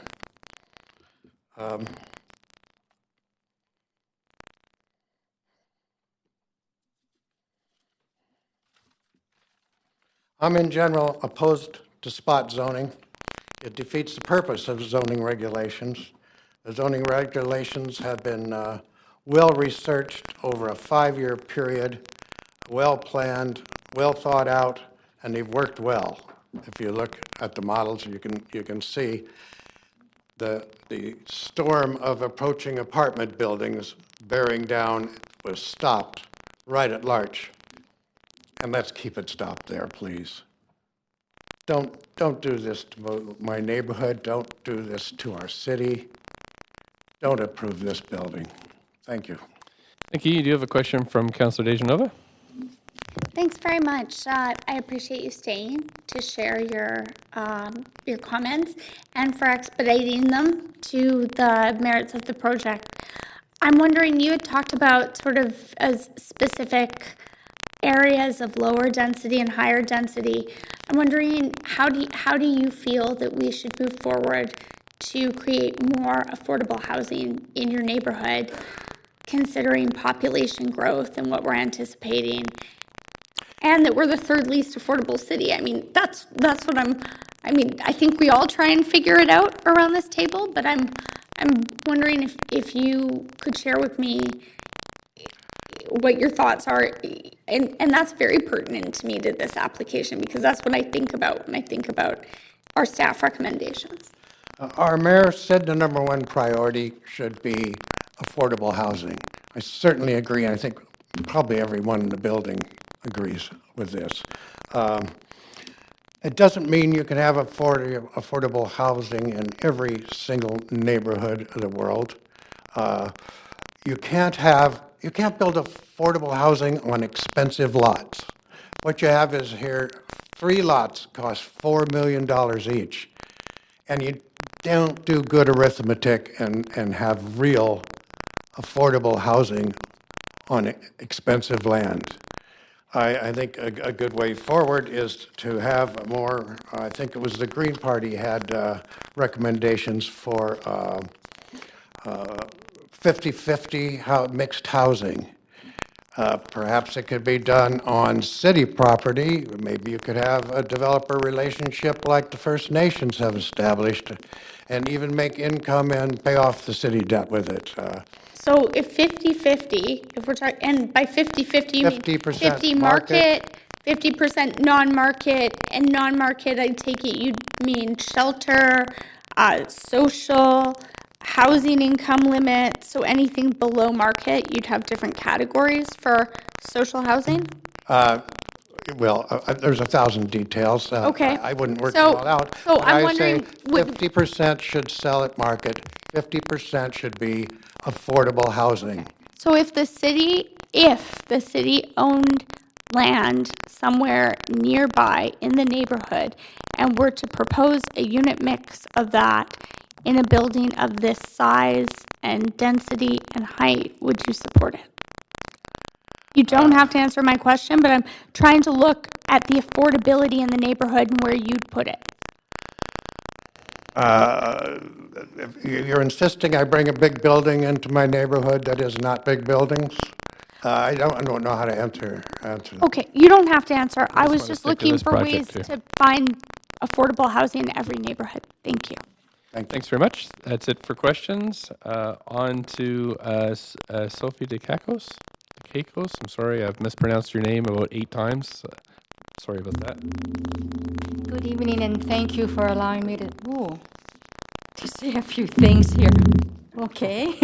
I'm in general opposed to spot zoning. It defeats the purpose of zoning regulations. The zoning regulations have been well researched over a 5-year period, well planned, well thought out, and they've worked well. If you look at the models, you can see the storm of approaching apartment buildings bearing down was stopped right at Larch. And let's keep it stopped there, please. Don't do this to my neighborhood. Don't do this to our city. Don't approve this building. Thank you. Thank you. You do have a question from Councillor Dejanova? Thanks very much. I appreciate you staying to share your comments and for expediting them to the merits of the project. I'm wondering, you had talked about sort of as specific areas of lower density and higher density. I'm wondering, how do you feel that we should move forward to create more affordable housing in your neighborhood, considering population growth and what we're anticipating, and that we're the third least affordable city? I mean, that's what I think we all try and figure it out around this table, but I'm wondering if you could share with me what your thoughts are, and that's very pertinent to me to this application, because that's what I think about when I think about our staff recommendations. Our mayor said the #1 priority should be affordable housing. I certainly agree, and I think probably everyone in the building agrees with this. It doesn't mean you can have affordable housing in every single neighborhood of the world. You can't build affordable housing on expensive lots. What you have is here 3 lots cost $4 million each, and you don't do good arithmetic and have real affordable housing on expensive land. I think a good way forward is to have more, I think it was the Green Party had recommendations for 50-50 mixed housing. Perhaps it could be done on city property. Maybe you could have a developer relationship like the First Nations have established, and even make income and pay off the city debt with it. So if 50-50, if we're talking, and by 50-50, you mean 50% 50 market, 50% non-market, and non-market, I take it you'd mean shelter, social, housing income limit, so anything below market, you'd have different categories for social housing? There's 1,000 details. Okay. I wouldn't work them all out. So but I'm I say wondering, 50% should sell at market, 50% should be affordable housing. so if the city owned land somewhere nearby in the neighborhood and were to propose a unit mix of that in a building of this size and density and height, would you support it? You don't have to answer my question, but I'm trying to look at the affordability in the neighborhood and where you'd put it. If you're insisting I bring a big building into my neighborhood that is not big buildings, I don't know how to answer. Okay, you don't have to answer. I was wanna just stick to looking this for ways project, too. to find affordable housing in every neighborhood. Thank you. Thanks very much. That's it for questions. On to Sophie DeCacos. I'm sorry, I've mispronounced your name about 8 times. Sorry about that. Good evening, and thank you for allowing me to say a few things here. Okay.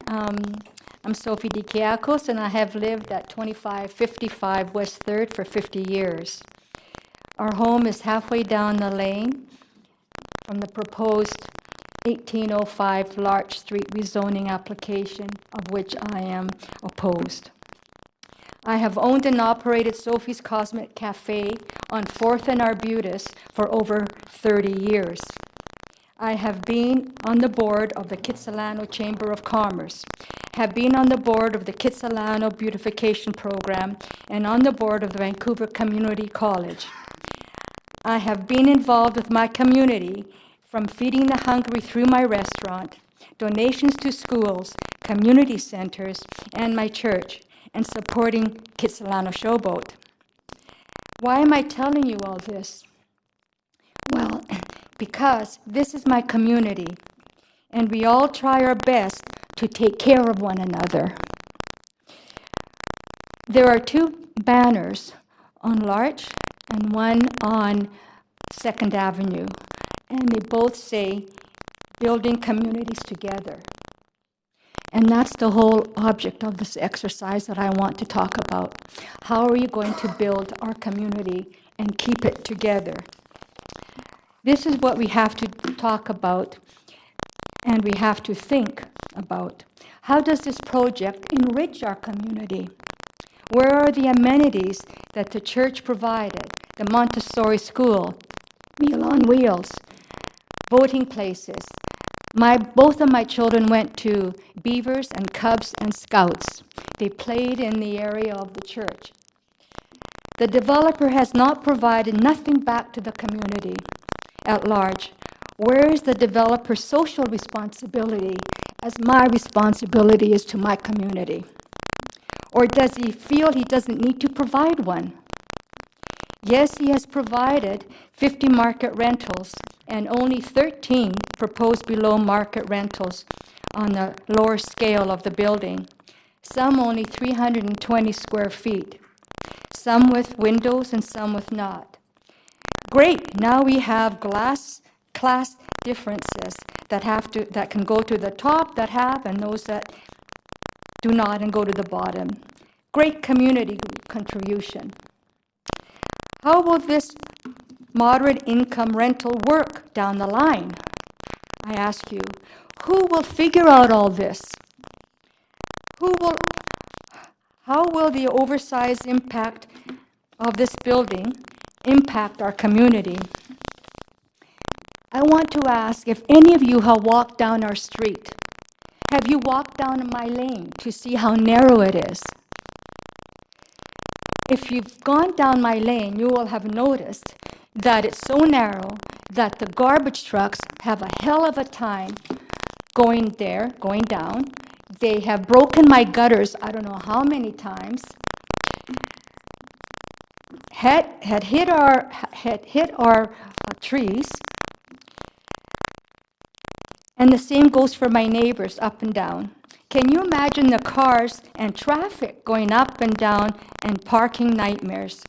I'm Sophie DeCacos, and I have lived at 2555 West 3rd for 50 years. Our home is halfway down the lane from the proposed 1805 Larch Street rezoning application, of which I am opposed. I have owned and operated Sophie's Cosmic Cafe on 4th and Arbutus for over 30 years. I have been on the board of the Kitsilano Chamber of Commerce, have been on the board of the Kitsilano Beautification Program, and on the board of the Vancouver Community College. I have been involved with my community from feeding the hungry through my restaurant, donations to schools, community centers, and my church, and supporting Kitsilano Showboat. Why am I telling you all this? Well, because this is my community, and we all try our best to take care of one another. There are 2 banners on Larch and one on 2nd Avenue, and they both say, building communities together. And that's the whole object of this exercise that I want to talk about. How are you going to build our community and keep it together? This is what we have to talk about, and we have to think about. How does this project enrich our community? Where are the amenities that the church provided, the Montessori school, Meal on Wheels, voting places? Both of my children went to Beavers and Cubs and Scouts. They played in the area of the church. The developer has not provided nothing back to the community at large. Where is the developer's social responsibility as my responsibility is to my community? Or does he feel he doesn't need to provide one? Yes, he has provided 50 market rentals and only 13 proposed below market rentals on the lower scale of the building, some only 320 square feet, some with windows and some with not. Great, now we have class differences that can go to the top that have and those that do not and go to the bottom. Great community contribution. How will this moderate income rental work down the line? I ask you, who will figure out all this? How will the oversized impact of this building impact our community? I want to ask if any of you have walked down our street. Have you walked down my lane to see how narrow it is? If you've gone down my lane, you will have noticed that it's so narrow that the garbage trucks have a hell of a time going down. They have broken my gutters, I don't know how many times. Had hit our trees. And the same goes for my neighbors up and down. Can you imagine the cars and traffic going up and down and parking nightmares?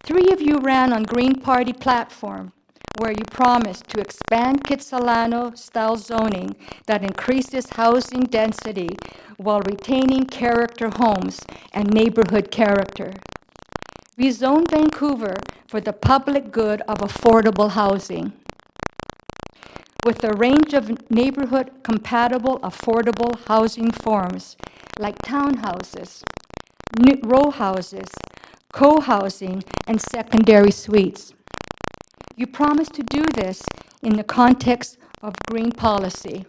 3 of you ran on Green Party platform where you promised to expand Kitsilano-style zoning that increases housing density while retaining character homes and neighborhood character. We zoned Vancouver for the public good of affordable housing. With a range of neighborhood-compatible, affordable housing forms like townhouses, row houses, co-housing, and secondary suites. You promised to do this in the context of green policy.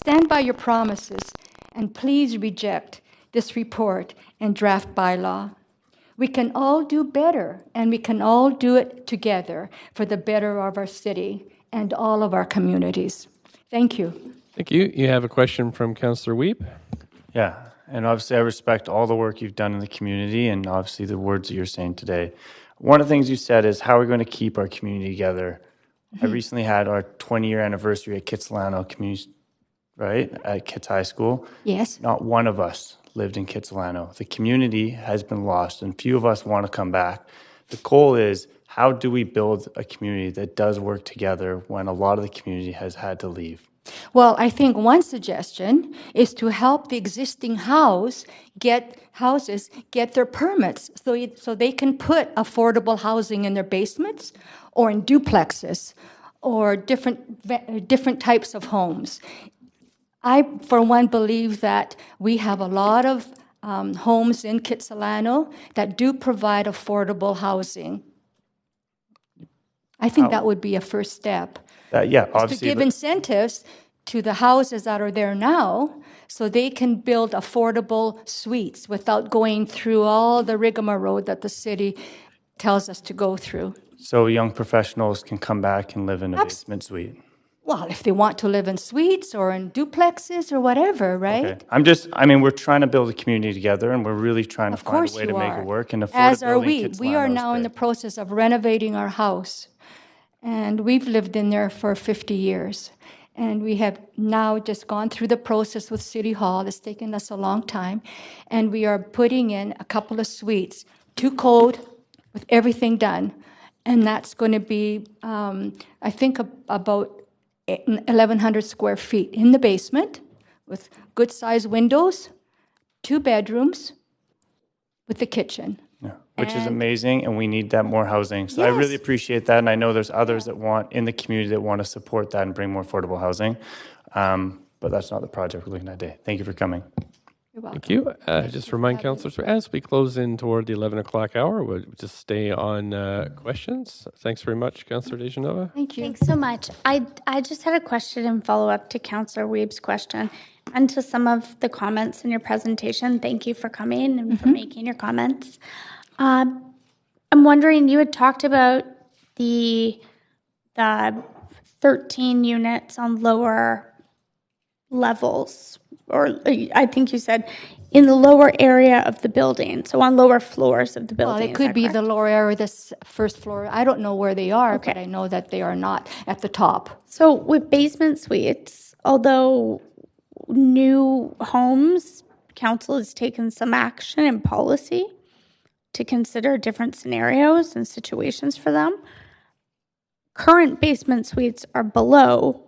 Stand by your promises and please reject this report and draft bylaw. We can all do better, and we can all do it together for the better of our city and all of our communities. Thank you. Thank you. You have a question from Councillor Weep. Yeah, and obviously I respect all the work you've done in the community and obviously the words that you're saying today. One of the things you said is, how are we going to keep our community together? I recently had our 20-year anniversary at Kitsilano Community, right, at Kits High School. Yes. Not one of us lived in Kitsilano. The community has been lost, and few of us want to come back. The goal is, how do we build a community that does work together when a lot of the community has had to leave? Well, I think one suggestion is to help the existing houses get their permits so they can put affordable housing in their basements or in duplexes or different types of homes. I, for one, believe that we have a lot of homes in Kitsilano that do provide affordable housing. I think that would be a first step. Yeah, To obviously. give incentives to the houses that are there now so they can build affordable suites without going through all the rigmarole that the city tells us to go through. So young professionals can come back and live in a basement suite. Well, if they want to live in suites or in duplexes or whatever, right? Okay. We're trying to build a community together, and we're really trying to find a way to make it work. And As are affordability we. in We are Kitsilano is now in the big. process of renovating our house. And we've lived in there for 50 years. And we have now just gone through the process with City Hall. It's taken us a long time. And we are putting in a couple of suites to code with everything done. And that's going to be, I think, about 1,100 square feet in the basement with good-sized windows, 2 bedrooms with the kitchen. Which is amazing, and we need that more housing. So I really appreciate that, and I know there's others that want in the community that want to support that and bring more affordable housing. But that's not the project we're looking at today. Thank you for coming. You're welcome. Thank you. Just remind councillors, as we close in toward the 11 o'clock hour, we'll just stay on questions. Thanks very much, Councillor Dejanova. Thank you. Thanks so much. I just had a question in follow-up to Councillor Weeb's question and to some of the comments in your presentation. Thank you for coming and for making your comments. I'm wondering, you had talked about the 13 units on lower levels, or I think you said in the lower area of the building, so on lower floors of the building. Well, it could be the lower area or the first floor. I don't know where they are, but I know that they are not at the top. So with basement suites, although new homes, council has taken some action and policy to consider different scenarios and situations for them. Current basement suites are below.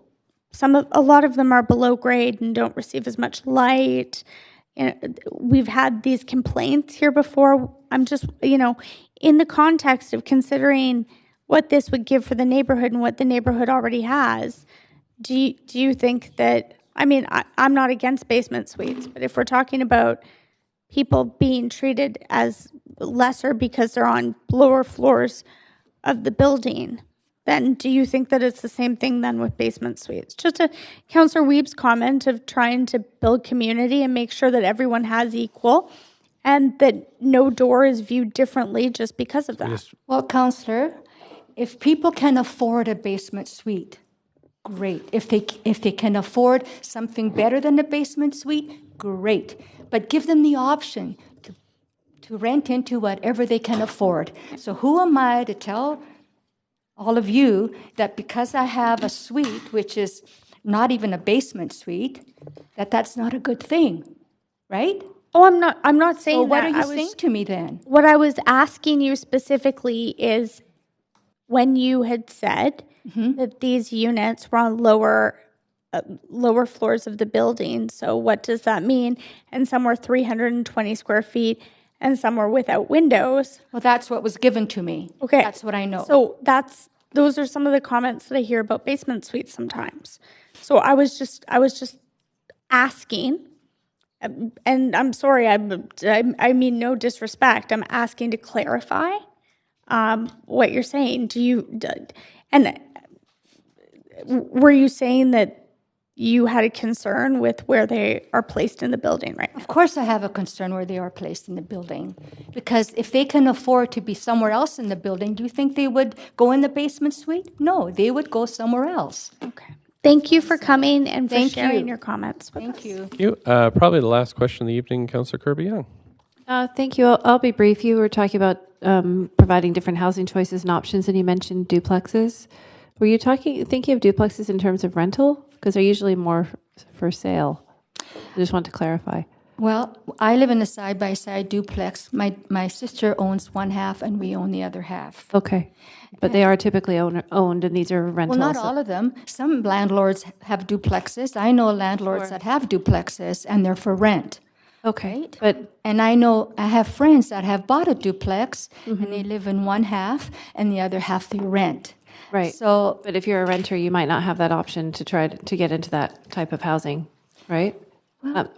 A lot of them are below grade and don't receive as much light. We've had these complaints here before. I'm just, in the context of considering what this would give for the neighborhood and what the neighborhood already has, do you think that, I'm not against basement suites, but if we're talking about people being treated as lesser because they're on lower floors of the building, then do you think that it's the same thing then with basement suites? Just a Councillor Weeb's comment of trying to build community and make sure that everyone has equal and that no door is viewed differently just because of that. Well, Councillor, if people can afford a basement suite, great. If they can afford something better than a basement suite, great. But give them the option to rent into whatever they can afford. So who am I to tell all of you that because I have a suite, which is not even a basement suite, that's not a good thing, right? Oh, I'm not saying that. What are you saying to me then? What I was asking you specifically is when you had said that these units were on lower floors of the building. So what does that mean? And some were 320 square feet and some were without windows. Well, that's what was given to me. Okay. That's what I know. So those are some of the comments that I hear about basement suites sometimes. So I was just asking, and I'm sorry, I mean no disrespect. I'm asking to clarify what you're saying. And were you saying that you had a concern with where they are placed in the building right now? Of course I have a concern where they are placed in the building. Because if they can afford to be somewhere else in the building, do you think they would go in the basement suite? No, they would go somewhere else. Okay. Thank you for coming and for sharing your comments with us. Thank you. Thank you. Probably the last question of the evening, Councillor Kirby-Young. Thank you. I'll be brief. You were talking about providing different housing choices and options, and you mentioned duplexes. Were you thinking of duplexes in terms of rental? Because they're usually more for sale. I just want to clarify. Well, I live in a side-by-side duplex. My sister owns one half, and we own the other half. Okay. But they are typically owned, and these are rentals. Well, not all of them. Some landlords have duplexes. I know landlords that have duplexes, and they're for rent. Okay. Right? And I have friends that have bought a duplex, and they live in one half, and the other half they rent. Right. So, but if you're a renter, you might not have that option to try to get into that type of housing, right?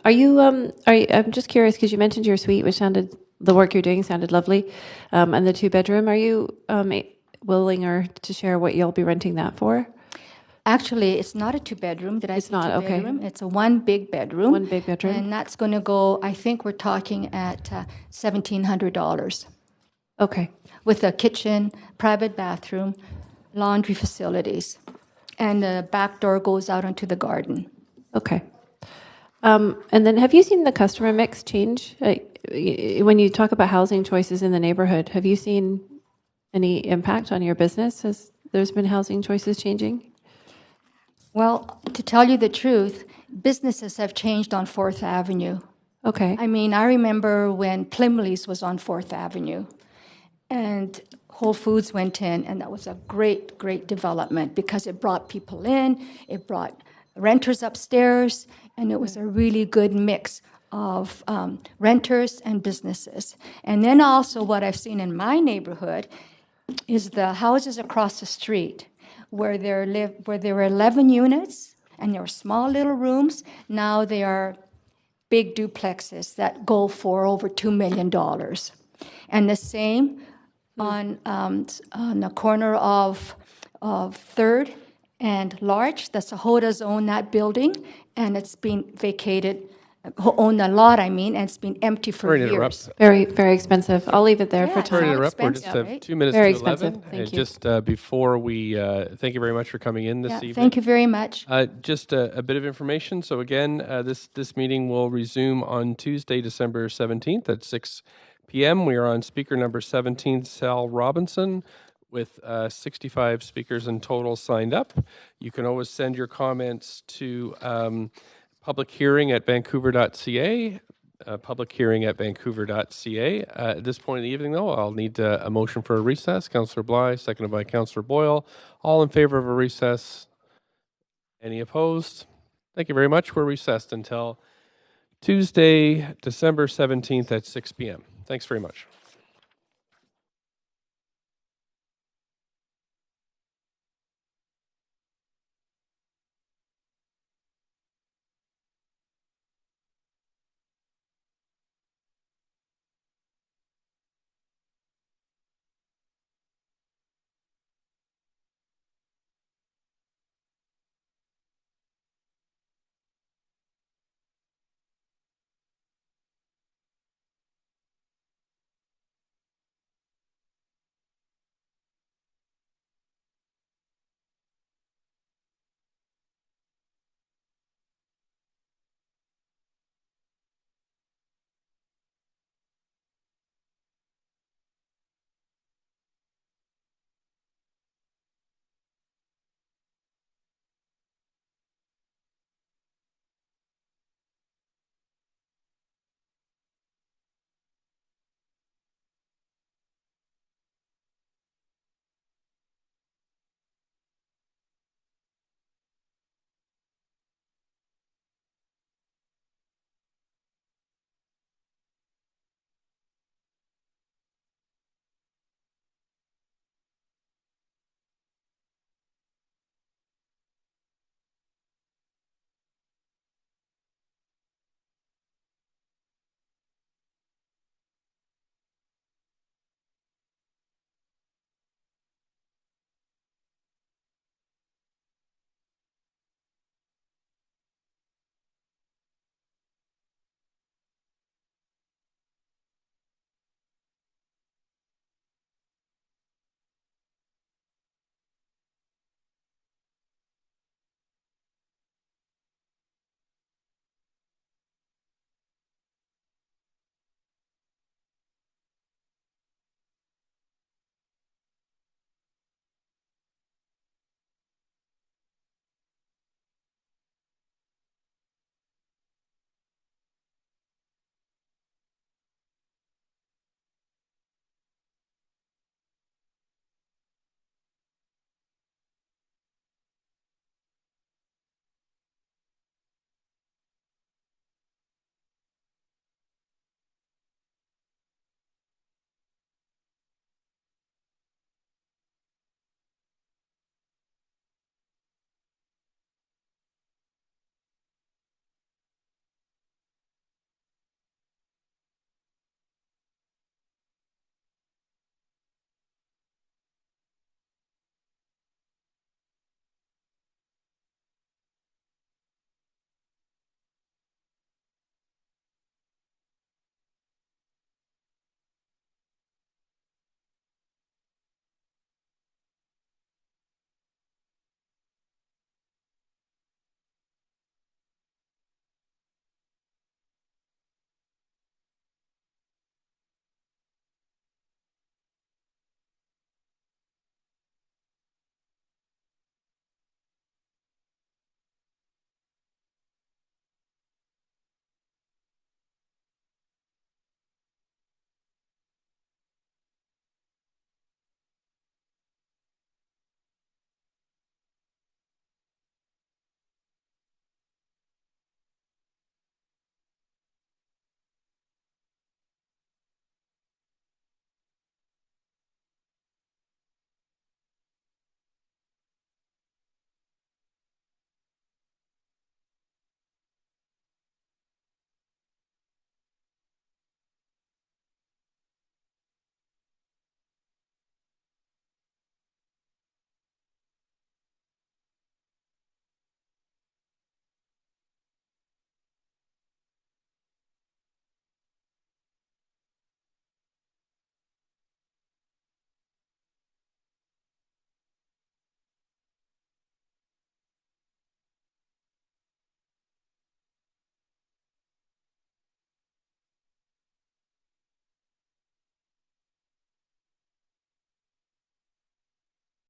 Are you? I'm just curious because you mentioned your suite, which the work you're doing sounded lovely, and the 2-bedroom. Are you willing to share what you'll be renting that for? Actually, it's not a 2-bedroom. It's not, okay. It's a one big bedroom. One big bedroom. And that's going to go, I think we're talking at $1,700. Okay. With a kitchen, private bathroom, laundry facilities. And the back door goes out onto the garden. Okay. And then have you seen the customer mix change? When you talk about housing choices in the neighborhood, have you seen any impact on your business as there's been housing choices changing? Well, to tell you the truth, businesses have changed on 4th Avenue. Okay. I mean, I remember when Plimley's was on 4th Avenue, and Whole Foods went in, and that was a great, great development because it brought people in, it brought renters upstairs, and it was a really good mix of renters and businesses. And then also what I've seen in my neighborhood is the houses across the street where there were 11 units and there were small little rooms. Now they are big duplexes that go for over $2 million. And the same on the corner of 3rd and Larch. The Sahodas own that building, and it's been vacated, own the lot, and it's been empty for years. Very, very expensive. I'll leave it there for time. Sorry to interrupt. We're just 2 minutes Very to 11. expensive. Thank you. Just before we, thank you very much for coming in this evening. Thank you very much. Just a bit of information. So again, this meeting will resume on Tuesday, December 17th at 6 p.m. We are on speaker number 17, Sal Robinson, with 65 speakers in total signed up. You can always send your comments to public hearing at vancouver.ca, public hearing at vancouver.ca. At this point in the evening, though, I'll need a motion for a recess. Councillor Bly, seconded by Councillor Boyle. All in favor of a recess? Any opposed? Thank you very much. We're recessed until Tuesday, December 17th at 6 p.m. Thanks very much.